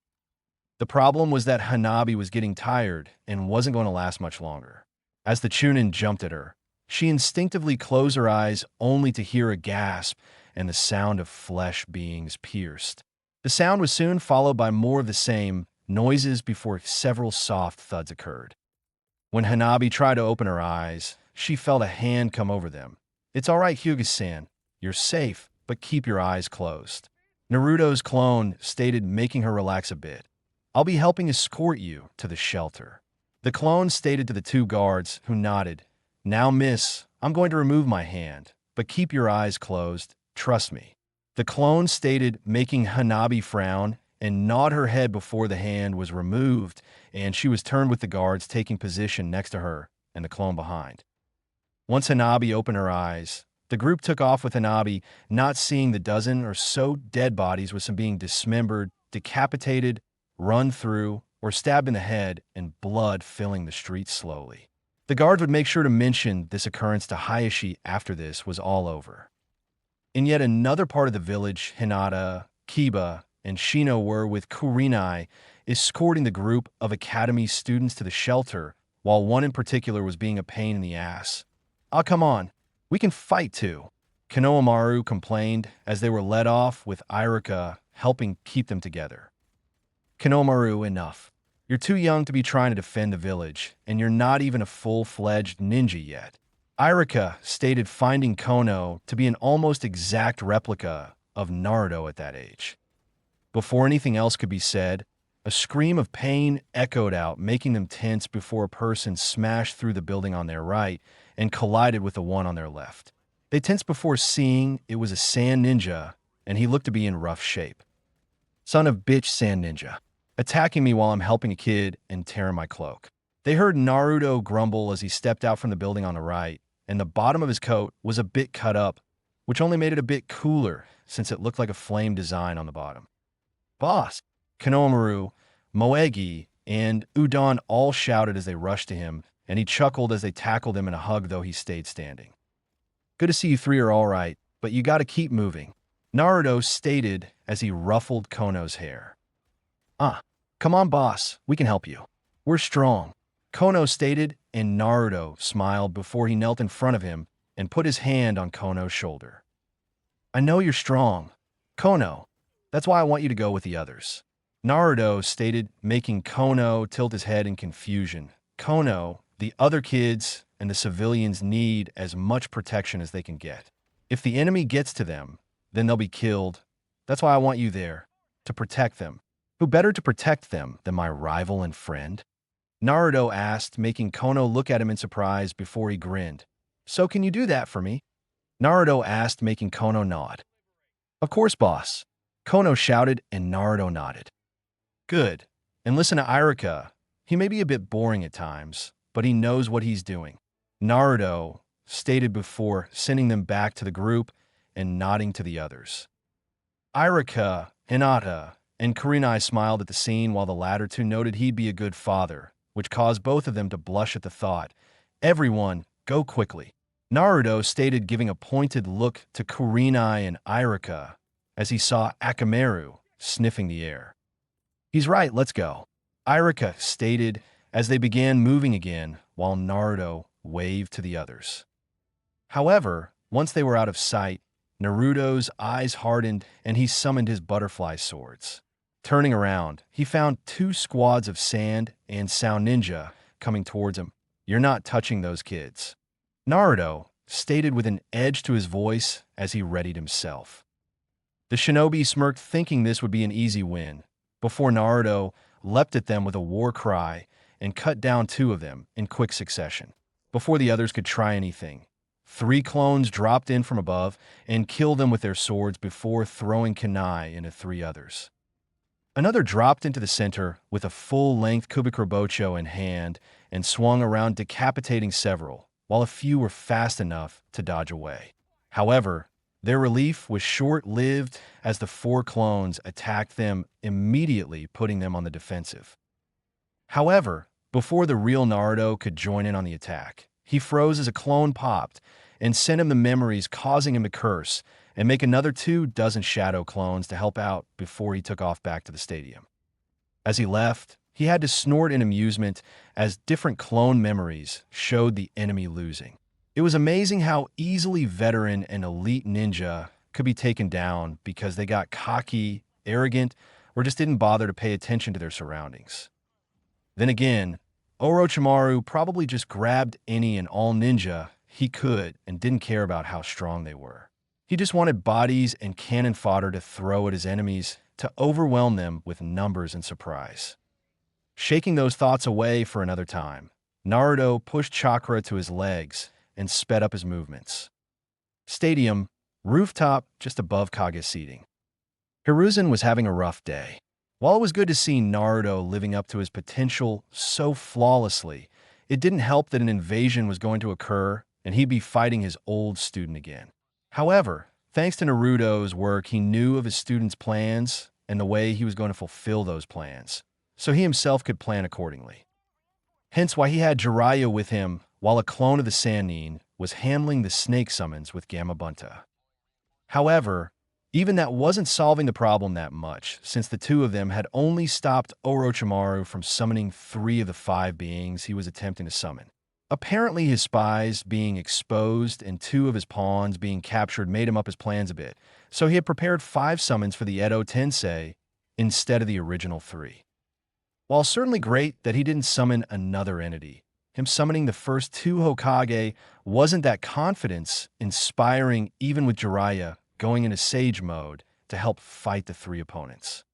The problem was that Hanabi was getting tired and wasn't going to last much longer. As the Chūnin jumped at her, she instinctively closed her eyes only to hear a gasp and the sound of flesh being pierced. The sound was soon followed by more of the same noises before several soft thuds occurred. When Hanabi tried to open her eyes, she felt a hand come over them. "It's all right, Hyuga-san. You're safe, but keep your eyes closed," Naruto's clone stated, making her relax a bit. "I'll be helping escort you to the shelter." The clone stated to the two guards, who nodded. "Now, miss, I'm going to remove my hand, but keep your eyes closed. Trust me." The clone stated, making Hanabi frown and nod her head before the hand was removed, and she was turned with the guards taking position next to her and the clone behind. Once Hanabi opened her eyes, the group took off with Hanabi, not seeing the dozen or so dead bodies, with some being dismembered, decapitated, run through, or stabbed in the head, and blood filling the streets slowly. The guards would make sure to mention this occurrence to Hayashi after this was all over. In yet another part of the village, Hinata, Kiba, and Shino were with Kurenai escorting the group of academy students to the shelter, while one in particular was being a pain in the ass. "Ah, come on, we can fight too," Konohamaru complained as they were led off, with Irika helping keep them together. "Konohamaru, enough. You're too young to be trying to defend the village, and you're not even a full-fledged ninja yet," Irika stated, finding Kono to be an almost exact replica of Naruto at that age. Before anything else could be said, a scream of pain echoed out, making them tense before a person smashed through the building on their right and collided with the one on their left. They tensed before seeing it was a sand ninja, and he looked to be in rough shape. "Son of bitch sand ninja, attacking me while I'm helping a kid and tearing my cloak." They heard Naruto grumble as he stepped out from the building on the right, and the bottom of his coat was a bit cut up, which only made it a bit cooler since it looked like a flame design on the bottom. "Boss!" Konohamaru, Moegi, and Udon all shouted as they rushed to him, and he chuckled as they tackled him in a hug, though he stayed standing. "Good to see you three are all right, but you gotta keep moving," Naruto stated as he ruffled Kono's hair. "Ah, come on, boss, we can help you. We're strong," Kono stated, and Naruto smiled before he knelt in front of him and put his hand on Kono's shoulder. "I know you're strong, Kono. That's why I want you to go with the others," Naruto stated, making Kono tilt his head in confusion. "Kono, the other kids and the civilians need as much protection as they can get. If the enemy gets to them, then they'll be killed. That's why I want you there, to protect them." "Who better to protect them than my rival and friend?" Naruto asked, making Kono look at him in surprise before he grinned. "So can you do that for me?" Naruto asked, making Kono nod. "Of course, boss," Kono shouted, and Naruto nodded. "Good. And listen to Irika. He may be a bit boring at times, but he knows what he's doing," Naruto stated before sending them back to the group and nodding to the others. Irika, Hinata, and Kurenai smiled at the scene, while the latter two noted he'd be a good father, which caused both of them to blush at the thought. "Everyone, go quickly," Naruto stated, giving a pointed look to Kurenai and Irika as he saw Akamaru sniffing the air. "He's right, let's go," Irika stated as they began moving again, while Naruto waved to the others. However, once they were out of sight, Naruto's eyes hardened and he summoned his butterfly swords. Turning around, he found two squads of sand and sound ninja coming towards him. "You're not touching those kids," Naruto stated with an edge to his voice as he readied himself. The shinobi smirked, thinking this would be an easy win, before Naruto leapt at them with a war cry and cut down two of them in quick succession. Before the others could try anything, three clones dropped in from above and killed them with their swords before throwing kunai into three others. Another dropped into the center with a full-length Kubikurobocho in hand and swung around, decapitating several, while a few were fast enough to dodge away. However, their relief was short-lived as the four clones attacked them immediately, putting them on the defensive. However, Before the real Naruto could join in on the attack, he froze as a clone popped and sent him the memories, causing him to curse and make another 24 shadow clones to help out before he took off back to the stadium. As he left, he had to snort in amusement as different clone memories showed the enemy losing. It was amazing how easily veteran and elite ninja could be taken down because they got cocky, arrogant, or just didn't bother to pay attention to their surroundings. Then again, Orochimaru probably just grabbed any and all ninja he could and didn't care about how strong they were. He just wanted bodies and cannon fodder to throw at his enemies to overwhelm them with numbers and surprise. Shaking those thoughts away for another time, Naruto pushed chakra to his legs and sped up his movements. Stadium, rooftop just above Kage's seating. Hiruzen was having a rough day. While it was good to see Naruto living up to his potential so flawlessly, it didn't help that an invasion was going to occur and he'd be fighting his old student again. However, thanks to Naruto's work, he knew of his student's plans and the way he was going to fulfill those plans, so he himself could plan accordingly. Hence why he had Jiraiya with him while a clone of the Sannin was handling the snake summons with Gamabunta. However, even that wasn't solving the problem that much, since the two of them had only stopped Orochimaru from summoning 3 of the 5 beings he was attempting to summon. Apparently his spies being exposed and 2 of his pawns being captured made him up his plans a bit, so he had prepared 5 summons for the Edo Tensei instead of the original 3. While certainly great that he didn't summon another entity, him summoning the first 2 Hokage wasn't that confidence inspiring even with Jiraiya going into Sage mode to help fight the 3 opponents.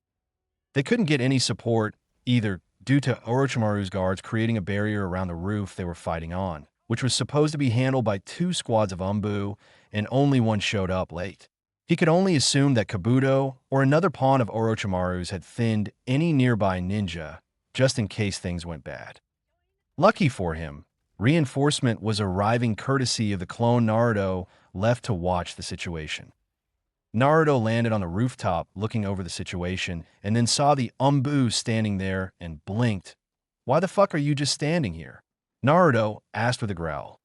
They couldn't get any support either due to Orochimaru's guards creating a barrier around the roof they were fighting on, which was supposed to be handled by 2 squads of Umbu, and only one showed up late. He could only assume that Kabuto or another pawn of Orochimaru's had thinned any nearby ninja, just in case things went bad. Lucky for him, reinforcement was arriving courtesy of the clone Naruto left to watch the situation. Naruto landed on the rooftop looking over the situation and then saw the Umbu standing there and blinked. "Why the fuck are you just standing here?" Naruto asked with a growl.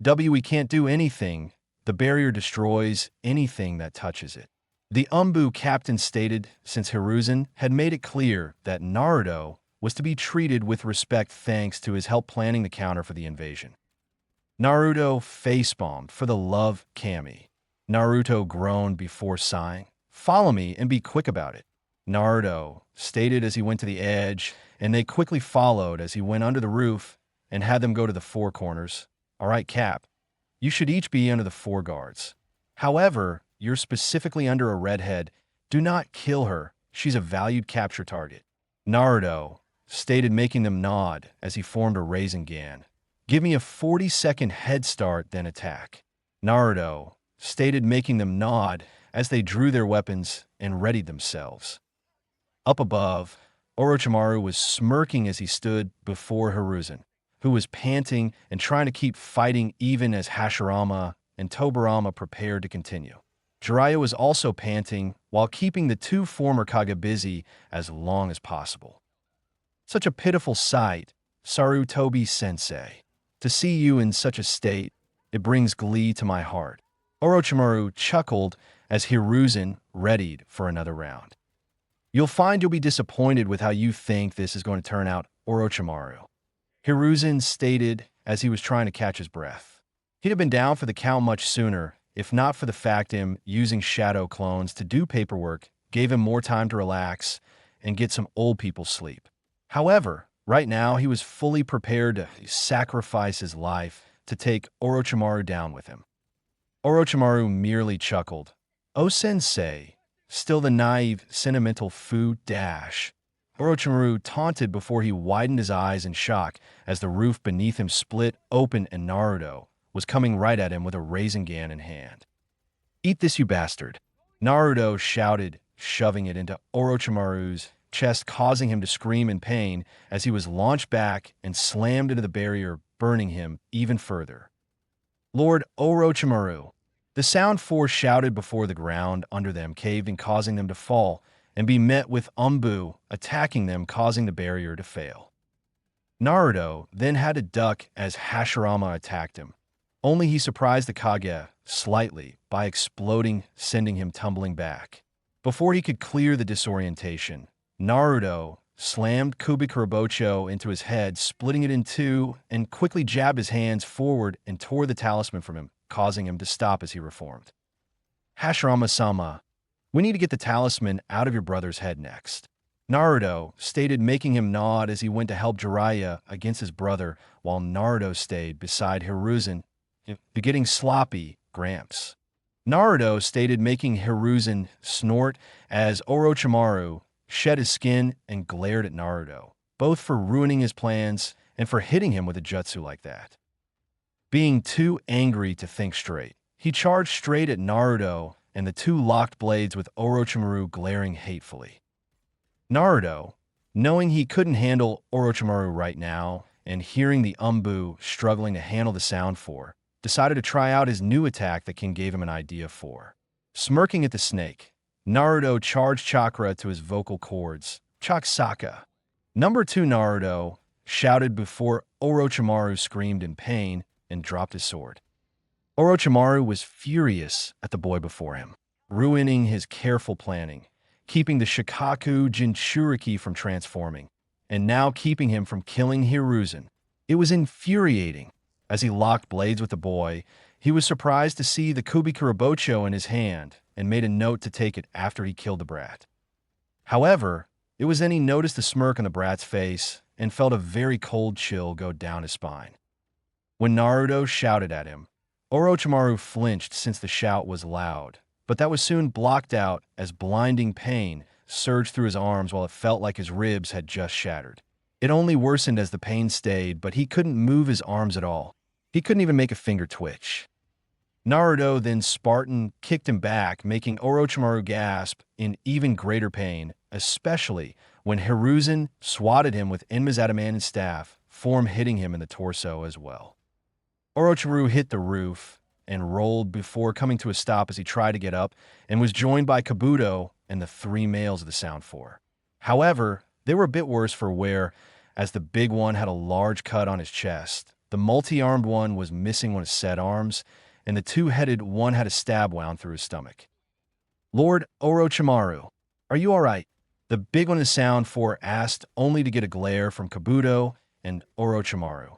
"We can't do anything. The barrier destroys anything that touches it." The Umbu captain stated since Hiruzen had made it clear that Naruto was to be treated with respect thanks to his help planning the counter for the invasion. Naruto facepalmed for the love Kami. Naruto groaned before sighing. "Follow me and be quick about it," Naruto stated as he went to the edge, and they quickly followed as he went under the roof and had them go to the 4 corners. "All right, Cap, you should each be under the 4 guards. However, you're specifically under a redhead. Do not kill her. She's a valued capture target," Naruto stated, making them nod as he formed a Rasengan. "Give me a 40-second head start, then attack," Naruto stated, making them nod as they drew their weapons and readied themselves. Up above, Orochimaru was smirking as he stood before Hiruzen, who was panting and trying to keep fighting even as Hashirama and Tobirama prepared to continue. Jiraiya was also panting while keeping the 2 former Kage busy as long as possible. "Such a pitiful sight, Sarutobi-sensei. To see you in such a state, it brings glee to my heart," Orochimaru chuckled as Hiruzen readied for another round. "You'll find you'll be disappointed with how you think this is going to turn out, Orochimaru," Hiruzen stated as he was trying to catch his breath. He'd have been down for the count much sooner, if not for the fact him using shadow clones to do paperwork gave him more time to relax and get some old people sleep. However, right now he was fully prepared to sacrifice his life to take Orochimaru down with him. Orochimaru merely chuckled. "Oh, sensei, still the naive, sentimental foo dash," Orochimaru taunted before he widened his eyes in shock as the roof beneath him split open and Naruto was coming right at him with a Rasengan in hand. "Eat this, you bastard," Naruto shouted, shoving it into Orochimaru's chest, causing him to scream in pain as he was launched back and slammed into the barrier, burning him even further. "Lord Orochimaru," the sound force shouted before the ground under them caved in, causing them to fall and be met with Umbu attacking them, causing the barrier to fail. Naruto then had to duck as Hashirama attacked him. Only he surprised the Kage slightly by exploding, sending him tumbling back. Before he could clear the disorientation, Naruto slammed Kubikurabocho into his head, splitting it in two, and quickly jabbed his hands forward and tore the talisman from him, causing him to stop as he reformed. Hashirama-sama, we need to get the talisman out of your brother's head next, Naruto stated, making him nod as he went to help Jiraiya against his brother, while Naruto stayed beside Hiruzen, getting sloppy, Gramps. Naruto stated, making Hiruzen snort as Orochimaru shed his skin and glared at Naruto, both for ruining his plans and for hitting him with a jutsu like that. Being too angry to think straight, he charged straight at Naruto, and the two locked blades with Orochimaru glaring hatefully. Naruto, knowing he couldn't handle Orochimaru right now, and hearing the Umbu struggling to handle the sound for, decided to try out his new attack that King gave him an idea for. Smirking at the snake, Naruto charged chakra to his vocal cords, Chaksaka. Number 2 Naruto shouted before Orochimaru screamed in pain and dropped his sword. Orochimaru was furious at the boy before him, ruining his careful planning, keeping the Shikaku Jinchuriki from transforming, and now keeping him from killing Hiruzen. It was infuriating. As he locked blades with the boy, he was surprised to see the Kubikurabocho in his hand and made a note to take it after he killed the brat. However, it was then he noticed the smirk on the brat's face and felt a very cold chill go down his spine. When Naruto shouted at him, Orochimaru flinched since the shout was loud, but that was soon blocked out as blinding pain surged through his arms while it felt like his ribs had just shattered. It only worsened as the pain stayed, but he couldn't move his arms at all. He couldn't even make a finger twitch. Naruto then Spartan kicked him back, making Orochimaru gasp in even greater pain, especially when Hiruzen swatted him with Enma's adamantine staff, form hitting him in the torso as well. Orochimaru hit the roof and rolled before coming to a stop as he tried to get up, and was joined by Kabuto and the 3 males of the Sound Four. However, they were a bit worse for wear, as the big one had a large cut on his chest, the multi-armed one was missing one of his set arms, and the 2-headed one had a stab wound through his stomach. Lord Orochimaru, are you all right? The big one of the Sound Four asked, only to get a glare from Kabuto and Orochimaru.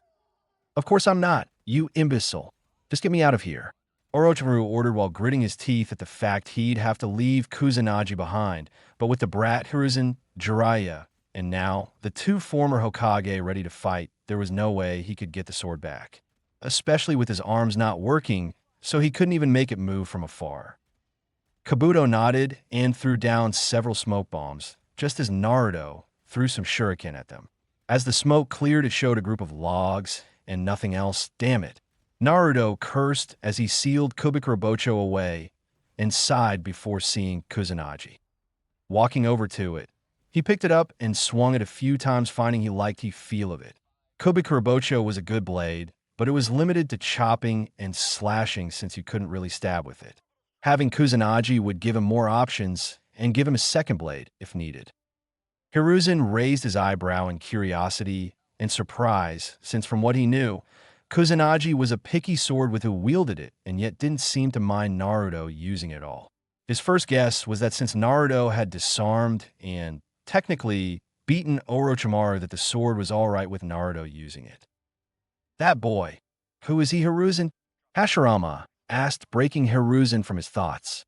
Of course I'm not, you imbecile. Just get me out of here, Orochimaru ordered while gritting his teeth at the fact he'd have to leave Kusanagi behind, but with the brat Hiruzen, Jiraiya, and now the 2 former Hokage ready to fight, there was no way he could get the sword back, especially with his arms not working, so he couldn't even make it move from afar. Kabuto nodded and threw down several smoke bombs, just as Naruto threw some shuriken at them. As the smoke cleared, it showed a group of logs and nothing else. Damn it. Naruto cursed as he sealed Kubikurabocho away and sighed before seeing Kusanagi. Walking over to it, he picked it up and swung it a few times, finding he liked the feel of it. Kubikurabocho was a good blade, but it was limited to chopping and slashing since you couldn't really stab with it. Having Kusanagi would give him more options and give him a second blade if needed. Hiruzen raised his eyebrow in curiosity and surprise, since from what he knew, Kusanagi was a picky sword with who wielded it and yet didn't seem to mind Naruto using it all. His first guess was that since Naruto had disarmed and technically beaten Orochimaru, that the sword was all right with Naruto using it. That boy, who is he, Hiruzen? Hashirama asked, breaking Hiruzen from his thoughts.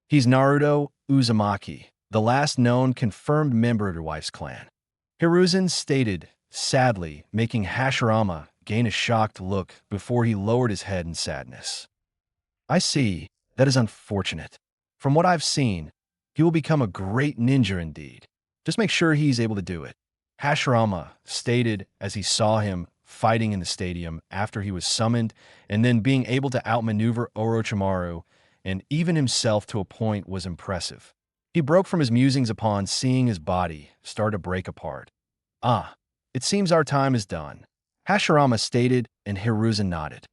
He's Naruto Uzumaki, the last known confirmed member of your wife's clan, Hiruzen stated, sadly, making Hashirama gain a shocked look before he lowered his head in sadness. I see. That is unfortunate. From what I've seen, he will become a great ninja indeed. Just make sure he's able to do it, Hashirama stated as he saw him fighting in the stadium after he was summoned, and then being able to outmaneuver Orochimaru and even himself to a point was impressive. He broke from his musings upon seeing his body start to break apart. Ah, it seems our time is done, Hashirama stated, and Hiruzen nodded.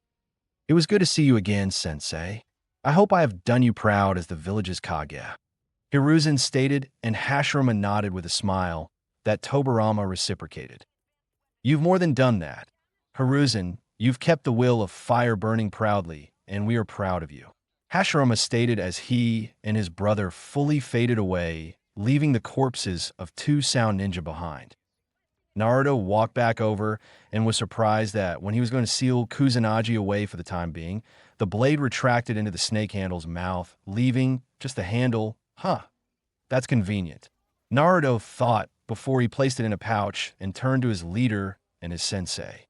It was good to see you again, sensei. I hope I have done you proud as the village's Kage, Hiruzen stated, and Hashirama nodded with a smile that Tobirama reciprocated. You've more than done that. Hiruzen, you've kept the will of fire burning proudly, and we are proud of you. Hashirama stated as he and his brother fully faded away, leaving the corpses of two sound ninja behind. Naruto walked back over and was surprised that when he was going to seal Kusanagi away for the time being, the blade retracted into the snake handle's mouth, leaving just the handle. Huh, that's convenient. Naruto thought before he placed it in a pouch and turned to his leader and his sensei.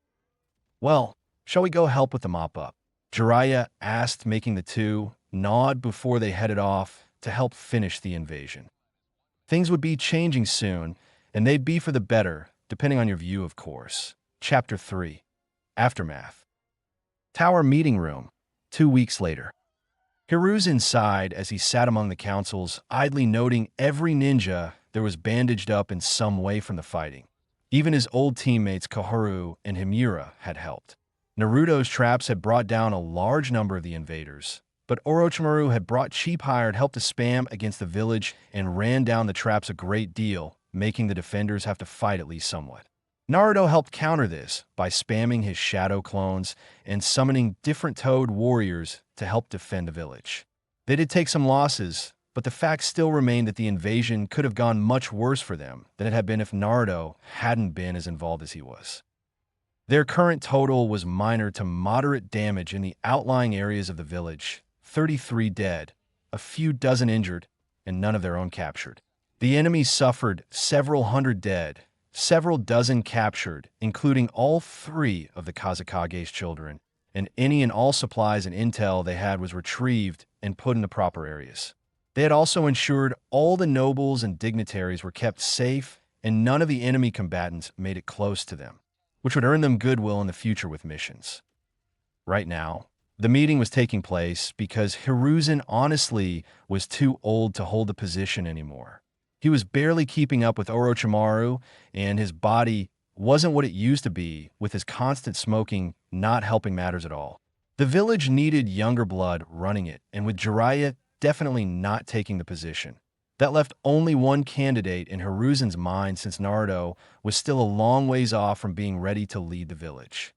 Well, shall we go help with the mop-up? Jiraiya asked, making the two nod before they headed off to help finish the invasion. Things would be changing soon, and they'd be for the better, depending on your view, of course. Chapter 3. Aftermath. Tower Meeting Room. 2 weeks later. Hiruzen sighed as he sat among the councils, idly noting every ninja there was bandaged up in some way from the fighting. Even his old teammates Kahoru and Himura had helped. Naruto's traps had brought down a large number of the invaders, but Orochimaru had brought cheap hired help to spam against the village and ran down the traps a great deal, making the defenders have to fight at least somewhat. Naruto helped counter this by spamming his shadow clones and summoning different toad warriors to help defend the village. They did take some losses, but the fact still remained that the invasion could have gone much worse for them than it had been if Naruto hadn't been as involved as he was. Their current total was minor to moderate damage in the outlying areas of the village, 33 dead, a few dozen injured, and none of their own captured. The enemy suffered several hundred dead, several dozen captured, including all 3 of the Kazekage's children, and any and all supplies and intel they had was retrieved and put in the proper areas. They had also ensured all the nobles and dignitaries were kept safe, and none of the enemy combatants made it close to them, which would earn them goodwill in the future with missions. Right now, the meeting was taking place because Hiruzen honestly was too old to hold the position anymore. He was barely keeping up with Orochimaru, and his body wasn't what it used to be, with his constant smoking not helping matters at all. The village needed younger blood running it, and with Jiraiya definitely not taking the position, that left only one candidate in Hiruzen's mind, since Naruto was still a long ways off from being ready to lead the village.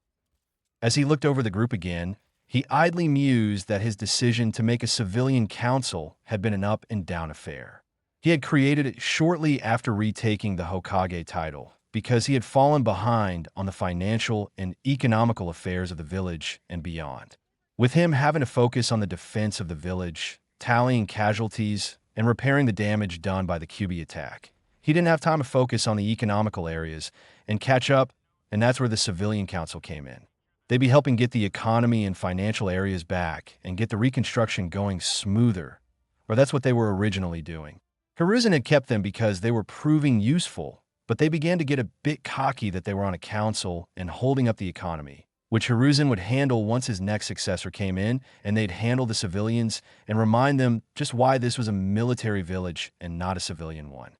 As he looked over the group again, he idly mused that his decision to make a civilian council had been an up and down affair. He had created it shortly after retaking the Hokage title, because he had fallen behind on the financial and economical affairs of the village and beyond. With him having to focus on the defense of the village, tallying casualties, and repairing the damage done by the Kyuubi attack, he didn't have time to focus on the economical areas and catch up, and that's where the civilian council came in. They'd be helping get the economy and financial areas back and get the reconstruction going smoother, or that's what they were originally doing. Hiruzen had kept them because they were proving useful, but they began to get a bit cocky that they were on a council and holding up the economy, which Hiruzen would handle once his next successor came in, and they'd handle the civilians and remind them just why this was a military village and not a civilian one.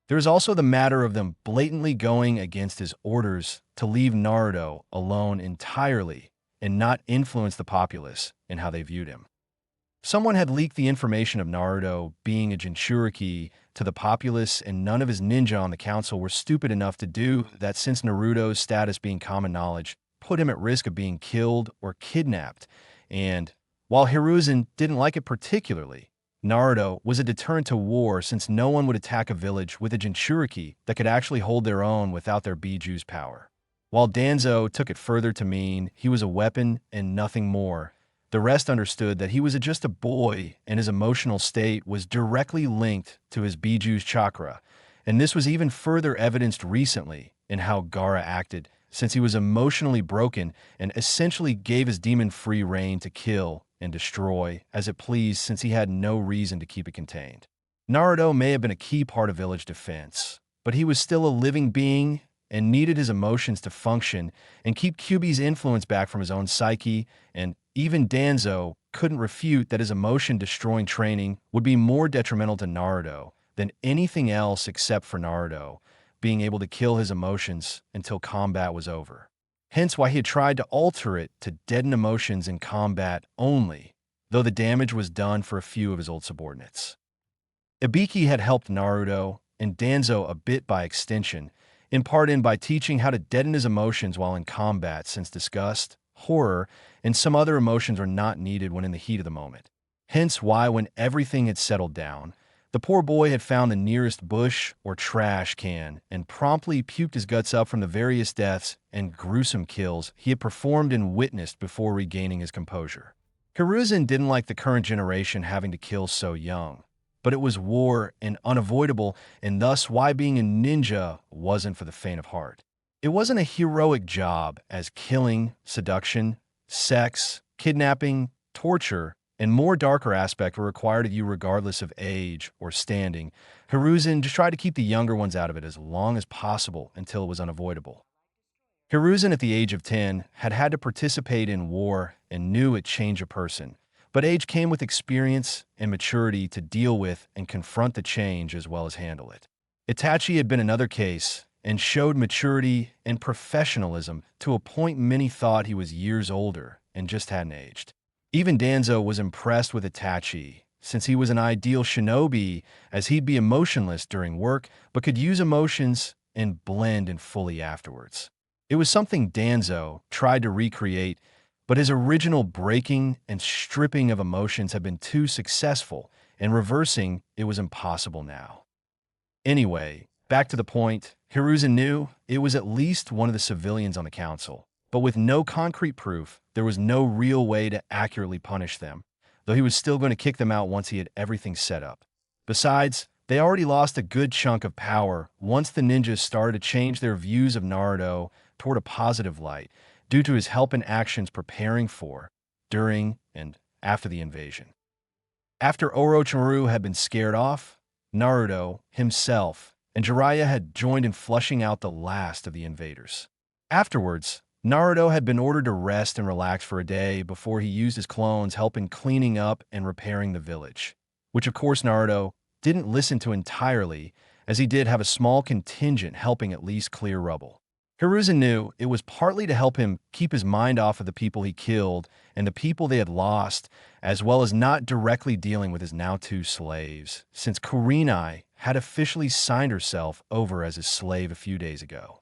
There was also the matter of them blatantly going against his orders to leave Naruto alone entirely and not influence the populace in how they viewed him. Someone had leaked the information of Naruto being a Jinchuriki to the populace, and none of his ninja on the council were stupid enough to do that, since Naruto's status being common knowledge put him at risk of being killed or kidnapped. And while Hiruzen didn't like it particularly, Naruto was a deterrent to war, since no one would attack a village with a Jinchuriki that could actually hold their own without their Bijuu's power. While Danzo took it further to mean he was a weapon and nothing more, the rest understood that he was just a boy, and his emotional state was directly linked to his Bijuu's chakra, and this was even further evidenced recently in how Gaara acted, since he was emotionally broken and essentially gave his demon free reign to kill and destroy as it pleased, since he had no reason to keep it contained. Naruto may have been a key part of village defense, but he was still a living being and needed his emotions to function and keep Kyuubi's influence back from his own psyche, and even Danzo couldn't refute that his emotion-destroying training would be more detrimental to Naruto than anything else, except for Naruto being able to kill his emotions until combat was over. Hence why he had tried to alter it to deaden emotions in combat only, though the damage was done for a few of his old subordinates. Ibiki had helped Naruto, and Danzo a bit by extension, in part in by teaching how to deaden his emotions while in combat, since disgust, horror, and some other emotions are not needed when in the heat of the moment. Hence why, when everything had settled down, the poor boy had found the nearest bush or trash can and promptly puked his guts up from the various deaths and gruesome kills he had performed and witnessed before regaining his composure. Hiruzen didn't like the current generation having to kill so young, but it was war and unavoidable, and thus why being a ninja wasn't for the faint of heart. It wasn't a heroic job, as killing, seduction, sex, kidnapping, torture, and more darker aspects were required of you regardless of age or standing. Hiruzen just tried to keep the younger ones out of it as long as possible until it was unavoidable. Hiruzen, at the age of 10, had had to participate in war and knew it changed a person, but age came with experience and maturity to deal with and confront the change as well as handle it. Itachi had been another case and showed maturity and professionalism to a point many thought he was years older and just hadn't aged. Even Danzo was impressed with Itachi, since he was an ideal shinobi, as he'd be emotionless during work but could use emotions and blend in fully afterwards. It was something Danzo tried to recreate, but his original breaking and stripping of emotions had been too successful, and reversing it was impossible now. Anyway, back to the point, Hiruzen knew it was at least one of the civilians on the council, but with no concrete proof, there was no real way to accurately punish them, though he was still going to kick them out once he had everything set up. Besides, they already lost a good chunk of power once the ninjas started to change their views of Naruto toward a positive light due to his help and actions preparing for, during, and after the invasion. After Orochimaru had been scared off, Naruto, himself, and Jiraiya had joined in flushing out the last of the invaders. Afterwards, Naruto had been ordered to rest and relax for a day before he used his clones helping cleaning up and repairing the village, which of course Naruto didn't listen to entirely, as he did have a small contingent helping at least clear rubble. Hiruzen knew it was partly to help him keep his mind off of the people he killed and the people they had lost, as well as not directly dealing with his now two slaves, since Kurenai had officially signed herself over as his slave a few days ago.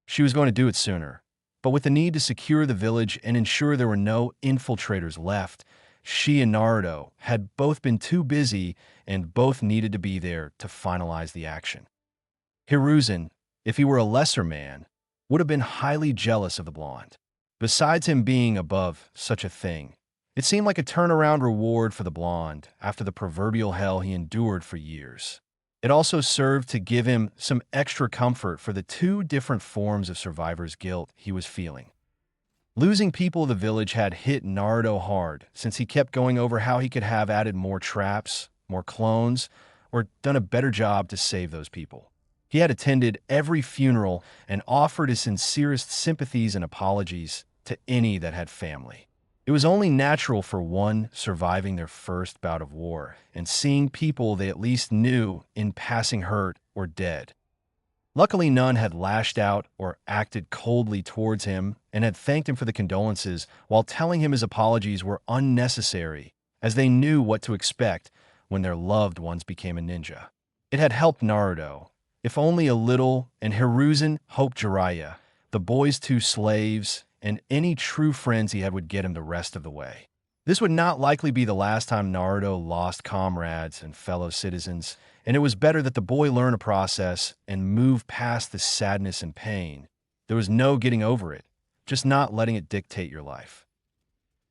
She was going to do it sooner, but with the need to secure the village and ensure there were no infiltrators left, she and Naruto had both been too busy and both needed to be there to finalize the action. Hiruzen, if he were a lesser man, would have been highly jealous of the blonde. Besides him being above such a thing, it seemed like a turnaround reward for the blonde after the proverbial hell he endured for years. It also served to give him some extra comfort for the two different forms of survivor's guilt he was feeling. Losing people of the village had hit Naruto hard, since he kept going over how he could have added more traps, more clones, or done a better job to save those people. He had attended every funeral and offered his sincerest sympathies and apologies to any that had family. It was only natural for one surviving their first bout of war and seeing people they at least knew in passing hurt or dead. Luckily, none had lashed out or acted coldly towards him and had thanked him for the condolences while telling him his apologies were unnecessary, as they knew what to expect when their loved ones became a ninja. It had helped Naruto, if only a little, and Hiruzen hoped Jiraiya, the boy's two slaves, and any true friends he had would get him the rest of the way. This would not likely be the last time Naruto lost comrades and fellow citizens, and it was better that the boy learn a process and move past the sadness and pain. There was no getting over it, just not letting it dictate your life.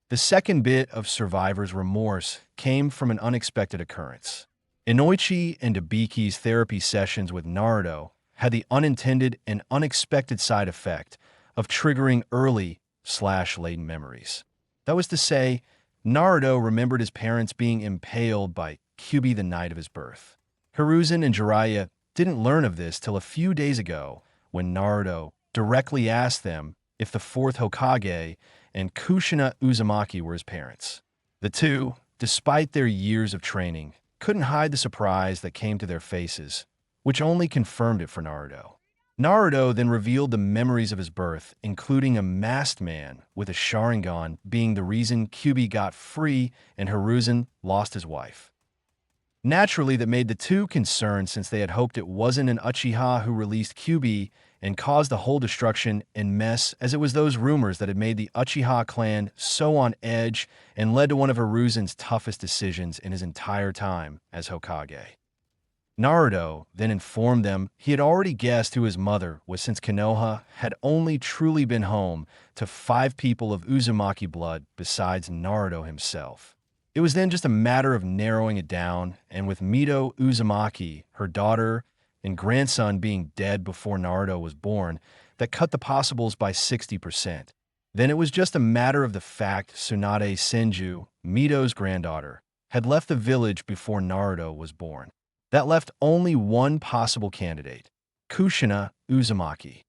The second bit of survivor's remorse came from an unexpected occurrence. Inoichi and Ibuki's therapy sessions with Naruto had the unintended and unexpected side effect of triggering early/late memories. That was to say, Naruto remembered his parents being impaled by Kyuubi the night of his birth. Hiruzen and Jiraiya didn't learn of this till a few days ago, when Naruto directly asked them if the fourth Hokage and Kushina Uzumaki were his parents. The two, despite their years of training, couldn't hide the surprise that came to their faces, which only confirmed it for Naruto. Naruto then revealed the memories of his birth, including a masked man with a Sharingan being the reason Kyuubi got free and Hiruzen lost his wife. Naturally, that made the two concerned since they had hoped it wasn't an Uchiha who released Kyuubi and caused the whole destruction and mess, as it was those rumors that had made the Uchiha clan so on edge and led to one of Hiruzen's toughest decisions in his entire time as Hokage. Naruto then informed them he had already guessed who his mother was since Konoha had only truly been home to 5 people of Uzumaki blood besides Naruto himself. It was then just a matter of narrowing it down, and with Mito Uzumaki, her daughter, and grandson being dead before Naruto was born, that cut the possibles by 60%. Then it was just a matter of the fact Tsunade Senju, Mito's granddaughter, had left the village before Naruto was born. That left only one possible candidate, Kushina Uzumaki.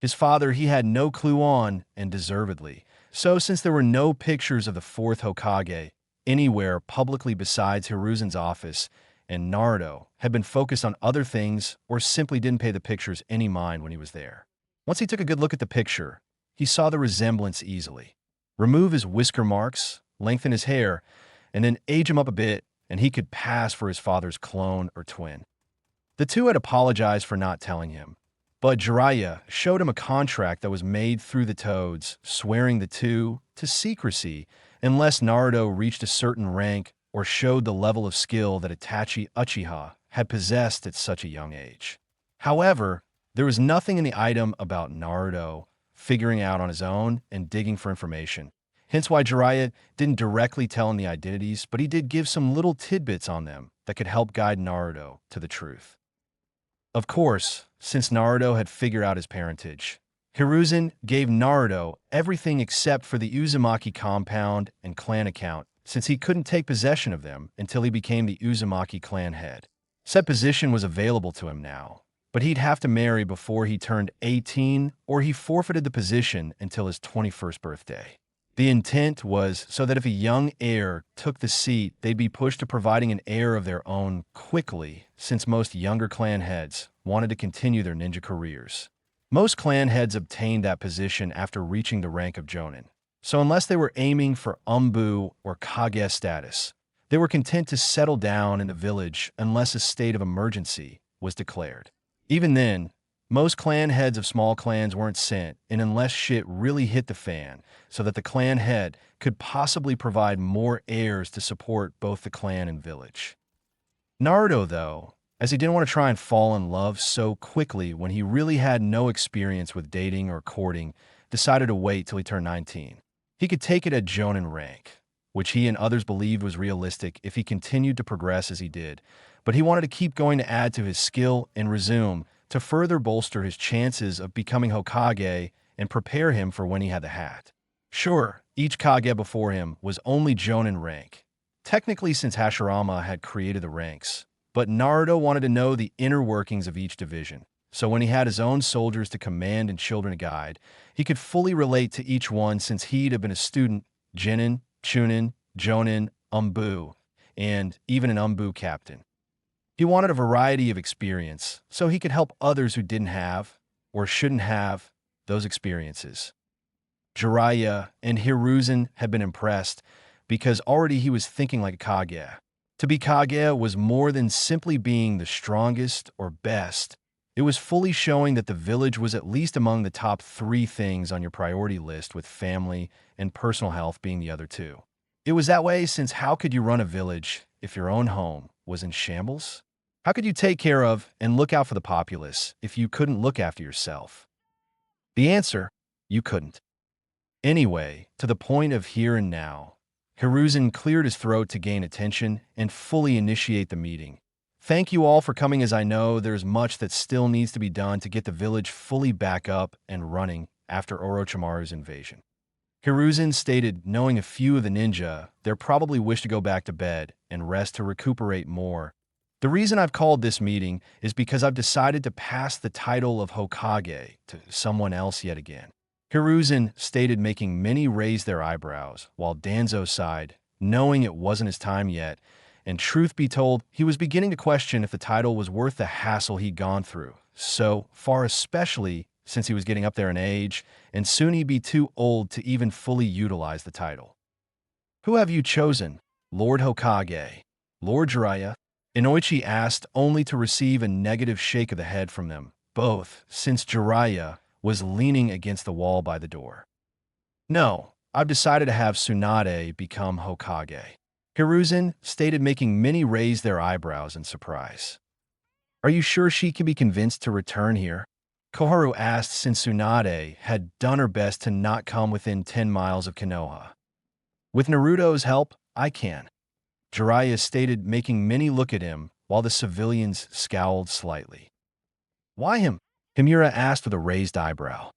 His father he had no clue on, and deservedly. So since there were no pictures of the 4th Hokage anywhere publicly besides Hiruzen's office, and Naruto had been focused on other things or simply didn't pay the pictures any mind when he was there. Once he took a good look at the picture, he saw the resemblance easily. Remove his whisker marks, lengthen his hair, and then age him up a bit, and he could pass for his father's clone or twin. The two had apologized for not telling him, but Jiraiya showed him a contract that was made through the Toads, swearing the two to secrecy unless Naruto reached a certain rank or showed the level of skill that Itachi Uchiha had possessed at such a young age. However, there was nothing in the item about Naruto figuring out on his own and digging for information. Hence why Jiraiya didn't directly tell him the identities, but he did give some little tidbits on them that could help guide Naruto to the truth. Of course, since Naruto had figured out his parentage, Hiruzen gave Naruto everything except for the Uzumaki compound and clan account, since he couldn't take possession of them until he became the Uzumaki clan head. Said position was available to him now, but he'd have to marry before he turned 18 or he forfeited the position until his 21st birthday. The intent was so that if a young heir took the seat, they'd be pushed to providing an heir of their own quickly, since most younger clan heads wanted to continue their ninja careers. Most clan heads obtained that position after reaching the rank of Chūnin. So unless they were aiming for Umbu or Kage status, they were content to settle down in the village unless a state of emergency was declared. Even then, most clan heads of small clans weren't sent, and unless shit really hit the fan, so that the clan head could possibly provide more heirs to support both the clan and village. Naruto, though, as he didn't want to try and fall in love so quickly when he really had no experience with dating or courting, decided to wait till he turned 19. He could take it at Jonin rank, which he and others believed was realistic if he continued to progress as he did, but he wanted to keep going to add to his skill and resume to further bolster his chances of becoming Hokage and prepare him for when he had the hat. Sure, each Kage before him was only Jonin rank, technically since Hashirama had created the ranks, but Naruto wanted to know the inner workings of each division, so when he had his own soldiers to command and children to guide, he could fully relate to each one since he'd have been a student, Genin, Chūnin, Jonin, Umbu, and even an Umbu captain. He wanted a variety of experience, so he could help others who didn't have, or shouldn't have, those experiences. Jiraiya and Hiruzen had been impressed, because already he was thinking like a Kage. To be Kage was more than simply being the strongest or best. It was fully showing that the village was at least among the top 3 things on your priority list, with family and personal health being the other 2. It was that way since how could you run a village if your own home was in shambles? How could you take care of and look out for the populace if you couldn't look after yourself? The answer, you couldn't. Anyway, to the point of here and now, Hiruzen cleared his throat to gain attention and fully initiate the meeting. Thank you all for coming, as I know there's much that still needs to be done to get the village fully back up and running after Orochimaru's invasion. Hiruzen stated, knowing a few of the ninja, they'll probably wish to go back to bed and rest to recuperate more. The reason I've called this meeting is because I've decided to pass the title of Hokage to someone else yet again. Hiruzen stated, making many raise their eyebrows, while Danzo sighed, knowing it wasn't his time yet, and truth be told, he was beginning to question if the title was worth the hassle he'd gone through, so far especially since he was getting up there in age, and soon he'd be too old to even fully utilize the title. Who have you chosen, Lord Hokage? Lord Jiraiya? Inoichi asked, only to receive a negative shake of the head from them, both, since Jiraiya was leaning against the wall by the door. No, I've decided to have Tsunade become Hokage. Hiruzen stated, making many raise their eyebrows in surprise. Are you sure she can be convinced to return here? Koharu asked, since Tsunade had done her best to not come within 10 miles of Konoha. With Naruto's help, I can. Jiraiya stated, making many look at him, while the civilians scowled slightly. Why him? Himura asked with a raised eyebrow.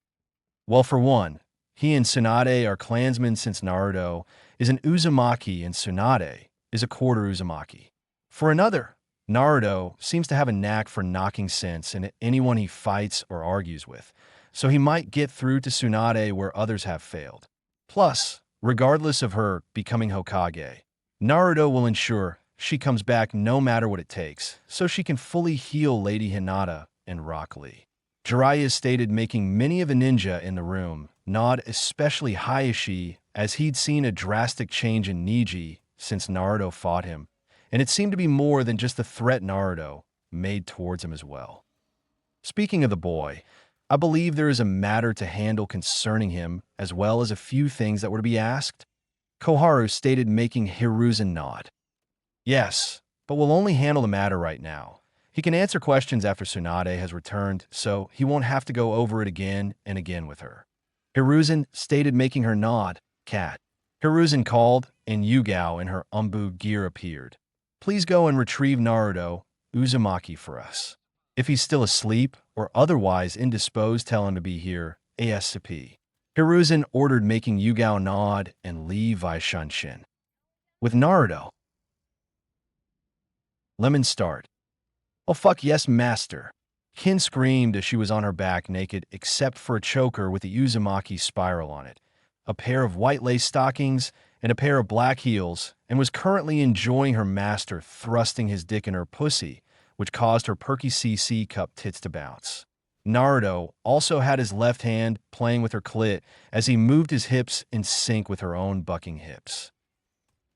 Well, for one, he and Tsunade are clansmen, since Naruto is an Uzumaki and Tsunade is a quarter Uzumaki. For another, Naruto seems to have a knack for knocking sense in anyone he fights or argues with, so he might get through to Tsunade where others have failed. Plus, regardless of her becoming Hokage, Naruto will ensure she comes back no matter what it takes, so she can fully heal Lady Hinata and Rock Lee. Jiraiya stated, making many of the ninja in the room nod, especially Hayashi, as he'd seen a drastic change in Neji since Naruto fought him, and it seemed to be more than just the threat Naruto made towards him as well. Speaking of the boy, I believe there is a matter to handle concerning him, as well as a few things that were to be asked. Koharu stated, making Hiruzen nod. Yes, but we'll only handle the matter right now. He can answer questions after Tsunade has returned, so he won't have to go over it again and again with her. Hiruzen stated, making her nod. Cat. Hiruzen called, and Yugao in her Umbu gear appeared. Please go and retrieve Naruto Uzumaki for us. If he's still asleep or otherwise indisposed, tell him to be here ASAP. Hiruzen ordered, making Yugao nod and leave Vaishanshin. With Naruto. Lemon start. Oh fuck yes, master. Kin screamed as she was on her back naked except for a choker with the Uzumaki spiral on it, a pair of white lace stockings, and a pair of black heels, and was currently enjoying her master thrusting his dick in her pussy, which caused her perky CC cup tits to bounce. Naruto also had his left hand playing with her clit as he moved his hips in sync with her own bucking hips.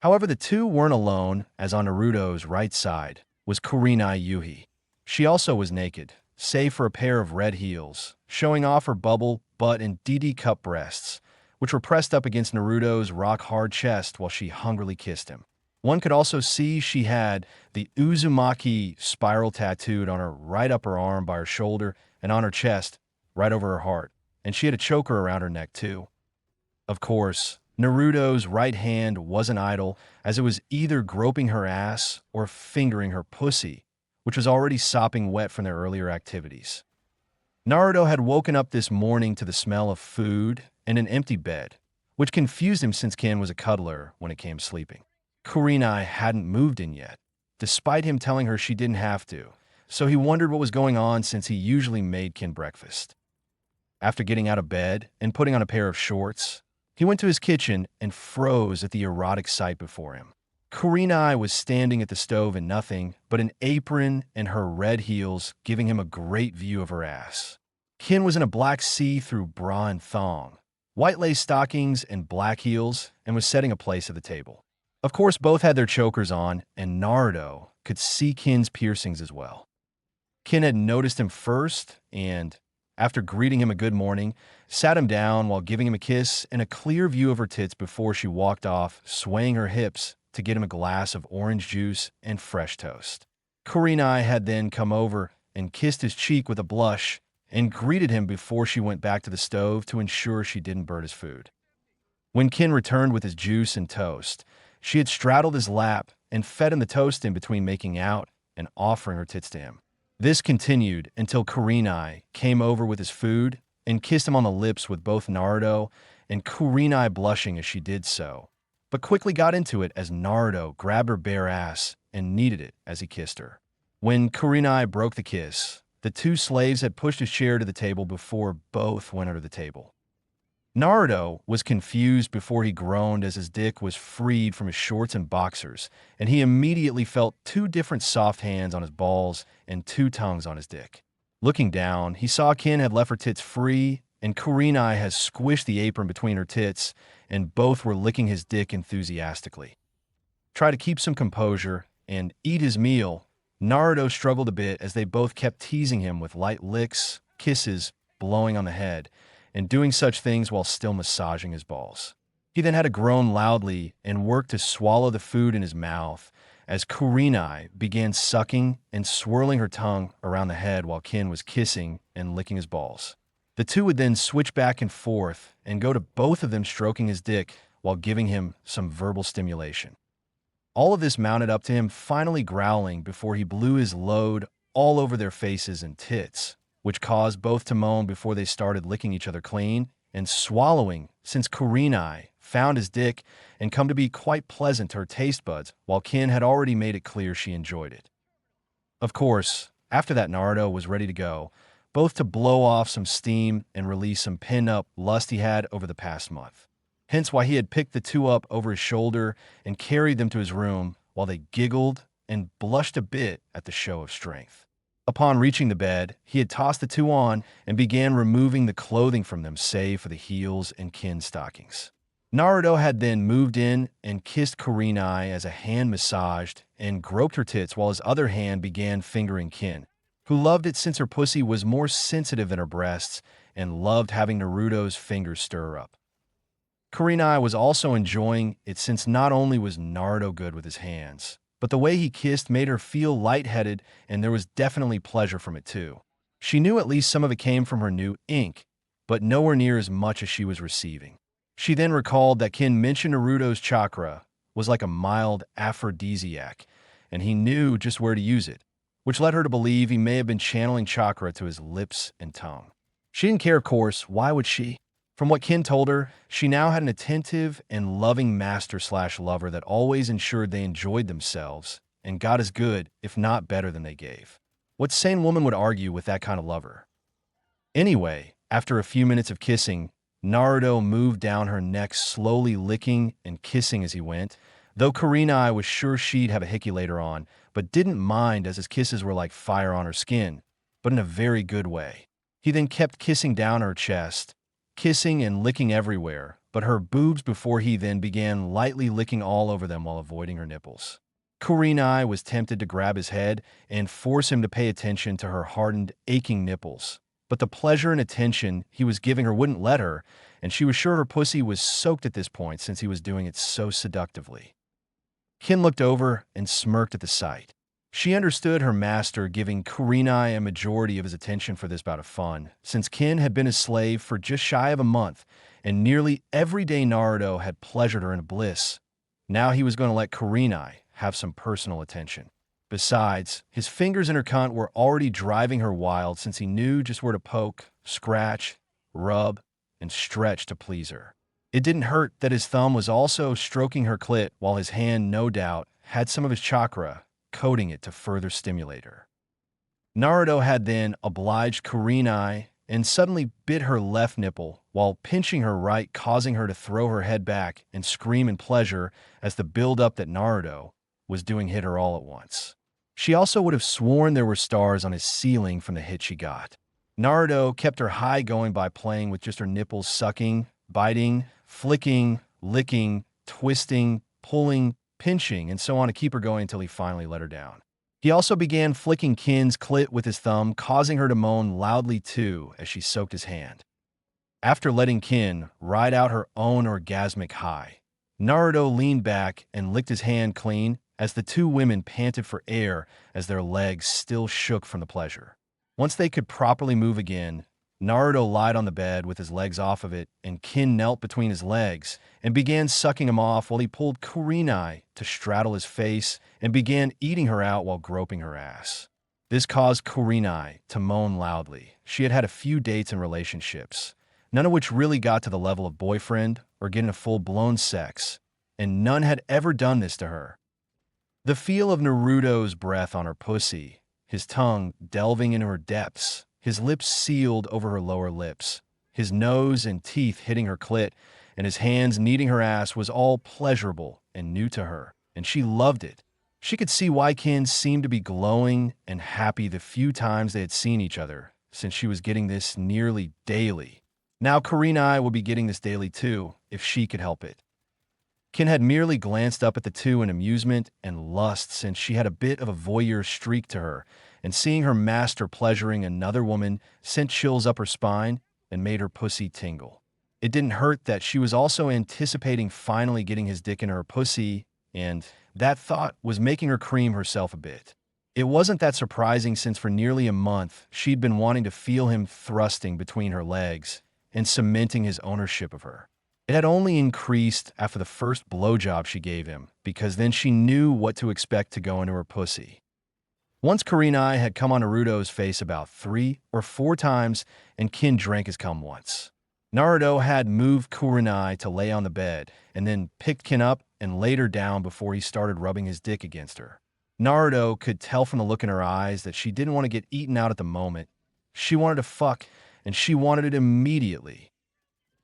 However, the two weren't alone, as on Naruto's right side was Kurenai Yuhi. She also was naked, save for a pair of red heels, showing off her bubble, butt, and DD cup breasts, which were pressed up against Naruto's rock-hard chest while she hungrily kissed him. One could also see she had the Uzumaki spiral tattooed on her right upper arm by her shoulder and on her chest, right over her heart, and she had a choker around her neck too. Of course, Naruto's right hand wasn't idle, as it was either groping her ass or fingering her pussy, which was already sopping wet from their earlier activities. Naruto had woken up this morning to the smell of food and an empty bed, which confused him since Ken was a cuddler when it came sleeping. Kurenai hadn't moved in yet, despite him telling her she didn't have to, so he wondered what was going on since he usually made Ken breakfast. After getting out of bed and putting on a pair of shorts, he went to his kitchen and froze at the erotic sight before him. Kurenai was standing at the stove in nothing but an apron and her red heels, giving him a great view of her ass. Ken was in a black see-through bra and thong, white lace stockings and black heels, and was setting a place at the table. Of course, both had their chokers on, and Naruto could see Ken's piercings as well. Ken had noticed him first, and, after greeting him a good morning, sat him down while giving him a kiss and a clear view of her tits before she walked off, swaying her hips to get him a glass of orange juice and fresh toast. Kurenai had then come over and kissed his cheek with a blush and greeted him before she went back to the stove to ensure she didn't burn his food. When Ken returned with his juice and toast, she had straddled his lap and fed him the toast in between making out and offering her tits to him. This continued until Kurenai came over with his food and kissed him on the lips, with both Naruto and Kurenai blushing as she did so, but quickly got into it as Naruto grabbed her bare ass and kneaded it as he kissed her. When Kurenai broke the kiss, the two slaves had pushed his chair to the table before both went under the table. Naruto was confused before he groaned as his dick was freed from his shorts and boxers, and he immediately felt two different soft hands on his balls and two tongues on his dick. Looking down, he saw Ken had left her tits free, and Kurenai has squished the apron between her tits, and both were licking his dick enthusiastically. Try to keep some composure and eat his meal, Naruto struggled a bit as they both kept teasing him with light licks, kisses, blowing on the head, and doing such things while still massaging his balls. He then had to groan loudly and work to swallow the food in his mouth as Kurenai began sucking and swirling her tongue around the head while Kin was kissing and licking his balls. The two would then switch back and forth and go to both of them stroking his dick while giving him some verbal stimulation. All of this mounted up to him finally growling before he blew his load all over their faces and tits, which caused both to moan before they started licking each other clean and swallowing, since Kurenai found his dick and come to be quite pleasant to her taste buds, while Kin had already made it clear she enjoyed it. Of course, after that, Naruto was ready to go, both to blow off some steam and release some pin-up lust he had over the past month. Hence why he had picked the two up over his shoulder and carried them to his room while they giggled and blushed a bit at the show of strength. Upon reaching the bed, he had tossed the two on and began removing the clothing from them save for the heels and Kin stockings. Naruto had then moved in and kissed Kurenai as a hand massaged and groped her tits while his other hand began fingering Kin, who loved it since her pussy was more sensitive than her breasts and loved having Naruto's fingers stir her up. Kurenai was also enjoying it since not only was Naruto good with his hands, but the way he kissed made her feel lightheaded and there was definitely pleasure from it too. She knew at least some of it came from her new ink, but nowhere near as much as she was receiving. She then recalled that Kin mentioned Naruto's chakra was like a mild aphrodisiac, and he knew just where to use it, which led her to believe he may have been channeling chakra to his lips and tongue. She didn't care, of course. Why would she? From what Kin told her, she now had an attentive and loving master/lover that always ensured they enjoyed themselves and got as good, if not better, than they gave. What sane woman would argue with that kind of lover? Anyway, after a few minutes of kissing, Naruto moved down her neck, slowly licking and kissing as he went, though Kurenai was sure she'd have a hickey later on, but didn't mind as his kisses were like fire on her skin, but in a very good way. He then kept kissing down her chest, kissing and licking everywhere, but her boobs before he then began lightly licking all over them while avoiding her nipples. Kurenai was tempted to grab his head and force him to pay attention to her hardened, aching nipples, but the pleasure and attention he was giving her wouldn't let her, and she was sure her pussy was soaked at this point since he was doing it so seductively. Kin looked over and smirked at the sight. She understood her master giving Kurenai a majority of his attention for this bout of fun, since Kin had been his slave for just shy of a month, and nearly every day Naruto had pleasured her in bliss. Now he was going to let Kurenai have some personal attention. Besides, his fingers in her cunt were already driving her wild since he knew just where to poke, scratch, rub, and stretch to please her. It didn't hurt that his thumb was also stroking her clit while his hand, no doubt, had some of his chakra, coating it to further stimulate her. Naruto had then obliged Kurenai and suddenly bit her left nipple while pinching her right, causing her to throw her head back and scream in pleasure as the build-up that Naruto was doing hit her all at once. She also would have sworn there were stars on his ceiling from the hit she got. Naruto kept her high going by playing with just her nipples, sucking, biting, flicking, licking, twisting, pulling, pinching, and so on to keep her going until he finally let her down. He also began flicking Kin's clit with his thumb, causing her to moan loudly too as she soaked his hand. After letting Kin ride out her own orgasmic high, Naruto leaned back and licked his hand clean as the two women panted for air as their legs still shook from the pleasure. Once they could properly move again, Naruto lied on the bed with his legs off of it, and Kin knelt between his legs and began sucking him off while he pulled Kurenai to straddle his face and began eating her out while groping her ass. This caused Kurenai to moan loudly. She had had a few dates and relationships, none of which really got to the level of boyfriend or getting a full-blown sex, and none had ever done this to her. The feel of Naruto's breath on her pussy, his tongue delving into her depths, his lips sealed over her lower lips, his nose and teeth hitting her clit, and his hands kneading her ass was all pleasurable and new to her, and she loved it. She could see why Kin seemed to be glowing and happy the few times they had seen each other, since she was getting this nearly daily. Now Kurenai would be getting this daily too, if she could help it. Kin had merely glanced up at the two in amusement and lust since she had a bit of a voyeur streak to her, and seeing her master pleasuring another woman sent chills up her spine and made her pussy tingle. It didn't hurt that she was also anticipating finally getting his dick in her pussy, and that thought was making her cream herself a bit. It wasn't that surprising since for nearly a month she'd been wanting to feel him thrusting between her legs and cementing his ownership of her. It had only increased after the first blowjob she gave him, because then she knew what to expect to go into her pussy. Once Kurenai had come on Naruto's face about 3 or 4 times, and Kin drank his cum once. Naruto had moved Kurenai to lay on the bed, and then picked Kin up and laid her down before he started rubbing his dick against her. Naruto could tell from the look in her eyes that she didn't want to get eaten out at the moment. She wanted to fuck, and she wanted it immediately.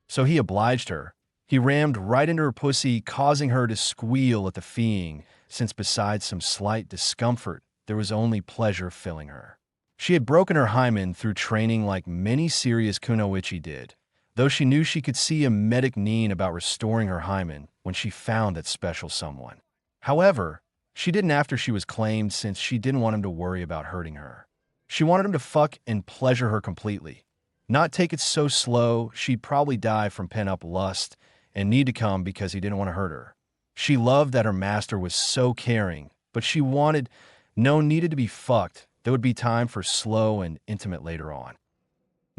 So he obliged her. He rammed right into her pussy, causing her to squeal at the feeing, since besides some slight discomfort, there was only pleasure filling her. She had broken her hymen through training like many serious kunoichi did, though she knew she could see a medic need about restoring her hymen when she found that special someone. However, she didn't after she was claimed since she didn't want him to worry about hurting her. She wanted him to fuck and pleasure her completely. Not take it so slow, she'd probably die from pent-up lust and need to come because he didn't want to hurt her. She loved that her master was so caring, but she wanted needed to be fucked. There would be time for slow and intimate later on.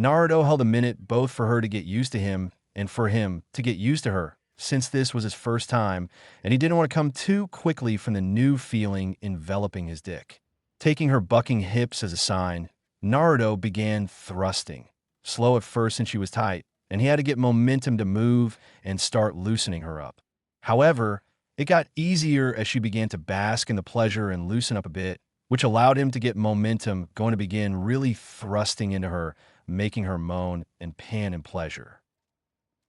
Naruto held a minute both for her to get used to him and for him to get used to her, since this was his first time, and he didn't want to come too quickly from the new feeling enveloping his dick. Taking her bucking hips as a sign, Naruto began thrusting. Slow at first since she was tight, and he had to get momentum to move and start loosening her up. However, it got easier as she began to bask in the pleasure and loosen up a bit, which allowed him to get momentum going to begin really thrusting into her, making her moan and pan in pleasure.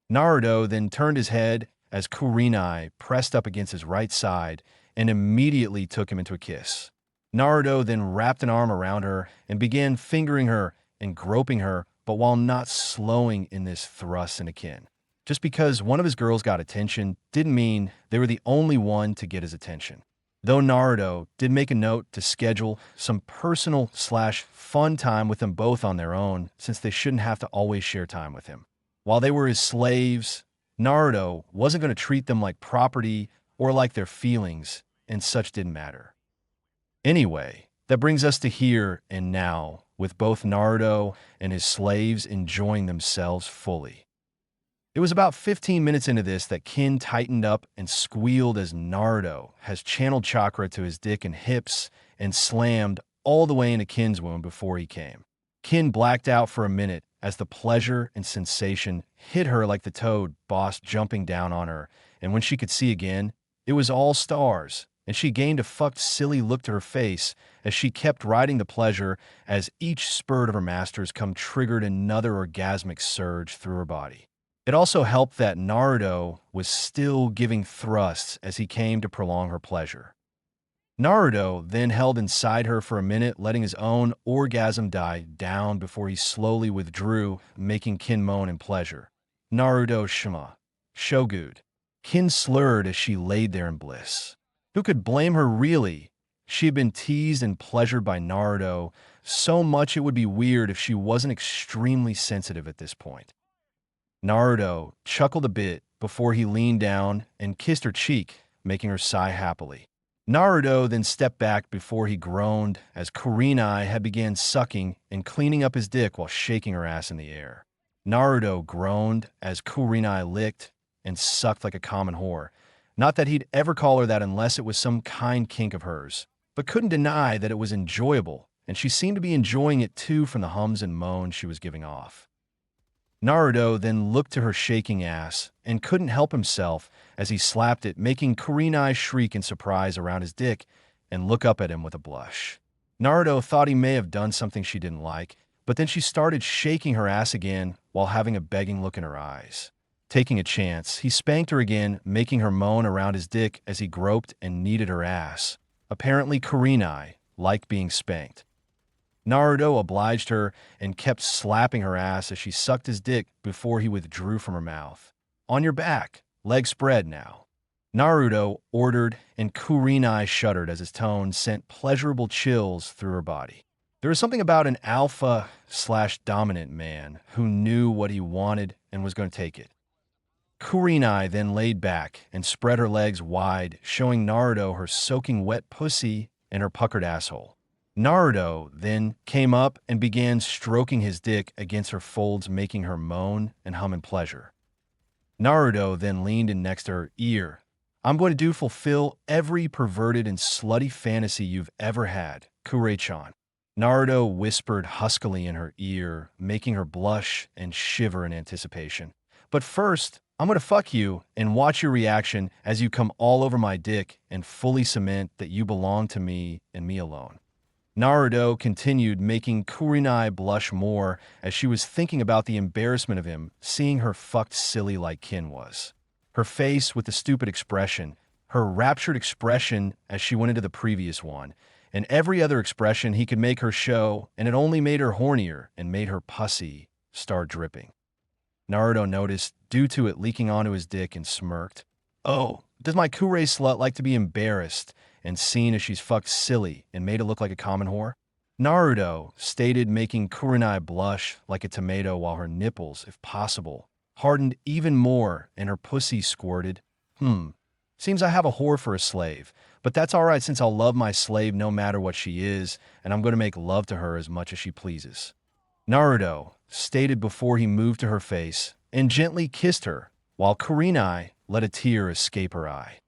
Naruto then turned his head as Kurenai pressed up against his right side and immediately took him into a kiss. Naruto then wrapped an arm around her and began fingering her and groping her, but while not slowing in this thrust and akin. Just because one of his girls got attention didn't mean they were the only one to get his attention. Though Naruto did make a note to schedule some personal/fun time with them both on their own, since they shouldn't have to always share time with him. While they were his slaves, Naruto wasn't going to treat them like property or like their feelings, and such didn't matter. Anyway, that brings us to here and now, with both Naruto and his slaves enjoying themselves fully. It was about 15 minutes into this that Kin tightened up and squealed as Naruto has channeled chakra to his dick and hips and slammed all the way into Kin's womb before he came. Kin blacked out for a minute as the pleasure and sensation hit her like the toad boss jumping down on her, and when she could see again, it was all stars, and she gained a fucked silly look to her face as she kept riding the pleasure as each spurt of her master's cum triggered another orgasmic surge through her body. It also helped that Naruto was still giving thrusts as he came to prolong her pleasure. Naruto then held inside her for a minute, letting his own orgasm die down before he slowly withdrew, making Kin moan in pleasure. Naruto shima. Shogud. Kin slurred as she laid there in bliss. Who could blame her really? She had been teased and pleasured by Naruto so much it would be weird if she wasn't extremely sensitive at this point. Naruto chuckled a bit before he leaned down and kissed her cheek, making her sigh happily. Naruto then stepped back before he groaned as Kurenai had began sucking and cleaning up his dick while shaking her ass in the air. Naruto groaned as Kurenai licked and sucked like a common whore. Not that he'd ever call her that unless it was some kind kink of hers, but couldn't deny that it was enjoyable, and she seemed to be enjoying it too from the hums and moans she was giving off. Naruto then looked to her shaking ass and couldn't help himself as he slapped it, making Kurenai shriek in surprise around his dick and look up at him with a blush. Naruto thought he may have done something she didn't like, but then she started shaking her ass again while having a begging look in her eyes. Taking a chance, he spanked her again, making her moan around his dick as he groped and kneaded her ass. Apparently, Kurenai liked being spanked. Naruto obliged her and kept slapping her ass as she sucked his dick before he withdrew from her mouth. On your back, legs spread now. Naruto ordered, and Kurenai shuddered as his tone sent pleasurable chills through her body. There was something about an alpha/dominant man who knew what he wanted and was going to take it. Kurenai then laid back and spread her legs wide, showing Naruto her soaking wet pussy and her puckered asshole. Naruto then came up and began stroking his dick against her folds, making her moan and hum in pleasure. Naruto then leaned in next to her ear. I'm going to fulfill every perverted and slutty fantasy you've ever had, Kure-chan. Naruto whispered huskily in her ear, making her blush and shiver in anticipation. But first, I'm going to fuck you and watch your reaction as you come all over my dick and fully cement that you belong to me and me alone. Naruto continued, making Kurenai blush more as she was thinking about the embarrassment of him seeing her fucked silly like Kin was. Her face with the stupid expression, her raptured expression as she went into the previous one, and every other expression he could make her show, and it only made her hornier and made her pussy start dripping. Naruto noticed, due to it leaking onto his dick, and smirked. Oh, does my Kure slut like to be embarrassed and seen as she's fucked silly and made it look like a common whore? Naruto stated, making Kurenai blush like a tomato while her nipples, if possible, hardened even more and her pussy squirted. Seems I have a whore for a slave, but that's all right since I'll love my slave no matter what she is, and I'm going to make love to her as much as she pleases. Naruto stated before he moved to her face and gently kissed her, while Kurenai let a tear escape her eye.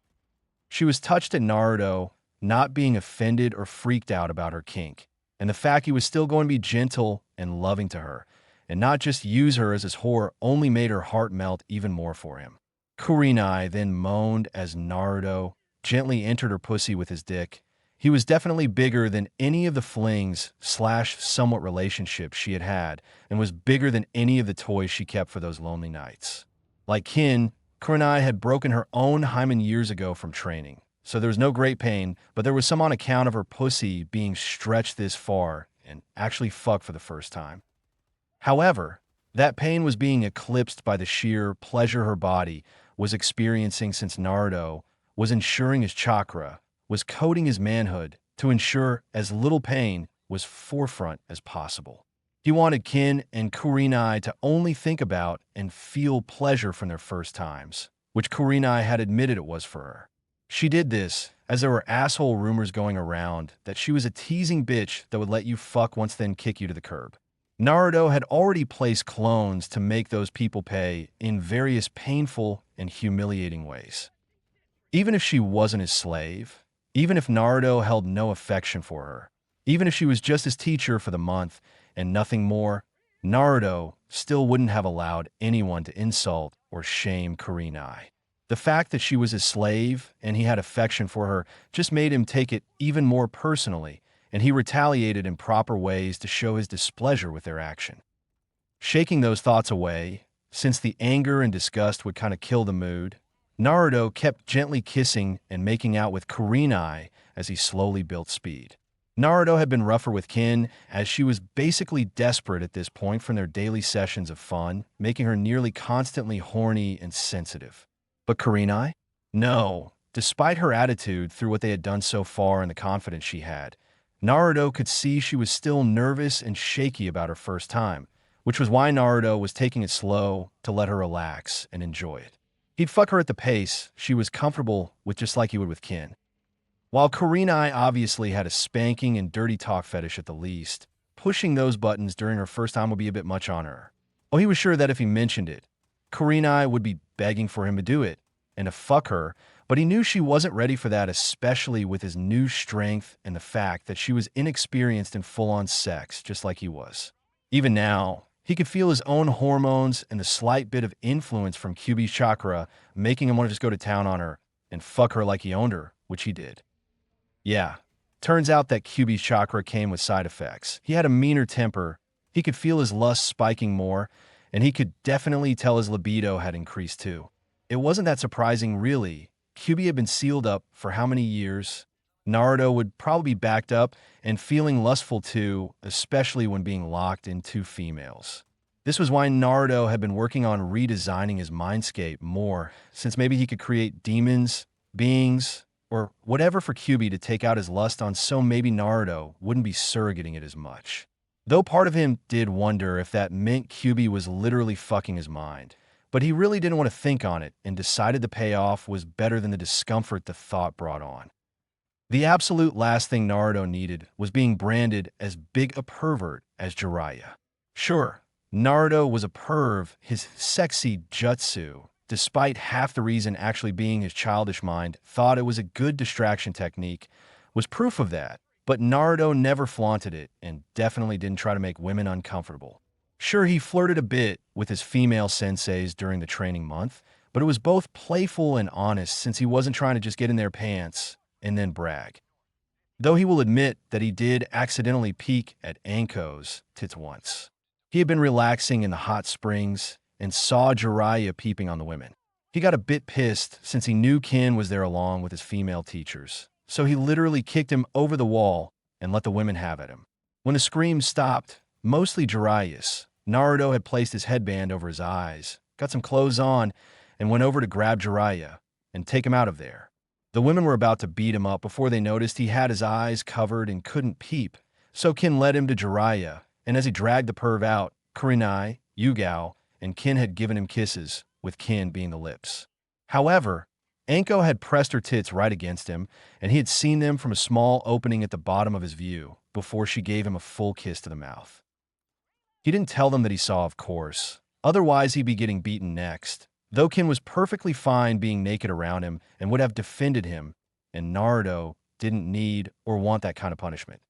She was touched at Naruto not being offended or freaked out about her kink, and the fact he was still going to be gentle and loving to her, and not just use her as his whore, only made her heart melt even more for him. Kurenai then moaned as Naruto gently entered her pussy with his dick. He was definitely bigger than any of the flings/somewhat relationships she had had, and was bigger than any of the toys she kept for those lonely nights. Like Kin, Kurenai had broken her own hymen years ago from training, so there was no great pain, but there was some on account of her pussy being stretched this far and actually fucked for the first time. However, that pain was being eclipsed by the sheer pleasure her body was experiencing since Naruto was ensuring his chakra, was coding his manhood to ensure as little pain was forefront as possible. He wanted Kin and Kurenai to only think about and feel pleasure from their first times, which Kurenai had admitted it was for her. She did this as there were asshole rumors going around that she was a teasing bitch that would let you fuck once then kick you to the curb. Naruto had already placed clones to make those people pay in various painful and humiliating ways. Even if she wasn't his slave, even if Naruto held no affection for her, even if she was just his teacher for the month and nothing more, Naruto still wouldn't have allowed anyone to insult or shame Kurenai. The fact that she was his slave and he had affection for her just made him take it even more personally, and he retaliated in proper ways to show his displeasure with their action. Shaking those thoughts away, since the anger and disgust would kind of kill the mood, Naruto kept gently kissing and making out with Kurenai as he slowly built speed. Naruto had been rougher with Kin, as she was basically desperate at this point from their daily sessions of fun, making her nearly constantly horny and sensitive. But Kurenai? No. Despite her attitude through what they had done so far and the confidence she had, Naruto could see she was still nervous and shaky about her first time, which was why Naruto was taking it slow to let her relax and enjoy it. He'd fuck her at the pace she was comfortable with, just like he would with Kin. While Kurenai obviously had a spanking and dirty talk fetish at the least, pushing those buttons during her first time would be a bit much on her. Oh, he was sure that if he mentioned it, Kurenai would be begging for him to do it and to fuck her, but he knew she wasn't ready for that, especially with his new strength and the fact that she was inexperienced in full-on sex, just like he was. Even now, he could feel his own hormones and the slight bit of influence from Kyuubi's chakra making him want to just go to town on her and fuck her like he owned her, which he did. Yeah, turns out that Kyuubi's chakra came with side effects. He had a meaner temper, he could feel his lust spiking more, and he could definitely tell his libido had increased too. It wasn't that surprising, really. Kyuubi had been sealed up for how many years? Naruto would probably be backed up and feeling lustful too, especially when being locked in two females. This was why Naruto had been working on redesigning his mindscape more, since maybe he could create demons beings, or whatever for Kyuubi to take out his lust on, so maybe Naruto wouldn't be surrogating it as much. Though part of him did wonder if that meant Kyuubi was literally fucking his mind. But he really didn't want to think on it and decided the payoff was better than the discomfort the thought brought on. The absolute last thing Naruto needed was being branded as big a pervert as Jiraiya. Sure, Naruto was a perv, his sexy jutsu, despite half the reason actually being his childish mind thought it was a good distraction technique, was proof of that. But Naruto never flaunted it and definitely didn't try to make women uncomfortable. Sure, he flirted a bit with his female senseis during the training month, but it was both playful and honest since he wasn't trying to just get in their pants and then brag. Though he will admit that he did accidentally peek at Anko's tits once. He had been relaxing in the hot springs and saw Jiraiya peeping on the women. He got a bit pissed since he knew Kin was there along with his female teachers, so he literally kicked him over the wall and let the women have at him. When the screams stopped, mostly Jiraiya's, Naruto had placed his headband over his eyes, got some clothes on, and went over to grab Jiraiya and take him out of there. The women were about to beat him up before they noticed he had his eyes covered and couldn't peep, so Kin led him to Jiraiya, and as he dragged the perv out, Kurenai, Yugao, and Kin had given him kisses, with Kin being the lips. However, Anko had pressed her tits right against him, and he had seen them from a small opening at the bottom of his view before she gave him a full kiss to the mouth. He didn't tell them that he saw, of course. Otherwise, he'd be getting beaten next. Though Kin was perfectly fine being naked around him and would have defended him, and Naruto didn't need or want that kind of punishment.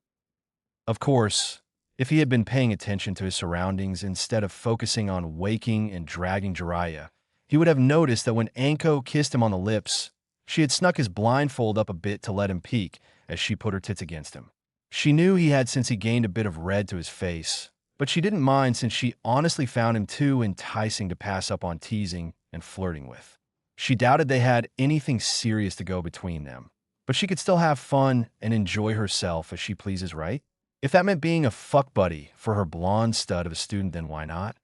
Of course, if he had been paying attention to his surroundings instead of focusing on waking and dragging Jiraiya, he would have noticed that when Anko kissed him on the lips, she had snuck his blindfold up a bit to let him peek as she put her tits against him. She knew he had since he gained a bit of red to his face, but she didn't mind since she honestly found him too enticing to pass up on teasing and flirting with. She doubted they had anything serious to go between them, but she could still have fun and enjoy herself as she pleases, right? If that meant being a fuck buddy for her blonde stud of a student, then why not?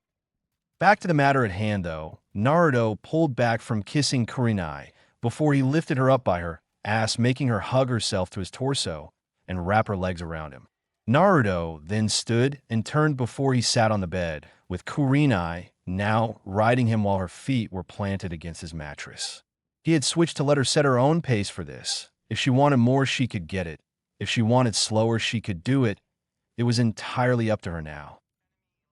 Back to the matter at hand, though, Naruto pulled back from kissing Kurenai before he lifted her up by her ass, making her hug herself to his torso and wrap her legs around him. Naruto then stood and turned before he sat on the bed, with Kurenai now riding him while her feet were planted against his mattress. He had switched to let her set her own pace for this. If she wanted more, she could get it. If she wanted slower, she could do it. It was entirely up to her now.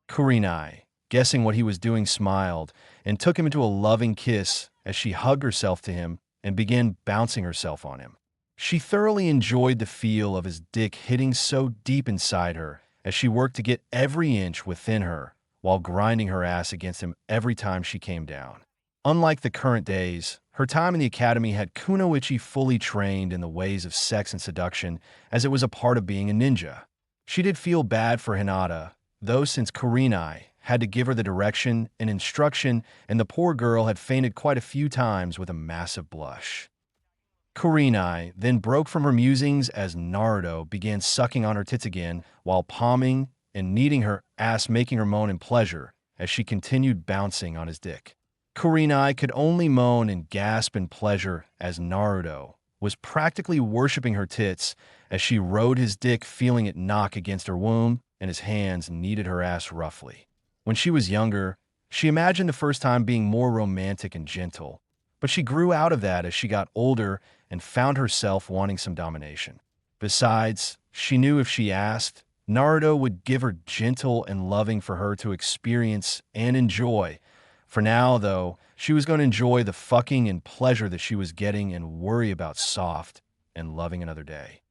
Kurenai, guessing what he was doing, smiled and took him into a loving kiss as she hugged herself to him and began bouncing herself on him. She thoroughly enjoyed the feel of his dick hitting so deep inside her as she worked to get every inch within her while grinding her ass against him every time she came down. Unlike the current days, her time in the academy had Kunoichi fully trained in the ways of sex and seduction, as it was a part of being a ninja. She did feel bad for Hinata, though, since Kurenai had to give her the direction and instruction, and the poor girl had fainted quite a few times with a massive blush. Kurenai then broke from her musings as Naruto began sucking on her tits again while palming and kneading her ass, making her moan in pleasure as she continued bouncing on his dick. Kurenai could only moan and gasp in pleasure as Naruto was practically worshipping her tits as she rode his dick, feeling it knock against her womb, and his hands kneaded her ass roughly. When she was younger, she imagined the first time being more romantic and gentle, but she grew out of that as she got older and found herself wanting some domination. Besides, she knew if she asked, Naruto would give her gentle and loving for her to experience and enjoy. For now, though, she was going to enjoy the fucking and pleasure that she was getting and worry about soft and loving another day.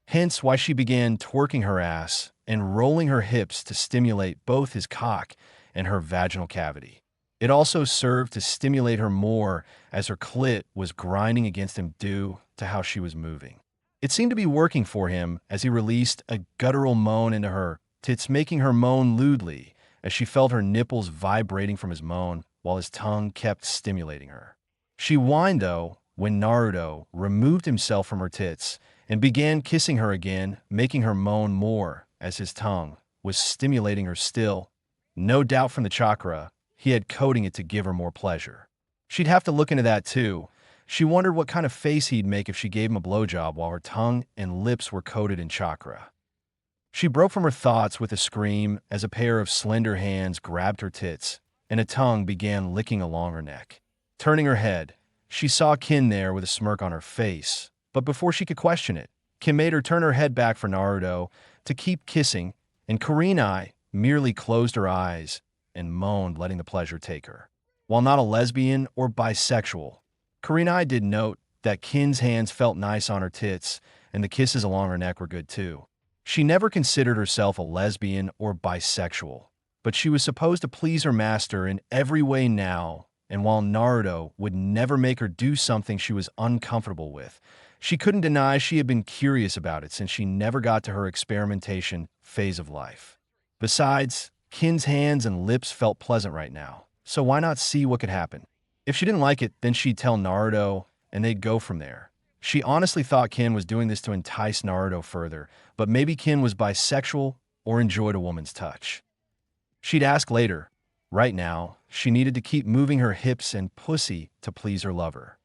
Hence why she began twerking her ass and rolling her hips to stimulate both his cock and her vaginal cavity. It also served to stimulate her more as her clit was grinding against him due to how she was moving. It seemed to be working for him as he released a guttural moan into her tits, making her moan lewdly as she felt her nipples vibrating from his moan while his tongue kept stimulating her. She whined, though, when Naruto removed himself from her tits and began kissing her again, making her moan more as his tongue was stimulating her still. No doubt from the chakra, he had coating it to give her more pleasure. She'd have to look into that too, She wondered what kind of face he'd make if she gave him a blowjob while her tongue and lips were coated in chakra. She broke from her thoughts with a scream as a pair of slender hands grabbed her tits and a tongue began licking along her neck. Turning her head, she saw Kin there with a smirk on her face, but before she could question it, Kin made her turn her head back for Naruto to keep kissing, and Kurenai merely closed her eyes and moaned, letting the pleasure take her. While not a lesbian or bisexual, Kurenai did note that Kin's hands felt nice on her tits, and the kisses along her neck were good too. She never considered herself a lesbian or bisexual, but she was supposed to please her master in every way now, and while Naruto would never make her do something she was uncomfortable with, she couldn't deny she had been curious about it since she never got to her experimentation phase of life. Besides, Kin's hands and lips felt pleasant right now, so why not see what could happen? If she didn't like it, then she'd tell Naruto, and they'd go from there. She honestly thought Kin was doing this to entice Naruto further, but maybe Kin was bisexual or enjoyed a woman's touch. She'd ask later. Right now, she needed to keep moving her hips and pussy to please her lover.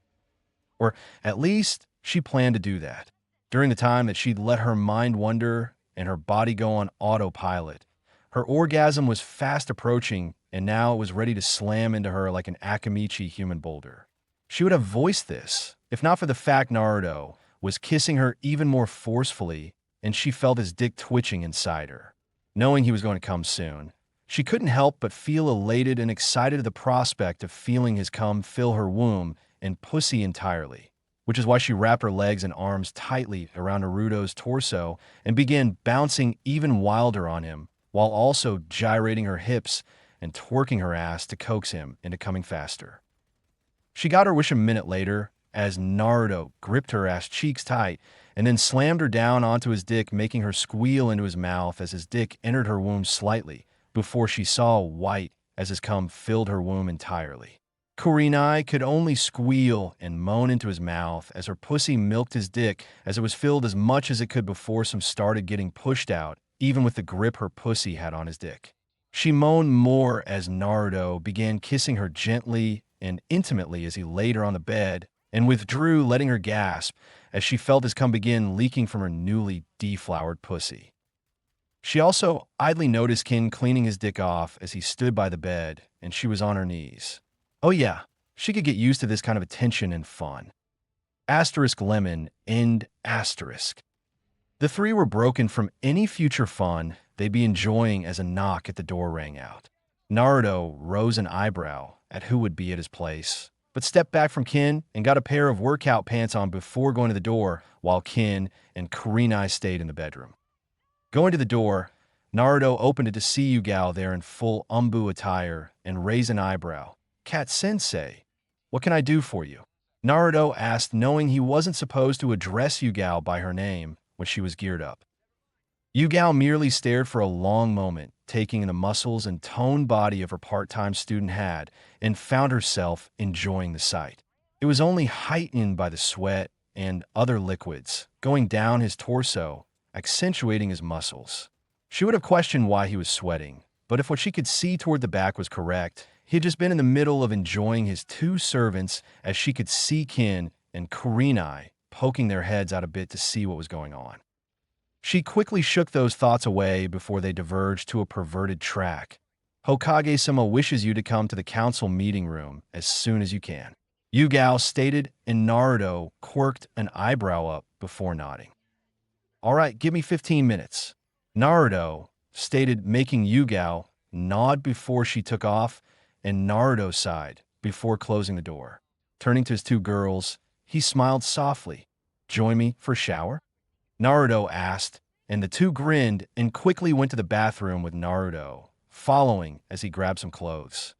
Or at least, she planned to do that. During the time that she'd let her mind wander and her body go on autopilot, her orgasm was fast approaching, and now it was ready to slam into her like an Akamichi human boulder. She would have voiced this, if not for the fact Naruto was kissing her even more forcefully, and she felt his dick twitching inside her. Knowing he was going to come soon, she couldn't help but feel elated and excited at the prospect of feeling his cum fill her womb and pussy entirely, which is why she wrapped her legs and arms tightly around Naruto's torso and began bouncing even wilder on him, while also gyrating her hips and twerking her ass to coax him into coming faster. She got her wish a minute later as Naruto gripped her ass cheeks tight and then slammed her down onto his dick, making her squeal into his mouth as his dick entered her womb slightly before she saw white as his cum filled her womb entirely. Kurenai could only squeal and moan into his mouth as her pussy milked his dick as it was filled as much as it could before some started getting pushed out, even with the grip her pussy had on his dick. She moaned more as Naruto began kissing her gently and intimately as he laid her on the bed, and withdrew, letting her gasp as she felt his cum begin leaking from her newly deflowered pussy. She also idly noticed Kin cleaning his dick off as he stood by the bed, and she was on her knees. Oh yeah, she could get used to this kind of attention and fun. Asterisk lemon, end asterisk. The three were broken from any future fun they'd be enjoying as a knock at the door rang out. Naruto rose an eyebrow at who would be at his place, but stepped back from Kin and got a pair of workout pants on before going to the door, while Kin and Kurenai stayed in the bedroom. Going to the door, Naruto opened it to see Yugao there in full umbu attire and raised an eyebrow. "Cat-sensei, what can I do for you?" Naruto asked, knowing he wasn't supposed to address Yugao by her name when she was geared up. Yugao merely stared for a long moment, taking in the muscles and toned body of her part-time student had, and found herself enjoying the sight. It was only heightened by the sweat and other liquids going down his torso, accentuating his muscles. She would have questioned why he was sweating, but if what she could see toward the back was correct, he had just been in the middle of enjoying his two servants as she could see Kin and Kurenai poking their heads out a bit to see what was going on. She quickly shook those thoughts away before they diverged to a perverted track. "Hokage-sama wishes you to come to the council meeting room as soon as you can," Yugao stated, and Naruto quirked an eyebrow up before nodding. "All right, give me 15 minutes," Naruto stated, making Yugao nod before she took off, and Naruto sighed before closing the door. Turning to his two girls, he smiled softly. "Join me for a shower?" Naruto asked, and the two grinned and quickly went to the bathroom with Naruto, following as he grabbed some clothes.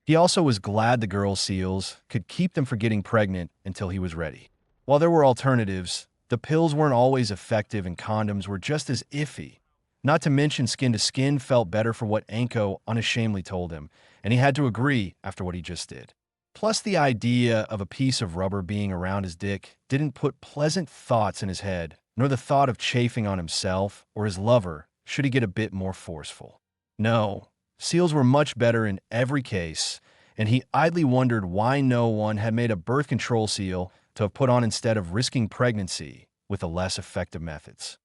He also was glad the girl seals could keep them from getting pregnant until he was ready. While there were alternatives, the pills weren't always effective and condoms were just as iffy. Not to mention skin to skin felt better for what Anko unashamedly told him, and he had to agree after what he just did. Plus, the idea of a piece of rubber being around his dick didn't put pleasant thoughts in his head, nor the thought of chafing on himself or his lover should he get a bit more forceful. No, seals were much better in every case, and he idly wondered why no one had made a birth control seal to have put on instead of risking pregnancy with the less effective methods.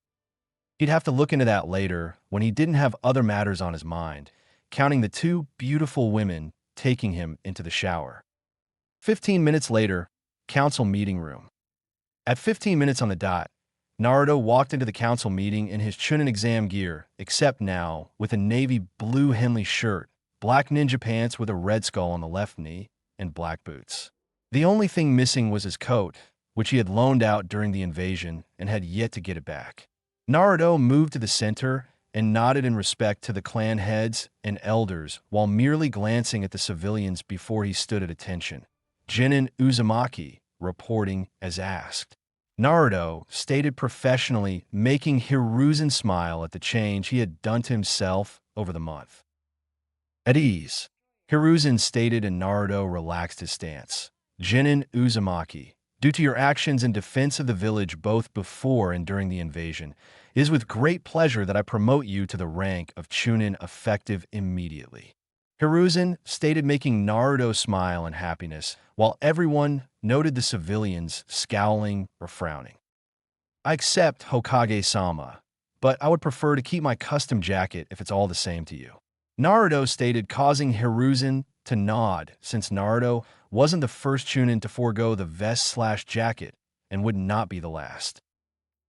He'd have to look into that later when he didn't have other matters on his mind, counting the two beautiful women taking him into the shower. 15 minutes later, council meeting room. At 15 minutes on the dot, Naruto walked into the council meeting in his Chūnin exam gear, except now with a navy blue Henley shirt, black ninja pants with a red skull on the left knee, and black boots. The only thing missing was his coat, which he had loaned out during the invasion and had yet to get it back. Naruto moved to the center and nodded in respect to the clan heads and elders while merely glancing at the civilians before he stood at attention. Chūnin Uzumaki, reporting as asked. Naruto stated professionally, making Hiruzen smile at the change he had done to himself over the month. At ease, Hiruzen stated, and Naruto relaxed his stance. Chūnin Uzumaki, due to your actions in defense of the village both before and during the invasion, it is with great pleasure that I promote you to the rank of Chūnin effective immediately. Hiruzen stated, making Naruto smile in happiness, while everyone noted the civilians scowling or frowning. I accept, Hokage-sama, but I would prefer to keep my custom jacket if it's all the same to you. Naruto stated, causing Hiruzen to nod, since Naruto wasn't the first Chūnin to forego the vest/jacket and would not be the last.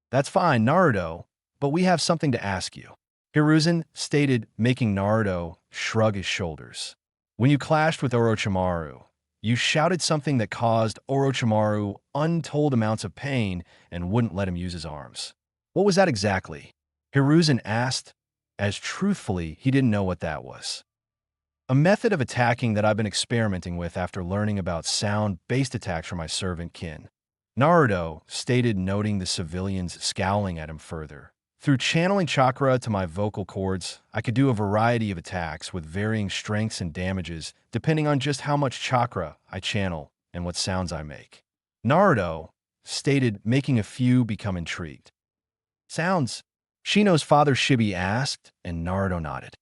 That's fine, Naruto, but we have something to ask you. Hiruzen stated, making Naruto shrug his shoulders. When you clashed with Orochimaru, you shouted something that caused Orochimaru untold amounts of pain and wouldn't let him use his arms. What was that exactly? Hiruzen asked, as truthfully he didn't know what that was. A method of attacking that I've been experimenting with after learning about sound-based attacks from my servant Kin. Naruto stated, noting the civilians scowling at him further. Through channeling chakra to my vocal cords, I could do a variety of attacks with varying strengths and damages depending on just how much chakra I channel and what sounds I make. Naruto stated, making a few become intrigued. Sounds? Shino's father Shibi asked, and Naruto nodded.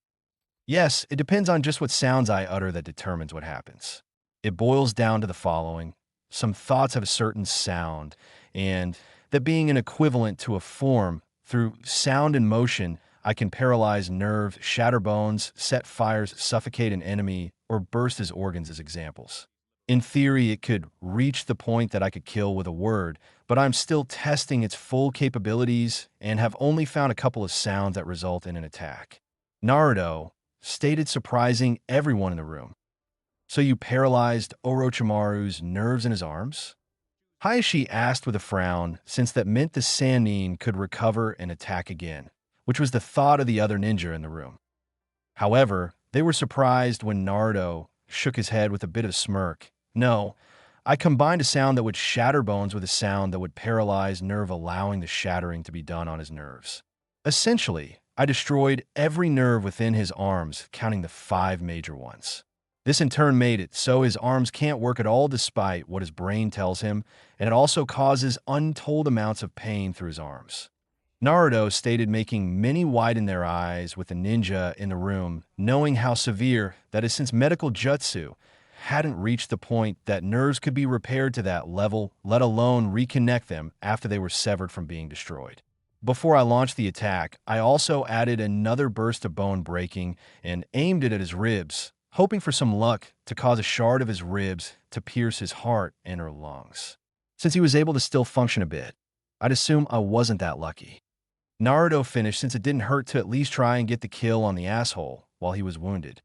Yes, it depends on just what sounds I utter that determines what happens. It boils down to the following. Some thoughts have a certain sound, and that being an equivalent to a form, through sound and motion, I can paralyze nerves, shatter bones, set fires, suffocate an enemy, or burst his organs as examples. In theory, it could reach the point that I could kill with a word, but I'm still testing its full capabilities and have only found a couple of sounds that result in an attack. Naruto stated, surprising everyone in the room. So you paralyzed Orochimaru's nerves in his arms? Hayashi asked with a frown, since that meant the Sannin could recover and attack again, which was the thought of the other ninja in the room. However, they were surprised when Naruto shook his head with a bit of a smirk. No, I combined a sound that would shatter bones with a sound that would paralyze nerve, allowing the shattering to be done on his nerves. Essentially, I destroyed every nerve within his arms, counting the 5 major ones. This in turn made it so his arms can't work at all despite what his brain tells him, and it also causes untold amounts of pain through his arms. Naruto stated, making many widen their eyes with the ninja in the room, knowing how severe that is, since medical jutsu hadn't reached the point that nerves could be repaired to that level, let alone reconnect them after they were severed from being destroyed. Before I launched the attack, I also added another burst of bone breaking and aimed it at his ribs, hoping for some luck to cause a shard of his ribs to pierce his heart and or lungs. Since he was able to still function a bit, I'd assume I wasn't that lucky. Naruto finished, since it didn't hurt to at least try and get the kill on the asshole while he was wounded.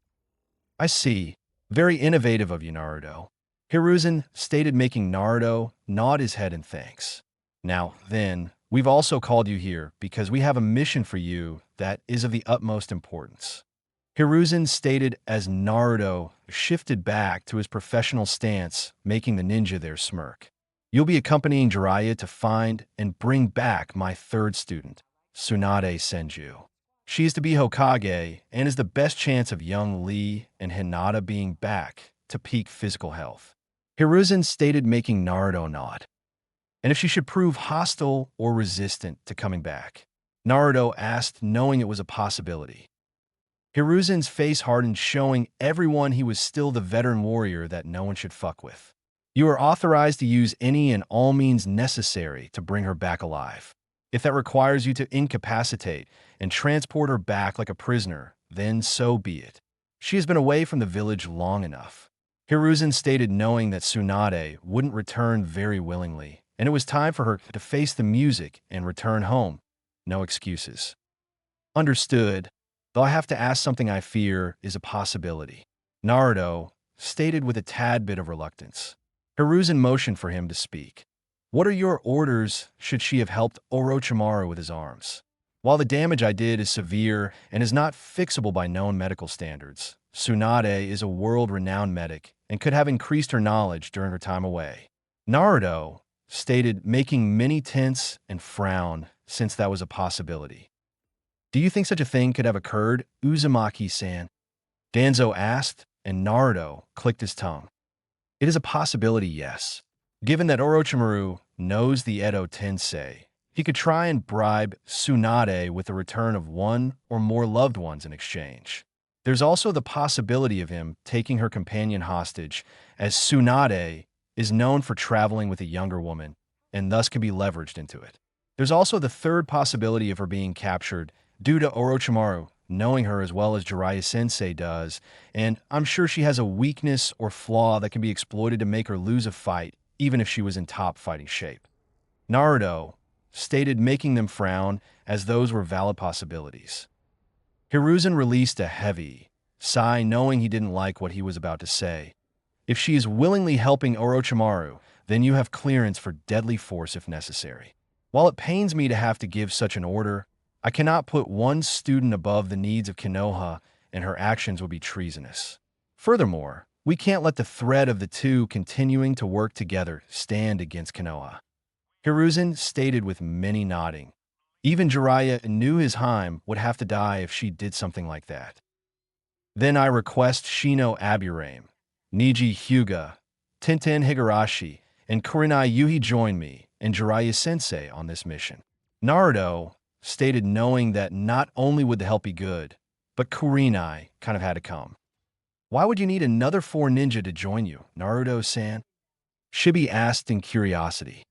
I see. Very innovative of you, Naruto. Hiruzen stated, making Naruto nod his head in thanks. Now, then, we've also called you here because we have a mission for you that is of the utmost importance. Hiruzen stated as Naruto shifted back to his professional stance, making the ninja there smirk. You'll be accompanying Jiraiya to find and bring back my 3rd student, Tsunade Senju. She is to be Hokage and is the best chance of young Lee and Hinata being back to peak physical health. Hiruzen stated, making Naruto nod. And if she should prove hostile or resistant to coming back? Naruto asked, knowing it was a possibility. Hiruzen's face hardened, showing everyone he was still the veteran warrior that no one should fuck with. You are authorized to use any and all means necessary to bring her back alive. If that requires you to incapacitate and transport her back like a prisoner, then so be it. She has been away from the village long enough. Hiruzen stated, knowing that Tsunade wouldn't return very willingly, and it was time for her to face the music and return home. No excuses. Understood, though I have to ask something I fear is a possibility. Naruto stated with a tad bit of reluctance. Hiruzen motioned for him to speak. What are your orders should she have helped Orochimaru with his arms? While the damage I did is severe and is not fixable by known medical standards, Tsunade is a world-renowned medic and could have increased her knowledge during her time away. Naruto stated, making many tense and frown since that was a possibility. Do you think such a thing could have occurred, Uzumaki-san? Danzo asked, and Naruto clicked his tongue. It is a possibility, yes. Given that Orochimaru knows the Edo Tensei, he could try and bribe Tsunade with the return of one or more loved ones in exchange. There's also the possibility of him taking her companion hostage, as Tsunade is known for traveling with a younger woman, and thus can be leveraged into it. There's also the third possibility of her being captured due to Orochimaru knowing her as well as Jiraiya-sensei does, and I'm sure she has a weakness or flaw that can be exploited to make her lose a fight, even if she was in top fighting shape. Naruto stated, making them frown, as those were valid possibilities. Hiruzen released a heavy sigh, knowing he didn't like what he was about to say. If she is willingly helping Orochimaru, then you have clearance for deadly force if necessary. While it pains me to have to give such an order, I cannot put one student above the needs of Konoha, and her actions would be treasonous. Furthermore, we can't let the threat of the two continuing to work together stand against Konoha. Hiruzen stated with many nodding. Even Jiraiya knew his Heim would have to die if she did something like that. Then I request Shino Aburame, Niji Hyuga, Tenten Higurashi, and Kurenai Yuhi join me and Jiraiya-sensei on this mission. Naruto stated, knowing that not only would the help be good, but Kurenai kind of had to come. Why would you need another 4 ninja to join you, Naruto-san? Shibi asked in curiosity.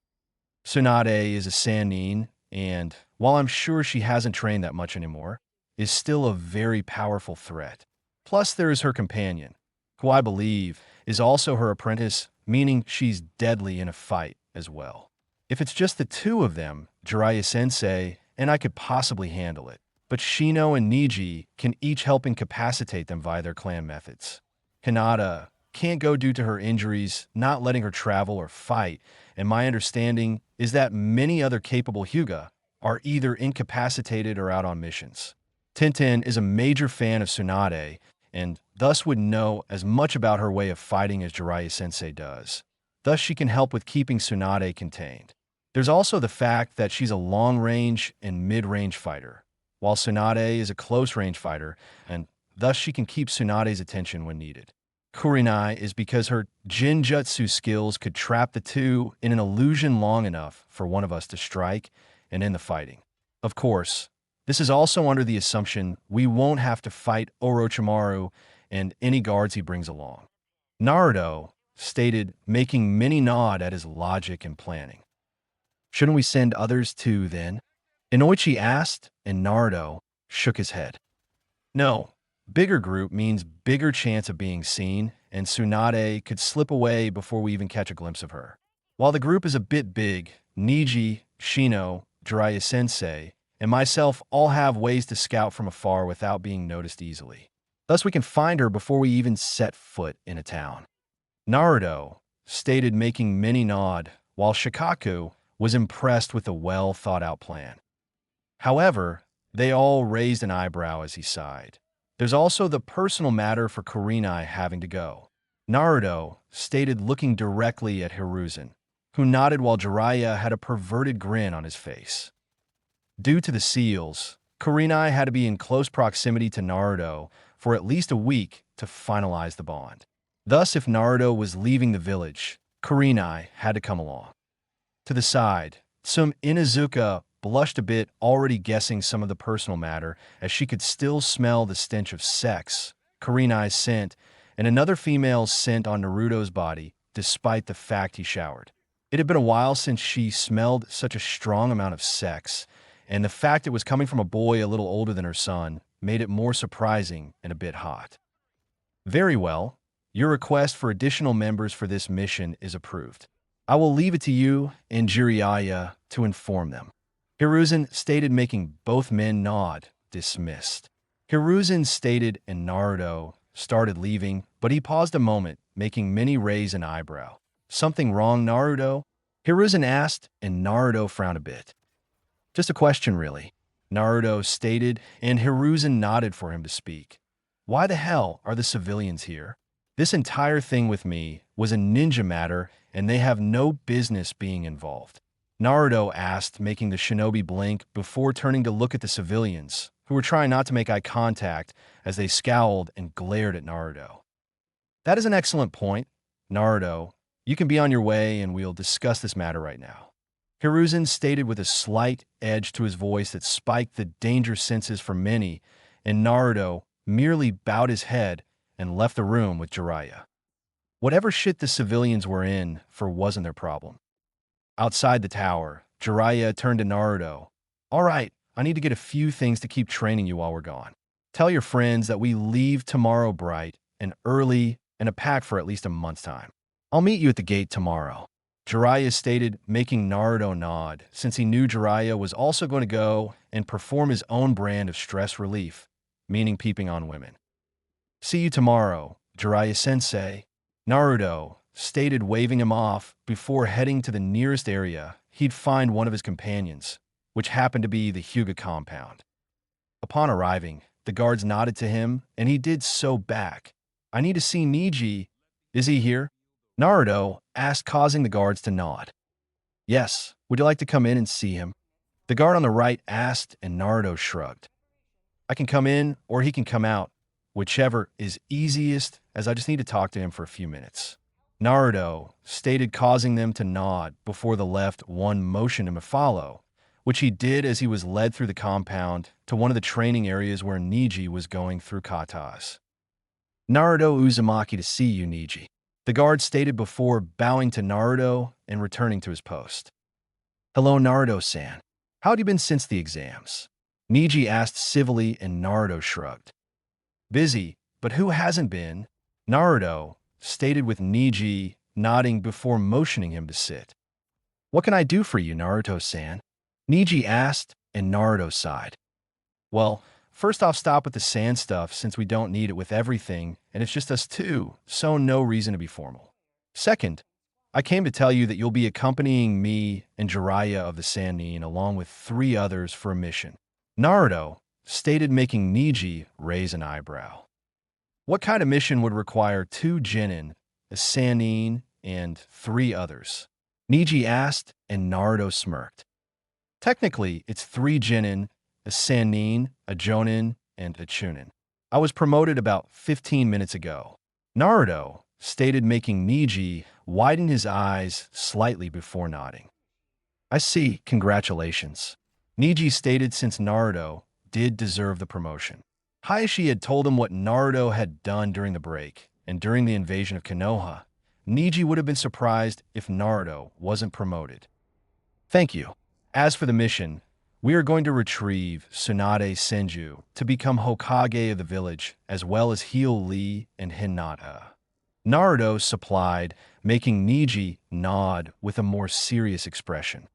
Tsunade is a Sannin, and, while I'm sure she hasn't trained that much anymore, is still a very powerful threat. Plus there is her companion, who I believe is also her apprentice, meaning she's deadly in a fight as well. If it's just the two of them, Jiraiya-sensei, and I could possibly handle it, but Shino and Niji can each help incapacitate them via their clan methods. Hinata can't go due to her injuries, not letting her travel or fight, and my understanding is that many other capable Hyuga are either incapacitated or out on missions. Tenten is a major fan of Tsunade, and thus would know as much about her way of fighting as Jiraiya-sensei does. Thus she can help with keeping Tsunade contained. There's also the fact that she's a long-range and mid-range fighter, while Tsunade is a close-range fighter, and thus she can keep Tsunade's attention when needed. Kurenai is because her Jinjutsu skills could trap the two in an illusion long enough for one of us to strike and end the fighting. Of course, this is also under the assumption we won't have to fight Orochimaru and any guards he brings along. Naruto stated, making many nod at his logic and planning. Shouldn't we send others too, then? Inoichi asked, and Naruto shook his head. No, bigger group means bigger chance of being seen, and Tsunade could slip away before we even catch a glimpse of her. While the group is a bit big, Niji, Shino, Jiraiya-sensei, and myself all have ways to scout from afar without being noticed easily. Thus we can find her before we even set foot in a town. Naruto stated, making many nod, while Shikaku was impressed with the well-thought-out plan. However, they all raised an eyebrow as he sighed. There's also the personal matter for Kurenai having to go. Naruto stated, looking directly at Hiruzen, who nodded while Jiraiya had a perverted grin on his face. Due to the seals, Kurenai had to be in close proximity to Naruto for at least a week to finalize the bond. Thus, if Naruto was leaving the village, Kurenai had to come along. To the side, some Inuzuka blushed a bit, already guessing some of the personal matter, as she could still smell the stench of sex, Kurenai's scent, and another female's scent on Naruto's body, despite the fact he showered. It had been a while since she smelled such a strong amount of sex, and the fact it was coming from a boy a little older than her son made it more surprising and a bit hot. Very well. Your request for additional members for this mission is approved. I will leave it to you and Jiraiya to inform them. Hiruzen stated, making both men nod, dismissed. Hiruzen stated and Naruto started leaving, but he paused a moment, making many raise an eyebrow. Something wrong, Naruto? Hiruzen asked, and Naruto frowned a bit. Just a question, really, Naruto stated, and Hiruzen nodded for him to speak. Why the hell are the civilians here? This entire thing with me was a ninja matter, and they have no business being involved. Naruto asked, making the shinobi blink before turning to look at the civilians, who were trying not to make eye contact as they scowled and glared at Naruto. That is an excellent point, Naruto. You can be on your way, and we'll discuss this matter right now. Hiruzen stated with a slight edge to his voice that spiked the danger senses for many, and Naruto merely bowed his head and left the room with Jiraiya. Whatever shit the civilians were in for wasn't their problem. Outside the tower, Jiraiya turned to Naruto. All right, I need to get a few things to keep training you while we're gone. Tell your friends that we leave tomorrow bright and early and a pack for at least a month's time. I'll meet you at the gate tomorrow. Jiraiya stated, making Naruto nod, since he knew Jiraiya was also going to go and perform his own brand of stress relief, meaning peeping on women. See you tomorrow, Jiraiya-sensei. Naruto stated, waving him off before heading to the nearest area he'd find one of his companions, which happened to be the Hyuga compound. Upon arriving, the guards nodded to him, and he did so back. I need to see Neji. Is he here? Naruto asked, causing the guards to nod. Yes, would you like to come in and see him? The guard on the right asked, and Naruto shrugged. I can come in, or he can come out, whichever is easiest, as I just need to talk to him for a few minutes. Naruto stated, causing them to nod before the left one motioned him to follow, which he did as he was led through the compound to one of the training areas where Neji was going through katas. Naruto Uzumaki to see you, Neji. The guard stated before bowing to Naruto and returning to his post. Hello, Naruto-san. How had you been since the exams? Neji asked civilly, and Naruto shrugged. Busy, but who hasn't been? Naruto stated, with Neji nodding before motioning him to sit. What can I do for you, Naruto-san? Neji asked, and Naruto sighed. Well, first off, stop with the sand stuff since we don't need it with everything, and it's just us two, so no reason to be formal. Second, I came to tell you that you'll be accompanying me and Jiraiya of the Sannin along with 3 others for a mission. Naruto stated, making Neji raise an eyebrow. What kind of mission would require 2 Chūnin, a Sannin, and 3 others? Neji asked, and Naruto smirked. Technically, it's 3 Chūnin, a Sannin, a Jonin, and a Chūnin. I was promoted about 15 minutes ago. Naruto stated, making Neji widen his eyes slightly before nodding. I see, congratulations. Neji stated, since Naruto did deserve the promotion. Hayashi had told him what Naruto had done during the break, and during the invasion of Konoha, Neji would have been surprised if Naruto wasn't promoted. Thank you. As for the mission, we are going to retrieve Tsunade Senju to become Hokage of the village, as well as heal Lee and Hinata. Naruto supplied, making Neji nod with a more serious expression.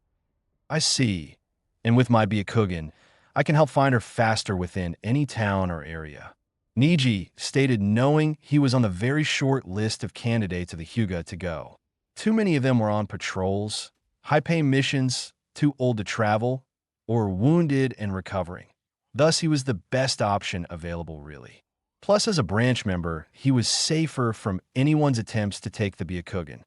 I see, and with my Byakugan, I can help find her faster within any town or area. Neji stated, knowing he was on the very short list of candidates of the Hyuga to go. Too many of them were on patrols, high-paying missions, too old to travel, or wounded and recovering. Thus, he was the best option available, really. Plus, as a branch member, he was safer from anyone's attempts to take the Byakugan.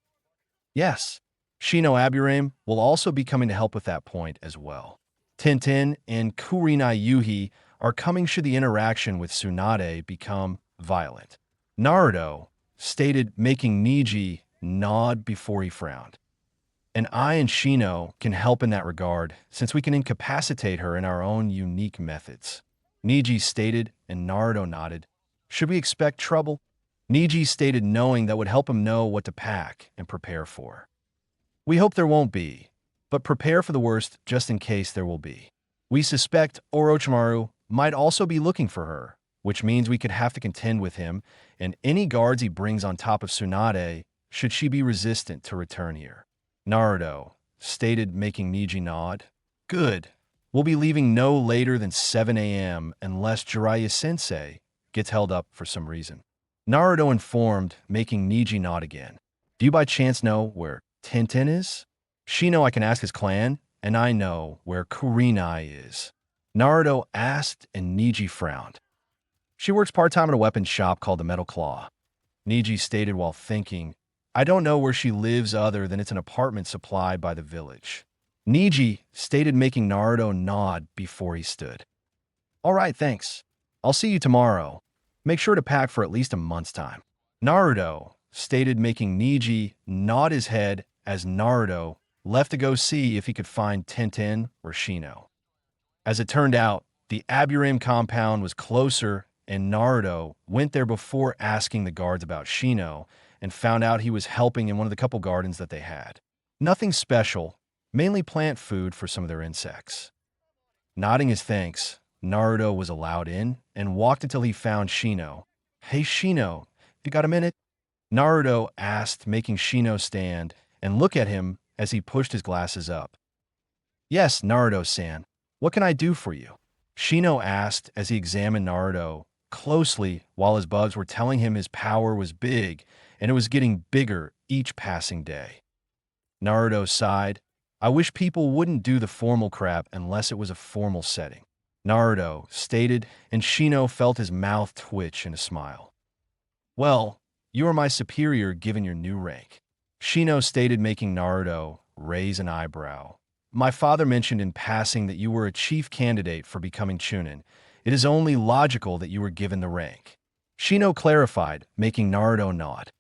Yes, Shino Aburame will also be coming to help with that point as well. Tintin and Kurenai Yuhi are coming should the interaction with Tsunade become violent. Naruto stated, making Neji nod before he frowned. And I and Shino can help in that regard, since we can incapacitate her in our own unique methods. Niji stated, and Naruto nodded. Should we expect trouble? Niji stated, knowing that would help him know what to pack and prepare for. We hope there won't be, but prepare for the worst just in case there will be. We suspect Orochimaru might also be looking for her, which means we could have to contend with him and any guards he brings on top of Tsunade should she be resistant to return here. Naruto stated, making Niji nod. Good. We'll be leaving no later than 7 a.m. unless Jiraiya-sensei gets held up for some reason. Naruto informed, making Niji nod again. Do you by chance know where Tenten is? Shino, I can ask his clan, and I know where Kurenai is. Naruto asked, and Niji frowned. She works part-time at a weapons shop called the Metal Claw. Niji stated while thinking, I don't know where she lives other than it's an apartment supplied by the village. Niji stated, making Naruto nod before he stood. All right, thanks. I'll see you tomorrow. Make sure to pack for at least a month's time. Naruto stated, making Niji nod his head as Naruto left to go see if he could find Tenten or Shino. As it turned out, the Aburame compound was closer, and Naruto went there before asking the guards about Shino and found out he was helping in one of the couple gardens that they had. Nothing special, mainly plant food for some of their insects. Nodding his thanks, Naruto was allowed in and walked until he found Shino. Hey Shino, you got a minute? Naruto asked, making Shino stand and look at him as he pushed his glasses up. Yes, Naruto-san. What can I do for you? Shino asked as he examined Naruto closely while his bugs were telling him his power was big and it was getting bigger each passing day. Naruto sighed. I wish people wouldn't do the formal crap unless it was a formal setting. Naruto stated, and Shino felt his mouth twitch in a smile. Well, you are my superior given your new rank. Shino stated, making Naruto raise an eyebrow. My father mentioned in passing that you were a chief candidate for becoming Chūnin. It is only logical that you were given the rank. Shino clarified, making Naruto nod.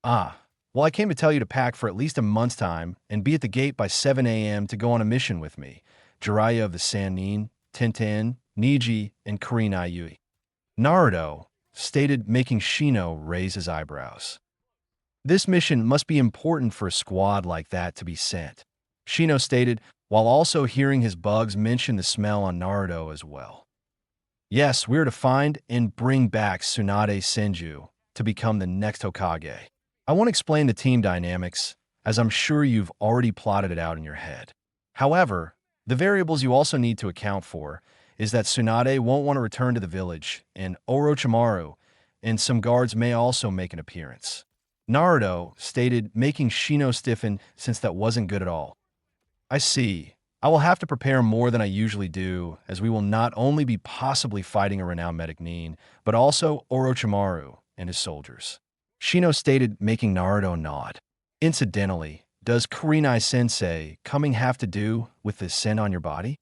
Ah, well, I came to tell you to pack for at least a month's time and be at the gate by 7 a.m. to go on a mission with me, Jiraiya of the Sannin, Tenten, Niji, and Kurenai Yui. Naruto stated, making Shino raise his eyebrows. This mission must be important for a squad like that to be sent, Shino stated, while also hearing his bugs mention the smell on Naruto as well. Yes, we're to find and bring back Tsunade Senju to become the next Hokage. I won't explain the team dynamics, as I'm sure you've already plotted it out in your head. However, the variables you also need to account for is that Tsunade won't want to return to the village, and Orochimaru and some guards may also make an appearance. Naruto stated, making Shino stiffen since that wasn't good at all. I see. I will have to prepare more than I usually do, as we will not only be possibly fighting a renowned medic Nin, but also Orochimaru and his soldiers. Shino stated, making Naruto nod. Incidentally, does Kurenai-sensei coming have to do with this scent on your body?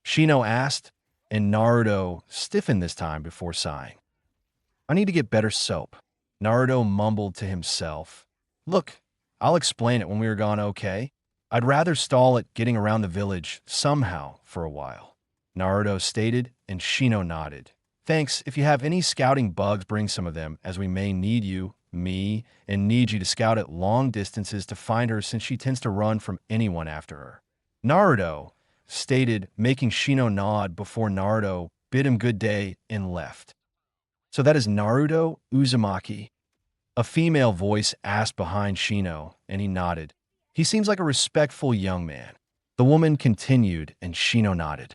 Shino asked, and Naruto stiffened this time before sighing. I need to get better soap. Naruto mumbled to himself. Look, I'll explain it when we are gone, okay? I'd rather stall at getting around the village somehow for a while. Naruto stated, and Shino nodded. Thanks. If you have any scouting bugs, bring some of them, as we may need you, me, and Niji to scout at long distances to find her since she tends to run from anyone after her. Naruto stated, making Shino nod before Naruto bid him good day and left. So that is Naruto Uzumaki? A female voice asked behind Shino, and he nodded. He seems like a respectful young man. The woman continued, and Shino nodded.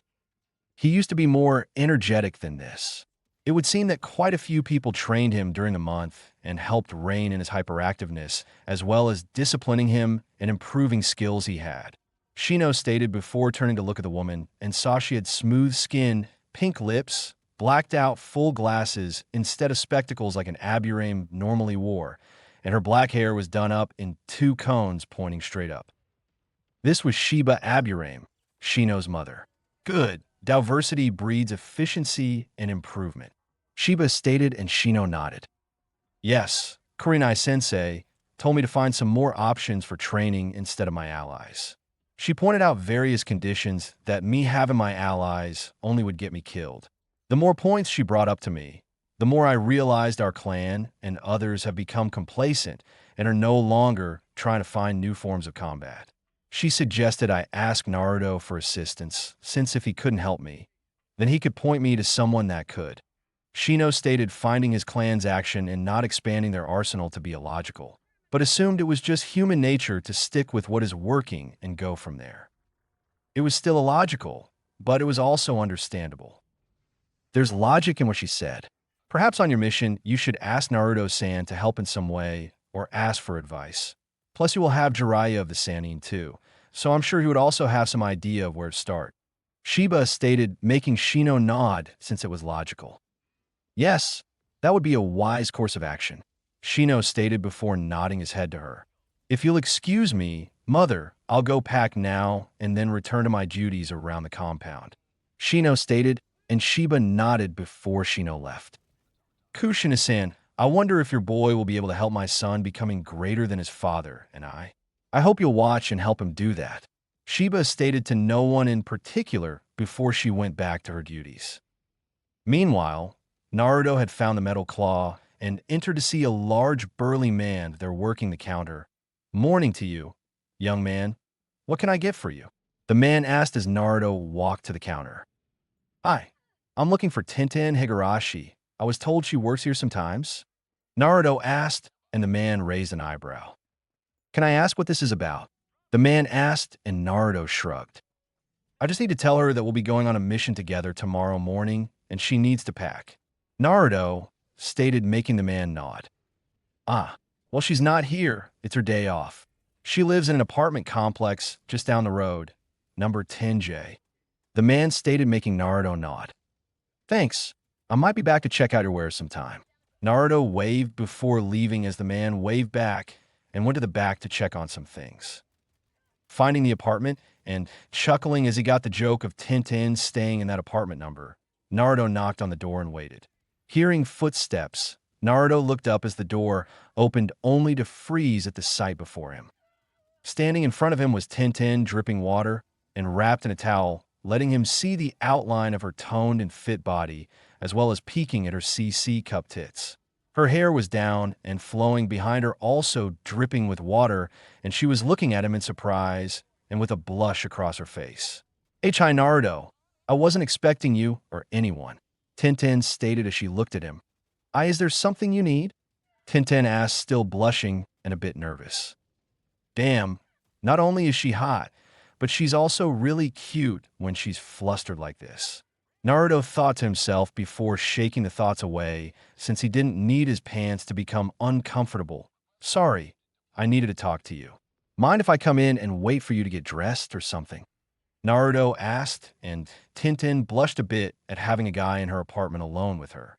He used to be more energetic than this. It would seem that quite a few people trained him during the month and helped rein in his hyperactiveness, as well as disciplining him and improving skills he had. Shino stated before turning to look at the woman and saw she had smooth skin, pink lips, blacked out full glasses instead of spectacles like an Aburame normally wore, and her black hair was done up in 2 cones pointing straight up. This was Shiba Aburame, Shino's mother. Good. Diversity breeds efficiency and improvement. Shiba stated, and Shino nodded. Yes, Kurenai-sensei, told me to find some more options for training instead of my allies. She pointed out various conditions that me having my allies only would get me killed. The more points she brought up to me, the more I realized our clan and others have become complacent and are no longer trying to find new forms of combat. She suggested I ask Naruto for assistance, since if he couldn't help me, then he could point me to someone that could. Shino stated finding his clan's action and not expanding their arsenal to be illogical, but assumed it was just human nature to stick with what is working and go from there. It was still illogical, but it was also understandable. There's logic in what she said. Perhaps on your mission, you should ask Naruto-san to help in some way or ask for advice. Plus, you will have Jiraiya of the Sannin too, so I'm sure he would also have some idea of where to start. Shiba stated, making Shino nod since it was logical. Yes, that would be a wise course of action, Shino stated before nodding his head to her. If you'll excuse me, mother, I'll go pack now and then return to my duties around the compound, Shino stated, and Shiba nodded before Shino left. Kushina-san, I wonder if your boy will be able to help my son becoming greater than his father and I. I hope you'll watch and help him do that, Shiba stated to no one in particular before she went back to her duties. Meanwhile, Naruto had found the metal claw and entered to see a large burly man there working the counter. Morning to you, young man. What can I get for you? The man asked as Naruto walked to the counter. Hi, I'm looking for Tenten Higurashi. I was told she works here sometimes. Naruto asked, and the man raised an eyebrow. Can I ask what this is about? The man asked, and Naruto shrugged. I just need to tell her that we'll be going on a mission together tomorrow morning, and she needs to pack, Naruto stated, making the man nod. Ah, well, she's not here. It's her day off. She lives in an apartment complex just down the road, number 10J. The man stated, making Naruto nod. Thanks. I might be back to check out your wares sometime. Naruto waved before leaving as the man waved back and went to the back to check on some things. Finding the apartment and chuckling as he got the joke of Tenten staying in that apartment number, Naruto knocked on the door and waited. Hearing footsteps, Naruto looked up as the door opened only to freeze at the sight before him. Standing in front of him was Tenten, dripping water and wrapped in a towel, letting him see the outline of her toned and fit body, as well as peeking at her CC cup tits. Her hair was down and flowing behind her, also dripping with water, and she was looking at him in surprise and with a blush across her face. Hi Naruto, I wasn't expecting you or anyone, Tenten stated as she looked at him. Is there something you need? Tenten asked, still blushing and a bit nervous. Damn, not only is she hot, but she's also really cute when she's flustered like this. Naruto thought to himself before shaking the thoughts away, since he didn't need his pants to become uncomfortable. Sorry, I needed to talk to you. Mind if I come in and wait for you to get dressed or something? Naruto asked, and Tenten blushed a bit at having a guy in her apartment alone with her.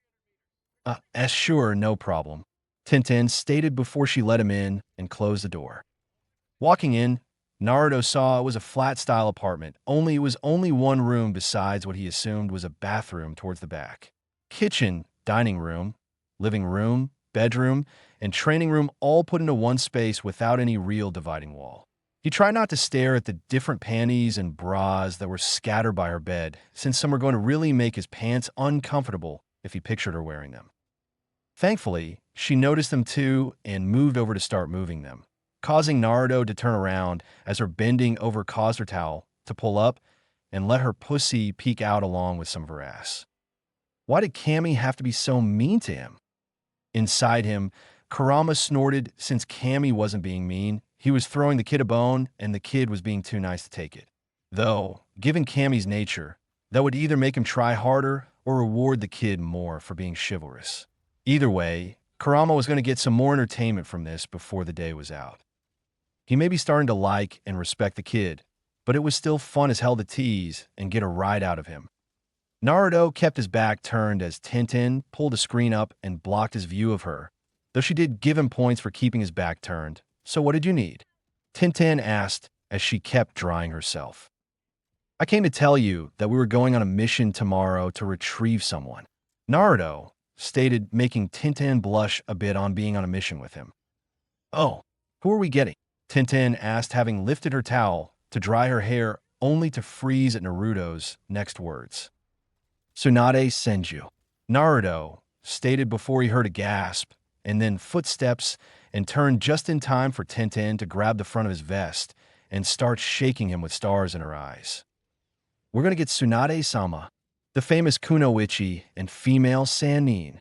Sure, no problem, Tenten stated before she let him in and closed the door. Walking in, Naruto saw it was a flat-style apartment, only it was only one room besides what he assumed was a bathroom towards the back. Kitchen, dining room, living room, bedroom, and training room all put into one space without any real dividing wall. He tried not to stare at the different panties and bras that were scattered by her bed, since some were going to really make his pants uncomfortable if he pictured her wearing them. Thankfully, she noticed them too and moved over to start moving them, causing Naruto to turn around as her bending over caused her towel to pull up and let her pussy peek out along with some of her ass. Why did Kami have to be so mean to him? Inside him, Kurama snorted since Kami wasn't being mean. He was throwing the kid a bone and the kid was being too nice to take it. Though, given Kami's nature, that would either make him try harder or reward the kid more for being chivalrous. Either way, Kurama was going to get some more entertainment from this before the day was out. He may be starting to like and respect the kid, but it was still fun as hell to tease and get a ride out of him. Naruto kept his back turned as Tenten pulled a screen up and blocked his view of her, though she did give him points for keeping his back turned. So what did you need? Tenten asked as she kept drying herself. I came to tell you that we were going on a mission tomorrow to retrieve someone, Naruto stated, making Tenten blush a bit on being on a mission with him. Oh, Who are we getting? Tintin asked, having lifted her towel to dry her hair, only to freeze at Naruto's next words. Tsunade Senju. Naruto stated before he heard a gasp, and then footsteps, and turned just in time for Tintin to grab the front of his vest and start shaking him with stars in her eyes. We're going to get Tsunade-sama, the famous kunoichi and female Sannin.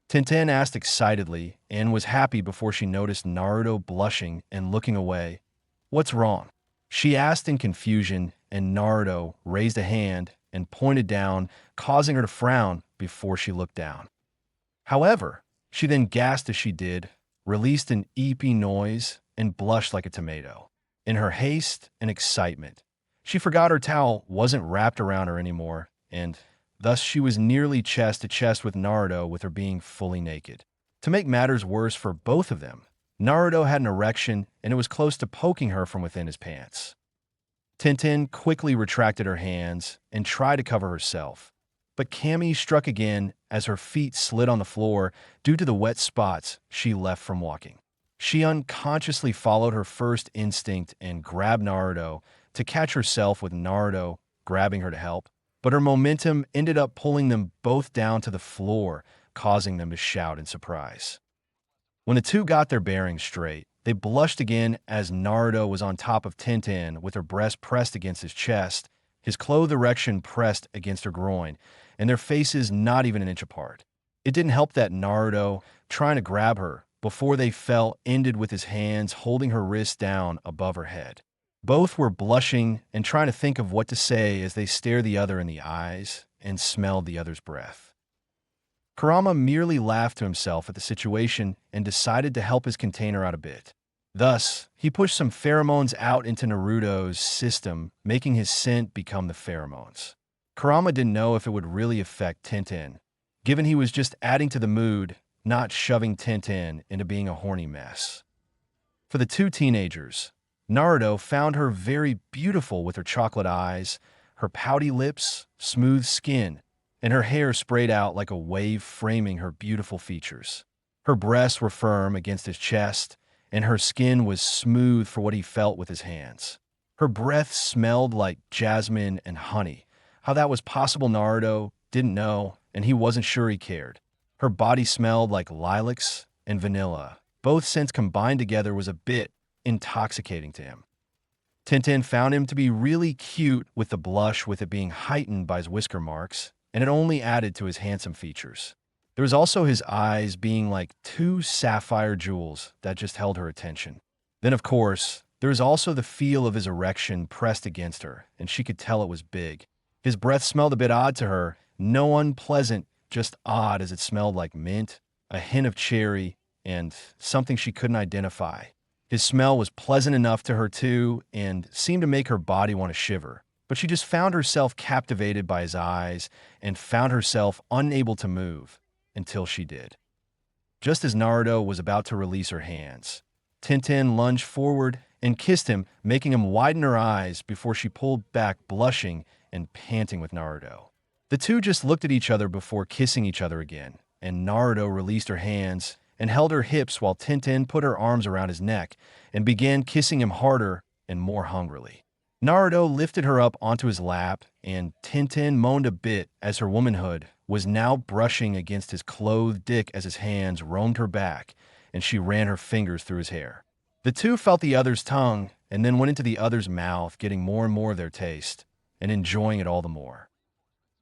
Tintin asked excitedly and was happy before she noticed Naruto blushing and looking away. What's wrong? She asked in confusion, and Naruto raised a hand and pointed down, causing her to frown before she looked down. However, she then gasped as she did, released an eepy noise, and blushed like a tomato. In her haste and excitement, she forgot her towel wasn't wrapped around her anymore, and thus she was nearly chest to chest with Naruto with her being fully naked. To make matters worse for both of them, Naruto had an erection and it was close to poking her from within his pants. Tintin quickly retracted her hands and tried to cover herself, but Cammy struck again as her feet slid on the floor due to the wet spots she left from walking. She unconsciously followed her first instinct and grabbed Naruto to catch herself, with Naruto grabbing her to help, but her momentum ended up pulling them both down to the floor, causing them to shout in surprise. When the two got their bearings straight, they blushed again as Naruto was on top of Tintin with her breast pressed against his chest, his clothed erection pressed against her groin, and their faces not even an inch apart. It didn't help that Naruto, trying to grab her before they fell, ended with his hands holding her wrists down above her head. Both were blushing and trying to think of what to say as they stared the other in the eyes and smelled the other's breath. Kurama merely laughed to himself at the situation and decided to help his container out a bit. Thus, he pushed some pheromones out into Naruto's system, making his scent become the pheromones. Kurama didn't know if it would really affect Tintin, given he was just adding to the mood, not shoving Tintin into being a horny mess. For the two teenagers, Naruto found her very beautiful with her chocolate eyes, her pouty lips, smooth skin, and her hair sprayed out like a wave framing her beautiful features. Her breasts were firm against his chest, and her skin was smooth for what he felt with his hands. Her breath smelled like jasmine and honey. How that was possible, Naruto didn't know, and he wasn't sure he cared. Her body smelled like lilacs and vanilla. Both scents combined together was a bit intoxicating to him. Tintin found him to be really cute, with the blush with it being heightened by his whisker marks, and it only added to his handsome features. There was also his eyes being like two sapphire jewels that just held her attention. Then, of course, there was also the feel of his erection pressed against her, and she could tell it was big. His breath smelled a bit odd to her, no unpleasant, just odd, as it smelled like mint, a hint of cherry, and something she couldn't identify. His smell was pleasant enough to her too, and seemed to make her body want to shiver. But she just found herself captivated by his eyes and found herself unable to move until she did. Just as Naruto was about to release her hands, Tintin lunged forward and kissed him, making him widen her eyes before she pulled back, blushing and panting with Naruto. The two just looked at each other before kissing each other again, and Naruto released her hands and held her hips while Tintin put her arms around his neck and began kissing him harder and more hungrily. Naruto lifted her up onto his lap, and Tintin moaned a bit as her womanhood was now brushing against his clothed dick as his hands roamed her back and she ran her fingers through his hair. The two felt the other's tongue and then went into the other's mouth, getting more and more of their taste and enjoying it all the more.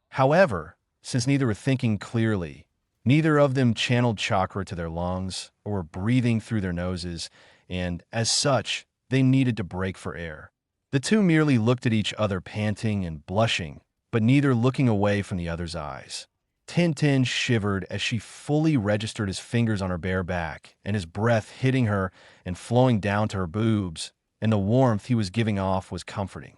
However, since neither were thinking clearly, neither of them channeled chakra to their lungs or were breathing through their noses, and as such, they needed to break for air. The two merely looked at each other, panting and blushing, but neither looking away from the other's eyes. Tintin shivered as she fully registered his fingers on her bare back and his breath hitting her and flowing down to her boobs, and the warmth he was giving off was comforting.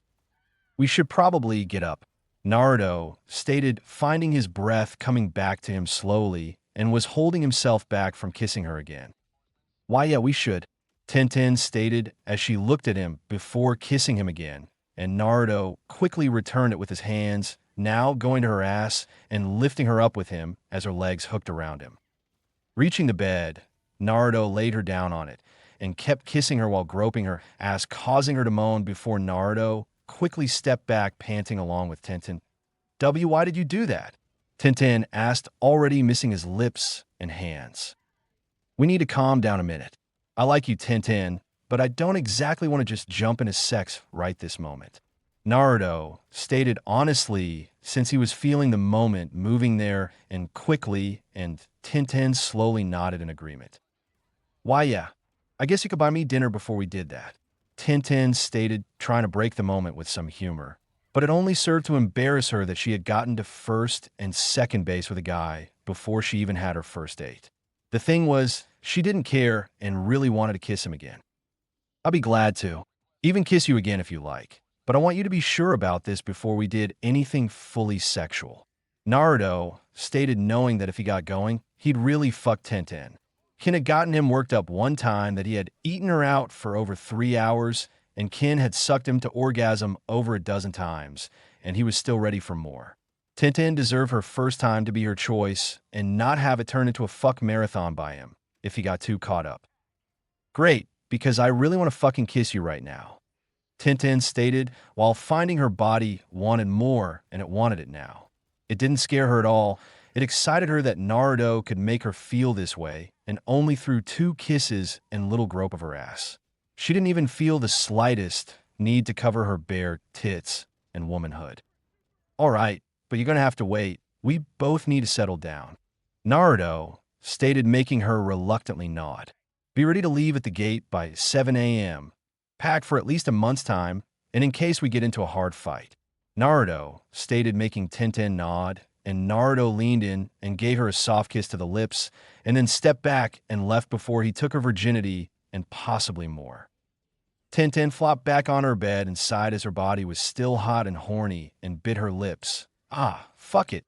"We should probably get up," Naruto stated, finding his breath coming back to him slowly and was holding himself back from kissing her again. "Why, yeah, we should," Tintin stated as she looked at him before kissing him again, and Naruto quickly returned it with his hands, now going to her ass and lifting her up with him as her legs hooked around him. Reaching the bed, Naruto laid her down on it and kept kissing her while groping her ass, causing her to moan before Naruto quickly stepped back, panting along with Tenten. Why did you do that? Tenten asked, already missing his lips and hands. We need to calm down a minute. I like you, Tenten, but I don't exactly want to just jump into sex right this moment. Naruto stated honestly, since he was feeling the moment moving there and quickly, and Tenten slowly nodded in agreement. Why, yeah, I guess you could buy me dinner before we did that. Tenten stated, trying to break the moment with some humor. But it only served to embarrass her that she had gotten to first and second base with a guy before she even had her first date. The thing was, she didn't care and really wanted to kiss him again. I'll be glad to. Even kiss you again if you like. But I want you to be sure about this before we did anything fully sexual. Naruto stated, knowing that if he got going, he'd really fuck Tenten. Kin had gotten him worked up one time that he had eaten her out for over 3 hours, and Kin had sucked him to orgasm over a dozen times, and he was still ready for more. Tenten deserved her first time to be her choice and not have it turn into a fuck marathon by him if he got too caught up. Great, because I really want to fucking kiss you right now, Tenten stated, while finding her body wanted more and it wanted it now. It didn't scare her at all. It excited her that Naruto could make her feel this way, and only through 2 kisses and little grope of her ass. She didn't even feel the slightest need to cover her bare tits and womanhood. All right, but you're gonna have to wait. We both need to settle down, Naruto stated, making her reluctantly nod. Be ready to leave at the gate by 7 a.m. Pack for at least a month's time, and in case we get into a hard fight. Naruto stated, making Tenten nod, and Naruto leaned in and gave her a soft kiss to the lips, and then stepped back and left before he took her virginity and possibly more. Tenten flopped back on her bed and sighed as her body was still hot and horny and bit her lips. Ah, fuck it,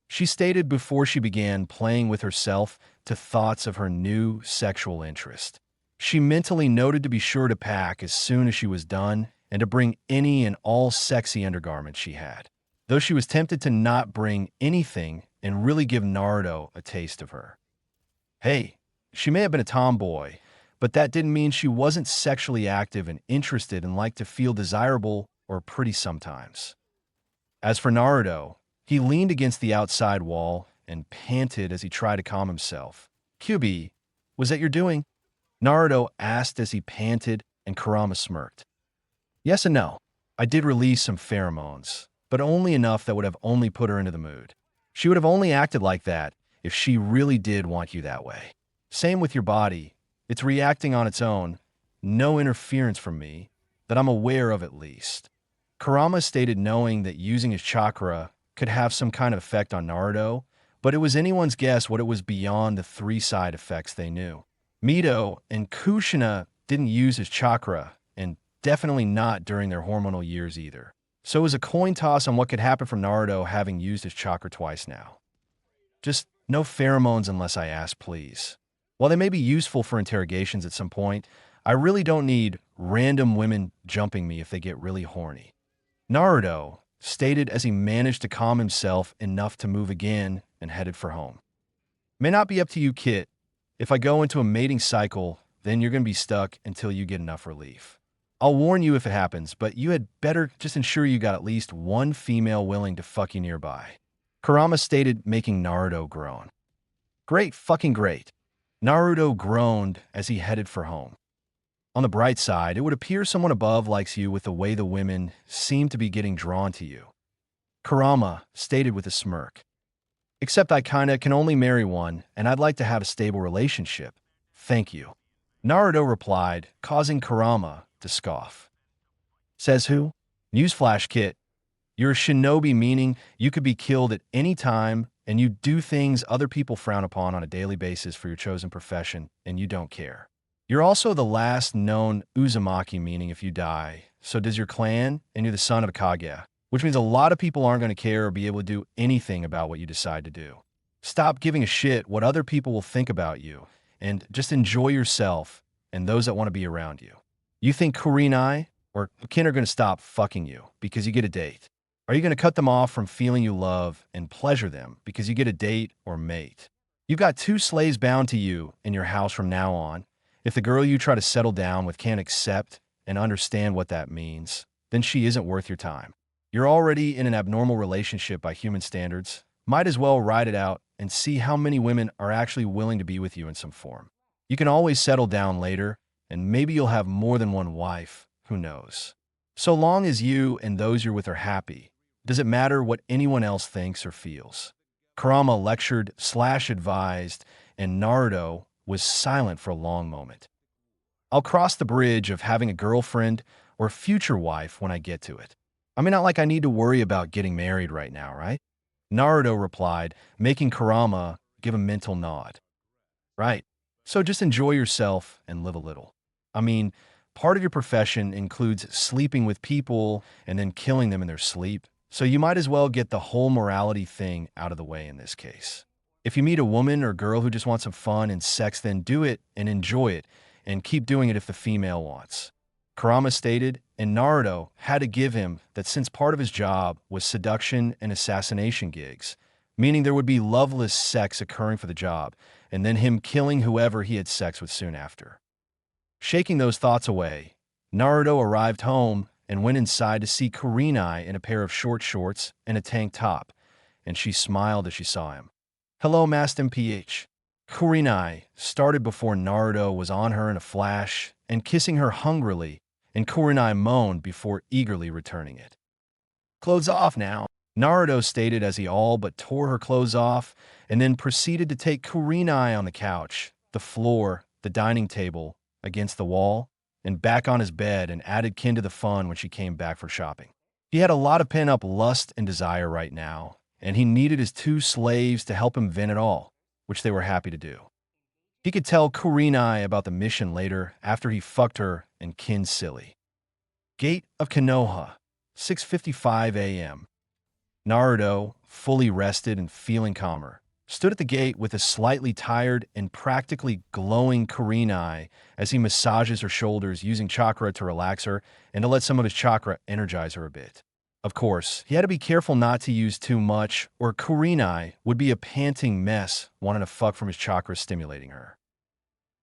she stated before she began playing with herself to thoughts of her new sexual interest. She mentally noted to be sure to pack as soon as she was done and to bring any and all sexy undergarments she had, though she was tempted to not bring anything and really give Naruto a taste of her. Hey, she may have been a tomboy, but that didn't mean she wasn't sexually active and interested and liked to feel desirable or pretty sometimes. As for Naruto, he leaned against the outside wall and panted as he tried to calm himself. "Kyubi, was that your doing?" Naruto asked as he panted, and Kurama smirked. Yes and no. I did release some pheromones, but only enough that would have only put her into the mood. She would have only acted like that if she really did want you that way. Same with your body. It's reacting on its own. No interference from me, that I'm aware of at least. Kurama stated, knowing that using his chakra could have some kind of effect on Naruto, but it was anyone's guess what it was beyond the 3 side effects they knew. Mito and Kushina didn't use his chakra, and definitely not during their hormonal years either. So it was a coin toss on what could happen from Naruto having used his chakra twice now. Just no pheromones unless I ask, please. While they may be useful for interrogations at some point, I really don't need random women jumping me if they get really horny, Naruto stated as he managed to calm himself enough to move again and headed for home. May not be up to you, Kit. If I go into a mating cycle, then you're going to be stuck until you get enough relief. I'll warn you if it happens, but you had better just ensure you got at least 1 female willing to fuck you nearby, Kurama stated, making Naruto groan. Great, fucking great. Naruto groaned as he headed for home. On the bright side, it would appear someone above likes you with the way the women seem to be getting drawn to you, Kurama stated with a smirk. Except I kinda can only marry one, and I'd like to have a stable relationship. Thank you, Naruto replied, causing Kurama to scoff. Says who? Newsflash, Kit. You're a shinobi, meaning you could be killed at any time, and you do things other people frown upon on a daily basis for your chosen profession, and you don't care. You're also the last known Uzumaki, meaning if you die, so does your clan, and you're the son of a Kage, which means a lot of people aren't going to care or be able to do anything about what you decide to do. Stop giving a shit what other people will think about you, and just enjoy yourself and those that want to be around you. You think Kurinai or Kin are going to stop fucking you because you get a date? Are you going to cut them off from feeling you love and pleasure them because you get a date or mate? You've got 2 slaves bound to you in your house from now on. If the girl you try to settle down with can't accept and understand what that means, then she isn't worth your time. You're already in an abnormal relationship by human standards. Might as well ride it out and see how many women are actually willing to be with you in some form. You can always settle down later, and maybe you'll have more than one wife. Who knows? So long as you and those you're with are happy, does it matter what anyone else thinks or feels? Kurama lectured/advised, and Naruto was silent for a long moment. I'll cross the bridge of having a girlfriend or future wife when I get to it. I mean, not like I need to worry about getting married right now, right? Naruto replied, making Kurama give a mental nod. Right. So just enjoy yourself and live a little. I mean, part of your profession includes sleeping with people and then killing them in their sleep. So you might as well get the whole morality thing out of the way in this case. If you meet a woman or girl who just wants some fun and sex, then do it and enjoy it, and keep doing it if the female wants. Kurama stated, and Naruto had to give him that since part of his job was seduction and assassination gigs, meaning there would be loveless sex occurring for the job, and then him killing whoever he had sex with soon after. Shaking those thoughts away, Naruto arrived home and went inside to see Kurenai in a pair of short shorts and a tank top, and she smiled as she saw him. "Hello, Master MPH." Kurenai started before Naruto was on her in a flash and kissing her hungrily, and Kurenai moaned before eagerly returning it. "Clothes off now," Naruto stated as he all but tore her clothes off and then proceeded to take Kurenai on the couch, the floor, the dining table, against the wall, and back on his bed, and added kin to the fun when she came back for shopping. He had a lot of pent-up lust and desire right now, and he needed his two slaves to help him vent it all, which they were happy to do. He could tell Kurenai about the mission later after he fucked her and kin silly. Gate of Konoha, 6:55 a.m. Naruto, fully rested and feeling calmer, stood at the gate with a slightly tired and practically glowing Kurenai as he massages her shoulders using chakra to relax her and to let some of his chakra energize her a bit. Of course, he had to be careful not to use too much, or Kurenai would be a panting mess wanting to fuck from his chakra stimulating her.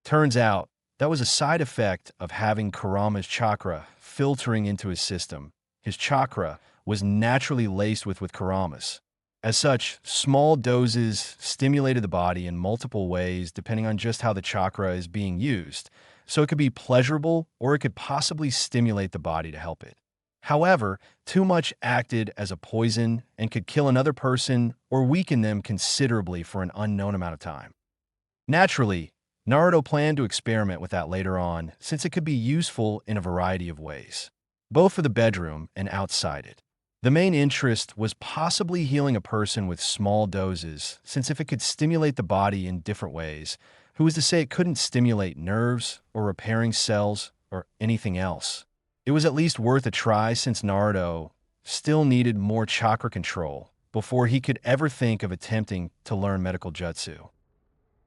Turns out, that was a side effect of having Kurama's chakra filtering into his system. His chakra was naturally laced with Kurama's. As such, small doses stimulated the body in multiple ways depending on just how the chakra is being used, so it could be pleasurable or it could possibly stimulate the body to help it. However, too much acted as a poison and could kill another person or weaken them considerably for an unknown amount of time. Naturally, Naruto planned to experiment with that later on since it could be useful in a variety of ways, both for the bedroom and outside it. The main interest was possibly healing a person with small doses, since if it could stimulate the body in different ways, who was to say it couldn't stimulate nerves or repairing cells or anything else? It was at least worth a try since Naruto still needed more chakra control before he could ever think of attempting to learn medical jutsu.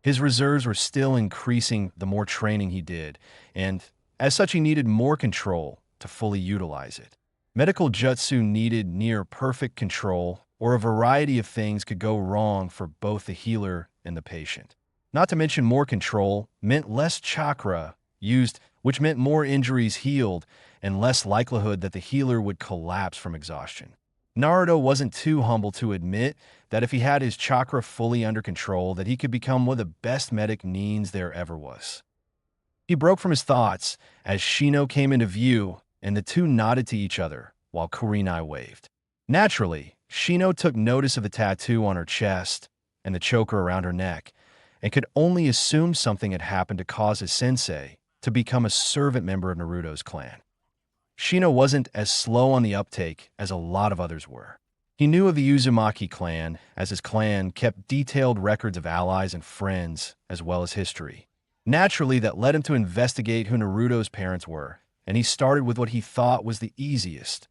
His reserves were still increasing the more training he did, and as such he needed more control to fully utilize it. Medical jutsu needed near-perfect control, or a variety of things could go wrong for both the healer and the patient. Not to mention more control meant less chakra used, which meant more injuries healed and less likelihood that the healer would collapse from exhaustion. Naruto wasn't too humble to admit that if he had his chakra fully under control, that he could become one of the best medic nins there ever was. He broke from his thoughts as Shino came into view, and the two nodded to each other while Kurenai waved. Naturally, Shino took notice of the tattoo on her chest and the choker around her neck, and could only assume something had happened to cause his sensei to become a servant member of Naruto's clan. Shino wasn't as slow on the uptake as a lot of others were. He knew of the Uzumaki clan, as his clan kept detailed records of allies and friends, as well as history. Naturally, that led him to investigate who Naruto's parents were, and he started with what he thought was the easiest,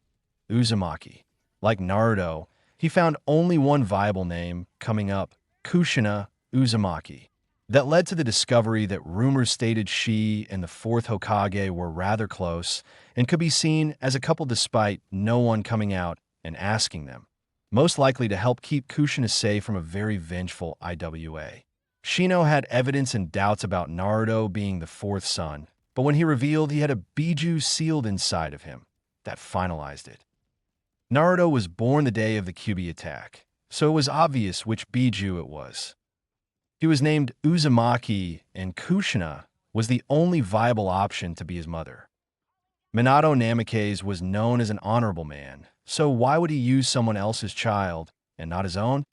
Uzumaki. Like Naruto, he found only one viable name coming up, Kushina Uzumaki. That led to the discovery that rumors stated she and the fourth Hokage were rather close and could be seen as a couple despite no one coming out and asking them, most likely to help keep Kushina safe from a very vengeful IWA. Shino had evidence and doubts about Naruto being the fourth son, but when he revealed he had a Biju sealed inside of him, that finalized it. Naruto was born the day of the Kyuubi attack, so it was obvious which Biju it was. He was named Uzumaki, and Kushina was the only viable option to be his mother. Minato Namikaze was known as an honorable man, so why would he use someone else's child and not his own?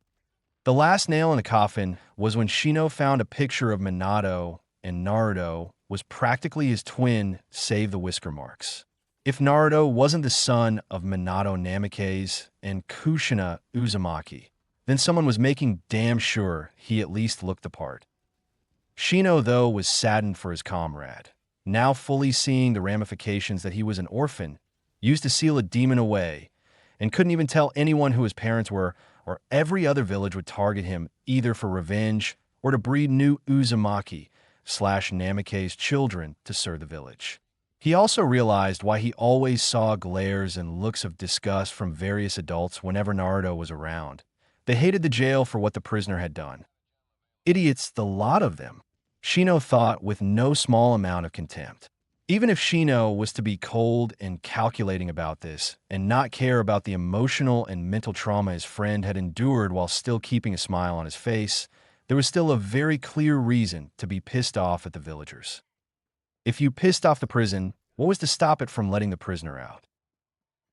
The last nail in the coffin was when Shino found a picture of Minato and Naruto was practically his twin, save the whisker marks. If Naruto wasn't the son of Minato Namikaze and Kushina Uzumaki, then someone was making damn sure he at least looked the part. Shino, though, was saddened for his comrade. Now fully seeing the ramifications that he was an orphan, used to seal a demon away, and couldn't even tell anyone who his parents were, or every other village would target him either for revenge or to breed new Uzumaki/Namikaze children to serve the village. He also realized why he always saw glares and looks of disgust from various adults whenever Naruto was around. They hated the jail for what the prisoner had done. Idiots, the lot of them, Shino thought with no small amount of contempt. Even if Shino was to be cold and calculating about this and not care about the emotional and mental trauma his friend had endured while still keeping a smile on his face, there was still a very clear reason to be pissed off at the villagers. If you pissed off the prison, what was to stop it from letting the prisoner out?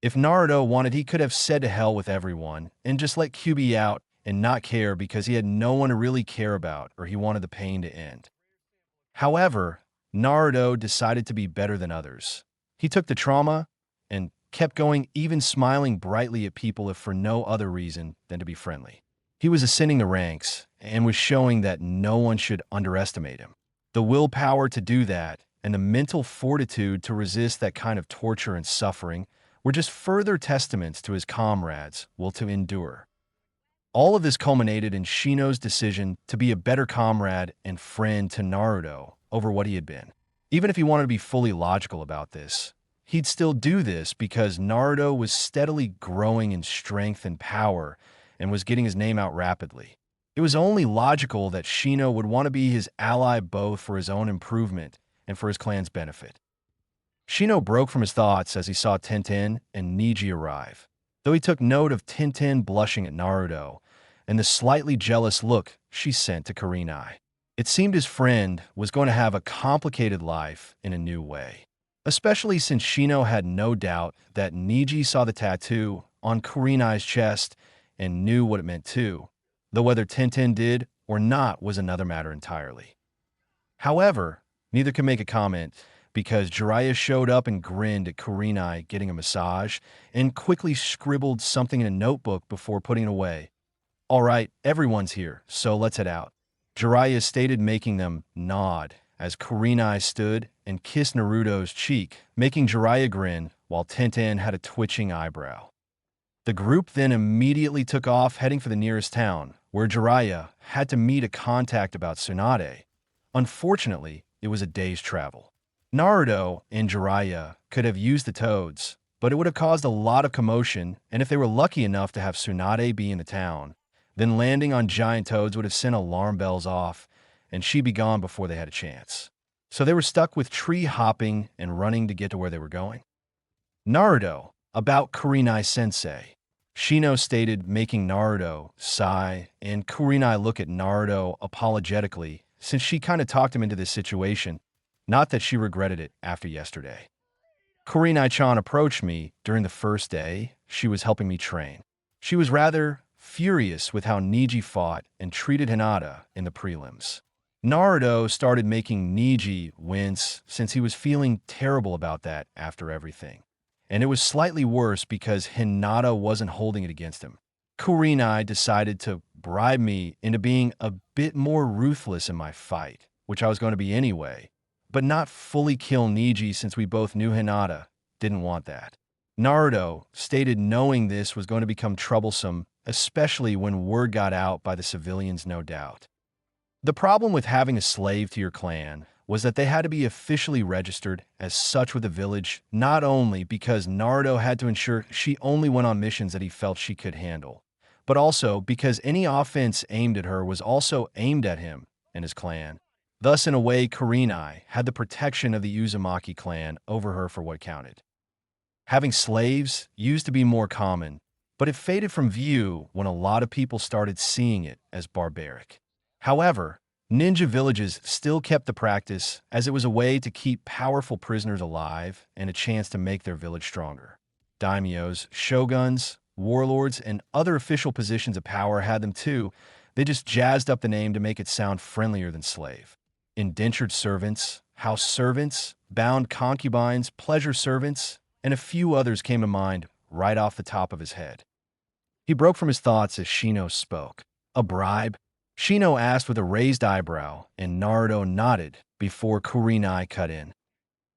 If Naruto wanted, he could have said to hell with everyone and just let Kyuubi out and not care because he had no one to really care about or he wanted the pain to end. However, Naruto decided to be better than others. He took the trauma and kept going, even smiling brightly at people if for no other reason than to be friendly. He was ascending the ranks and was showing that no one should underestimate him. The willpower to do that and the mental fortitude to resist that kind of torture and suffering were just further testaments to his comrades' will to endure. All of this culminated in Shino's decision to be a better comrade and friend to Naruto over what he had been. Even if he wanted to be fully logical about this, he'd still do this because Naruto was steadily growing in strength and power and was getting his name out rapidly. It was only logical that Shino would want to be his ally both for his own improvement and for his clan's benefit. Shino broke from his thoughts as he saw Tenten and Neji arrive, though he took note of Tenten blushing at Naruto and the slightly jealous look she sent to Kurenai. It seemed his friend was going to have a complicated life in a new way, especially since Shino had no doubt that Neji saw the tattoo on Kurenai's chest and knew what it meant too, though whether Tenten did or not was another matter entirely. However, neither could make a comment because Jiraiya showed up and grinned at Kurenai getting a massage and quickly scribbled something in a notebook before putting it away. "All right, everyone's here, so let's head out," Jiraiya stated, making them nod as Kurenai stood and kissed Naruto's cheek, making Jiraiya grin while Tenten had a twitching eyebrow. The group then immediately took off, heading for the nearest town, where Jiraiya had to meet a contact about Tsunade. Unfortunately, it was a day's travel. Naruto and Jiraiya could have used the toads, but it would have caused a lot of commotion, and if they were lucky enough to have Tsunade be in the town, then landing on giant toads would have sent alarm bells off, and she'd be gone before they had a chance. So they were stuck with tree hopping and running to get to where they were going. Naruto, about Kurenai-sensei, Shino stated, making Naruto sigh and Kurenai look at Naruto apologetically since she kind of talked him into this situation. Not that she regretted it after yesterday. Kurenai-chan approached me during the first day she was helping me train. She was rather furious with how Neji fought and treated Hinata in the prelims. Naruto started making Neji wince since he was feeling terrible about that after everything. And it was slightly worse because Hinata wasn't holding it against him. Kurenai decided to bribe me into being a bit more ruthless in my fight, which I was going to be anyway, but not fully kill Neji since we both knew Hinata didn't want that. Naruto stated knowing this was going to become troublesome, especially when word got out by the civilians, no doubt. The problem with having a slave to your clan was that they had to be officially registered as such with the village, not only because Naruto had to ensure she only went on missions that he felt she could handle, but also because any offense aimed at her was also aimed at him, and his clan. Thus, in a way, Kurenai had the protection of the Uzumaki clan over her for what counted. Having slaves used to be more common, but it faded from view when a lot of people started seeing it as barbaric. However, ninja villages still kept the practice as it was a way to keep powerful prisoners alive and a chance to make their village stronger. Daimyos, shoguns, warlords, and other official positions of power had them too. They just jazzed up the name to make it sound friendlier than slave. Indentured servants, house servants, bound concubines, pleasure servants, and a few others came to mind right off the top of his head. He broke from his thoughts as Shino spoke. A bribe? Shino asked with a raised eyebrow, and Naruto nodded before Kurenai cut in.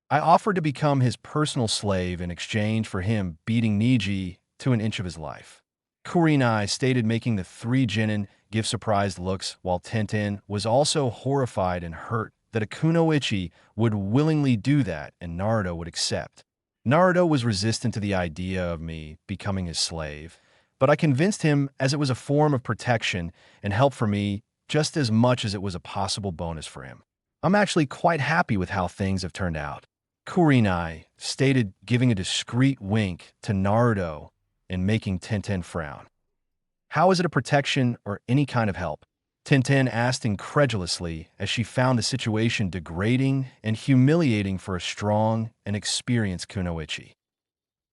I offered to become his personal slave in exchange for him beating Niji to an inch of his life. Kurenai stated, making the three genin give surprised looks, while Tenten was also horrified and hurt that a kunoichi would willingly do that and Naruto would accept. Naruto was resistant to the idea of me becoming his slave, but I convinced him as it was a form of protection and help for me just as much as it was a possible bonus for him. I'm actually quite happy with how things have turned out. Kurenai stated, giving a discreet wink to Naruto and making Tenten frown. How is it a protection or any kind of help? Tenten asked incredulously as she found the situation degrading and humiliating for a strong and experienced kunoichi.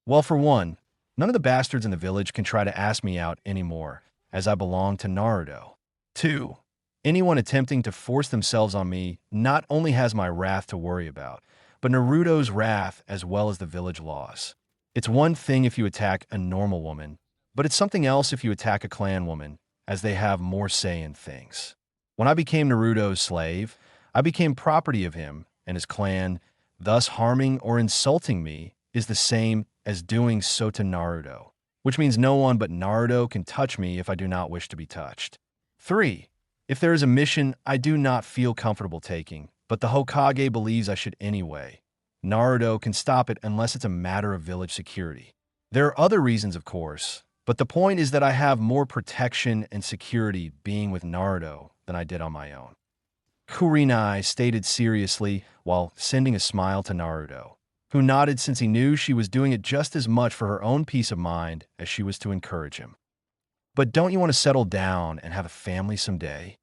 Well, for one, none of the bastards in the village can try to ask me out anymore, as I belong to Naruto. 2. Anyone attempting to force themselves on me not only has my wrath to worry about, but Naruto's wrath as well as the village laws. It's one thing if you attack a normal woman, but it's something else if you attack a clan woman, as they have more say in things. When I became Naruto's slave, I became property of him and his clan, thus harming or insulting me is the same as doing so to Naruto, which means no one but Naruto can touch me if I do not wish to be touched. 3. If there is a mission I do not feel comfortable taking, but the Hokage believes I should anyway, Naruto can stop it unless it's a matter of village security. There are other reasons, of course, but the point is that I have more protection and security being with Naruto than I did on my own. Kurenai stated seriously while sending a smile to Naruto, who nodded since he knew she was doing it just as much for her own peace of mind as she was to encourage him. But don't you want to settle down and have a family someday?